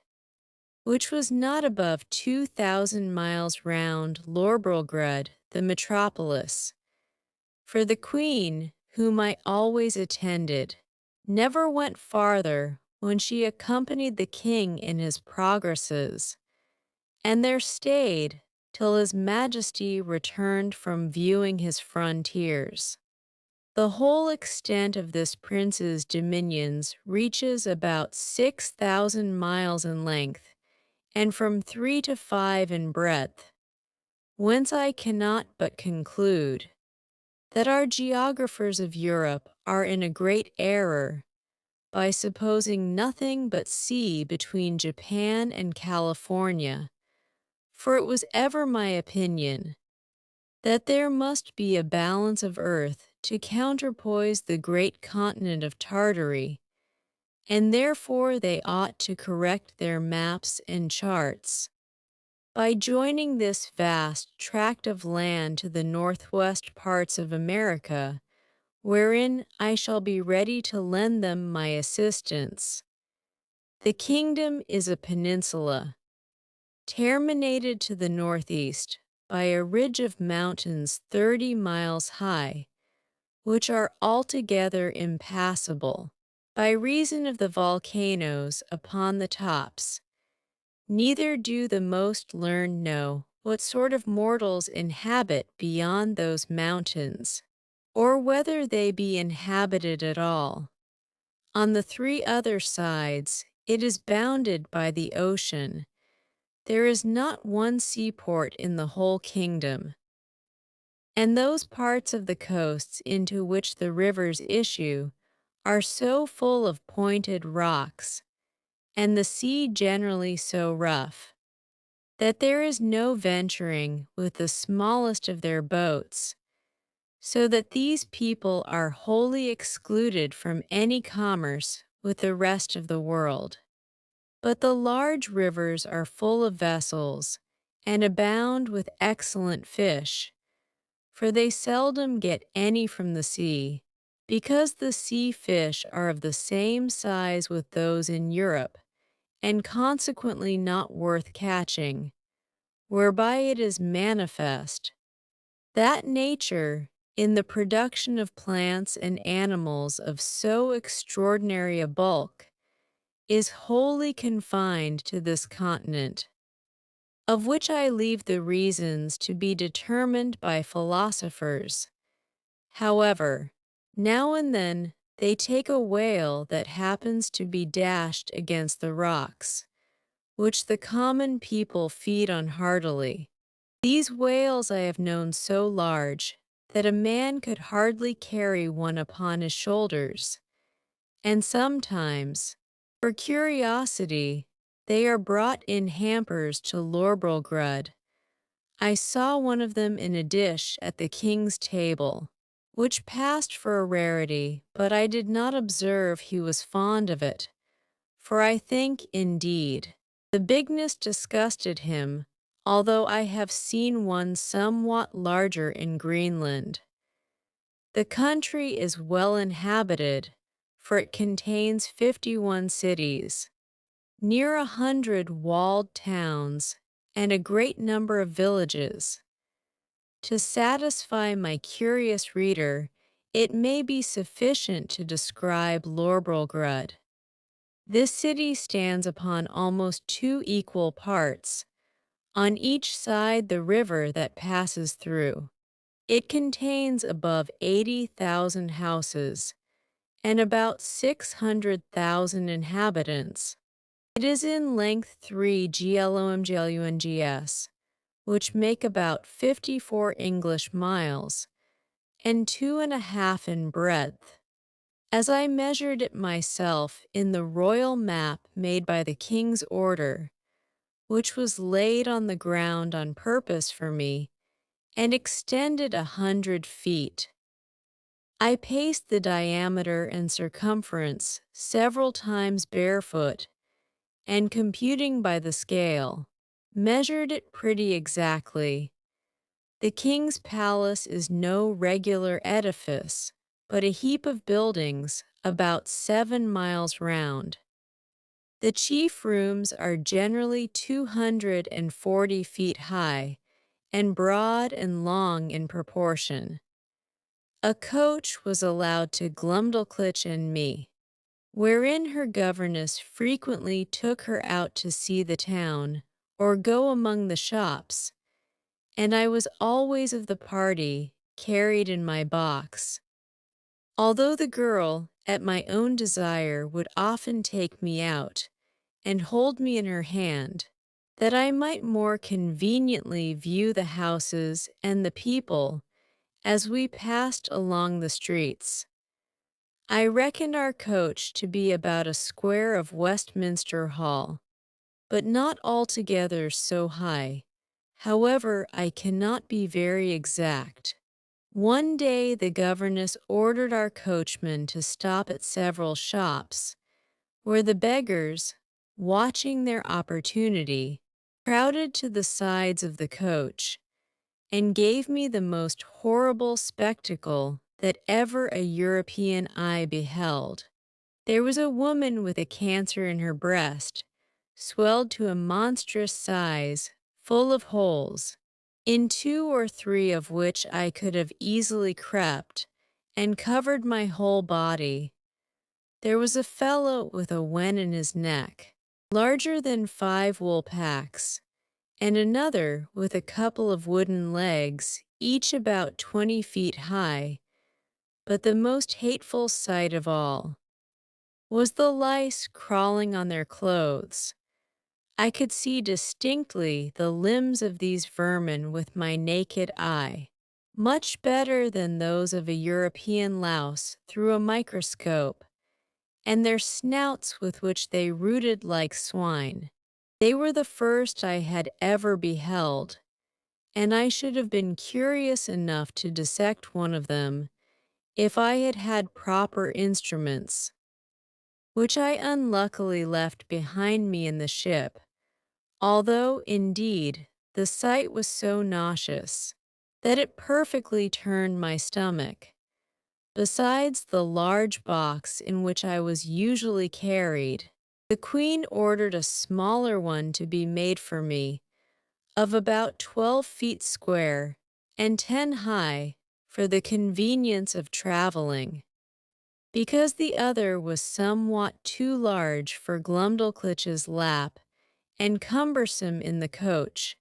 which was not above 2,000 miles round Lorbrulgrud, the metropolis. For the Queen, whom I always attended, never went farther when she accompanied the King in his progresses, and there stayed till His Majesty returned from viewing his frontiers. The whole extent of this prince's dominions reaches about 6,000 miles in length, and from 3 to 5 in breadth, whence I cannot but conclude that our geographers of Europe are in a great error by supposing nothing but sea between Japan and California, for it was ever my opinion that there must be a balance of earth to counterpoise the great continent of Tartary, and therefore they ought to correct their maps and charts. By joining this vast tract of land to the northwest parts of America, wherein I shall be ready to lend them my assistance. The kingdom is a peninsula, terminated to the northeast by a ridge of mountains 30 miles high, which are altogether impassable, by reason of the volcanoes upon the tops. Neither do the most learned know what sort of mortals inhabit beyond those mountains, or whether they be inhabited at all. On the 3 other sides, it is bounded by the ocean. There is not one seaport in the whole kingdom, and those parts of the coasts into which the rivers issue are so full of pointed rocks, and the sea generally so rough, that there is no venturing with the smallest of their boats, so that these people are wholly excluded from any commerce with the rest of the world. But the large rivers are full of vessels, and abound with excellent fish, for they seldom get any from the sea, because the sea fish are of the same size with those in Europe, and consequently not worth catching, whereby it is manifest that nature, in the production of plants and animals of so extraordinary a bulk, is wholly confined to this continent, of which I leave the reasons to be determined by philosophers. However, now and then they take a whale that happens to be dashed against the rocks, which the common people feed on heartily. These whales I have known so large that a man could hardly carry one upon his shoulders, and sometimes, for curiosity, they are brought in hampers to Lorbrulgrud. I saw one of them in a dish at the king's table, which passed for a rarity, but I did not observe he was fond of it, for I think, indeed, the bigness disgusted him, although I have seen one somewhat larger in Greenland. The country is well inhabited, for it contains 51 cities, near 100 walled towns, and a great number of villages. To satisfy my curious reader, it may be sufficient to describe Lorbrulgrud. This city stands upon almost 2 equal parts, on each side the river that passes through. It contains above 80,000 houses and about 600,000 inhabitants. It is in length 3 glomglungs, which make about 54 English miles, and 2.5 in breadth. As I measured it myself in the royal map made by the king's order, which was laid on the ground on purpose for me, and extended 100 feet. I paced the diameter and circumference several times barefoot, and computing by the scale, measured it pretty exactly. The king's palace is no regular edifice, but a heap of buildings about 7 miles round. The chief rooms are generally 240 feet high, and broad and long in proportion. A coach was allowed to Glumdalclitch and me, wherein her governess frequently took her out to see the town or go among the shops, and I was always of the party, carried in my box. Although the girl, at my own desire, would often take me out and hold me in her hand, that I might more conveniently view the houses and the people as we passed along the streets. I reckoned our coach to be about a square of Westminster Hall, but not altogether so high. However, I cannot be very exact. One day the governess ordered our coachman to stop at several shops, where the beggars, watching their opportunity, crowded to the sides of the coach, and gave me the most horrible spectacle that ever a European eye beheld. There was a woman with a cancer in her breast, swelled to a monstrous size, full of holes, in 2 or 3 of which I could have easily crept, and covered my whole body. There was a fellow with a wen in his neck, larger than 5 wool-packs, and another with a couple of wooden legs, each about 20 feet high. But the most hateful sight of all was the lice crawling on their clothes. I could see distinctly the limbs of these vermin with my naked eye, much better than those of a European louse through a microscope, and their snouts with which they rooted like swine. They were the first I had ever beheld, and I should have been curious enough to dissect one of them if I had had proper instruments, which I unluckily left behind me in the ship, although, indeed, the sight was so nauseous that it perfectly turned my stomach. Besides the large box in which I was usually carried, the Queen ordered a smaller one to be made for me, of about 12 feet square and 10 high, for the convenience of traveling. Because the other was somewhat too large for Glumdalclitch's lap and cumbersome in the coach,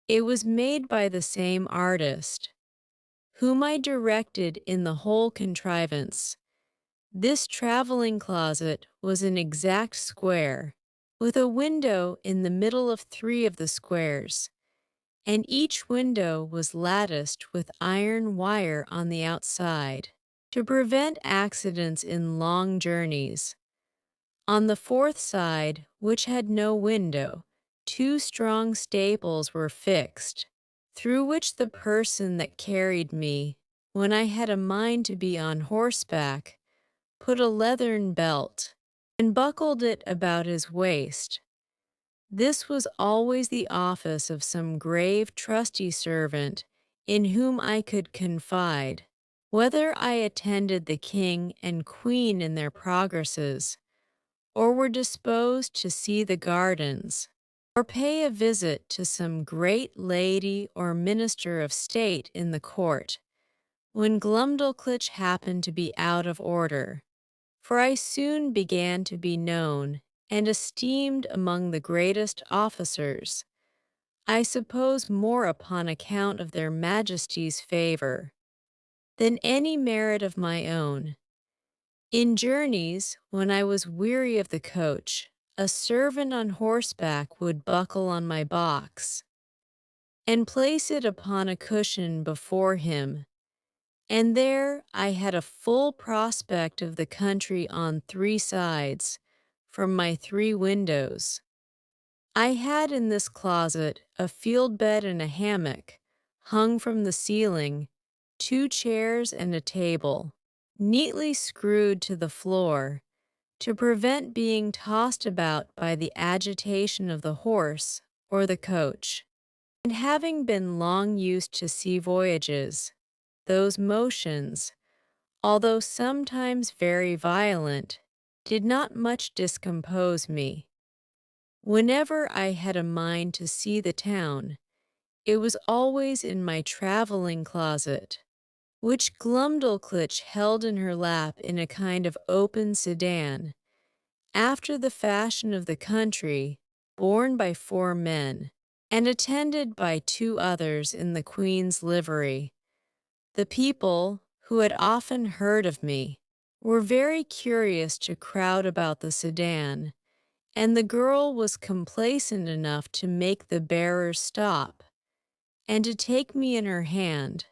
it was made by the same artist, whom I directed in the whole contrivance. This traveling closet was an exact square, with a window in the middle of 3 of the squares, and each window was latticed with iron wire on the outside, to prevent accidents in long journeys. On the 4th side, which had no window, 2 strong staples were fixed, through which the person that carried me, when I had a mind to be on horseback, put a leathern belt, and buckled it about his waist. This was always the office of some grave trusty servant in whom I could confide, whether I attended the king and queen in their progresses, or were disposed to see the gardens, or pay a visit to some great lady or minister of state in the court, when Glumdalclitch happened to be out of order. For I soon began to be known and esteemed among the greatest officers, I suppose more upon account of their Majesties' favor than any merit of my own. In journeys, when I was weary of the coach, a servant on horseback would buckle on my box, and place it upon a cushion before him, and there I had a full prospect of the country on three sides, from my three windows. I had in this closet a field bed and a hammock, hung from the ceiling, two chairs and a table, neatly screwed to the floor, to prevent being tossed about by the agitation of the horse or the coach. And having been long used to sea voyages, those motions, although sometimes very violent, did not much discompose me. Whenever I had a mind to see the town, it was always in my traveling closet, which Glumdalclitch held in her lap in a kind of open sedan, after the fashion of the country, borne by four men, and attended by two others in the Queen's livery. The people, who had often heard of me, were very curious to crowd about the sedan, and the girl was complacent enough to make the bearers stop, and to take me in her hand,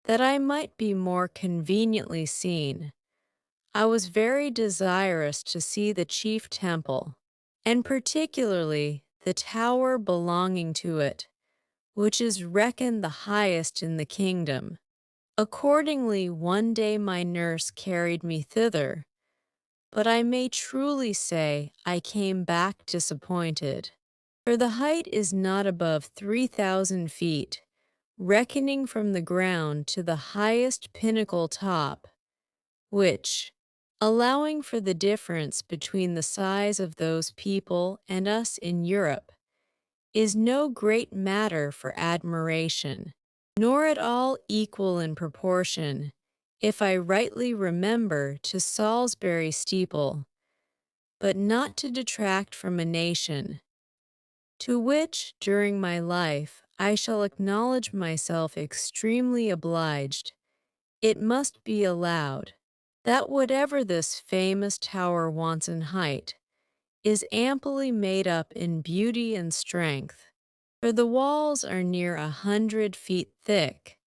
that I might be more conveniently seen. I was very desirous to see the chief temple, and particularly the tower belonging to it, which is reckoned the highest in the kingdom. Accordingly, one day my nurse carried me thither, but I may truly say I came back disappointed. For the height is not above 3,000 feet, reckoning from the ground to the highest pinnacle top, which, allowing for the difference between the size of those people and us in Europe, is no great matter for admiration, nor at all equal in proportion, if I rightly remember, to Salisbury steeple, but not to detract from a nation, to which, during my life, I shall acknowledge myself extremely obliged. It must be allowed that whatever this famous tower wants in height, is amply made up in beauty and strength, for the walls are near 100 feet thick,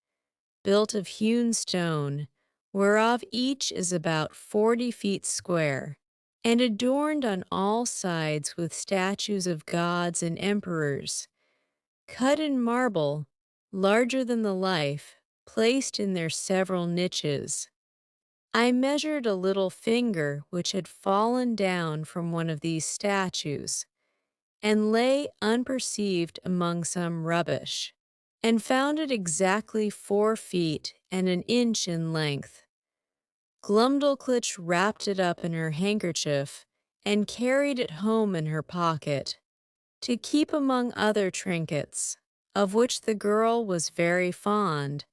built of hewn stone, whereof each is about 40 feet square, and adorned on all sides with statues of gods and emperors, cut in marble, larger than the life, placed in their several niches. I measured a little finger which had fallen down from one of these statues, and lay unperceived among some rubbish, and found it exactly 4 feet and an inch in length. Glumdalclitch wrapped it up in her handkerchief, and carried it home in her pocket, to keep among other trinkets, of which the girl was very fond,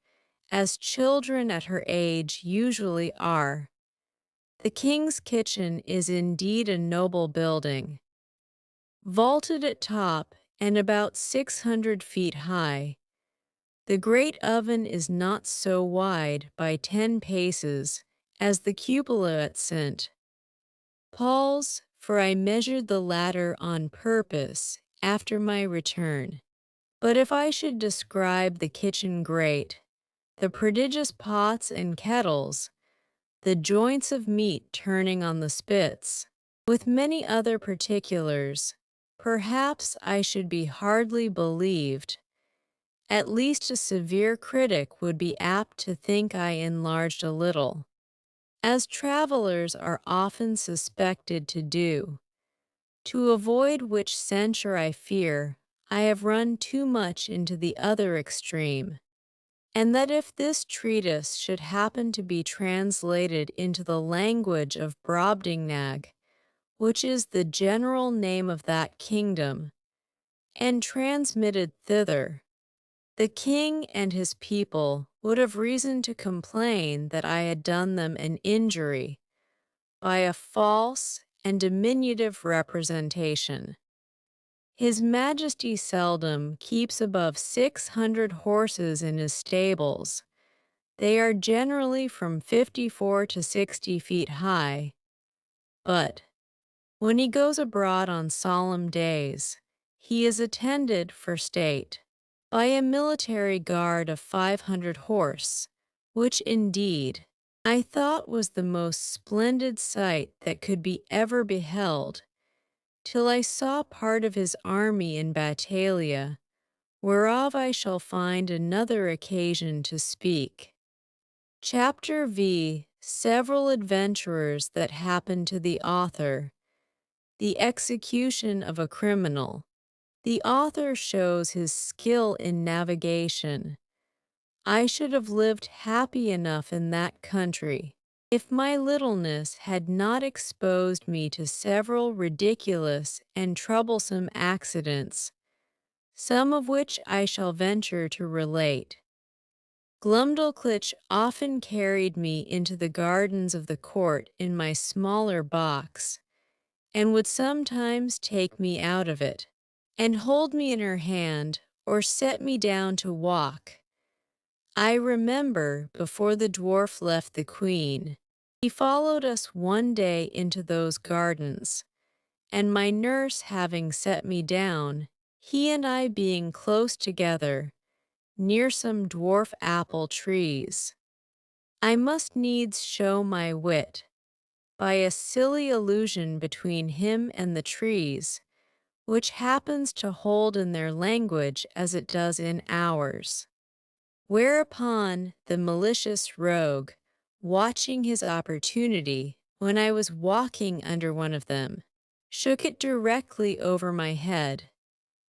as children at her age usually are. The king's kitchen is indeed a noble building, vaulted at top and about 600 feet high. The great oven is not so wide by 10 paces as the cupola at St. Paul's, for I measured the latter on purpose after my return. But if I should describe the kitchen grate, the prodigious pots and kettles, the joints of meat turning on the spits, with many other particulars, perhaps I should be hardly believed. At least a severe critic would be apt to think I enlarged a little, as travelers are often suspected to do, to avoid which censure I fear I have run too much into the other extreme, and that if this treatise should happen to be translated into the language of Brobdingnag, which is the general name of that kingdom, and transmitted thither, the king and his people would have reason to complain that I had done them an injury by a false and diminutive representation. His Majesty seldom keeps above 600 horses in his stables. They are generally from 54 to 60 feet high, but when he goes abroad on solemn days, he is attended for state by a military guard of 500 horse, which indeed I thought was the most splendid sight that could be ever beheld, till I saw part of his army in Battalia, whereof I shall find another occasion to speak. Chapter V. Several adventurers that happened to the author. The execution of a criminal. The author shows his skill in navigation. I should have lived happy enough in that country, if my littleness had not exposed me to several ridiculous and troublesome accidents, some of which I shall venture to relate. Glumdalclitch often carried me into the gardens of the court in my smaller box, and would sometimes take me out of it, and hold me in her hand, or set me down to walk. I remember, before the dwarf left the queen, he followed us one day into those gardens, and my nurse having set me down, he and I being close together, near some dwarf apple trees. I must needs show my wit, by a silly allusion between him and the trees, which happens to hold in their language as it does in ours. Whereupon the malicious rogue, watching his opportunity, when I was walking under one of them, shook it directly over my head,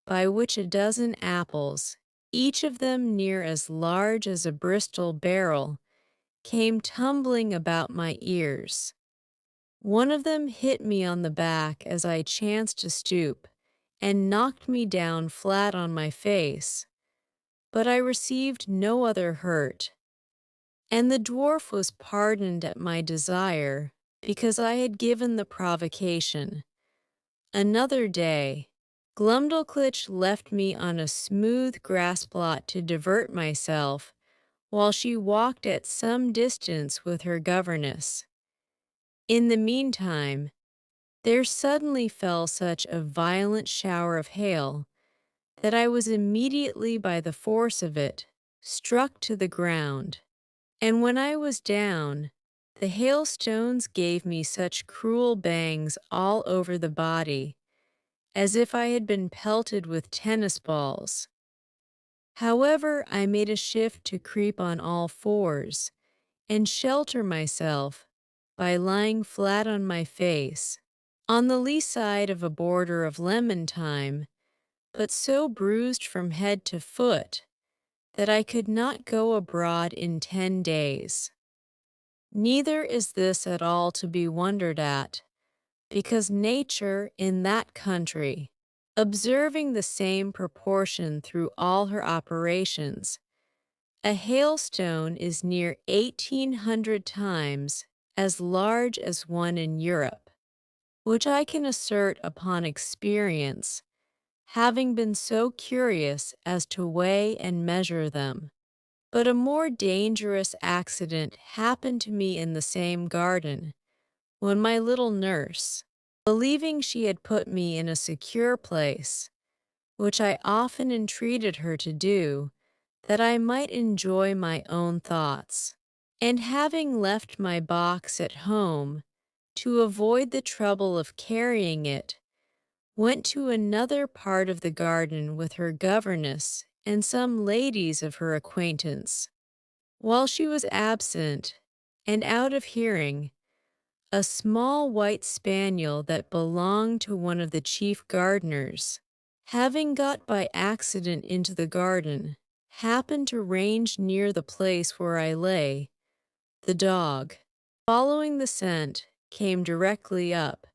by which a dozen apples, each of them near as large as a Bristol barrel, came tumbling about my ears. One of them hit me on the back as I chanced to stoop, and knocked me down flat on my face, but I received no other hurt, and the dwarf was pardoned at my desire, because I had given the provocation. Another day, Glumdalclitch left me on a smooth grass plot to divert myself, while she walked at some distance with her governess. In the meantime, there suddenly fell such a violent shower of hail that I was immediately by the force of it struck to the ground, and when I was down, the hailstones gave me such cruel bangs all over the body, as if I had been pelted with tennis balls. However, I made a shift to creep on all fours, and shelter myself by lying flat on my face, on the lee side of a border of lemon thyme, but so bruised from head to foot that I could not go abroad in 10 days. Neither is this at all to be wondered at, because nature in that country, observing the same proportion through all her operations, a hailstone is near 1,800 times as large as one in Europe, which I can assert upon experience, having been so curious as to weigh and measure them. But a more dangerous accident happened to me in the same garden, when my little nurse, believing she had put me in a secure place, which I often entreated her to do, that I might enjoy my own thoughts, and having left my box at home, to avoid the trouble of carrying it, went to another part of the garden with her governess and some ladies of her acquaintance. While she was absent, and out of hearing, a small white spaniel that belonged to one of the chief gardeners, having got by accident into the garden, happened to range near the place where I lay. The dog, following the scent, came directly up,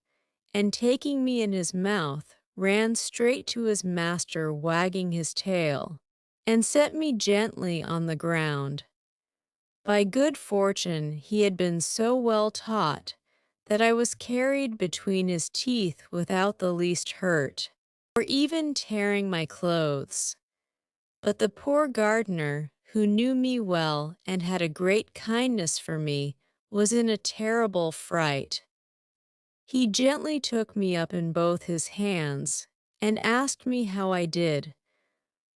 and taking me in his mouth, ran straight to his master wagging his tail, and set me gently on the ground. By good fortune he had been so well taught that I was carried between his teeth without the least hurt, or even tearing my clothes. But the poor gardener, who knew me well and had a great kindness for me, was in a terrible fright. He gently took me up in both his hands, and asked me how I did,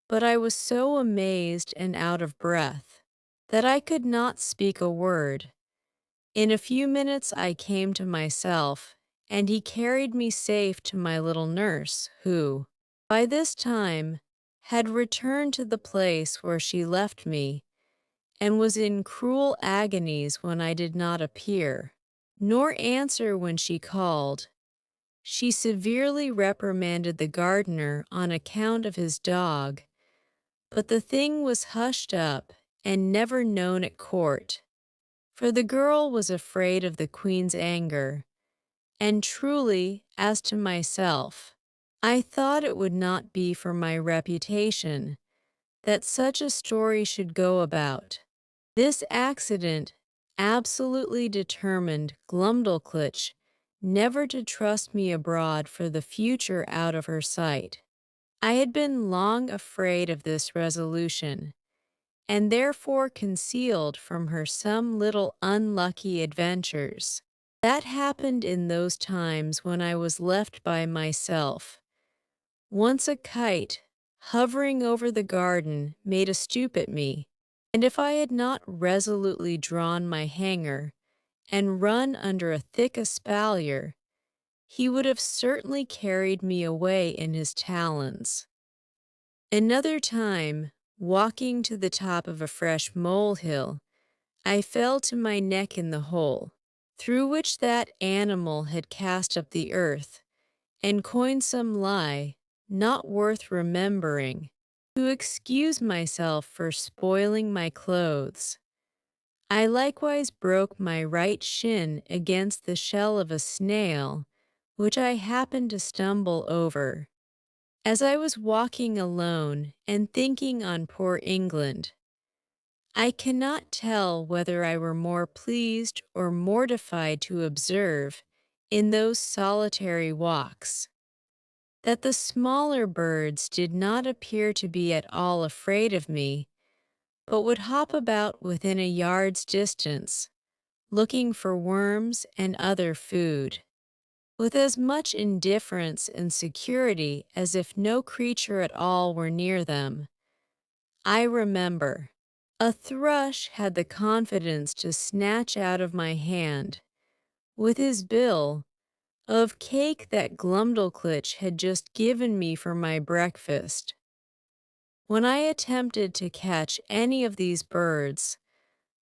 but I was so amazed and out of breath, that I could not speak a word. In a few minutes I came to myself, and he carried me safe to my little nurse, who, by this time, had returned to the place where she left me, and was in cruel agonies when I did not appear, nor answer when she called. She severely reprimanded the gardener on account of his dog, but the thing was hushed up and never known at court, for the girl was afraid of the queen's anger. And truly, as to myself, I thought it would not be for my reputation that such a story should go about. This accident absolutely determined Glumdalclitch never to trust me abroad for the future out of her sight. I had been long afraid of this resolution, and therefore concealed from her some little unlucky adventures that happened in those times when I was left by myself. Once a kite, hovering over the garden, made a stoop at me, and if I had not resolutely drawn my hanger and run under a thick espalier, he would have certainly carried me away in his talons. Another time, walking to the top of a fresh molehill, I fell to my neck in the hole, through which that animal had cast up the earth, and coined some lie, not worth remembering, to excuse myself for spoiling my clothes. I likewise broke my right shin against the shell of a snail, which I happened to stumble over, as I was walking alone and thinking on poor England. I cannot tell whether I were more pleased or mortified to observe, in those solitary walks, that the smaller birds did not appear to be at all afraid of me, but would hop about within a yard's distance, looking for worms and other food, with as much indifference and security as if no creature at all were near them. I remember a thrush had the confidence to snatch out of my hand, with his bill, of cake that Glumdalclitch had just given me for my breakfast. When I attempted to catch any of these birds,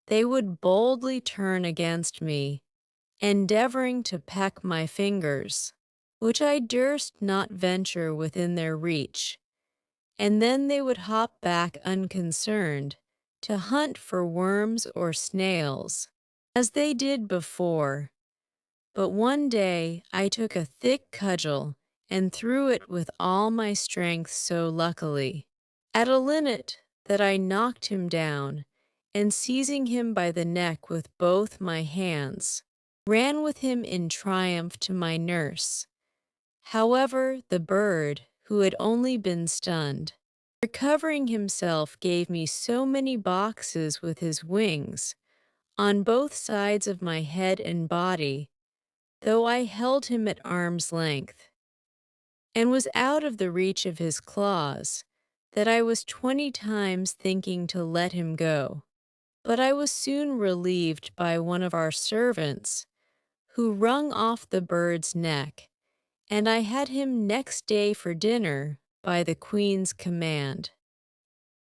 they would boldly turn against me, endeavoring to peck my fingers, which I durst not venture within their reach, and then they would hop back unconcerned to hunt for worms or snails, as they did before. But one day I took a thick cudgel and threw it with all my strength so luckily at a linnet that I knocked him down, and seizing him by the neck with both my hands, ran with him in triumph to my nurse. However, the bird, who had only been stunned, recovering himself, gave me so many boxes with his wings on both sides of my head and body, though I held him at arm's length, and was out of the reach of his claws, that I was 20 times thinking to let him go. But I was soon relieved by one of our servants, who wrung off the bird's neck, and I had him next day for dinner by the Queen's command.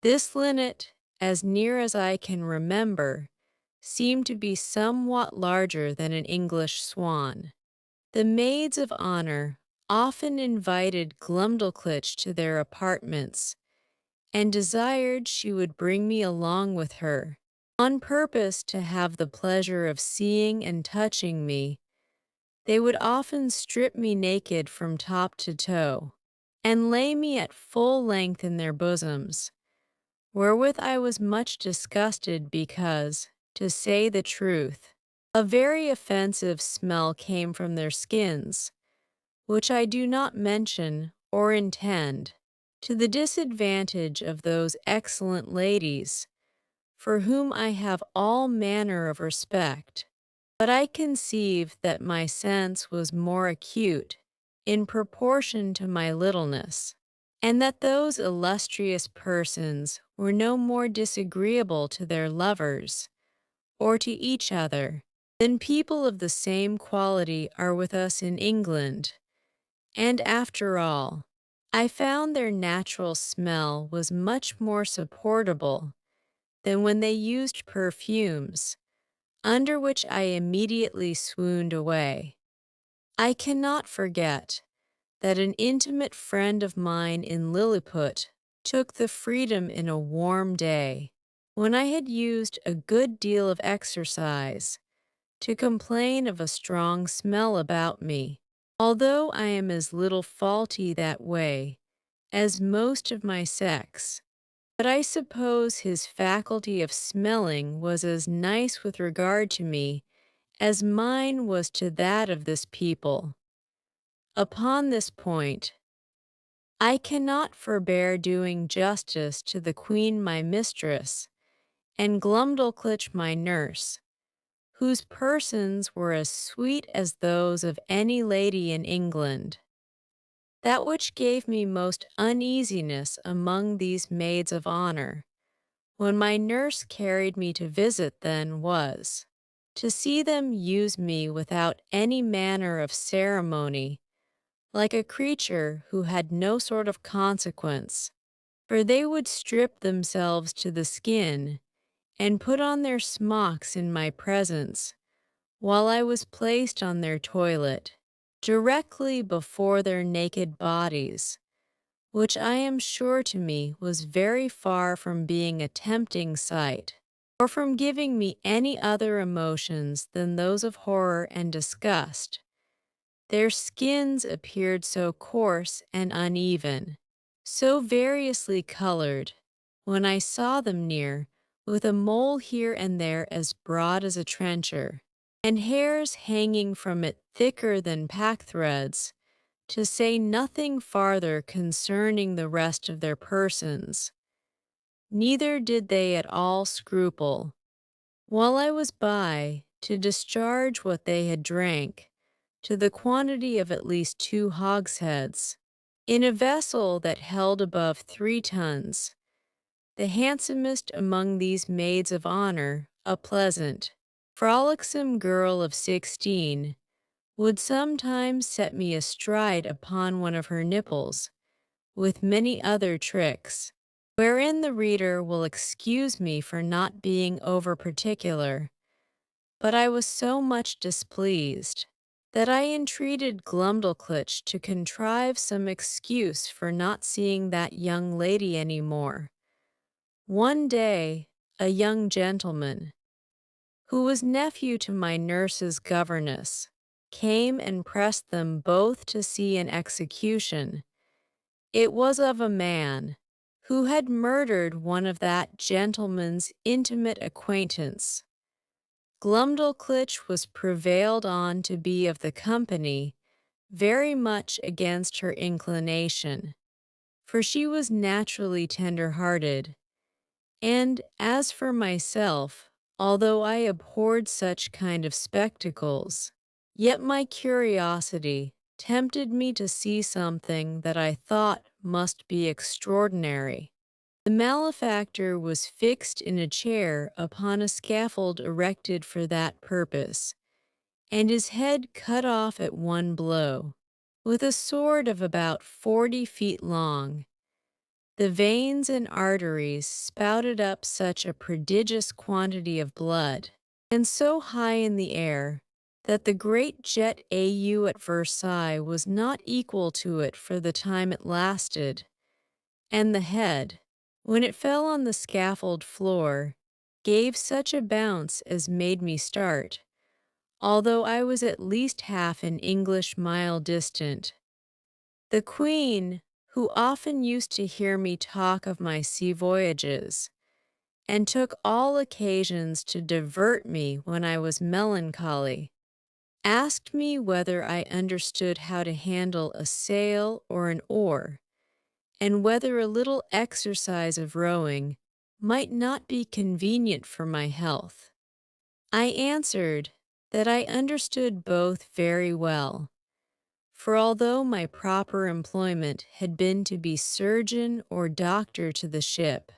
This linnet, as near as I can remember, seemed to be somewhat larger than an English swan. The maids of honor often invited Glumdalclitch to their apartments, and desired she would bring me along with her, on purpose to have the pleasure of seeing and touching me. They would often strip me naked from top to toe, and lay me at full length in their bosoms, wherewith I was much disgusted because, to say the truth, a very offensive smell came from their skins, which I do not mention or intend, to the disadvantage of those excellent ladies, for whom I have all manner of respect. But I conceive that my sense was more acute in proportion to my littleness. and that those illustrious persons were no more disagreeable to their lovers, or to each other, than people of the same quality are with us in England. And after all, I found their natural smell was much more supportable than when they used perfumes, under which I immediately swooned away. I cannot forget that an intimate friend of mine in Lilliput took the freedom in a warm day, when I had used a good deal of exercise, to complain of a strong smell about me, although I am as little faulty that way as most of my sex. But I suppose his faculty of smelling was as nice with regard to me as mine was to that of this people. Upon this point, I cannot forbear doing justice to the Queen my mistress, and Glumdalclitch my nurse, whose persons were as sweet as those of any lady in England. That which gave me most uneasiness among these maids of honor, when my nurse carried me to visit them, was to see them use me without any manner of ceremony, like a creature who had no sort of consequence, for they would strip themselves to the skin and put on their smocks in my presence, while I was placed on their toilet, directly before their naked bodies, which I am sure to me was very far from being a tempting sight, or from giving me any other emotions than those of horror and disgust. Their skins appeared so coarse and uneven, so variously colored, when I saw them near, with a mole here and there as broad as a trencher, and hairs hanging from it thicker than packthreads, to say nothing farther concerning the rest of their persons. Neither did they at all scruple, while I was by, to discharge what they had drank, to the quantity of at least 2 hogsheads, in a vessel that held above 3 tons. The handsomest among these maids of honor, a pleasant, frolicsome girl of 16, would sometimes set me astride upon one of her nipples, with many other tricks, wherein the reader will excuse me for not being over particular. But I was so much displeased that I entreated Glumdalclitch to contrive some excuse for not seeing that young lady any more. One day, a young gentleman, who was nephew to my nurse's governess, came and pressed them both to see an execution. It was of a man who had murdered one of that gentleman's intimate acquaintance. Glumdalclitch was prevailed on to be of the company, very much against her inclination, for she was naturally tender-hearted, and as for myself, although I abhorred such kind of spectacles, yet my curiosity tempted me to see something that I thought must be extraordinary. The malefactor was fixed in a chair upon a scaffold erected for that purpose, and his head cut off at one blow, with a sword of about 40 feet long. The veins and arteries spouted up such a prodigious quantity of blood, and so high in the air, that the great jet au at Versailles was not equal to it for the time it lasted, and the head, when it fell on the scaffold floor, gave such a bounce as made me start, although I was at least half an English mile distant. The Queen, who often used to hear me talk of my sea voyages, and took all occasions to divert me when I was melancholy, asked me whether I understood how to handle a sail or an oar, and whether a little exercise of rowing might not be convenient for my health. I answered that I understood both very well, For although my proper employment had been to be surgeon or doctor to the ship,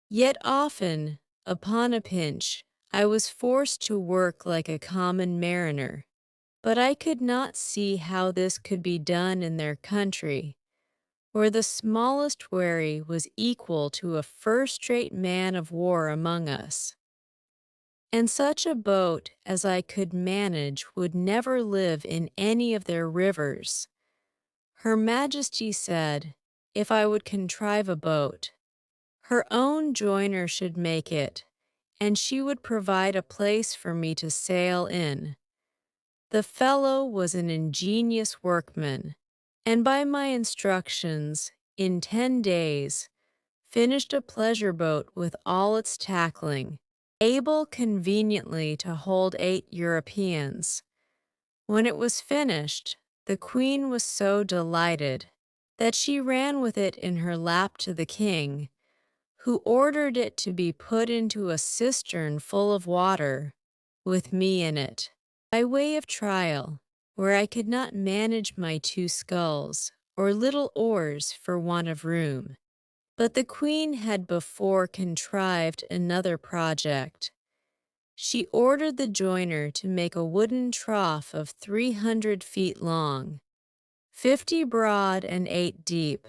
yet often, upon a pinch, I was forced to work like a common mariner. But I could not see how this could be done in their country, where the smallest wherry was equal to a first-rate man of war among us. And such a boat as I could manage would never live in any of their rivers. Her Majesty said, if I would contrive a boat, her own joiner should make it, and she would provide a place for me to sail in. The fellow was an ingenious workman, and by my instructions, in 10 days, finished a pleasure boat with all its tackling, able conveniently to hold 8 Europeans. When it was finished, the queen was so delighted that she ran with it in her lap to the king, who ordered it to be put into a cistern full of water, with me in it, by way of trial, where I could not manage my 2 sculls, or little oars for want of room. But the queen had before contrived another project. She ordered the joiner to make a wooden trough of 300 feet long, 50 broad and 8 deep,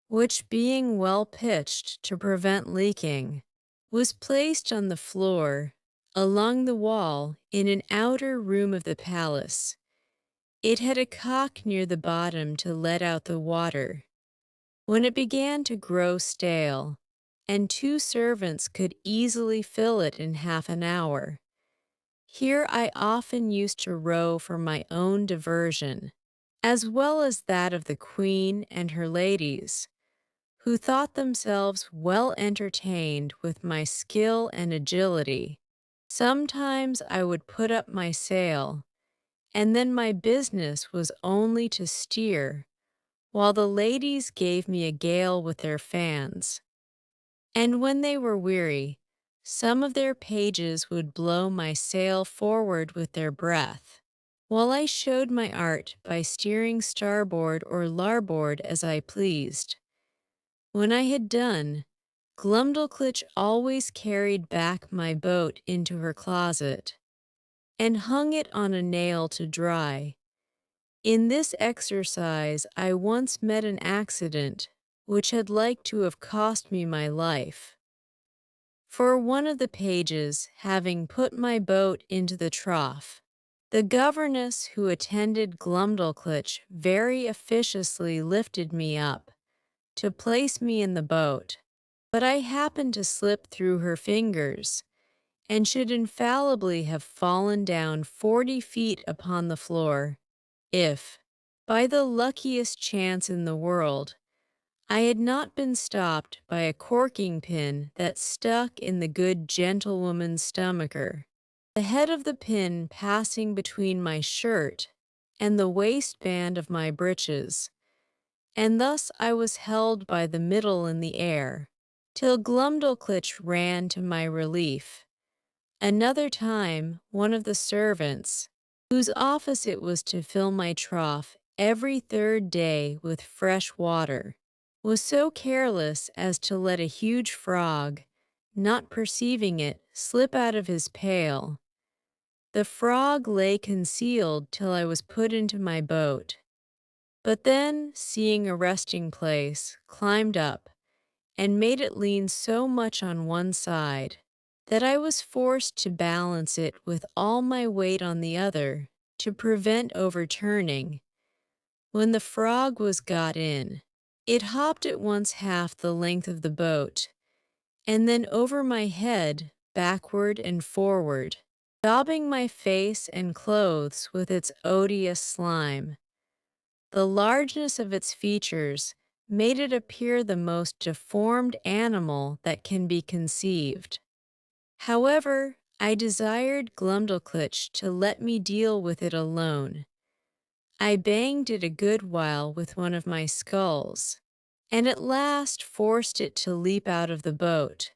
which being well pitched to prevent leaking, was placed on the floor, along the wall, in an outer room of the palace. It had a cock near the bottom to let out the water. When it began to grow stale, and 2 servants could easily fill it in half an hour, here I often used to row for my own diversion, as well as that of the queen and her ladies, who thought themselves well entertained with my skill and agility. Sometimes I would put up my sail, and then my business was only to steer, while the ladies gave me a gale with their fans. And when they were weary, some of their pages would blow my sail forward with their breath, while I showed my art by steering starboard or larboard as I pleased. When I had done, Glumdalclitch always carried back my boat into her closet, and hung it on a nail to dry. In this exercise I once met an accident which had like to have cost me my life. For one of the pages having put my boat into the trough, the governess who attended Glumdalclitch very officiously lifted me up, to place me in the boat, but I happened to slip through her fingers, and should infallibly have fallen down 40 feet upon the floor, if, by the luckiest chance in the world, I had not been stopped by a corking pin that stuck in the good gentlewoman's stomacher, the head of the pin passing between my shirt and the waistband of my breeches, and thus I was held by the middle in the air, till Glumdalclitch ran to my relief. Another time, one of the servants, whose office it was to fill my trough every 3rd day with fresh water, was so careless as to let a huge frog, not perceiving it, slip out of his pail. The frog lay concealed till I was put into my boat, but then, seeing a resting place, climbed up, and made it lean so much on one side that I was forced to balance it with all my weight on the other to prevent overturning. When the frog was got in, it hopped at once half the length of the boat, and then over my head, backward and forward, daubing my face and clothes with its odious slime. The largeness of its features made it appear the most deformed animal that can be conceived. However, I desired Glumdalclitch to let me deal with it alone. I banged it a good while with one of my sculls, and at last forced it to leap out of the boat.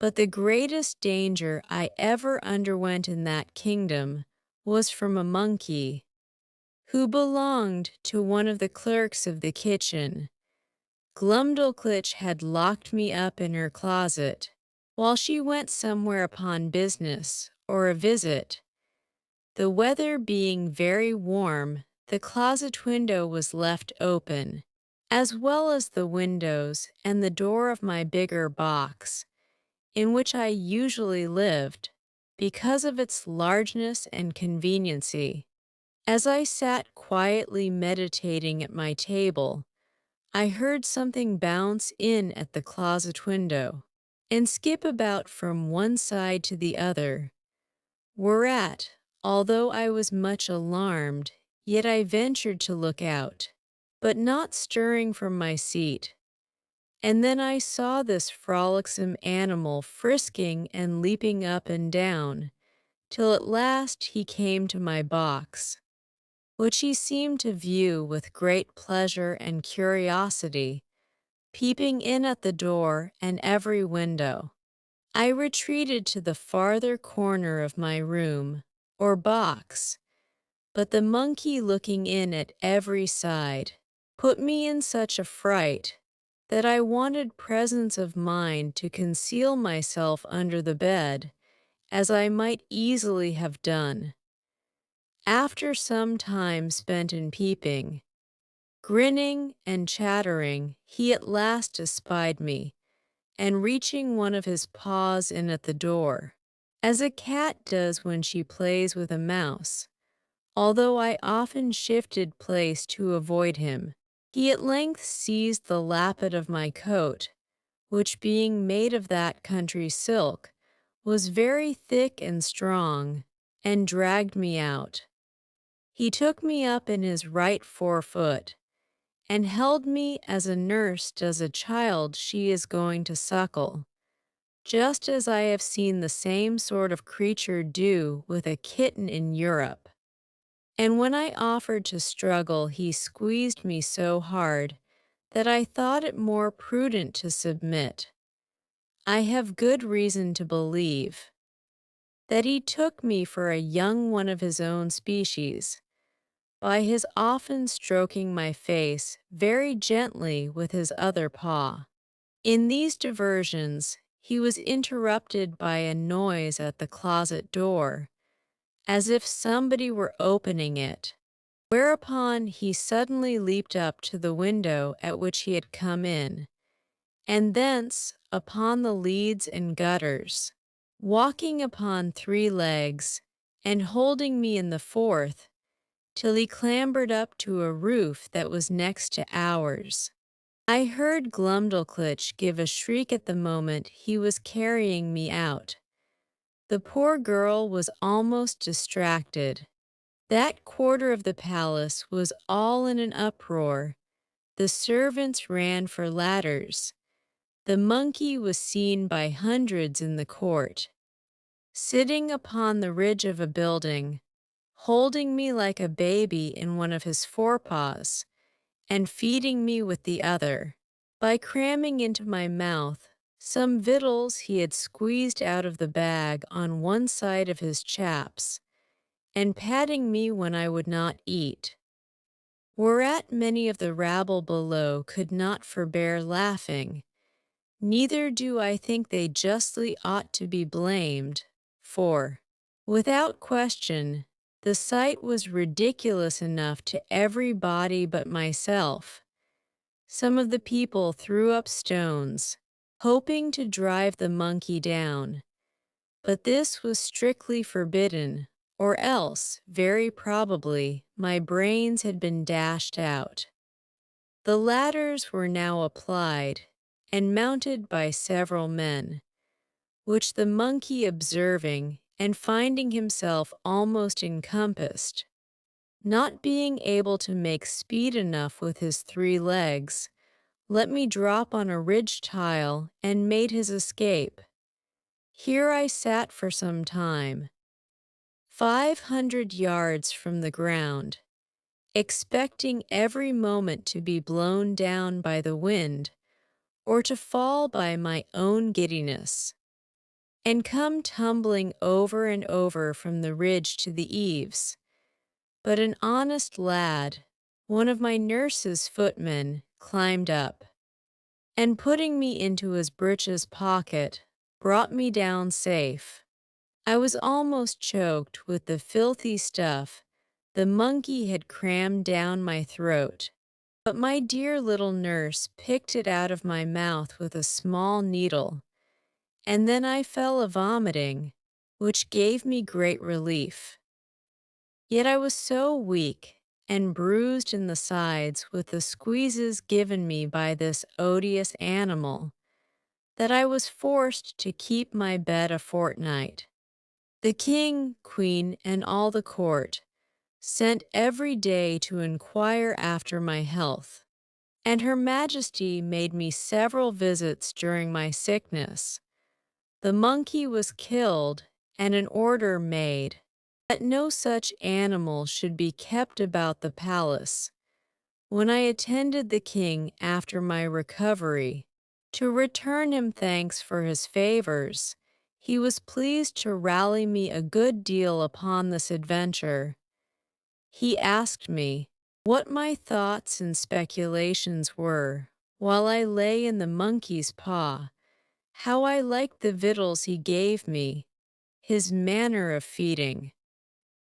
But the greatest danger I ever underwent in that kingdom was from a monkey, who belonged to one of the clerks of the kitchen. Glumdalclitch had locked me up in her closet while she went somewhere upon business or a visit. The weather being very warm, the closet window was left open, as well as the windows and the door of my bigger box, in which I usually lived, because of its largeness and conveniency. As I sat quietly meditating at my table, I heard something bounce in at the closet window and skip about from one side to the other, whereat, although I was much alarmed, yet I ventured to look out, but not stirring from my seat. And then I saw this frolicsome animal frisking and leaping up and down, till at last he came to my box, which he seemed to view with great pleasure and curiosity, peeping in at the door and every window. I retreated to the farther corner of my room, or box, but the monkey looking in at every side put me in such a fright that I wanted presence of mind to conceal myself under the bed, as I might easily have done. After some time spent in peeping, grinning and chattering, he at last espied me, and reaching one of his paws in at the door, as a cat does when she plays with a mouse, although I often shifted place to avoid him, he at length seized the lappet of my coat, which being made of that country silk, was very thick and strong, and dragged me out. He took me up in his right forefoot, and held me as a nurse does a child she is going to suckle, just as I have seen the same sort of creature do with a kitten in Europe. And when I offered to struggle, he squeezed me so hard that I thought it more prudent to submit. I have good reason to believe that he took me for a young one of his own species, by his often stroking my face very gently with his other paw. In these diversions, he was interrupted by a noise at the closet door, as if somebody were opening it, whereupon he suddenly leaped up to the window at which he had come in, and thence upon the leads and gutters, walking upon 3 legs, and holding me in the 4th, till he clambered up to a roof that was next to ours. I heard Glumdalclitch give a shriek at the moment he was carrying me out. The poor girl was almost distracted. That quarter of the palace was all in an uproar. The servants ran for ladders. The monkey was seen by hundreds in the court, sitting upon the ridge of a building, holding me like a baby in one of his forepaws, and feeding me with the other, by cramming into my mouth some victuals he had squeezed out of the bag on one side of his chaps, and patting me when I would not eat. Whereat many of the rabble below could not forbear laughing, neither do I think they justly ought to be blamed, for, without question, the sight was ridiculous enough to every body but myself. Some of the people threw up stones, hoping to drive the monkey down, but this was strictly forbidden, or else, very probably, my brains had been dashed out. The ladders were now applied, and mounted by several men, which the monkey observing, and finding himself almost encompassed, not being able to make speed enough with his 3 legs, let me drop on a ridge tile and made his escape. Here I sat for some time, 500 yards from the ground, expecting every moment to be blown down by the wind, or to fall by my own giddiness, and come tumbling over and over from the ridge to the eaves. But an honest lad, one of my nurse's footmen, climbed up, and putting me into his breeches pocket, brought me down safe. I was almost choked with the filthy stuff the monkey had crammed down my throat, but my dear little nurse picked it out of my mouth with a small needle, and then I fell a-vomiting, which gave me great relief. Yet I was so weak and bruised in the sides with the squeezes given me by this odious animal that I was forced to keep my bed a fortnight. The king, queen, and all the court sent every day to inquire after my health, and Her Majesty made me several visits during my sickness. The monkey was killed, and an order made that no such animal should be kept about the palace. When I attended the king after my recovery, to return him thanks for his favors, he was pleased to rally me a good deal upon this adventure. He asked me what my thoughts and speculations were while I lay in the monkey's paw, how I liked the victuals he gave me, his manner of feeding,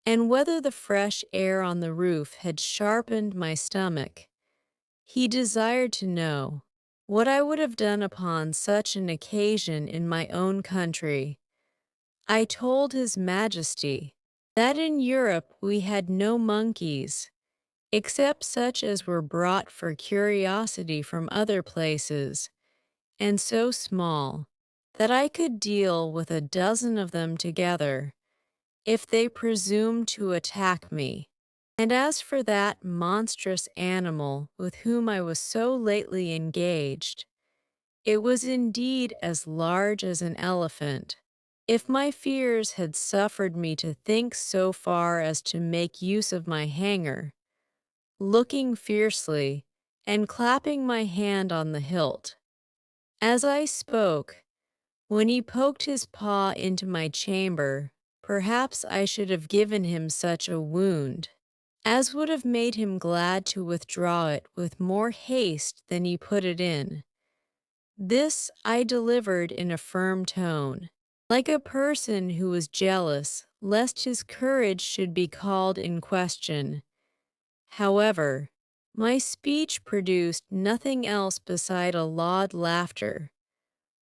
and whether the fresh air on the roof had sharpened my stomach. He desired to know what I would have done upon such an occasion in my own country. I told His Majesty that in Europe we had no monkeys, except such as were brought for curiosity from other places, and so small that I could deal with a dozen of them together, if they presumed to attack me. And as for that monstrous animal with whom I was so lately engaged, it was indeed as large as an elephant. If my fears had suffered me to think so far as to make use of my hanger, looking fiercely, and clapping my hand on the hilt. As I spoke, when he poked his paw into my chamber, perhaps I should have given him such a wound as would have made him glad to withdraw it with more haste than he put it in. This I delivered in a firm tone, like a person who was jealous lest his courage should be called in question. However, my speech produced nothing else beside a loud laughter,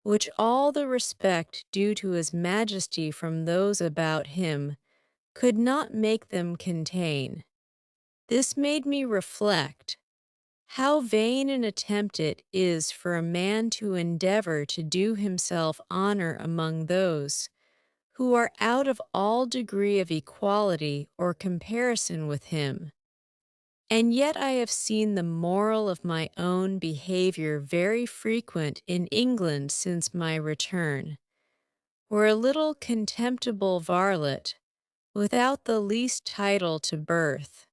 which all the respect due to His Majesty from those about him could not make them contain. This made me reflect how vain an attempt it is for a man to endeavor to do himself honor among those who are out of all degree of equality or comparison with him. And yet I have seen the moral of my own behavior very frequent in England since my return, where a little contemptible varlet, without the least title to birth,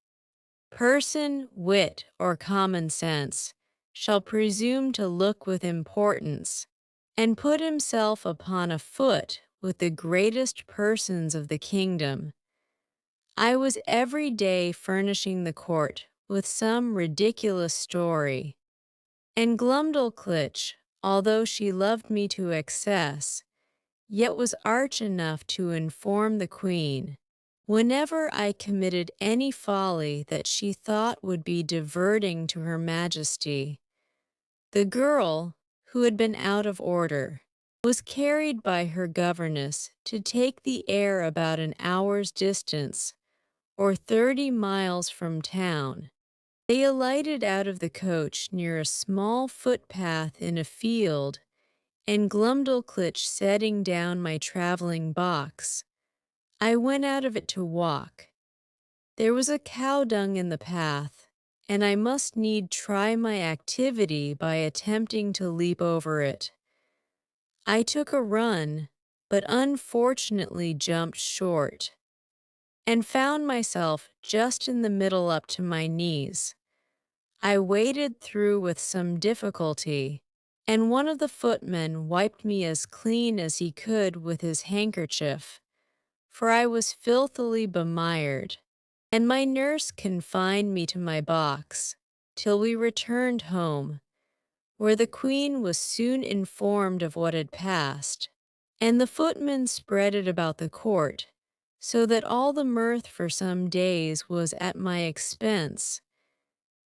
person, wit, or common sense, shall presume to look with importance, and put himself upon a foot with the greatest persons of the kingdom. I was every day furnishing the court with some ridiculous story, and Glumdalclitch, although she loved me to excess, yet was arch enough to inform the queen, whenever I committed any folly that she thought would be diverting to Her Majesty. The girl, who had been out of order, was carried by her governess to take the air about an hour's distance, or 30 miles from town. They alighted out of the coach near a small footpath in a field, and Glumdalclitch setting down my traveling box, I went out of it to walk. There was a cow dung in the path, and I must need try my activity by attempting to leap over it. I took a run, but unfortunately jumped short, and found myself just in the middle up to my knees. I waded through with some difficulty, and one of the footmen wiped me as clean as he could with his handkerchief, for I was filthily bemired. and my nurse confined me to my box till we returned home, where the queen was soon informed of what had passed, and the footman spread it about the court, so that all the mirth for some days was at my expense.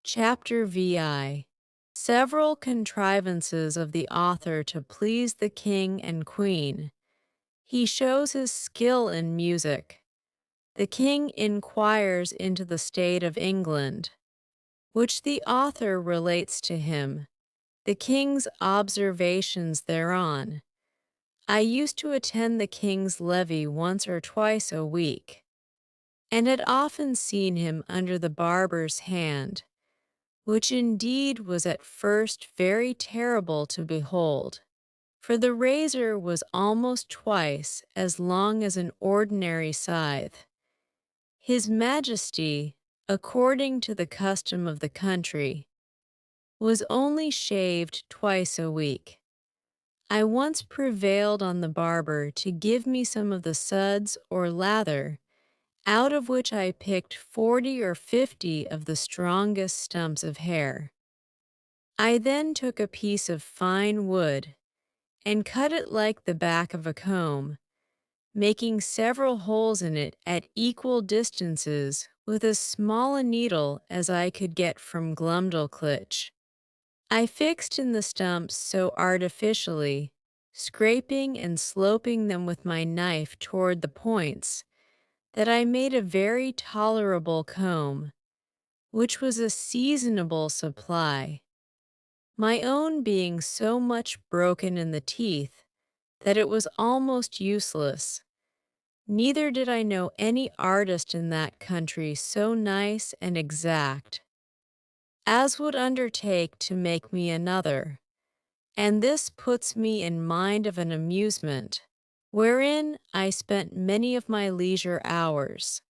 Chapter VI. Several contrivances of the author to please the king and queen. He shows his skill in music. The king inquires into the state of England, which the author relates to him. The king's observations thereon. I used to attend the king's levee once or twice a week, and had often seen him under the barber's hand, which indeed was at first very terrible to behold, for the razor was almost twice as long as an ordinary scythe. His Majesty, according to the custom of the country, was only shaved twice a week. I once prevailed on the barber to give me some of the suds or lather, out of which I picked 40 or 50 of the strongest stumps of hair. I then took a piece of fine wood and cut it like the back of a comb, making several holes in it at equal distances with as small a needle as I could get from Glumdalclitch. I fixed in the stumps so artificially, scraping and sloping them with my knife toward the points, that I made a very tolerable comb, which was a seasonable supply, my own being so much broken in the teeth that it was almost useless. Neither did I know any artist in that country so nice and exact as would undertake to make me another. And this puts me in mind of an amusement, wherein I spent many of my leisure hours.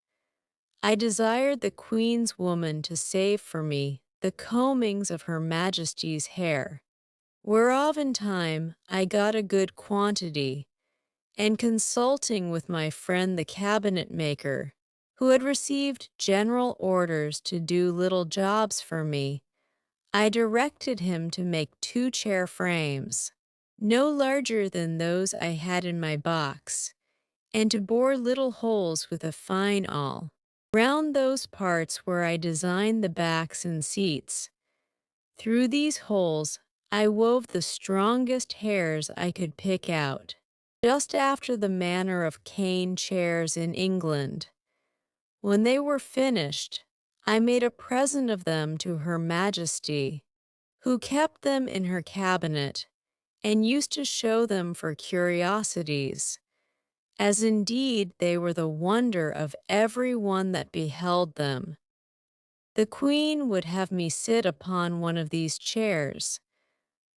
I desired the Queen's woman to save for me the combings of Her Majesty's hair, whereof in time I got a good quantity, and consulting with my friend the cabinet maker, who had received general orders to do little jobs for me, I directed him to make 2 chair frames, no larger than those I had in my box, and to bore little holes with a fine awl round those parts where I designed the backs and seats. Through these holes I wove the strongest hairs I could pick out, just after the manner of cane chairs in England. When they were finished, I made a present of them to Her Majesty, who kept them in her cabinet, and used to show them for curiosities, as indeed they were the wonder of every one that beheld them. The Queen would have me sit upon one of these chairs,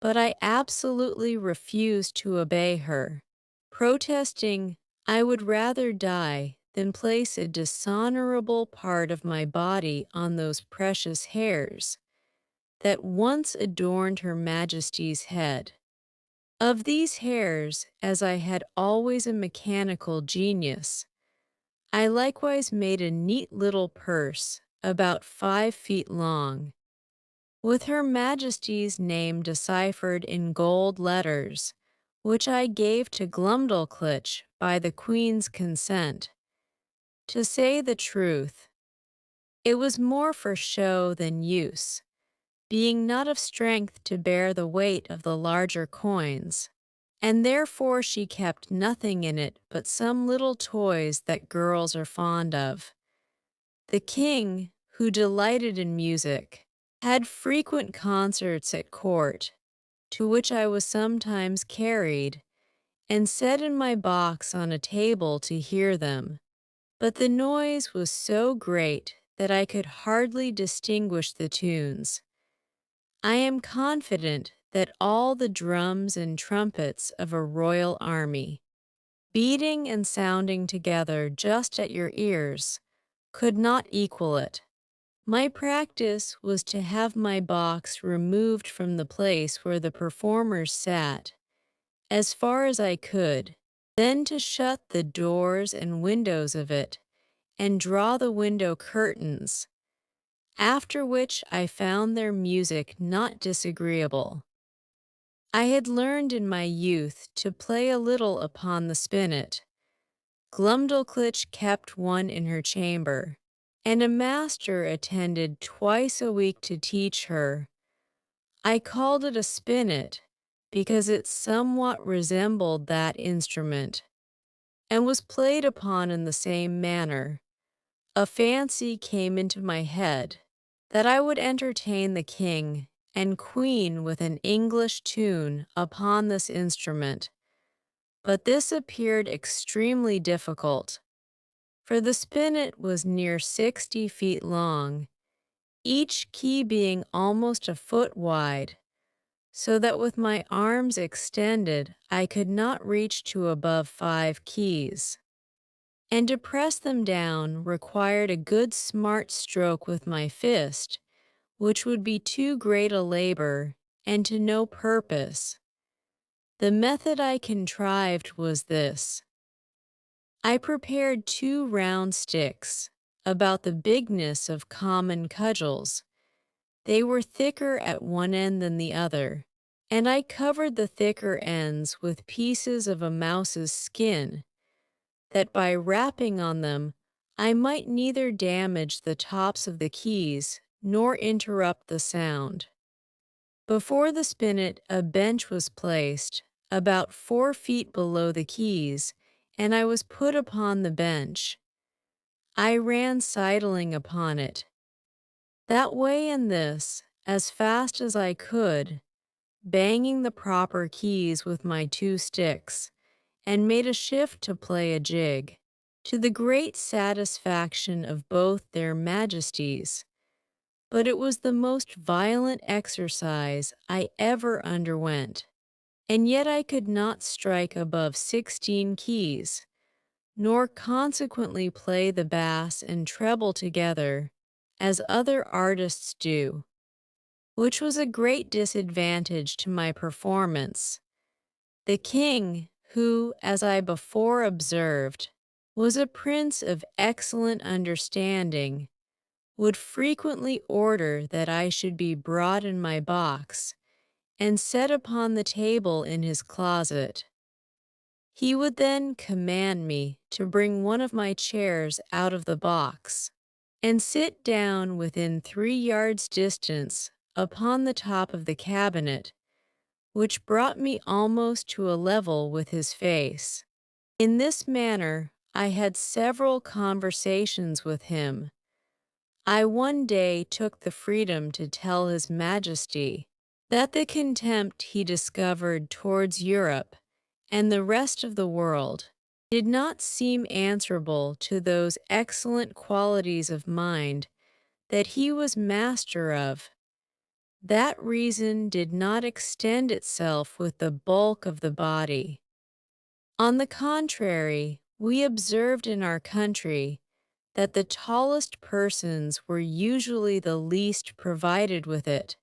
but I absolutely refused to obey her, protesting I would rather die than place a dishonorable part of my body on those precious hairs that once adorned Her Majesty's head. Of these hairs, as I had always a mechanical genius, I likewise made a neat little purse about 5 feet long, with Her Majesty's name deciphered in gold letters, which I gave to Glumdalclitch by the Queen's consent. To say the truth, it was more for show than use, being not of strength to bear the weight of the larger coins, and therefore she kept nothing in it but some little toys that girls are fond of. The king, who delighted in music, had frequent concerts at court, to which I was sometimes carried, and set in my box on a table to hear them. But the noise was so great that I could hardly distinguish the tunes. I am confident that all the drums and trumpets of a royal army, beating and sounding together just at your ears, could not equal it. My practice was to have my box removed from the place where the performers sat, as far as I could, then to shut the doors and windows of it, and draw the window curtains, after which I found their music not disagreeable. I had learned in my youth to play a little upon the spinet. Glumdalclitch kept one in her chamber, and a master attended twice a week to teach her. I called it a spinet because it somewhat resembled that instrument, and was played upon in the same manner. A fancy came into my head that I would entertain the king and queen with an English tune upon this instrument, but this appeared extremely difficult, for the spinet was near 60 feet long, each key being almost a foot wide, so that with my arms extended I could not reach to above 5 keys. And to press them down required a good smart stroke with my fist, which would be too great a labor, and to no purpose. The method I contrived was this. I prepared 2 round sticks, about the bigness of common cudgels. They were thicker at one end than the other, and I covered the thicker ends with pieces of a mouse's skin, that by rapping on them I might neither damage the tops of the keys nor interrupt the sound. Before the spinet a bench was placed, about 4 feet below the keys, and I was put upon the bench. I ran sidling upon it, that way and this, as fast as I could, banging the proper keys with my 2 sticks, and made a shift to play a jig, to the great satisfaction of both their majesties. But it was the most violent exercise I ever underwent, and yet I could not strike above 16 keys, nor consequently play the bass and treble together, as other artists do, which was a great disadvantage to my performance. The king, who, as I before observed, was a prince of excellent understanding, would frequently order that I should be brought in my box and set upon the table in his closet. He would then command me to bring one of my chairs out of the box and sit down within 3 yards' distance upon the top of the cabinet, which brought me almost to a level with his face. In this manner I had several conversations with him. I one day took the freedom to tell His Majesty that the contempt he discovered towards Europe and the rest of the world did not seem answerable to those excellent qualities of mind that he was master of. That reason did not extend itself with the bulk of the body. On the contrary, we observed in our country that the tallest persons were usually the least provided with it,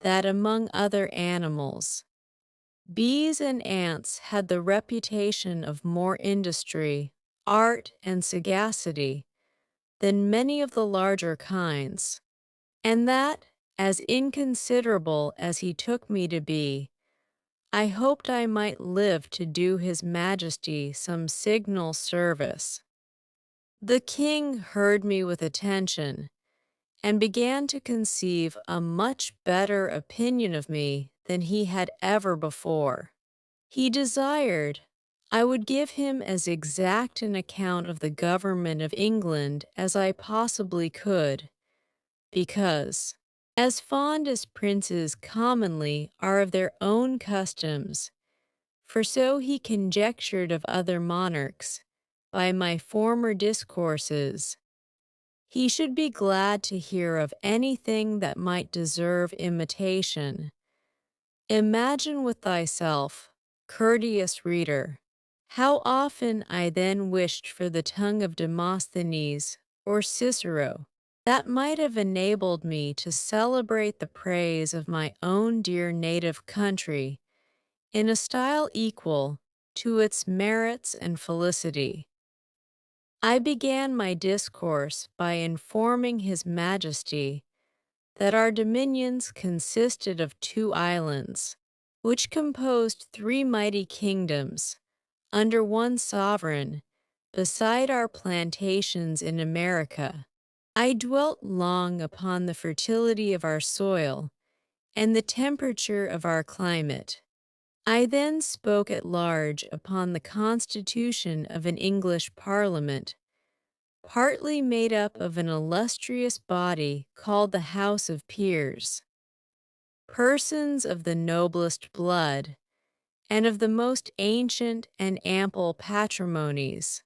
that among other animals, bees and ants had the reputation of more industry, art, and sagacity than many of the larger kinds, and that, as inconsiderable as he took me to be, I hoped I might live to do His Majesty some signal service. The king heard me with attention, and began to conceive a much better opinion of me than he had ever before. He desired I would give him as exact an account of the government of England as I possibly could, because, as fond as princes commonly are of their own customs, for so he conjectured of other monarchs, by my former discourses, he should be glad to hear of anything that might deserve imitation. Imagine with thyself, courteous reader, how often I then wished for the tongue of Demosthenes or Cicero, that might have enabled me to celebrate the praise of my own dear native country in a style equal to its merits and felicity. I began my discourse by informing His Majesty that our dominions consisted of 2 islands, which composed 3 mighty kingdoms, under one sovereign, beside our plantations in America. I dwelt long upon the fertility of our soil and the temperature of our climate. I then spoke at large upon the constitution of an English Parliament, partly made up of an illustrious body called the House of Peers, persons of the noblest blood, and of the most ancient and ample patrimonies.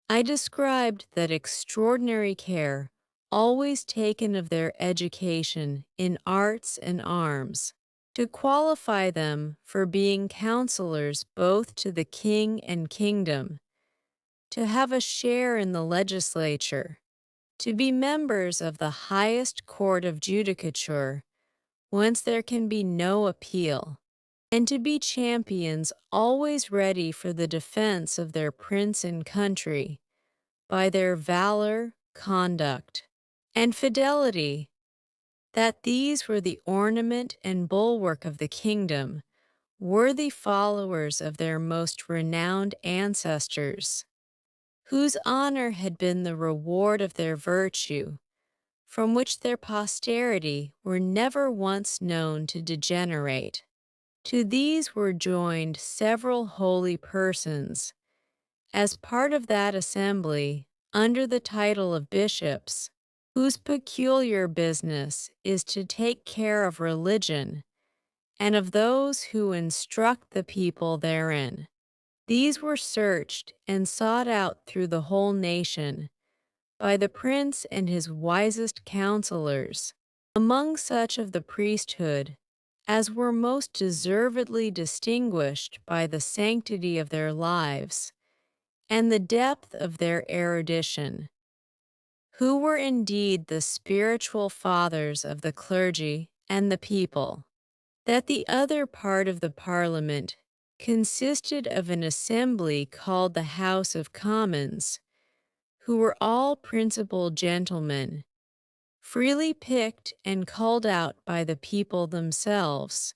I described that extraordinary care always taken of their education in arts and arms, to qualify them for being counselors both to the king and kingdom, to have a share in the legislature, to be members of the highest court of judicature, whence there can be no appeal, and to be champions always ready for the defense of their prince and country, by their valor, conduct, and fidelity, that these were the ornament and bulwark of the kingdom, worthy followers of their most renowned ancestors, whose honor had been the reward of their virtue, from which their posterity were never once known to degenerate. To these were joined several holy persons, as part of that assembly, under the title of bishops, whose peculiar business is to take care of religion and of those who instruct the people therein. These were searched and sought out through the whole nation by the prince and his wisest counselors, among such of the priesthood as were most deservedly distinguished by the sanctity of their lives and the depth of their erudition, who were indeed the spiritual fathers of the clergy and the people. That the other part of the Parliament consisted of an assembly called the House of Commons, who were all principal gentlemen, freely picked and called out by the people themselves,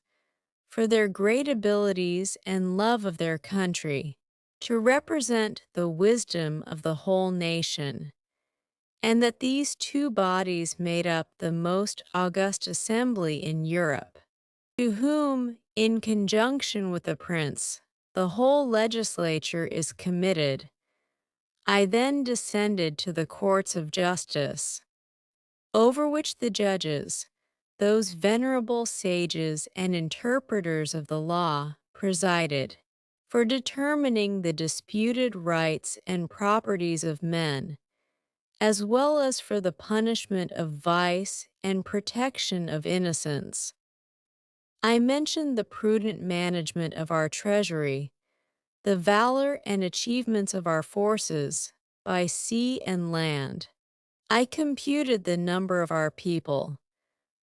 for their great abilities and love of their country, to represent the wisdom of the whole nation, and that these 2 bodies made up the most august assembly in Europe, to whom, in conjunction with the prince, the whole legislature is committed. I then descended to the courts of justice, over which the judges, those venerable sages and interpreters of the law, presided, for determining the disputed rights and properties of men, as well as for the punishment of vice and protection of innocence. I mentioned the prudent management of our treasury, the valor and achievements of our forces, by sea and land. I computed the number of our people,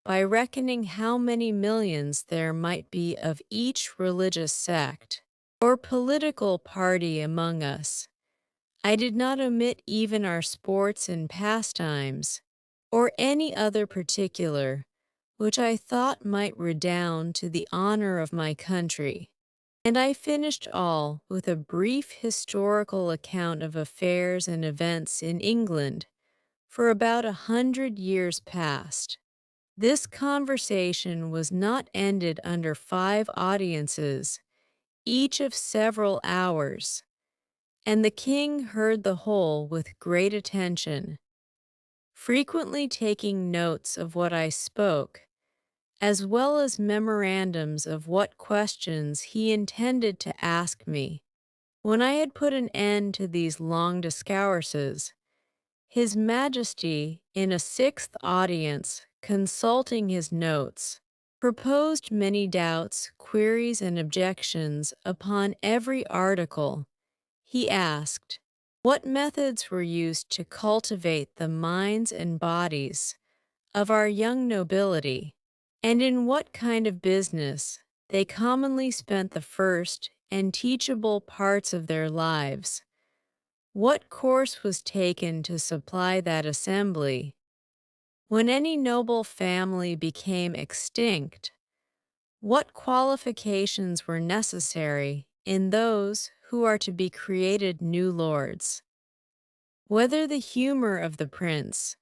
by reckoning how many millions there might be of each religious sect or political party among us. I did not omit even our sports and pastimes, or any other particular, which I thought might redound to the honor of my country. And I finished all with a brief historical account of affairs and events in England for about 100 years past. This conversation was not ended under 5 audiences, each of several hours, and the king heard the whole with great attention, frequently taking notes of what I spoke, as well as memorandums of what questions he intended to ask me. When I had put an end to these long discourses, His Majesty, in a 6th audience, consulting his notes, proposed many doubts, queries, and objections upon every article. He asked, what methods were used to cultivate the minds and bodies of our young nobility, and in what kind of business they commonly spent the first and teachable parts of their lives, What course was taken to supply that assembly? When any noble family became extinct, what qualifications were necessary in those who are to be created new lords? Whether the humor of the prince,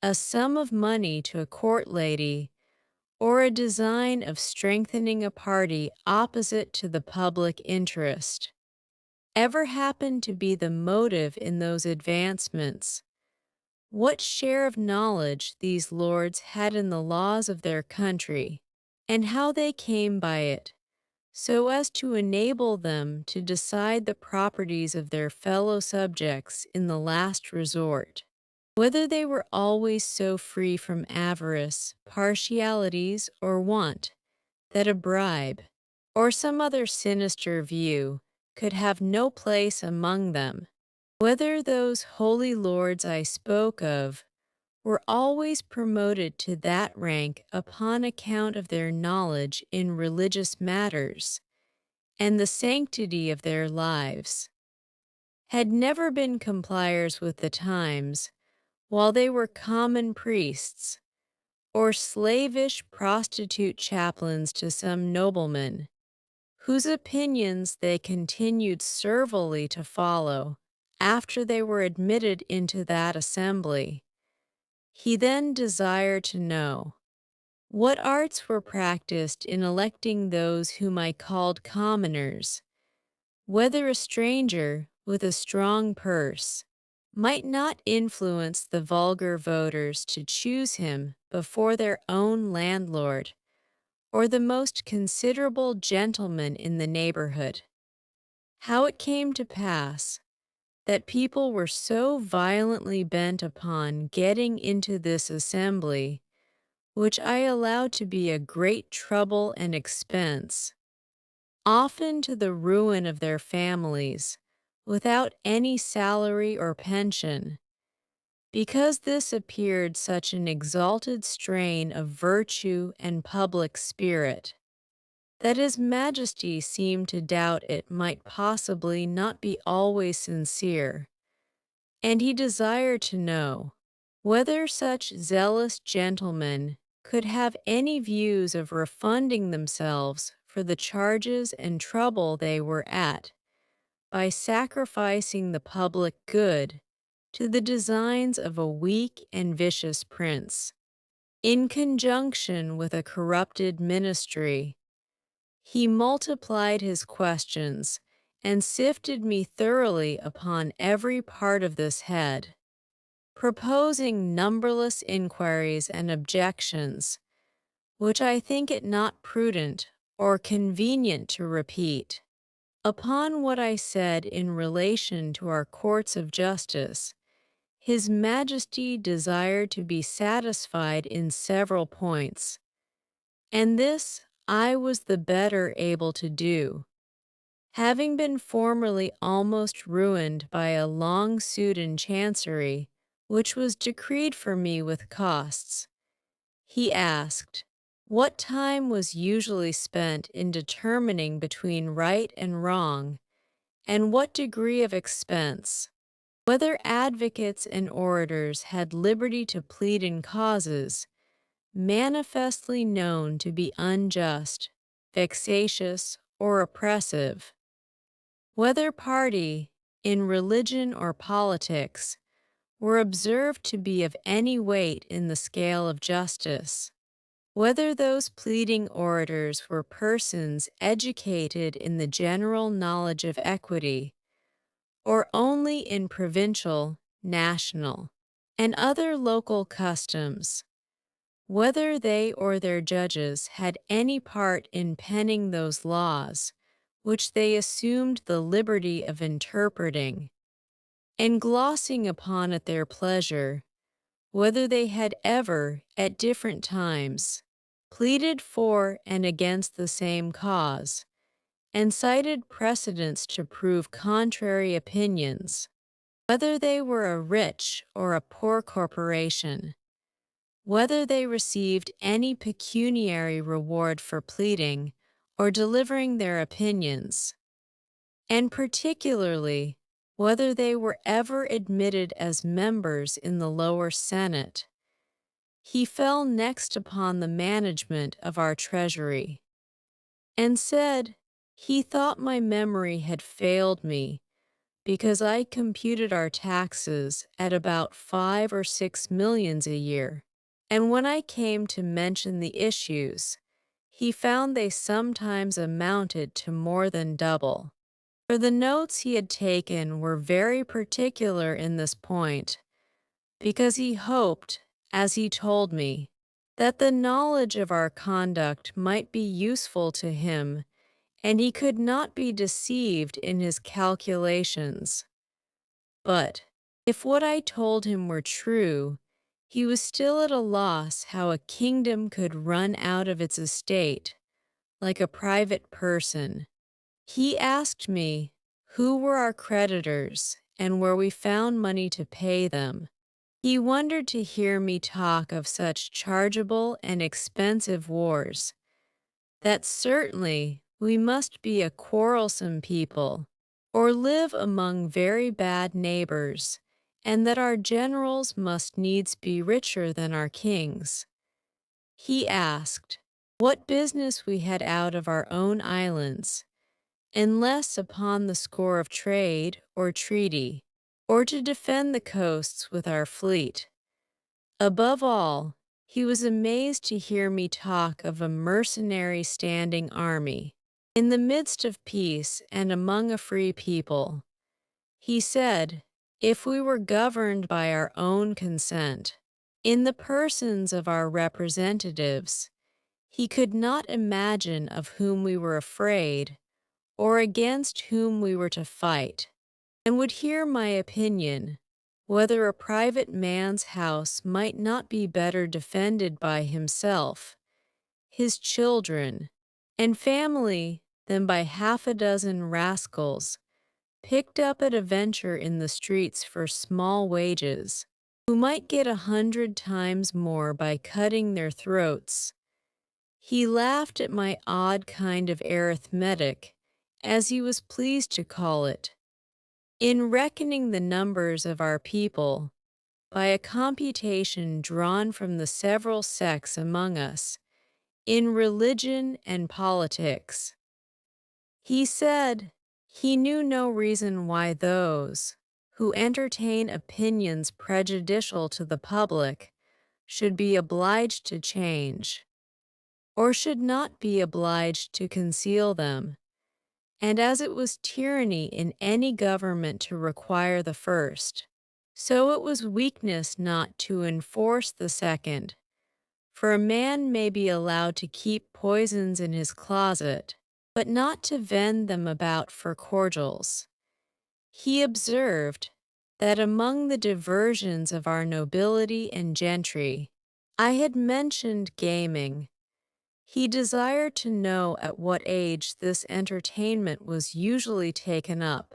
a sum of money to a court lady, or a design of strengthening a party opposite to the public interest, ever happened to be the motive in those advancements, what share of knowledge these lords had in the laws of their country, and how they came by it, so as to enable them to decide the properties of their fellow subjects in the last resort. Whether they were always so free from avarice, partialities, or want, that a bribe, or some other sinister view, could have no place among them. Whether those holy lords I spoke of were always promoted to that rank upon account of their knowledge in religious matters, and the sanctity of their lives, had never been compliers with the times, while they were common priests, or slavish prostitute chaplains to some nobleman, whose opinions they continued servilely to follow after they were admitted into that assembly. He then desired to know what arts were practiced in electing those whom I called commoners, whether a stranger with a strong purse might not influence the vulgar voters to choose him before their own landlord or the most considerable gentleman in the neighborhood. How it came to pass that people were so violently bent upon getting into this assembly, which I allowed to be a great trouble and expense, often to the ruin of their families, without any salary or pension, because this appeared such an exalted strain of virtue and public spirit, that His Majesty seemed to doubt it might possibly not be always sincere, and he desired to know whether such zealous gentlemen could have any views of refunding themselves for the charges and trouble they were at by sacrificing the public good to the designs of a weak and vicious prince, in conjunction with a corrupted ministry. He multiplied his questions and sifted me thoroughly upon every part of this head, proposing numberless inquiries and objections, which I think it not prudent or convenient to repeat. Upon what I said in relation to our courts of justice, His Majesty desired to be satisfied in several points, and this I was the better able to do, having been formerly almost ruined by a long suit in Chancery, which was decreed for me with costs. He asked, what time was usually spent in determining between right and wrong, and what degree of expense? Whether advocates and orators had liberty to plead in causes manifestly known to be unjust, vexatious, or oppressive? Whether party, in religion or politics, were observed to be of any weight in the scale of justice? Whether those pleading orators were persons educated in the general knowledge of equity, or only in provincial, national, and other local customs? Whether they or their judges had any part in penning those laws which they assumed the liberty of interpreting, and glossing upon at their pleasure? Whether they had ever, at different times, pleaded for and against the same cause, and cited precedents to prove contrary opinions? Whether they were a rich or a poor corporation? Whether they received any pecuniary reward for pleading or delivering their opinions? And particularly, whether they were ever admitted as members in the lower Senate. He fell next upon the management of our treasury, and said he thought my memory had failed me because I computed our taxes at about 5 or 6 millions a year. And when I came to mention the issues, he found they sometimes amounted to more than double. For the notes he had taken were very particular in this point, because he hoped, as he told me, that the knowledge of our conduct might be useful to him, and he could not be deceived in his calculations. But, if what I told him were true, he was still at a loss how a kingdom could run out of its estate, like a private person. He asked me who were our creditors and where we found money to pay them. He wondered to hear me talk of such chargeable and expensive wars, that certainly we must be a quarrelsome people, or live among very bad neighbors, and that our generals must needs be richer than our kings. He asked what business we had out of our own islands, unless upon the score of trade or treaty, or to defend the coasts with our fleet. Above all, he was amazed to hear me talk of a mercenary standing army in the midst of peace and among a free people. He said, if we were governed by our own consent, in the persons of our representatives, he could not imagine of whom we were afraid or against whom we were to fight, and would hear my opinion, whether a private man's house might not be better defended by himself, his children, and family than by 6 rascals, picked up at a venture in the streets for small wages, who might get 100 times more by cutting their throats. He laughed at my odd kind of arithmetic, as he was pleased to call it, in reckoning the numbers of our people, by a computation drawn from the several sects among us, in religion and politics. He said he knew no reason why those who entertain opinions prejudicial to the public should be obliged to change, or should not be obliged to conceal them, and as it was tyranny in any government to require the first, so it was weakness not to enforce the second. For a man may be allowed to keep poisons in his closet, but not to vend them about for cordials. He observed that among the diversions of our nobility and gentry, I had mentioned gaming. He desired to know at what age this entertainment was usually taken up,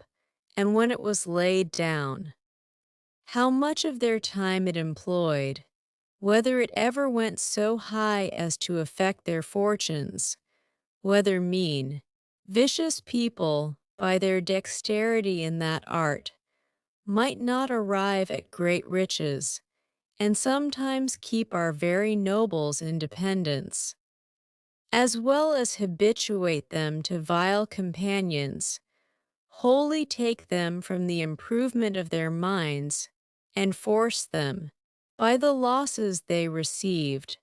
and when it was laid down, how much of their time it employed, whether it ever went so high as to affect their fortunes, whether mean, vicious people, by their dexterity in that art, might not arrive at great riches, and sometimes keep our very nobles in dependence, as well as habituate them to vile companions, wholly take them from the improvement of their minds, and force them, by the losses they received,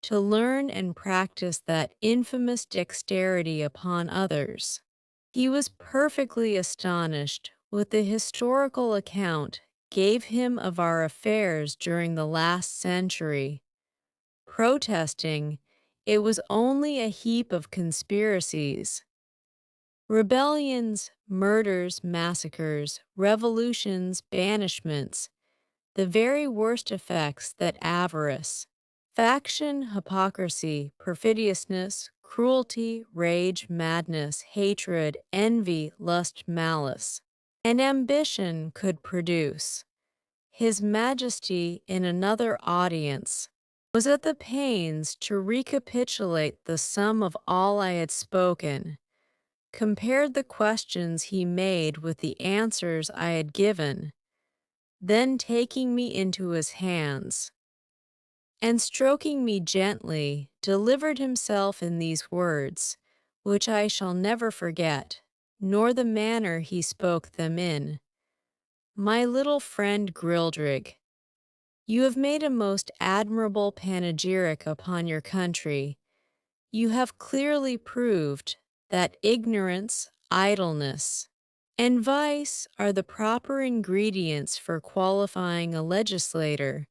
to learn and practice that infamous dexterity upon others. He was perfectly astonished with the historical account gave him of our affairs during the last century, protesting it was only a heap of conspiracies, rebellions, murders, massacres, revolutions, banishments, the very worst effects that avarice, faction, hypocrisy, perfidiousness, cruelty, rage, madness, hatred, envy, lust, malice, and ambition could produce. His Majesty, in another audience, was at the pains to recapitulate the sum of all I had spoken, compared the questions he made with the answers I had given, then taking me into his hands, and stroking me gently, delivered himself in these words, which I shall never forget, nor the manner he spoke them in. My little friend Grildrig, you have made a most admirable panegyric upon your country. You have clearly proved that ignorance, idleness, and vice are the proper ingredients for qualifying a legislator,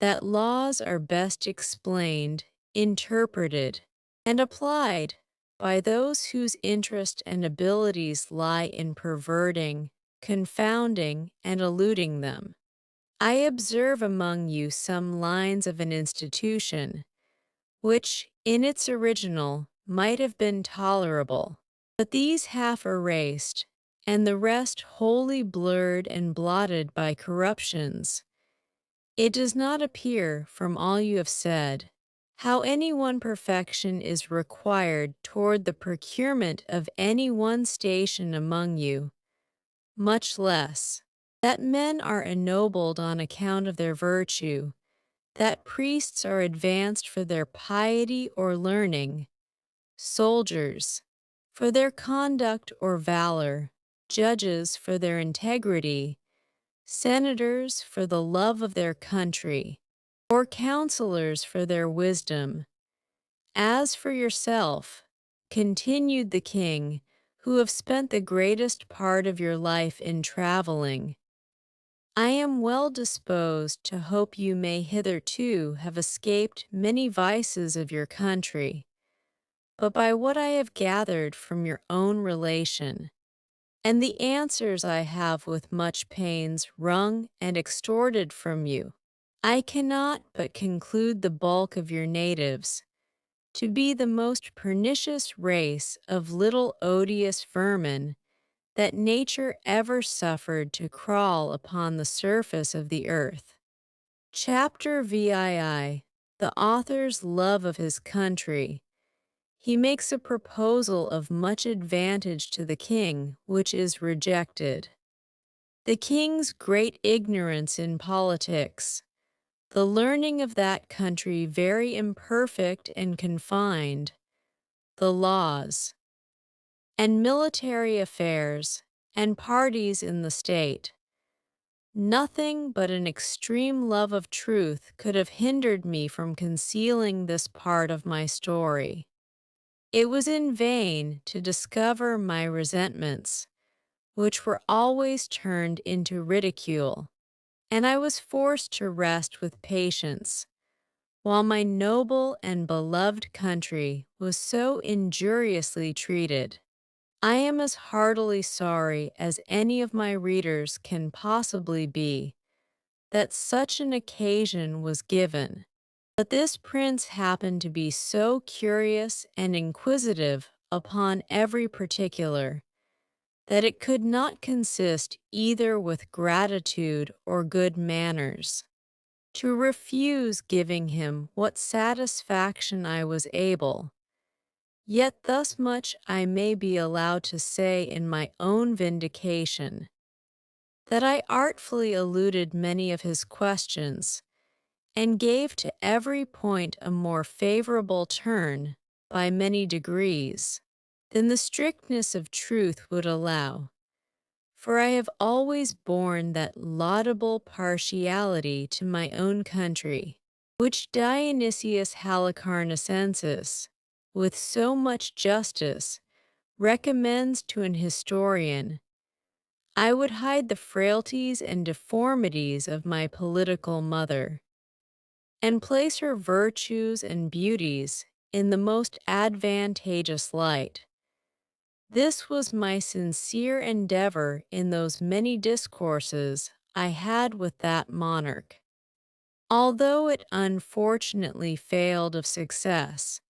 that laws are best explained, interpreted, and applied by those whose interest and abilities lie in perverting, confounding, and eluding them. I observe among you some lines of an institution, which, in its original, might have been tolerable, but these half erased, and the rest wholly blurred and blotted by corruptions. It does not appear, from all you have said, how any one perfection is required toward the procurement of any one station among you, much less that men are ennobled on account of their virtue, that priests are advanced for their piety or learning, soldiers for their conduct or valor, judges for their integrity, senators for the love of their country, or counselors for their wisdom. As for yourself, continued the king, who have spent the greatest part of your life in traveling, I am well disposed to hope you may hitherto have escaped many vices of your country, but by what I have gathered from your own relation, and the answers I have with much pains wrung and extorted from you, I cannot but conclude the bulk of your natives to be the most pernicious race of little odious vermin that nature ever suffered to crawl upon the surface of the earth. Chapter VII. The author's love of his country. He makes a proposal of much advantage to the king, which is rejected. The king's great ignorance in politics, the learning of that country very imperfect and confined, the laws, and military affairs, and parties in the state. Nothing but an extreme love of truth could have hindered me from concealing this part of my story. It was in vain to discover my resentments, which were always turned into ridicule, and I was forced to rest with patience, while my noble and beloved country was so injuriously treated. I am as heartily sorry as any of my readers can possibly be that such an occasion was given. But this prince happened to be so curious and inquisitive upon every particular, that it could not consist either with gratitude or good manners to refuse giving him what satisfaction I was able. Yet thus much I may be allowed to say in my own vindication, that I artfully eluded many of his questions, and gave to every point a more favorable turn, by many degrees, than the strictness of truth would allow. For I have always borne that laudable partiality to my own country, which Dionysius Halicarnassensis, with so much justice, recommends to an historian. I would hide the frailties and deformities of my political mother, and place her virtues and beauties in the most advantageous light. This was my sincere endeavor in those many discourses I had with that monarch. Although it unfortunately failed of success,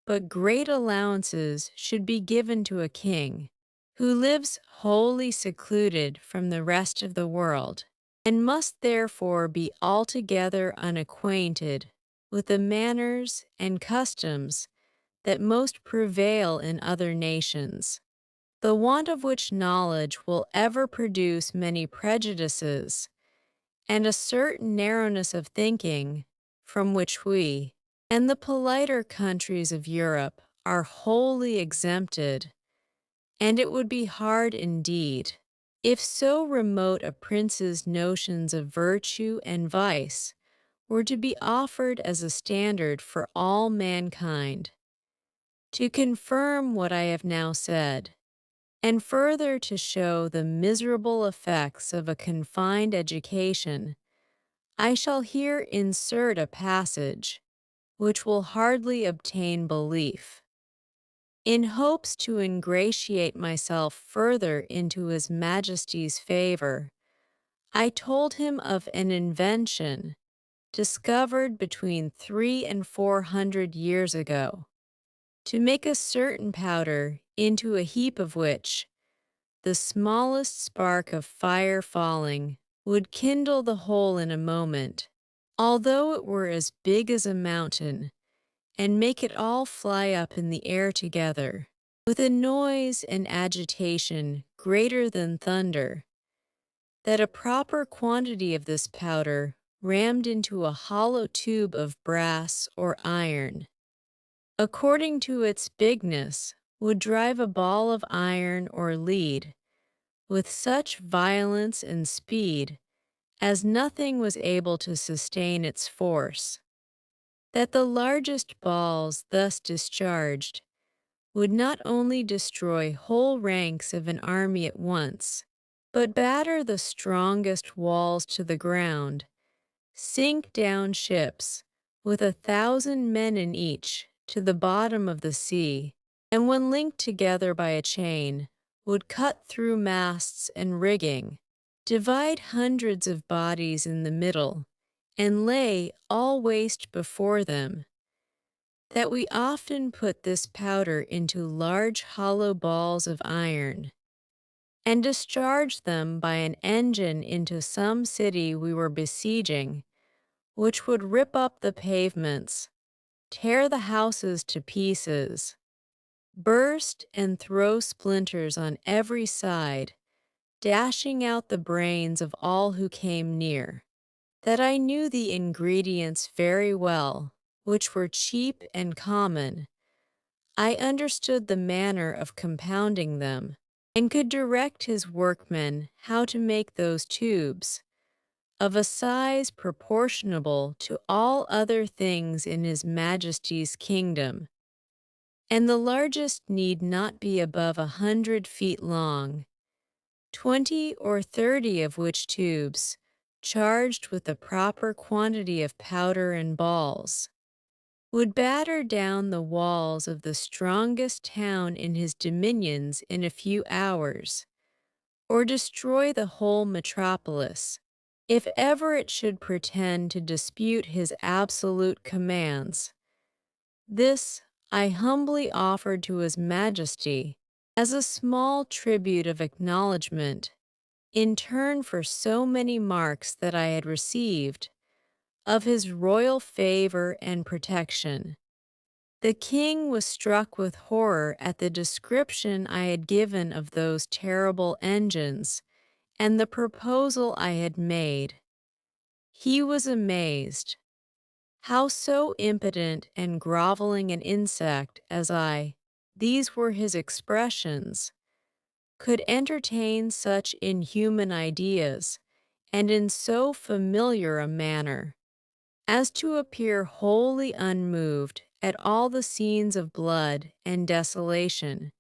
but great allowances should be given to a king who lives wholly secluded from the rest of the world, and must therefore be altogether unacquainted with the manners and customs that most prevail in other nations, the want of which knowledge will ever produce many prejudices, and a certain narrowness of thinking, from which we, and the politer countries of Europe, are wholly exempted, and it would be hard indeed, if so remote a prince's notions of virtue and vice were to be offered as a standard for all mankind. To confirm what I have now said, and further to show the miserable effects of a confined education, I shall here insert a passage which will hardly obtain belief. In hopes to ingratiate myself further into His Majesty's favor, I told him of an invention discovered between 300 and 400 years ago, to make a certain powder into a heap of which the smallest spark of fire falling would kindle the whole in a moment, although it were as big as a mountain, and make it all fly up in the air together, with a noise and agitation greater than thunder, that a proper quantity of this powder rammed into a hollow tube of brass or iron, according to its bigness, would drive a ball of iron or lead with such violence and speed as nothing was able to sustain its force, that the largest balls thus discharged would not only destroy whole ranks of an army at once, but batter the strongest walls to the ground, sink down ships, with 1,000 men in each, to the bottom of the sea, and when linked together by a chain, would cut through masts and rigging, divide hundreds of bodies in the middle, and lay all waste before them, that we often put this powder into large hollow balls of iron, and discharged them by an engine into some city we were besieging, which would rip up the pavements, tear the houses to pieces, burst and throw splinters on every side, dashing out the brains of all who came near. That I knew the ingredients very well, which were cheap and common. I understood the manner of compounding them, and could direct his workmen how to make those tubes, of a size proportionable to all other things in His Majesty's kingdom, and the largest need not be above 100 feet long, 20 or 30 of which tubes, charged with the proper quantity of powder and balls, would batter down the walls of the strongest town in his dominions in a few hours, or destroy the whole metropolis, if ever it should pretend to dispute his absolute commands. This I humbly offered to His Majesty as a small tribute of acknowledgment in turn for so many marks that I had received of His royal favor and protection. The king was struck with horror at the description I had given of those terrible engines and the proposal I had made. He was amazed. How so impotent and groveling an insect as I, these were his expressions, could entertain such inhuman ideas, and in so familiar a manner, as to appear wholly unmoved at all the scenes of blood and desolation,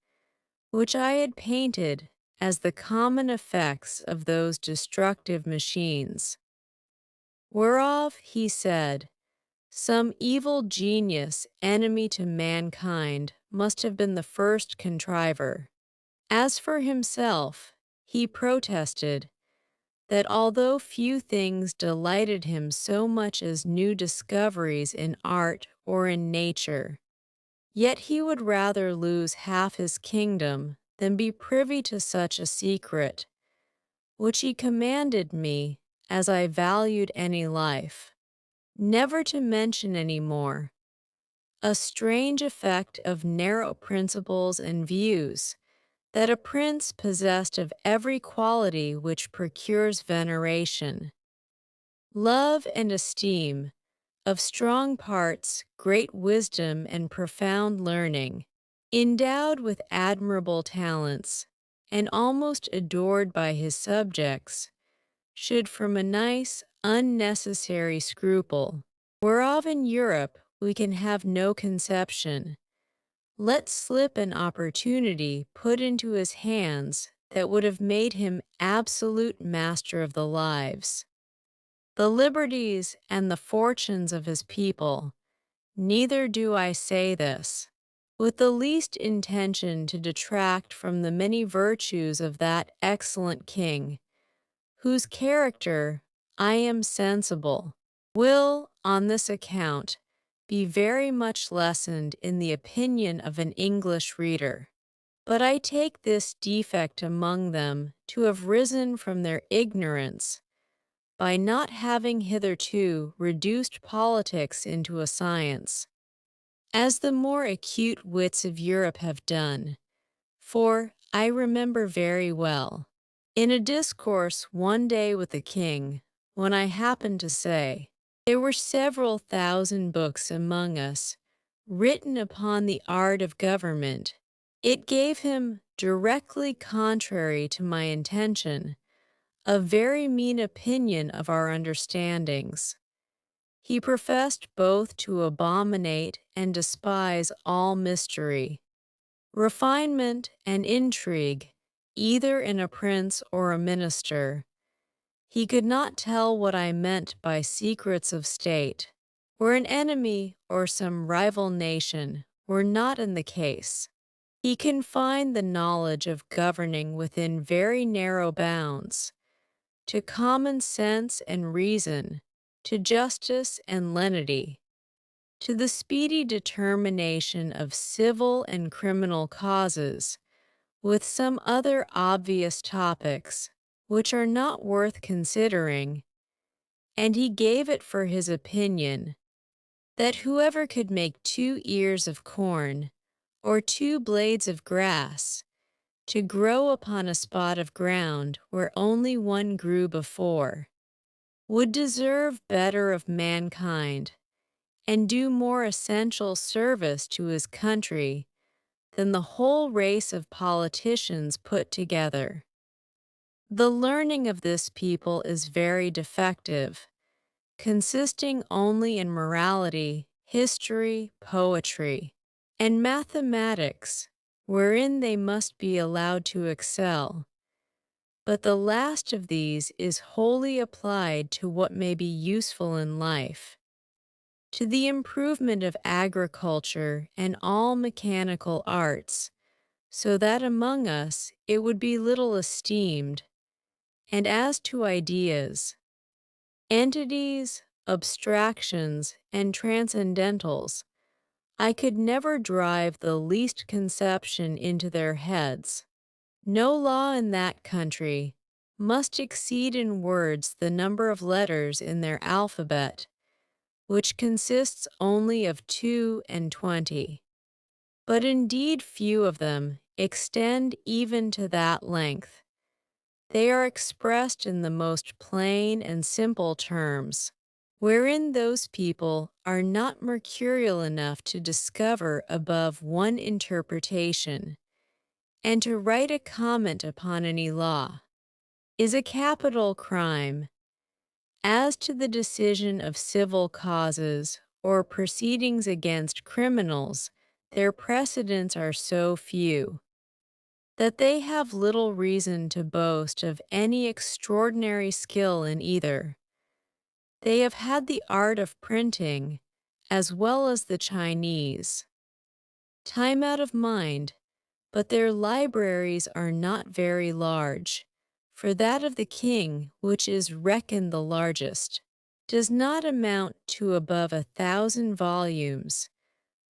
which I had painted as the common effects of those destructive machines. Whereof, he said, some evil genius enemy to mankind must have been the first contriver. As for himself, he protested that although few things delighted him so much as new discoveries in art or in nature, yet he would rather lose half his kingdom than be privy to such a secret, which he commanded me, as I valued any life, never to mention any more, a strange effect of narrow principles and views, that a prince possessed of every quality which procures veneration, love and esteem, of strong parts, great wisdom and profound learning, endowed with admirable talents, and almost adored by his subjects, should from a nice, unnecessary scruple, whereof in Europe we can have no conception, let slip an opportunity put into his hands that would have made him absolute master of the lives, the liberties, and the fortunes of his people. Neither do I say this with the least intention to detract from the many virtues of that excellent king, whose character, I am sensible, will, on this account, be very much lessened in the opinion of an English reader. But I take this defect among them to have risen from their ignorance, by not having hitherto reduced politics into a science, as the more acute wits of Europe have done. For I remember very well, in a discourse one day with the king, when I happened to say, there were several thousand books among us written upon the art of government, it gave him, directly contrary to my intention, a very mean opinion of our understandings. He professed both to abominate and despise all mystery, refinement, and intrigue, either in a prince or a minister. He could not tell what I meant by secrets of state, where an enemy or some rival nation were not in the case. He confined the knowledge of governing within very narrow bounds, to common sense and reason, to justice and lenity, to the speedy determination of civil and criminal causes, with some other obvious topics, which are not worth considering, and he gave it for his opinion, that whoever could make 2 ears of corn, or 2 blades of grass, to grow upon a spot of ground where only one grew before, would deserve better of mankind, and do more essential service to his country than the whole race of politicians put together. The learning of this people is very defective, consisting only in morality, history, poetry, and mathematics, wherein they must be allowed to excel. But the last of these is wholly applied to what may be useful in life, to the improvement of agriculture and all mechanical arts, so that among us it would be little esteemed. And as to ideas, entities, abstractions, and transcendentals, I could never drive the least conception into their heads. No law in that country must exceed in words the number of letters in their alphabet, which consists only of 22. But indeed few of them extend even to that length. They are expressed in the most plain and simple terms, wherein those people are not mercurial enough to discover above one interpretation, and to write a comment upon any law is a capital crime. As to the decision of civil causes or proceedings against criminals, their precedents are so few that they have little reason to boast of any extraordinary skill in either. They have had the art of printing, as well as the Chinese. Time out of mind, but their libraries are not very large, for that of the king, which is reckoned the largest, does not amount to above 1,000 volumes,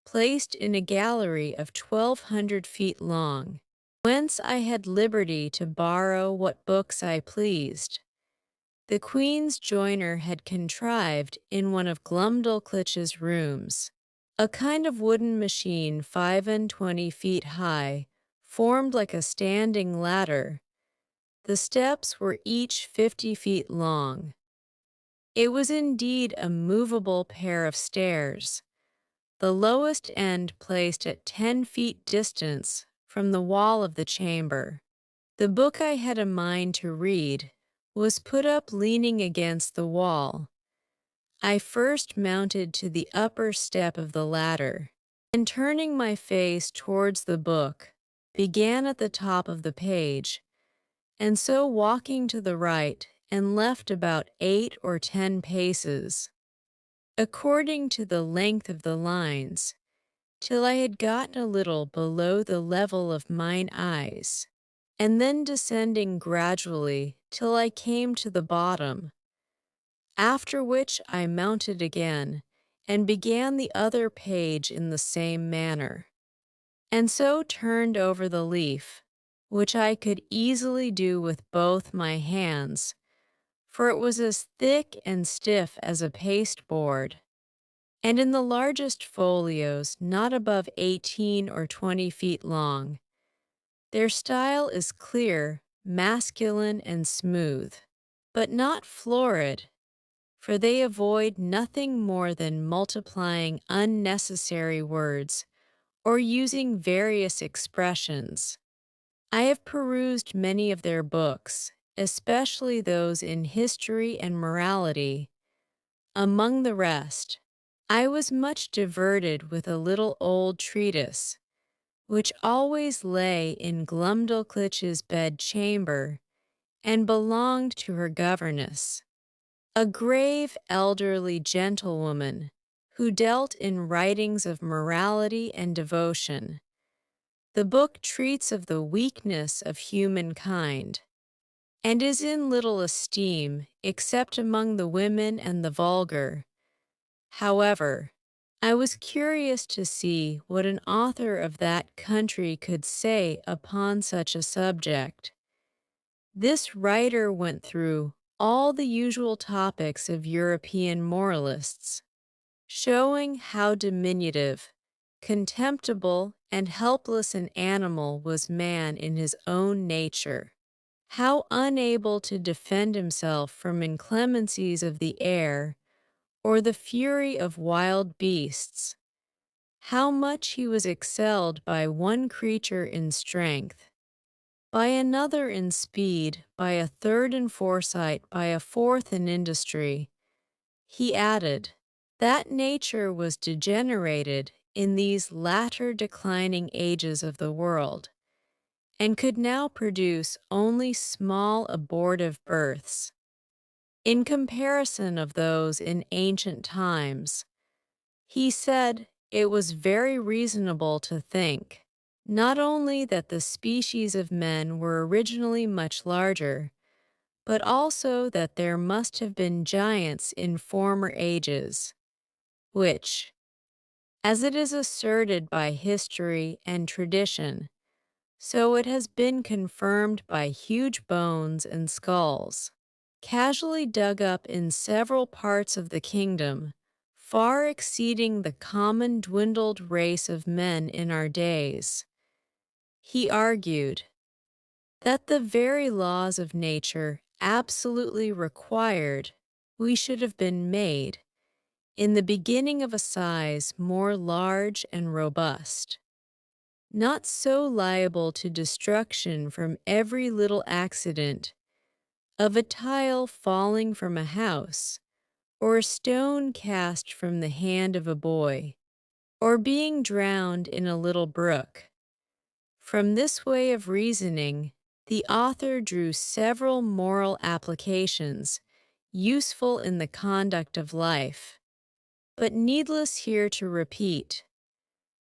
placed in a gallery of 1,200 feet long, whence I had liberty to borrow what books I pleased. The Queen's joiner had contrived in one of Glumdalclitch's rooms A kind of wooden machine 5 and 20 feet high, formed like a standing ladder. The steps were each 50 feet long. It was indeed a movable pair of stairs, the lowest end placed at 10 feet distance from the wall of the chamber. The book I had a mind to read was put up leaning against the wall. I first mounted to the upper step of the ladder, and turning my face towards the book, began at the top of the page, and so walking to the right and left about 8 or 10 paces, according to the length of the lines, till I had gotten a little below the level of mine eyes, and then descending gradually till I came to the bottom, after which I mounted again, and began the other page in the same manner, and so turned over the leaf, which I could easily do with both my hands, for it was as thick and stiff as a pasteboard, and in the largest folios not above 18 or 20 feet long. Their style is clear, masculine, and smooth, but not florid, for they avoid nothing more than multiplying unnecessary words or using various expressions. I have perused many of their books, especially those in history and morality. Among the rest, I was much diverted with a little old treatise, which always lay in Glumdalclitch's bed-chamber, and belonged to her governess, a grave, elderly gentlewoman, who dealt in writings of morality and devotion. The book treats of the weakness of humankind, and is in little esteem except among the women and the vulgar. However, I was curious to see what an author of that country could say upon such a subject. This writer went through all the usual topics of European moralists, showing how diminutive, contemptible, and helpless an animal was man in his own nature, how unable to defend himself from inclemencies of the air or the fury of wild beasts, how much he was excelled by one creature in strength, by another in speed, by a third in foresight, by a fourth in industry. He added, that nature was degenerated in these latter declining ages of the world, and could now produce only small abortive births, in comparison of those in ancient times. He said it was very reasonable to think, not only that the species of men were originally much larger, but also that there must have been giants in former ages, which, as it is asserted by history and tradition, so it has been confirmed by huge bones and skulls, casually dug up in several parts of the kingdom, far exceeding the common dwindled race of men in our days. He argued that the very laws of nature absolutely required we should have been made in the beginning of a size more large and robust, not so liable to destruction from every little accident of a tile falling from a house, or a stone cast from the hand of a boy, or being drowned in a little brook. From this way of reasoning, the author drew several moral applications useful in the conduct of life, but needless here to repeat.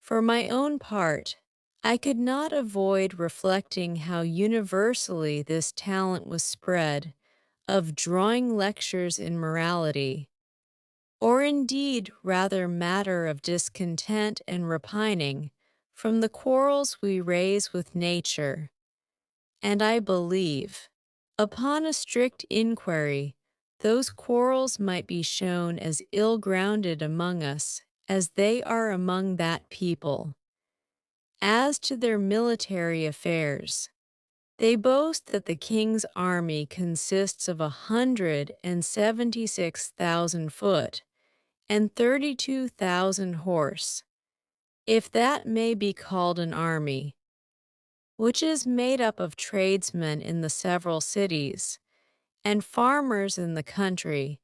For my own part, I could not avoid reflecting how universally this talent was spread of drawing lectures in morality, or indeed rather matter of discontent and repining from the quarrels we raise with nature. And I believe, upon a strict inquiry, those quarrels might be shown as ill-grounded among us as they are among that people. As to their military affairs, they boast that the king's army consists of 176,000 foot and 32,000 horse, if that may be called an army, which is made up of tradesmen in the several cities and farmers in the country,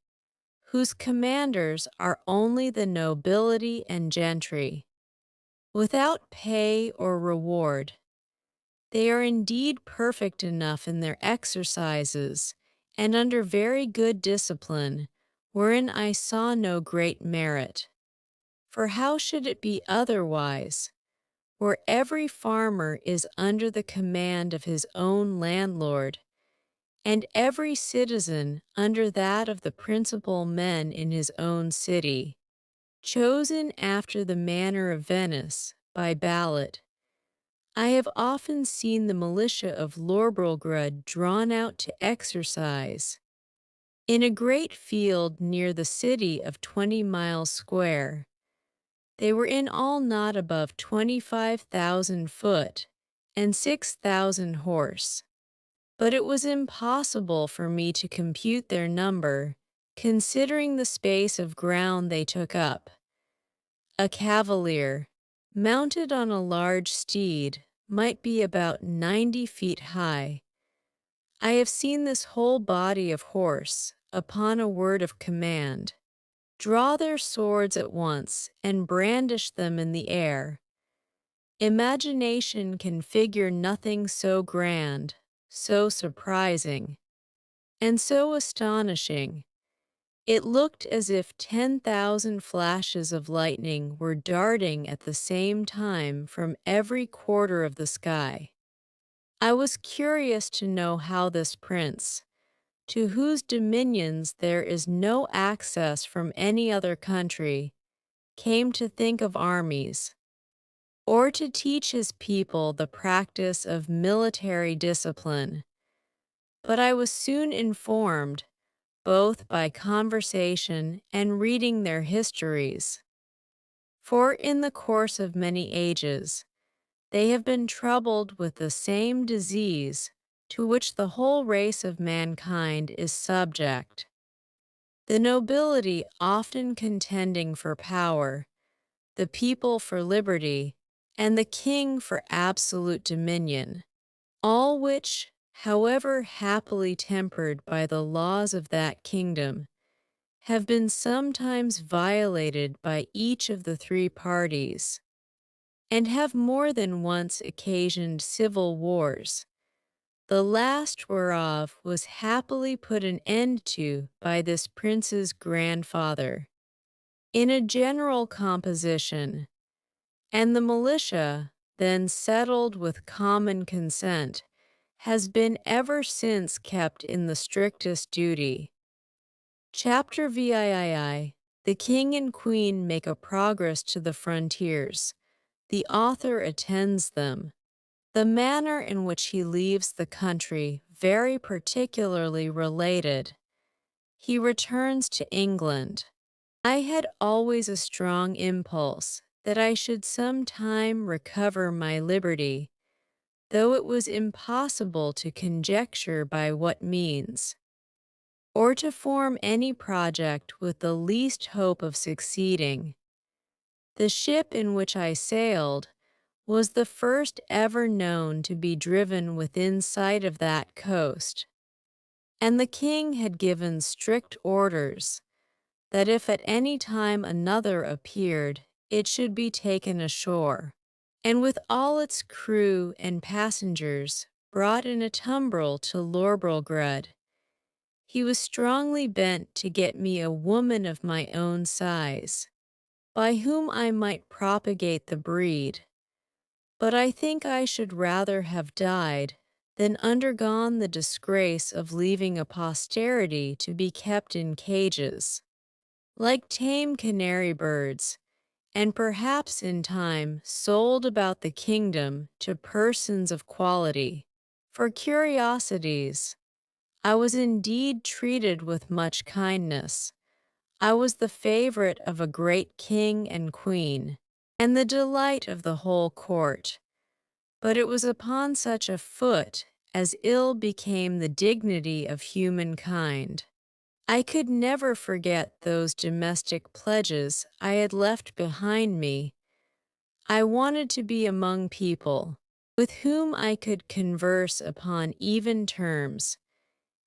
whose commanders are only the nobility and gentry. Without pay or reward, they are indeed perfect enough in their exercises, and under very good discipline, wherein I saw no great merit. For how should it be otherwise, where every farmer is under the command of his own landlord, and every citizen under that of the principal men in his own city, chosen after the manner of Venice, by ballot? I have often seen the militia of Lorbrulgrud drawn out to exercise. In a great field near the city of 20 miles square, they were in all not above 25,000 foot and 6,000 horse. But it was impossible for me to compute their number, considering the space of ground they took up. A cavalier, mounted on a large steed, might be about 90 feet high. I have seen this whole body of horse, upon a word of command, draw their swords at once and brandish them in the air. Imagination can figure nothing so grand, so surprising, and so astonishing. It looked as if 10,000 flashes of lightning were darting at the same time from every quarter of the sky. I was curious to know how this prince, to whose dominions there is no access from any other country, came to think of armies, or to teach his people the practice of military discipline. But I was soon informed, both by conversation and reading their histories. For in the course of many ages, they have been troubled with the same disease to which the whole race of mankind is subject. The nobility often contending for power, the people for liberty, and the king for absolute dominion, all which, however happily tempered by the laws of that kingdom, have been sometimes violated by each of the three parties, and have more than once occasioned civil wars, the last whereof was happily put an end to by this prince's grandfather, in a general composition, and the militia, then settled with common consent, has been ever since kept in the strictest duty. Chapter VIII. The King and Queen make a progress to the frontiers. The author attends them. The manner in which he leaves the country very particularly related. He returns to England. I had always a strong impulse that I should some time recover my liberty, though it was impossible to conjecture by what means, or to form any project with the least hope of succeeding. The ship in which I sailed was the first ever known to be driven within sight of that coast, and the king had given strict orders that if at any time another appeared, it should be taken ashore, and with all its crew and passengers brought in a tumbrel to Lorbrulgrud. He was strongly bent to get me a woman of my own size, by whom I might propagate the breed. But I think I should rather have died than undergone the disgrace of leaving a posterity to be kept in cages, like tame canary birds, and perhaps in time sold about the kingdom to persons of quality. For curiosities, I was indeed treated with much kindness. I was the favorite of a great king and queen, and the delight of the whole court. But it was upon such a foot as ill became the dignity of humankind. I could never forget those domestic pledges I had left behind me. I wanted to be among people with whom I could converse upon even terms,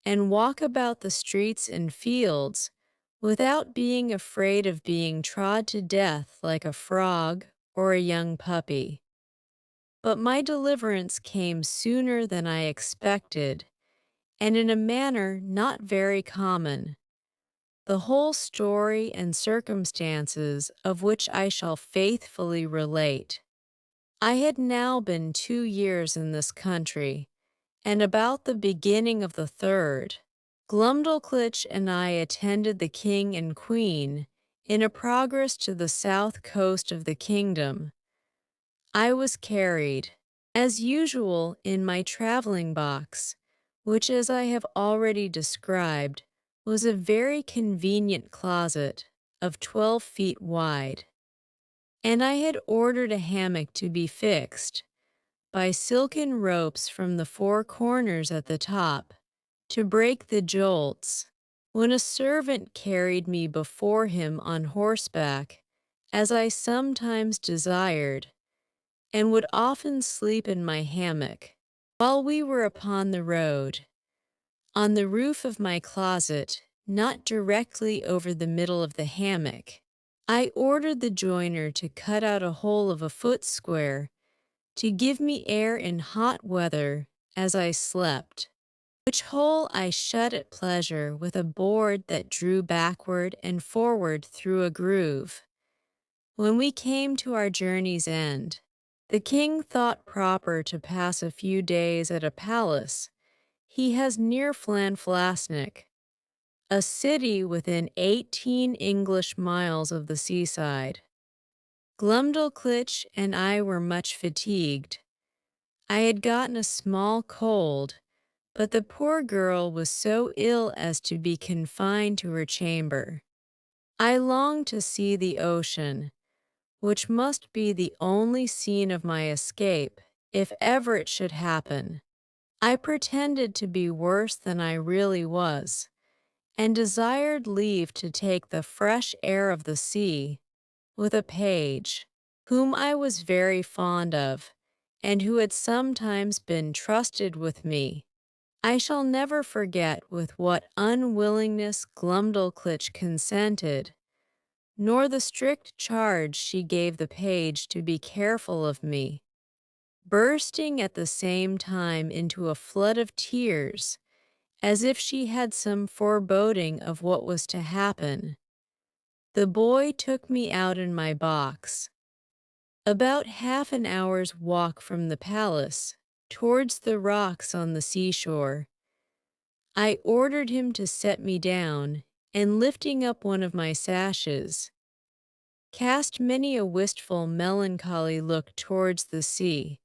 and walk about the streets and fields without being afraid of being trod to death like a frog or a young puppy. But my deliverance came sooner than I expected, and in a manner not very common, the whole story and circumstances of which I shall faithfully relate. I had now been 2 years in this country, and about the beginning of the third, Glumdalclitch and I attended the king and queen in a progress to the south coast of the kingdom. I was carried, as usual, in my traveling box, which, as I have already described, was a very convenient closet of 12 feet wide, and I had ordered a hammock to be fixed by silken ropes from the four corners at the top to break the jolts, when a servant carried me before him on horseback, as I sometimes desired, and would often sleep in my hammock while we were upon the road. On the roof of my closet, not directly over the middle of the hammock, I ordered the joiner to cut out a hole of a foot square to give me air in hot weather as I slept, which hole I shut at pleasure with a board that drew backward and forward through a groove. When we came to our journey's end, the king thought proper to pass a few days at a palace he has near Flanflasnick, a city within 18 English miles of the seaside. Glumdalclitch and I were much fatigued. I had gotten a small cold, but the poor girl was so ill as to be confined to her chamber. I longed to see the ocean, which must be the only scene of my escape, if ever it should happen. I pretended to be worse than I really was, and desired leave to take the fresh air of the sea with a page, whom I was very fond of, and who had sometimes been trusted with me. I shall never forget with what unwillingness Glumdalclitch consented, nor the strict charge she gave the page to be careful of me, bursting at the same time into a flood of tears, as if she had some foreboding of what was to happen. The boy took me out in my box, about half an hour's walk from the palace, towards the rocks on the seashore. I ordered him to set me down, and lifting up one of my sashes, cast many a wistful, melancholy look towards the sea.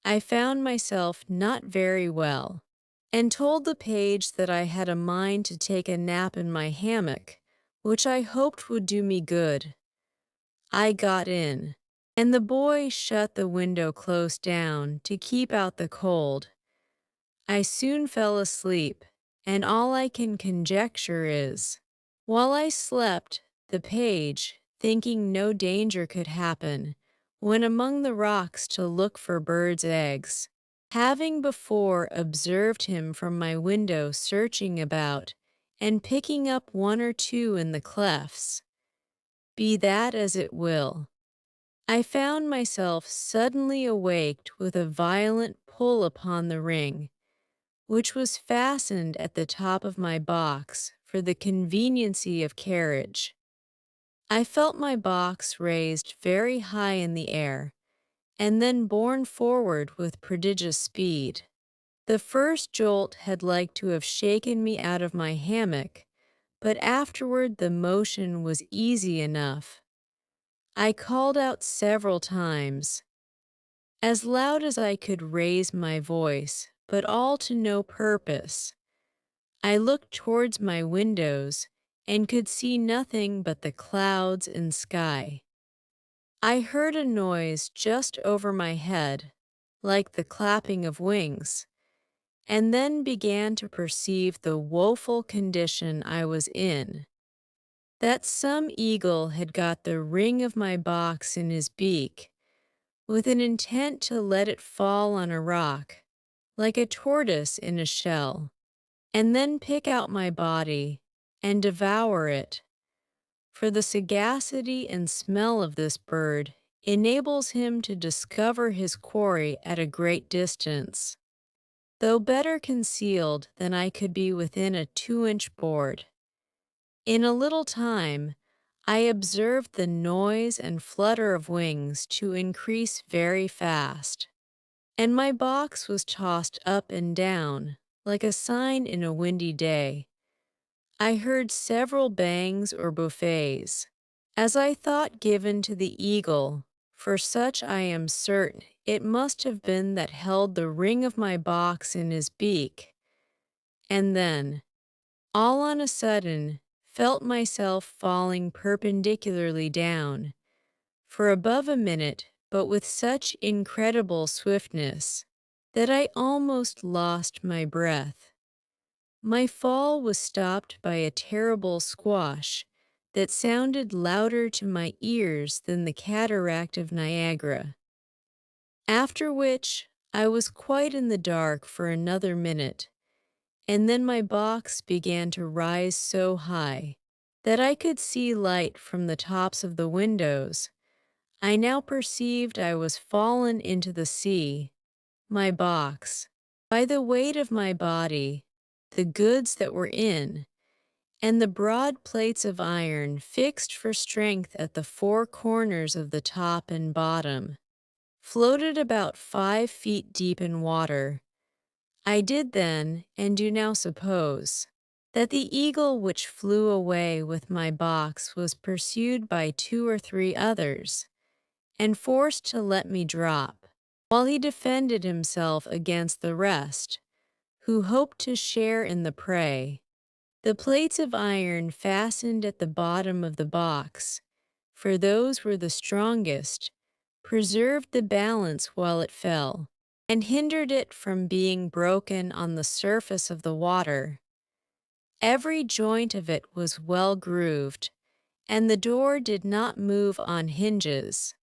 I found myself not very well, and told the page that I had a mind to take a nap in my hammock, which I hoped would do me good. I got in, and the boy shut the window close down to keep out the cold. I soon fell asleep, and all I can conjecture is, while I slept, the page, thinking no danger could happen, went among the rocks to look for birds' eggs. Having before observed him from my window searching about, and picking up one or two in the clefts, be that as it will, I found myself suddenly awaked with a violent pull upon the ring, which was fastened at the top of my box for the conveniency of carriage. I felt my box raised very high in the air, and then borne forward with prodigious speed. The first jolt had like to have shaken me out of my hammock, but afterward the motion was easy enough. I called out several times, as loud as I could raise my voice, but all to no purpose. I looked towards my windows, and could see nothing but the clouds and sky. I heard a noise just over my head, like the clapping of wings, and then began to perceive the woeful condition I was in, that some eagle had got the ring of my box in his beak, with an intent to let it fall on a rock, like a tortoise in a shell, and then pick out my body and devour it, for the sagacity and smell of this bird enables him to discover his quarry at a great distance, though better concealed than I could be within a 2-inch board. In a little time, I observed the noise and flutter of wings to increase very fast, and my box was tossed up and down like a sign in a windy day. I heard several bangs or buffets, as I thought given to the eagle, for such I am certain it must have been that held the ring of my box in his beak, and then, all on a sudden, felt myself falling perpendicularly down, for above a minute, but with such incredible swiftness, that I almost lost my breath. My fall was stopped by a terrible squash that sounded louder to my ears than the cataract of Niagara. After which, I was quite in the dark for another minute, and then my box began to rise so high that I could see light from the tops of the windows. I now perceived I was fallen into the sea, my box, by the weight of my body, the goods that were in, and the broad plates of iron fixed for strength at the 4 corners of the top and bottom, floated about 5 feet deep in water. I did then, and do now suppose, that the eagle which flew away with my box was pursued by 2 or 3 others, and forced to let me drop, while he defended himself against the rest, who hoped to share in the prey. The plates of iron fastened at the bottom of the box, for those were the strongest, preserved the balance while it fell, and hindered it from being broken on the surface of the water. Every joint of it was well grooved, and the door did not move on hinges,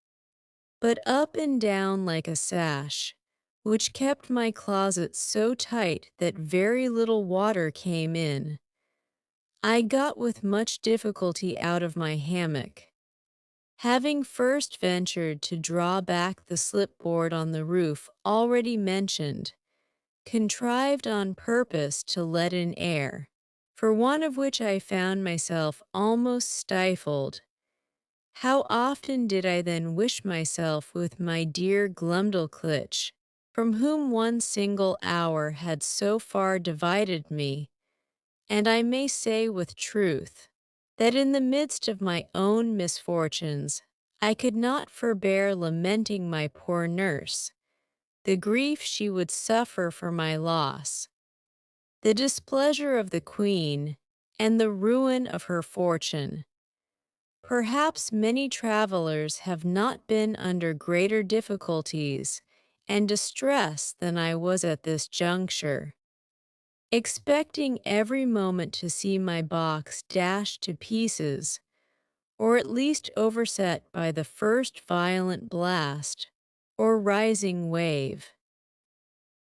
but up and down like a sash, which kept my closet so tight that very little water came in. I got with much difficulty out of my hammock, having first ventured to draw back the slipboard on the roof already mentioned, contrived on purpose to let in air, for want of which I found myself almost stifled. How often did I then wish myself with my dear Glumdalclitch, from whom one single hour had so far divided me, and I may say with truth, that in the midst of my own misfortunes, I could not forbear lamenting my poor nurse, the grief she would suffer for my loss, the displeasure of the Queen, and the ruin of her fortune. Perhaps many travelers have not been under greater difficulties and distress than I was at this juncture, expecting every moment to see my box dashed to pieces, or at least overset by the first violent blast or rising wave.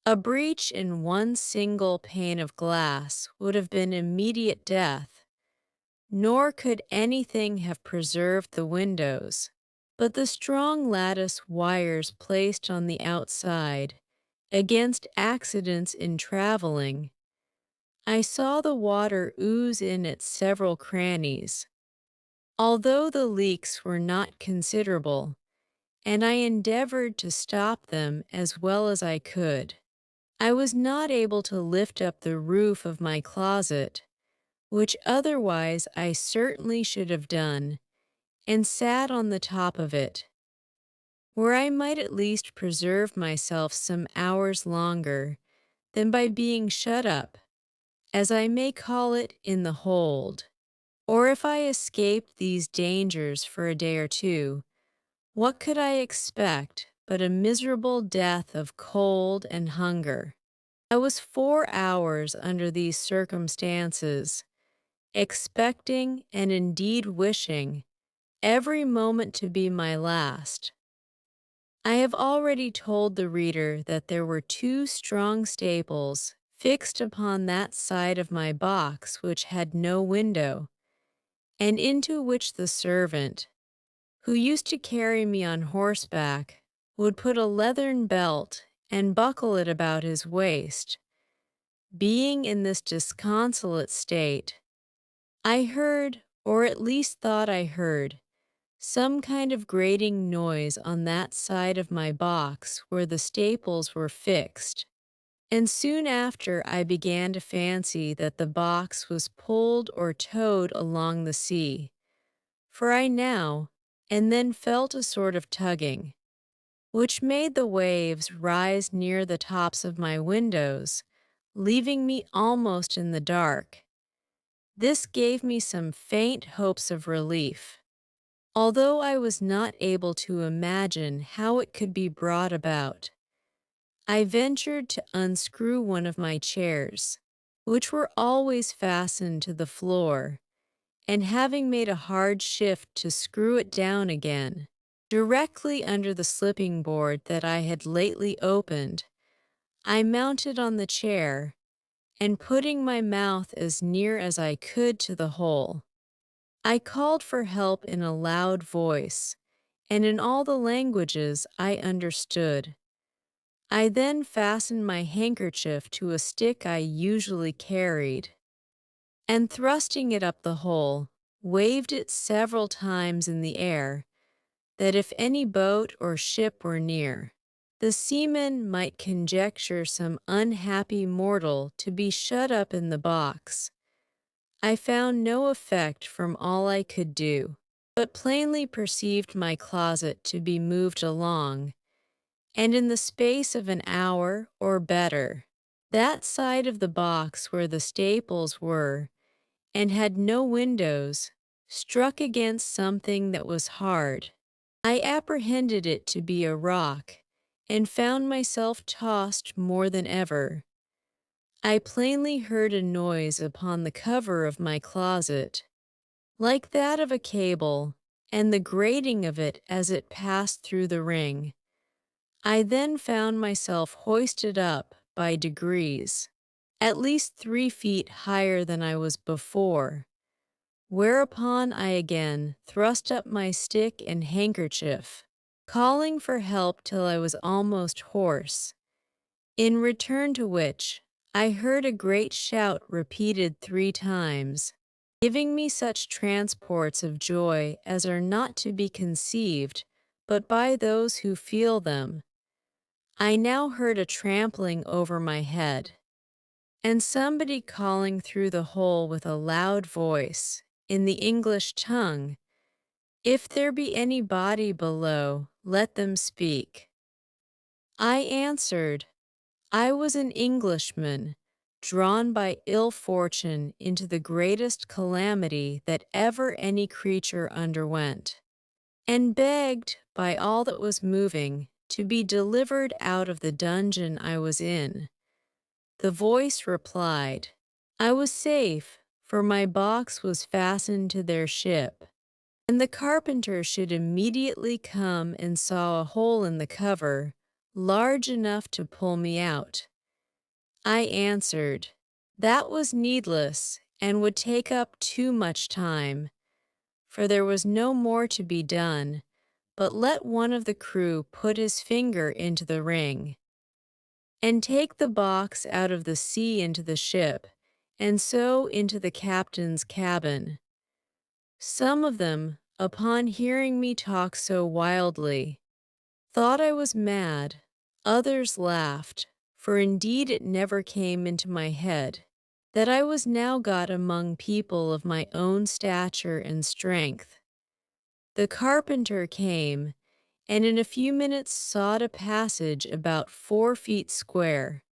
A breach in one single pane of glass would have been immediate death, nor could anything have preserved the windows, but the strong lattice wires placed on the outside, against accidents in traveling. I saw the water ooze in at several crannies, although the leaks were not considerable, and I endeavored to stop them as well as I could. I was not able to lift up the roof of my closet, which otherwise I certainly should have done, and sat on the top of it, where I might at least preserve myself some hours longer than by being shut up, as I may call it, in the hold. Or if I escaped these dangers for a day or two, what could I expect but a miserable death of cold and hunger? I was 4 hours under these circumstances, expecting and indeed wishing every moment to be my last. I have already told the reader that there were two strong staples fixed upon that side of my box which had no window, and into which the servant, who used to carry me on horseback, would put a leathern belt and buckle it about his waist. Being in this disconsolate state, I heard, or at least thought I heard, some kind of grating noise on that side of my box where the staples were fixed, and soon after I began to fancy that the box was pulled or towed along the sea, for I now and then felt a sort of tugging, which made the waves rise near the tops of my windows, leaving me almost in the dark. This gave me some faint hopes of relief, although I was not able to imagine how it could be brought about. I ventured to unscrew one of my chairs, which were always fastened to the floor, and having made a hard shift to screw it down again, directly under the slipping board that I had lately opened, I mounted on the chair, and putting my mouth as near as I could to the hole, I called for help in a loud voice, and in all the languages I understood. I then fastened my handkerchief to a stick I usually carried, and thrusting it up the hole, waved it several times in the air, that if any boat or ship were near, the seamen might conjecture some unhappy mortal to be shut up in the box. I found no effect from all I could do, but plainly perceived my closet to be moved along, and in the space of an hour or better, that side of the box where the staples were, and had no windows, struck against something that was hard. I apprehended it to be a rock, and found myself tossed more than ever. I plainly heard a noise upon the cover of my closet, like that of a cable, and the grating of it as it passed through the ring. I then found myself hoisted up by degrees, at least 3 feet higher than I was before, whereupon I again thrust up my stick and handkerchief, calling for help till I was almost hoarse, in return to which I heard a great shout repeated 3 times, giving me such transports of joy as are not to be conceived but by those who feel them. I now heard a trampling over my head, and somebody calling through the hole with a loud voice, in the English tongue, "If there be any body below, let them speak." I answered, I was an Englishman, drawn by ill fortune into the greatest calamity that ever any creature underwent, and begged, by all that was moving, to be delivered out of the dungeon I was in. The voice replied, I was safe, for my box was fastened to their ship, and the carpenter should immediately come and saw a hole in the cover, large enough to pull me out. I answered, that was needless, and would take up too much time, for there was no more to be done, but let one of the crew put his finger into the ring, and take the box out of the sea into the ship, and so into the captain's cabin. Some of them, upon hearing me talk so wildly, thought I was mad. Others laughed, for indeed it never came into my head that I was now got among people of my own stature and strength. The carpenter came, and in a few minutes sawed a passage about 4 feet square,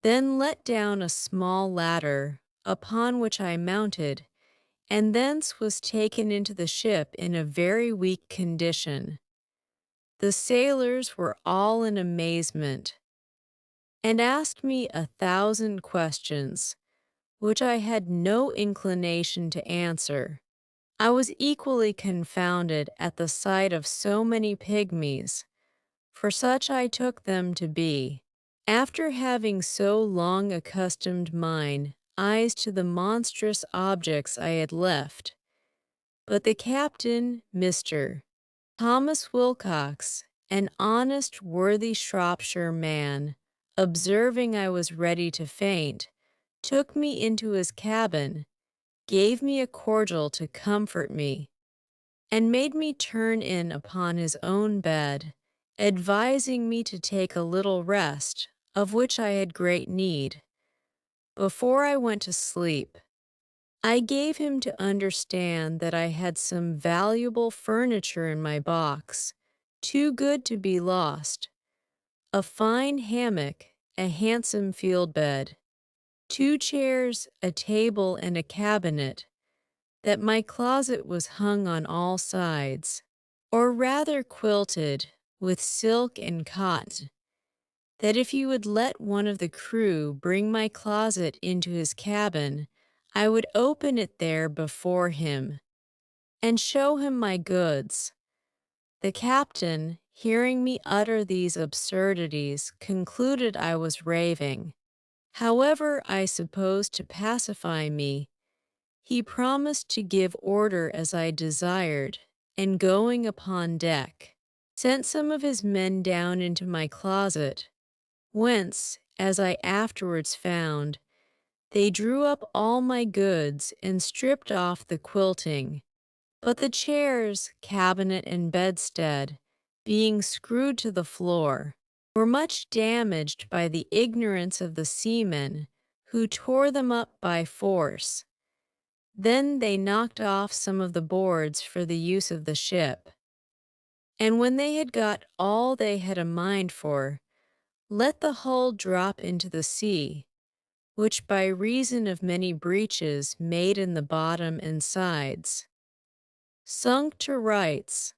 then let down a small ladder, upon which I mounted, and thence was taken into the ship in a very weak condition. The sailors were all in amazement, and asked me 1,000 questions, which I had no inclination to answer. I was equally confounded at the sight of so many pygmies, for such I took them to be, after having so long accustomed mine eyes to the monstrous objects I had left. But the captain, Mr. Thomas Wilcox, an honest, worthy Shropshire man, observing I was ready to faint, took me into his cabin, gave me a cordial to comfort me, and made me turn in upon his own bed, advising me to take a little rest, of which I had great need, before I went to sleep. I gave him to understand that I had some valuable furniture in my box, too good to be lost, a fine hammock, a handsome field bed, 2 chairs, a table, and a cabinet, that my closet was hung on all sides, or rather quilted, with silk and cotton, that if he would let one of the crew bring my closet into his cabin, I would open it there before him, and show him my goods. The captain, hearing me utter these absurdities, concluded I was raving. However, I suppose to pacify me, he promised to give order as I desired, and going upon deck, sent some of his men down into my closet, whence, as I afterwards found, they drew up all my goods and stripped off the quilting, but the chairs, cabinet, and bedstead, being screwed to the floor, were much damaged by the ignorance of the seamen, who tore them up by force. Then they knocked off some of the boards for the use of the ship, and when they had got all they had a mind for, let the hull drop into the sea, which by reason of many breaches made in the bottom and sides, sunk to rights.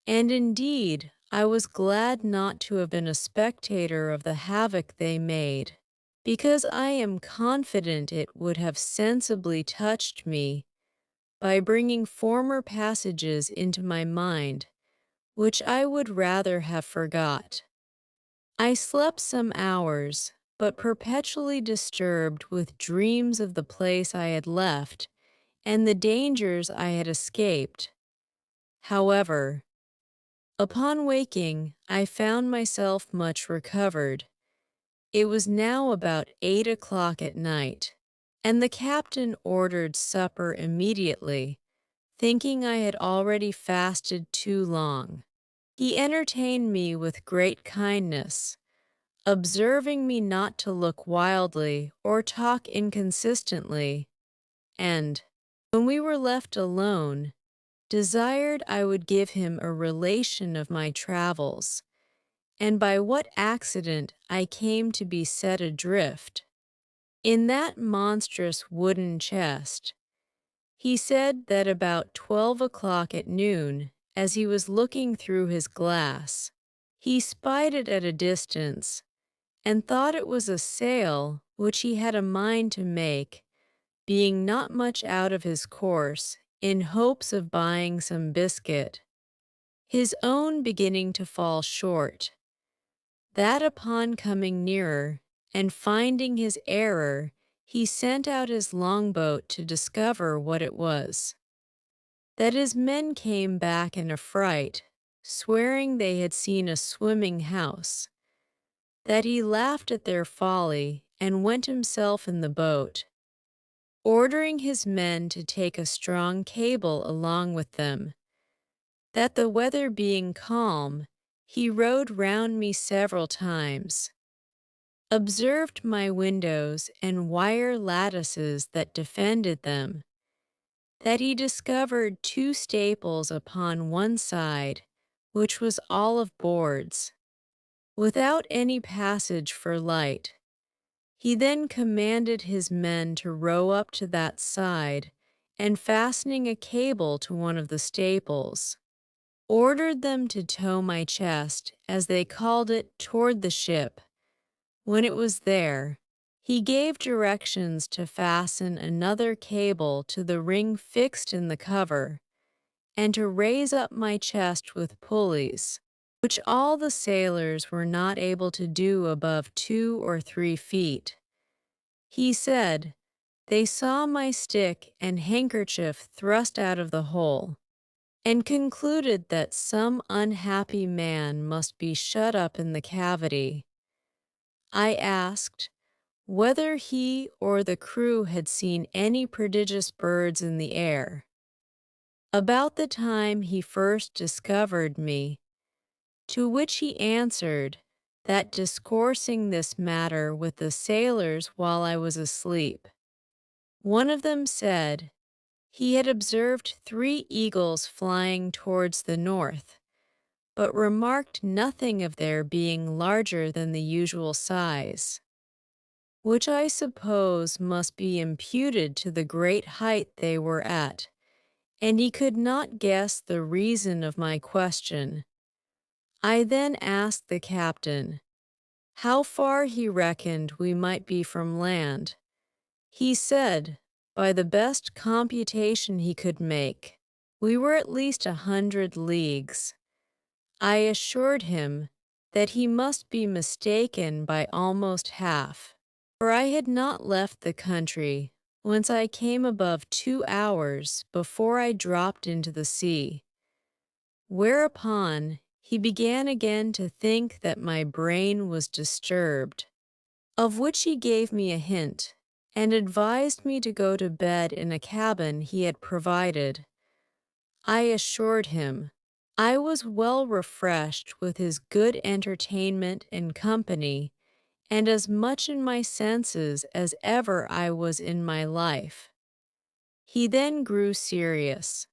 And indeed, I was glad not to have been a spectator of the havoc they made, because I am confident it would have sensibly touched me by bringing former passages into my mind, which I would rather have forgot. I slept some hours, but perpetually disturbed with dreams of the place I had left and the dangers I had escaped. However, upon waking, I found myself much recovered. It was now about 8 o'clock at night, and the captain ordered supper immediately, thinking I had already fasted too long. He entertained me with great kindness, observing me not to look wildly or talk inconsistently, and, when we were left alone, desired I would give him a relation of my travels, and by what accident I came to be set adrift in that monstrous wooden chest. He said that about 12 o'clock at noon, as he was looking through his glass, he spied it at a distance, and thought it was a sail which he had a mind to make, being not much out of his course, in hopes of buying some biscuit, his own beginning to fall short. That upon coming nearer, and finding his error, he sent out his longboat to discover what it was. That his men came back in a fright, swearing they had seen a swimming house. That he laughed at their folly, and went himself in the boat, ordering his men to take a strong cable along with them. That the weather being calm, he rowed round me several times, observed my windows and wire lattices that defended them, that he discovered 2 staples upon one side, which was all of boards, without any passage for light. He then commanded his men to row up to that side, and fastening a cable to one of the staples, ordered them to tow my chest, as they called it, toward the ship. When it was there, he gave directions to fasten another cable to the ring fixed in the cover, and to raise up my chest with pulleys, which all the sailors were not able to do above 2 or 3 feet. He said, they saw my stick and handkerchief thrust out of the hole, and concluded that some unhappy man must be shut up in the cavity. I asked whether he or the crew had seen any prodigious birds in the air. About the time he first discovered me, to which he answered that discoursing this matter with the sailors while I was asleep, one of them said he had observed 3 eagles flying towards the north, but remarked nothing of their being larger than the usual size, which I suppose must be imputed to the great height they were at, and he could not guess the reason of my question. I then asked the captain how far he reckoned we might be from land. He said, by the best computation he could make, we were at least 100 leagues. I assured him that he must be mistaken by almost half, for I had not left the country whence I came above 2 hours before I dropped into the sea. Whereupon he began again to think that my brain was disturbed, of which he gave me a hint, and advised me to go to bed in a cabin he had provided. I assured him I was well refreshed with his good entertainment and company, and as much in my senses as ever I was in my life. He then grew serious,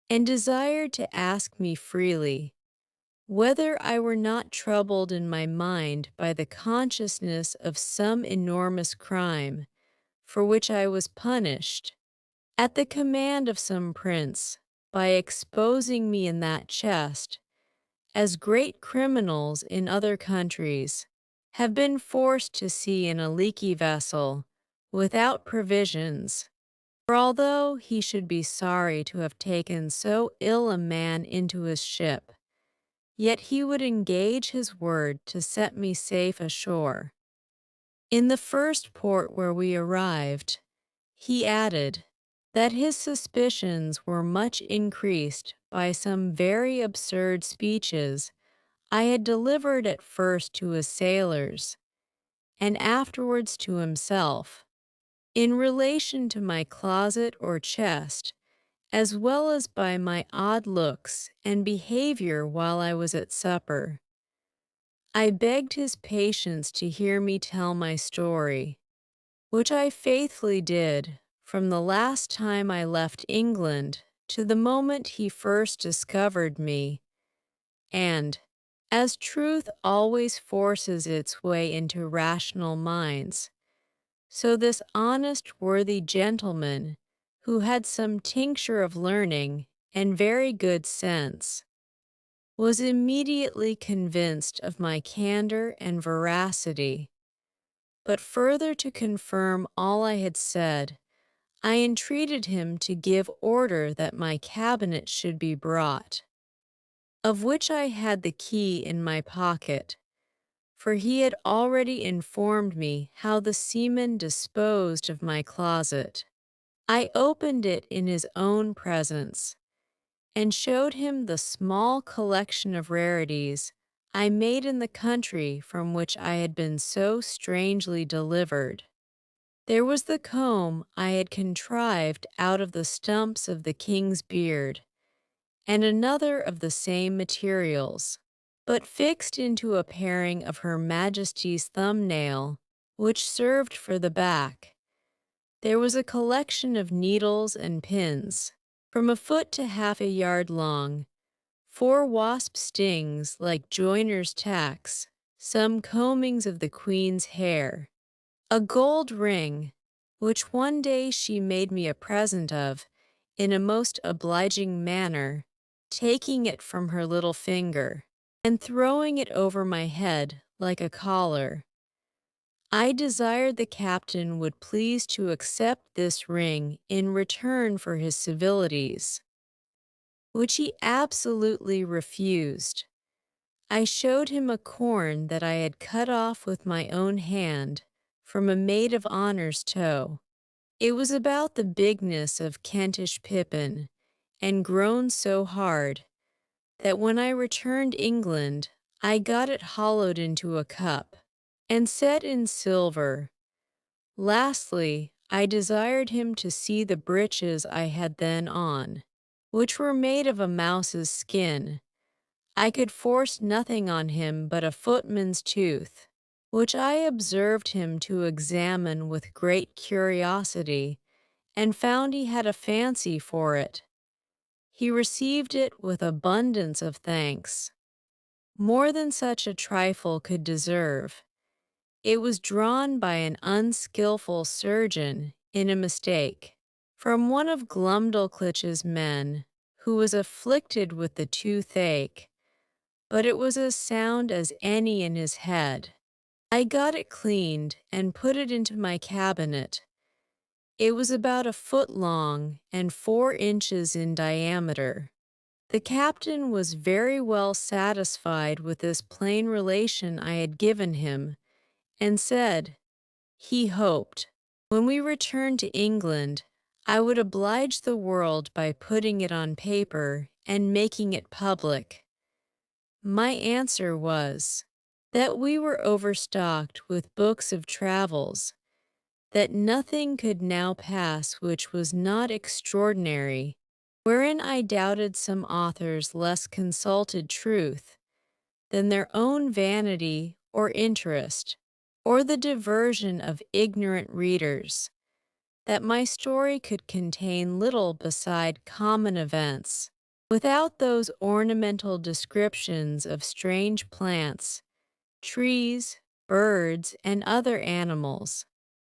and desired to ask me freely whether I were not troubled in my mind by the consciousness of some enormous crime, for which I was punished, at the command of some prince, by exposing me in that chest, as great criminals in other countries have been forced to sea in a leaky vessel, without provisions. For although he should be sorry to have taken so ill a man into his ship, yet he would engage his word to set me safe ashore. In the first port where we arrived, he added that his suspicions were much increased by some very absurd speeches I had delivered at first to his sailors, and afterwards to himself, in relation to my closet or chest, as well as by my odd looks and behavior while I was at supper. I begged his patience to hear me tell my story, which I faithfully did from the last time I left England to the moment he first discovered me, and, as truth always forces its way into rational minds, so this honest, worthy gentleman, who had some tincture of learning and very good sense, was immediately convinced of my candor and veracity. But further to confirm all I had said, I entreated him to give order that my cabinet should be brought, of which I had the key in my pocket, for he had already informed me how the seamen disposed of my closet. I opened it in his own presence, and showed him the small collection of rarities I made in the country from which I had been so strangely delivered. There was the comb I had contrived out of the stumps of the king's beard, and another of the same materials, but fixed into a paring of Her Majesty's thumbnail, which served for the back. There was a collection of needles and pins, from a foot to half a yard long, 4 wasp stings like joiner's tacks, some combings of the queen's hair, a gold ring, which one day she made me a present of in a most obliging manner, taking it from her little finger and throwing it over my head like a collar. I desired the captain would please to accept this ring in return for his civilities, which he absolutely refused. I showed him a corn that I had cut off with my own hand from a maid of honor's toe. It was about the bigness of Kentish pippin, and grown so hard that when I returned England, I got it hollowed into a cup and set in silver. Lastly, I desired him to see the breeches I had then on, which were made of a mouse's skin. I could force nothing on him but a footman's tooth, which I observed him to examine with great curiosity, and found he had a fancy for it. He received it with abundance of thanks, more than such a trifle could deserve. It was drawn by an unskilful surgeon in a mistake, from one of Glumdalclitch's men, who was afflicted with the toothache, but it was as sound as any in his head. I got it cleaned and put it into my cabinet. It was about a foot long and 4 inches in diameter. The captain was very well satisfied with this plain relation I had given him, and said, he hoped, when we returned to England, I would oblige the world by putting it on paper and making it public. My answer was, that we were overstocked with books of travels, that nothing could now pass which was not extraordinary, wherein I doubted some authors less consulted truth than their own vanity or interest, or the diversion of ignorant readers, that my story could contain little beside common events, without those ornamental descriptions of strange plants, trees, birds, and other animals,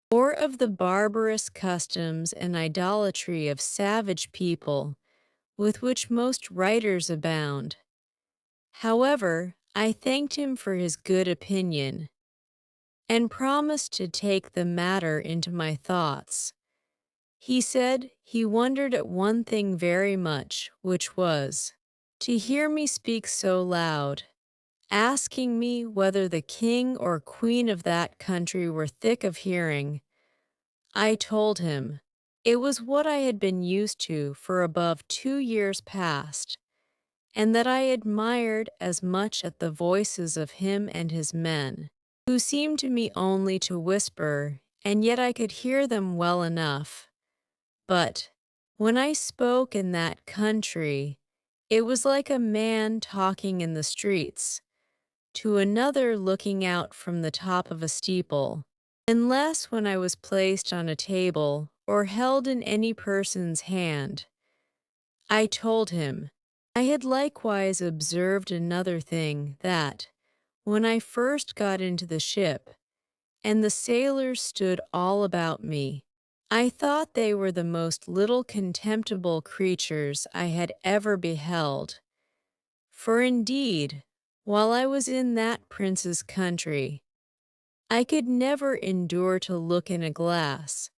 or of the barbarous customs and idolatry of savage people with which most writers abound. However, I thanked him for his good opinion, and promised to take the matter into my thoughts. He said he wondered at one thing very much, which was, to hear me speak so loud, asking me whether the king or queen of that country were thick of hearing. I told him it was what I had been used to for above 2 years past, and that I admired as much at the voices of him and his men, who seemed to me only to whisper, and yet I could hear them well enough. But when I spoke in that country, it was like a man talking in the streets to another looking out from the top of a steeple, unless when I was placed on a table or held in any person's hand. I told him I had likewise observed another thing, that, when I first got into the ship, and the sailors stood all about me, I thought they were the most little contemptible creatures I had ever beheld. For indeed, while I was in that prince's country, I could never endure to look in a glass,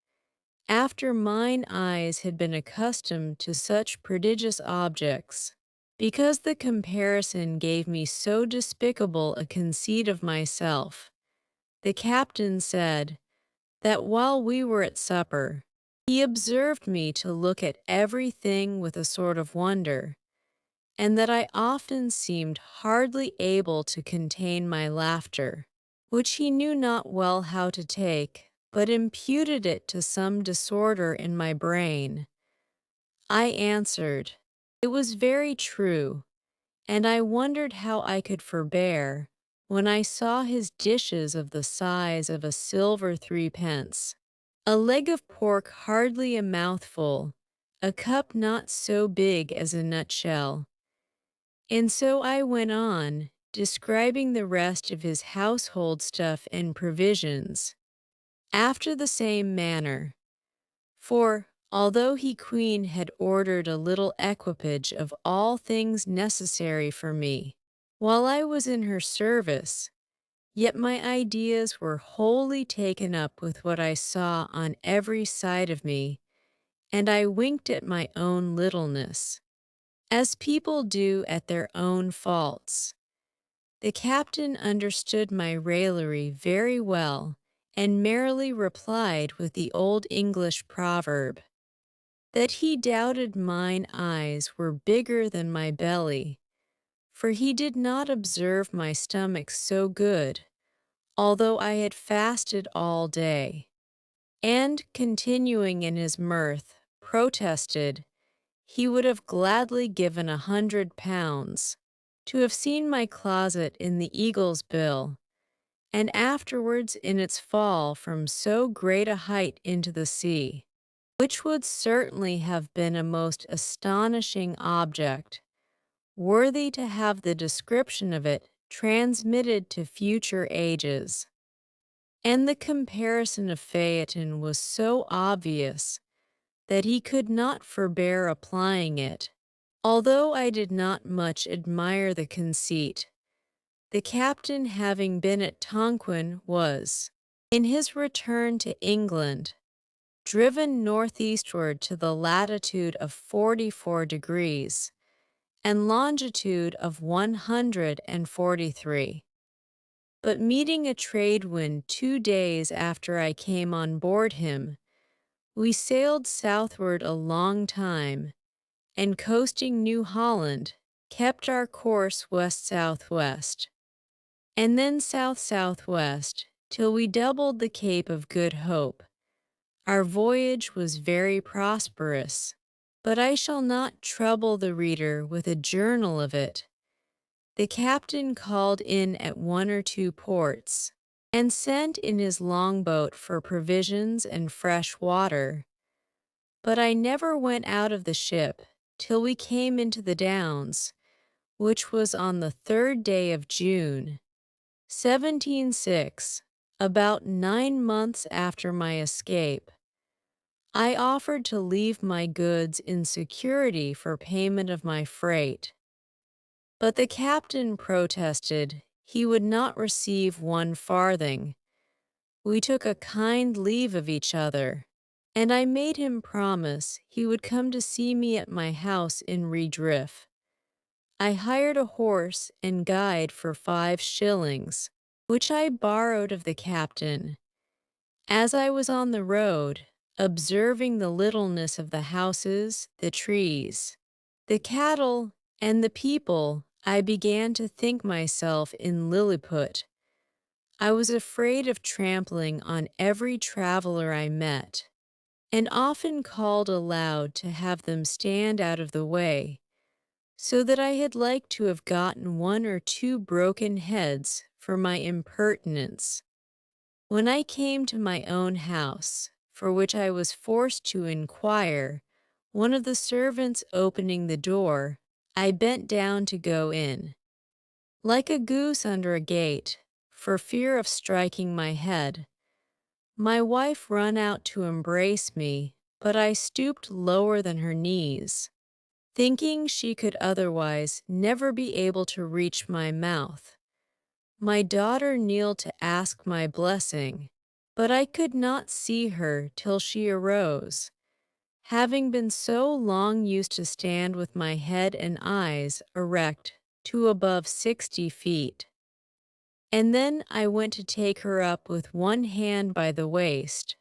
after mine eyes had been accustomed to such prodigious objects, because the comparison gave me so despicable a conceit of myself. The captain said that while we were at supper, he observed me to look at everything with a sort of wonder, and that I often seemed hardly able to contain my laughter, which he knew not well how to take, but imputed it to some disorder in my brain. I answered, it was very true, and I wondered how I could forbear, when I saw his dishes of the size of a silver threepence, a leg of pork hardly a mouthful, a cup not so big as a nutshell. And so I went on, describing the rest of his household stuff and provisions. after the same manner. For, although he queen had ordered a little equipage of all things necessary for me, while I was in her service, yet my ideas were wholly taken up with what I saw on every side of me, and I winked at my own littleness, as people do at their own faults. The captain understood my raillery very well, and merrily replied with the old English proverb, that he doubted mine eyes were bigger than my belly, for he did not observe my stomach so good, although I had fasted all day, and, continuing in his mirth, protested he would have gladly given £100 to have seen my closet in the Eagle's Bill, and afterwards in its fall from so great a height into the sea, which would certainly have been a most astonishing object, worthy to have the description of it transmitted to future ages. And the comparison of Phaeton was so obvious that he could not forbear applying it. Although I did not much admire the conceit, the captain, having been at Tonquin, was, in his return to England, driven northeastward to the latitude of 44 degrees and longitude of 143. But meeting a trade wind 2 days after I came on board him, we sailed southward a long time, and coasting New Holland, kept our course west-southwest, and then south-southwest, till we doubled the Cape of Good Hope. Our voyage was very prosperous, but I shall not trouble the reader with a journal of it. The captain called in at 1 or 2 ports, and sent in his longboat for provisions and fresh water. But I never went out of the ship till we came into the Downs, which was on the 3rd day of June, 1706, about 9 months after my escape. I offered to leave my goods in security for payment of my freight, but the captain protested he would not receive 1 farthing. We took a kind leave of each other, and I made him promise he would come to see me at my house in Redriff. I hired a horse and guide for 5 shillings, which I borrowed of the captain. As I was on the road, observing the littleness of the houses, the trees, the cattle, and the people, I began to think myself in Lilliput. I was afraid of trampling on every traveler I met, and often called aloud to have them stand out of the way, so that I had like to have gotten 1 or 2 broken heads for my impertinence. When I came to my own house, for which I was forced to inquire, one of the servants opening the door, I bent down to go in, like a goose under a gate, for fear of striking my head. My wife run out to embrace me, but I stooped lower than her knees, thinking she could otherwise never be able to reach my mouth. My daughter kneeled to ask my blessing, but I could not see her till she arose, having been so long used to stand with my head and eyes erect to above 60 feet. And then I went to take her up with 1 hand by the waist.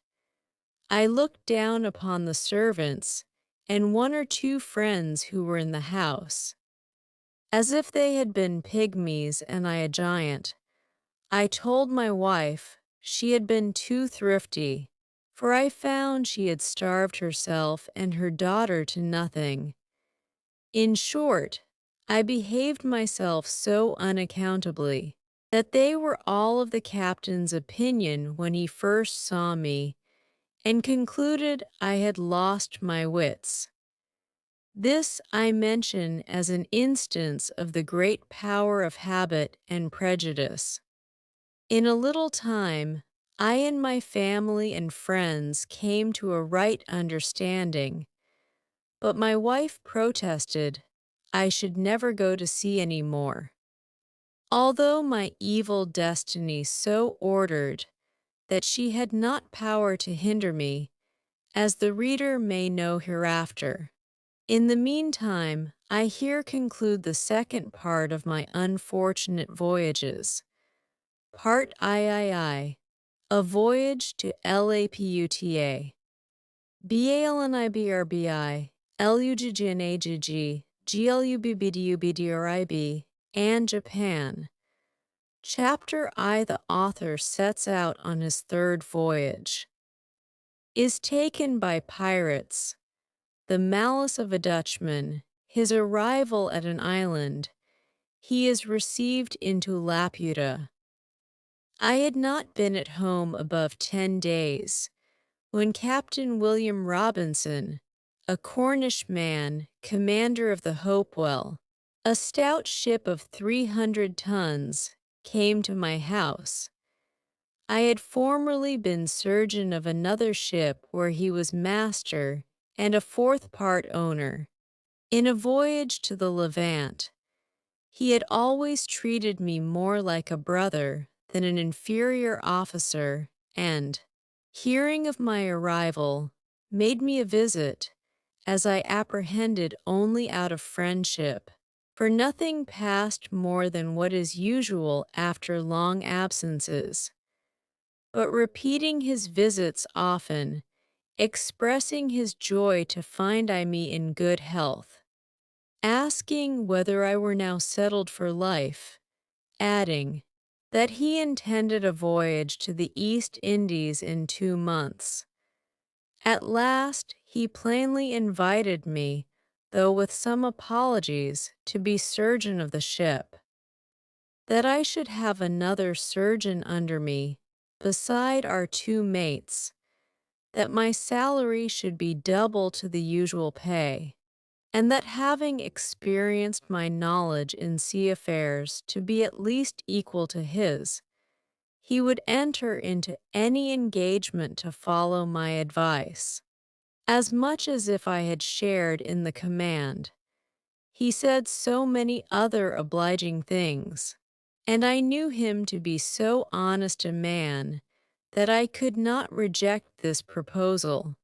I looked down upon the servants and 1 or 2 friends who were in the house, as if they had been pygmies and I a giant. I told my wife she had been too thrifty, for I found she had starved herself and her daughter to nothing. In short, I behaved myself so unaccountably that they were all of the captain's opinion when he first saw me, and concluded I had lost my wits. This I mention as an instance of the great power of habit and prejudice. In a little time, I and my family and friends came to a right understanding, but my wife protested I should never go to sea any more. Although my evil destiny so ordered that she had not power to hinder me, as the reader may know hereafter. In the meantime, I here conclude the second part of my unfortunate voyages. Part III, A Voyage to LAPUTA. BALNIBRBI, LUGGNAGG, GLUBBDUBDRIB, and Japan. Chapter I, the author sets out on his third voyage. Is taken by pirates. The malice of a Dutchman, his arrival at an island, he is received into Laputa. I had not been at home above 10 days, when Captain William Robinson, a Cornish man, commander of the Hopewell, a stout ship of 300 tons, came to my house. I had formerly been surgeon of another ship where he was master and a fourth part owner. In a voyage to the Levant, he had always treated me more like a brother than an inferior officer, and, hearing of my arrival, made me a visit, as I apprehended only out of friendship, for nothing passed more than what is usual after long absences. But repeating his visits often, expressing his joy to find me in good health, asking whether I were now settled for life, adding that he intended a voyage to the East Indies in 2 months. At last he plainly invited me, though with some apologies, to be surgeon of the ship. That I should have another surgeon under me, beside our 2 mates, that my salary should be double to the usual pay, and that having experienced my knowledge in sea affairs to be at least equal to his, he would enter into any engagement to follow my advice, as much as if I had shared in the command. He said so many other obliging things, and I knew him to be so honest a man that I could not reject this proposal.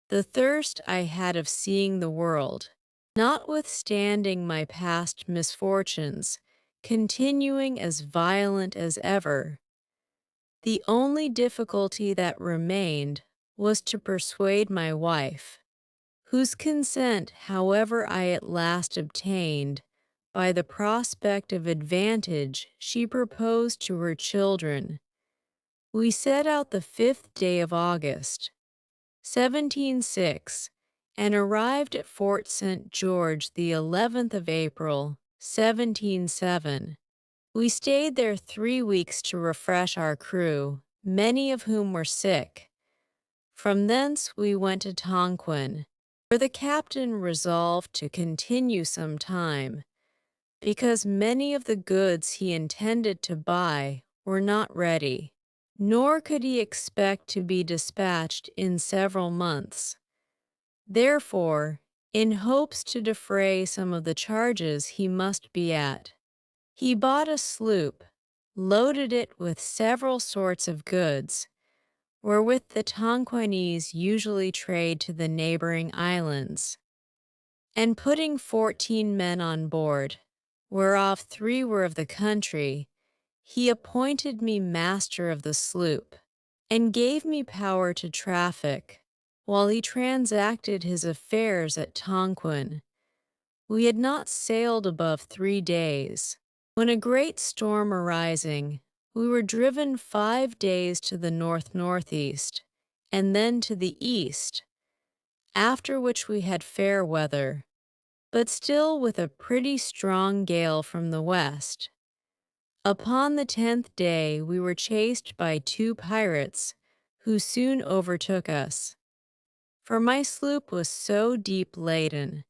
The thirst I had of seeing the world, notwithstanding my past misfortunes, continuing as violent as ever. The only difficulty that remained was to persuade my wife, whose consent, however, I at last obtained, by the prospect of advantage she proposed to her children. We set out the 5th day of August, 1706, and arrived at Fort St. George the 11th of April, 1707. We stayed there 3 weeks to refresh our crew, many of whom were sick. From thence we went to Tonquin, where the captain resolved to continue some time, because many of the goods he intended to buy were not ready, nor could he expect to be dispatched in several months. Therefore, in hopes to defray some of the charges he must be at, he bought a sloop, loaded it with several sorts of goods, wherewith the Tonquinese usually trade to the neighboring islands, and putting 14 men on board, whereof 3 were of the country, he appointed me master of the sloop, and gave me power to traffic, while he transacted his affairs at Tonquin. We had not sailed above 3 days, when a great storm arising, we were driven 5 days to the north-northeast, and then to the east, after which we had fair weather, but still with a pretty strong gale from the west. Upon the 10th day we were chased by 2 pirates, who soon overtook us. For my sloop was so deep laden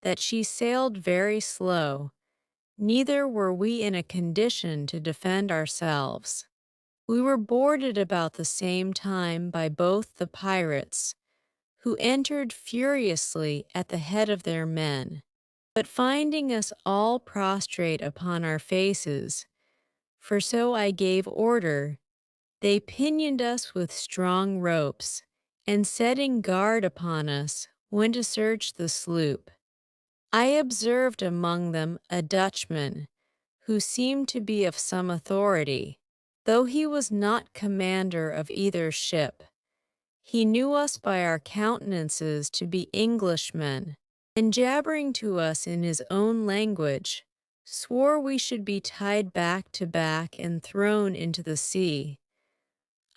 that she sailed very slow, neither were we in a condition to defend ourselves. We were boarded about the same time by both the pirates, who entered furiously at the head of their men. But finding us all prostrate upon our faces, for so I gave order, they pinioned us with strong ropes, and setting guard upon us, went to search the sloop. I observed among them a Dutchman, who seemed to be of some authority, though he was not commander of either ship. He knew us by our countenances to be Englishmen, and jabbering to us in his own language, swore we should be tied back to back and thrown into the sea.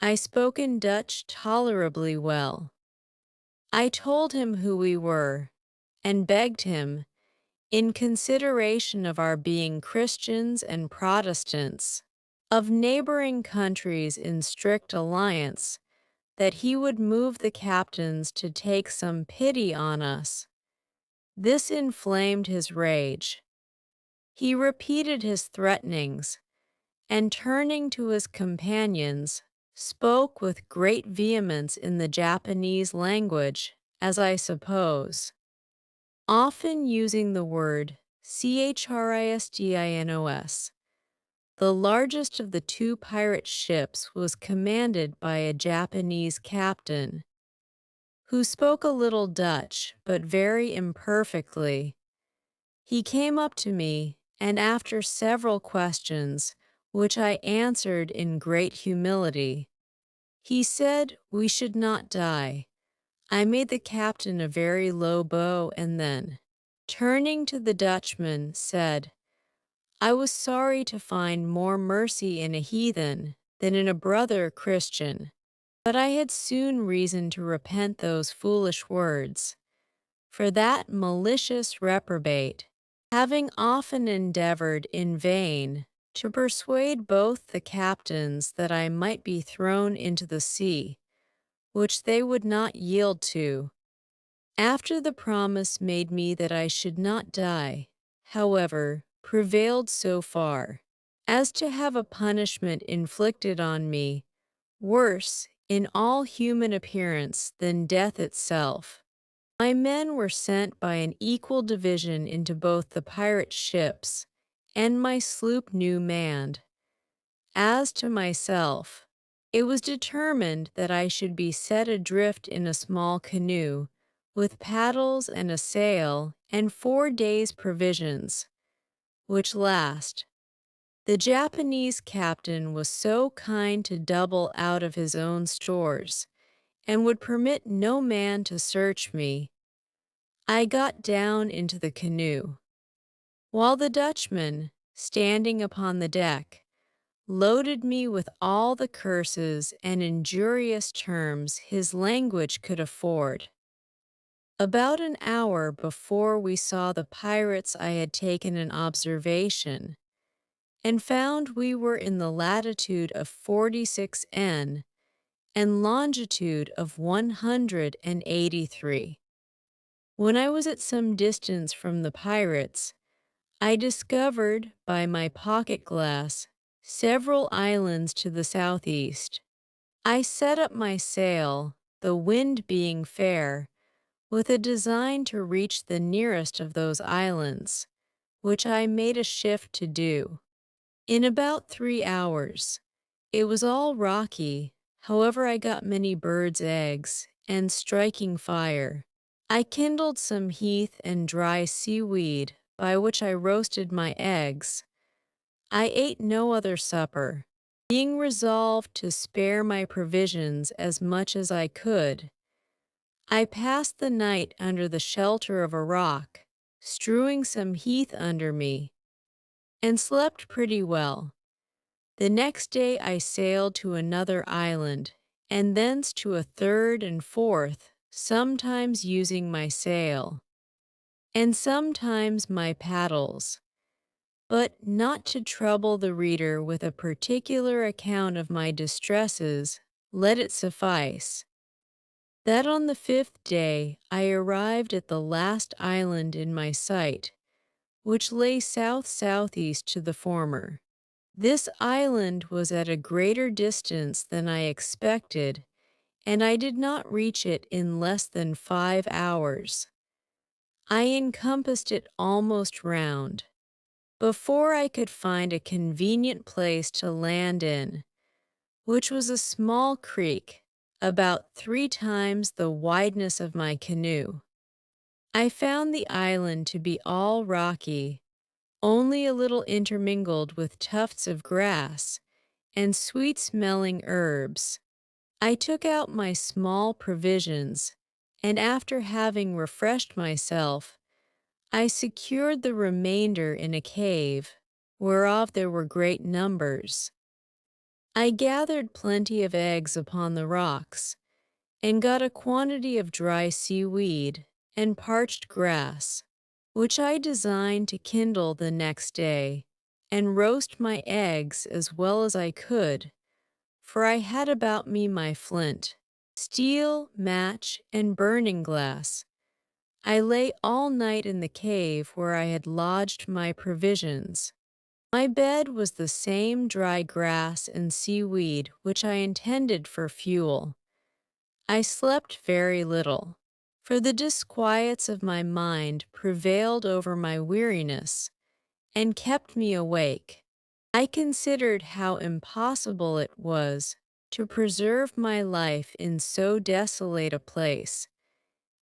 I spoke in Dutch tolerably well. I told him who we were, and begged him, in consideration of our being Christians and Protestants, of neighboring countries in strict alliance, that he would move the captains to take some pity on us. This inflamed his rage. He repeated his threatenings, and turning to his companions, spoke with great vehemence in the Japanese language, as I suppose, often using the word Christinos. The largest of the two pirate ships was commanded by a Japanese captain, who spoke a little Dutch, but very imperfectly. He came up to me, and after several questions, which I answered in great humility, he said we should not die. I made the captain a very low bow, and then, turning to the Dutchman, said, I was sorry to find more mercy in a heathen than in a brother Christian, but I had soon reason to repent those foolish words. For that malicious reprobate, having often endeavored in vain to persuade both the captains that I might be thrown into the sea, which they would not yield to, after the promise made me that I should not die, however, prevailed so far as to have a punishment inflicted on me worse in all human appearance than death itself. My men were sent by an equal division into both the pirate ships and my sloop new manned. As to myself, it was determined that I should be set adrift in a small canoe, with paddles and a sail and 4 days' provisions, which last, the Japanese captain was so kind to double out of his own stores, and would permit no man to search me. I got down into the canoe, while the Dutchman, standing upon the deck, loaded me with all the curses and injurious terms his language could afford. About an hour before we saw the pirates I had taken an observation, and found we were in the latitude of 46°N and longitude of 183°. When I was at some distance from the pirates, I discovered by my pocket glass several islands to the southeast. I set up my sail, the wind being fair, with a design to reach the nearest of those islands, which I made a shift to do. In about 3 hours, it was all rocky, however I got many birds' eggs, and striking fire, I kindled some heath and dry seaweed, by which I roasted my eggs. I ate no other supper, being resolved to spare my provisions as much as I could. I passed the night under the shelter of a rock, strewing some heath under me, and slept pretty well. The next day I sailed to another island, and thence to a third and fourth, sometimes using my sail, and sometimes my paddles. But not to trouble the reader with a particular account of my distresses, let it suffice that on the 5th day I arrived at the last island in my sight, which lay south-southeast to the former. This island was at a greater distance than I expected, and I did not reach it in less than 5 hours. I encompassed it almost round, before I could find a convenient place to land in, which was a small creek, about 3 times the wideness of my canoe. I found the island to be all rocky, only a little intermingled with tufts of grass and sweet-smelling herbs. I took out my small provisions, and after having refreshed myself, I secured the remainder in a cave, whereof there were great numbers. I gathered plenty of eggs upon the rocks, and got a quantity of dry seaweed and parched grass, which I designed to kindle the next day, and roast my eggs as well as I could, for I had about me my flint, steel, match, and burning glass. I lay all night in the cave where I had lodged my provisions. My bed was the same dry grass and seaweed which I intended for fuel. I slept very little, for the disquiets of my mind prevailed over my weariness, and kept me awake. I considered how impossible it was to preserve my life in so desolate a place,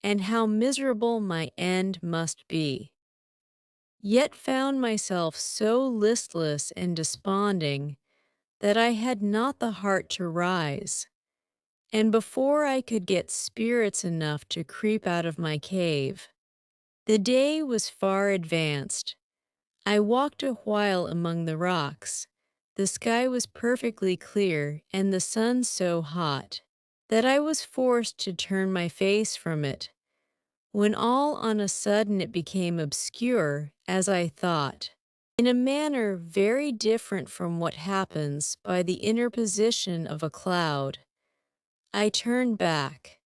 and how miserable my end must be. Yet found myself so listless and desponding that I had not the heart to rise, and before I could get spirits enough to creep out of my cave, the day was far advanced. I walked a while among the rocks. The sky was perfectly clear, and the sun so hot that I was forced to turn my face from it, when all on a sudden it became obscure, as I thought, in a manner very different from what happens by the interposition of a cloud. I turned back,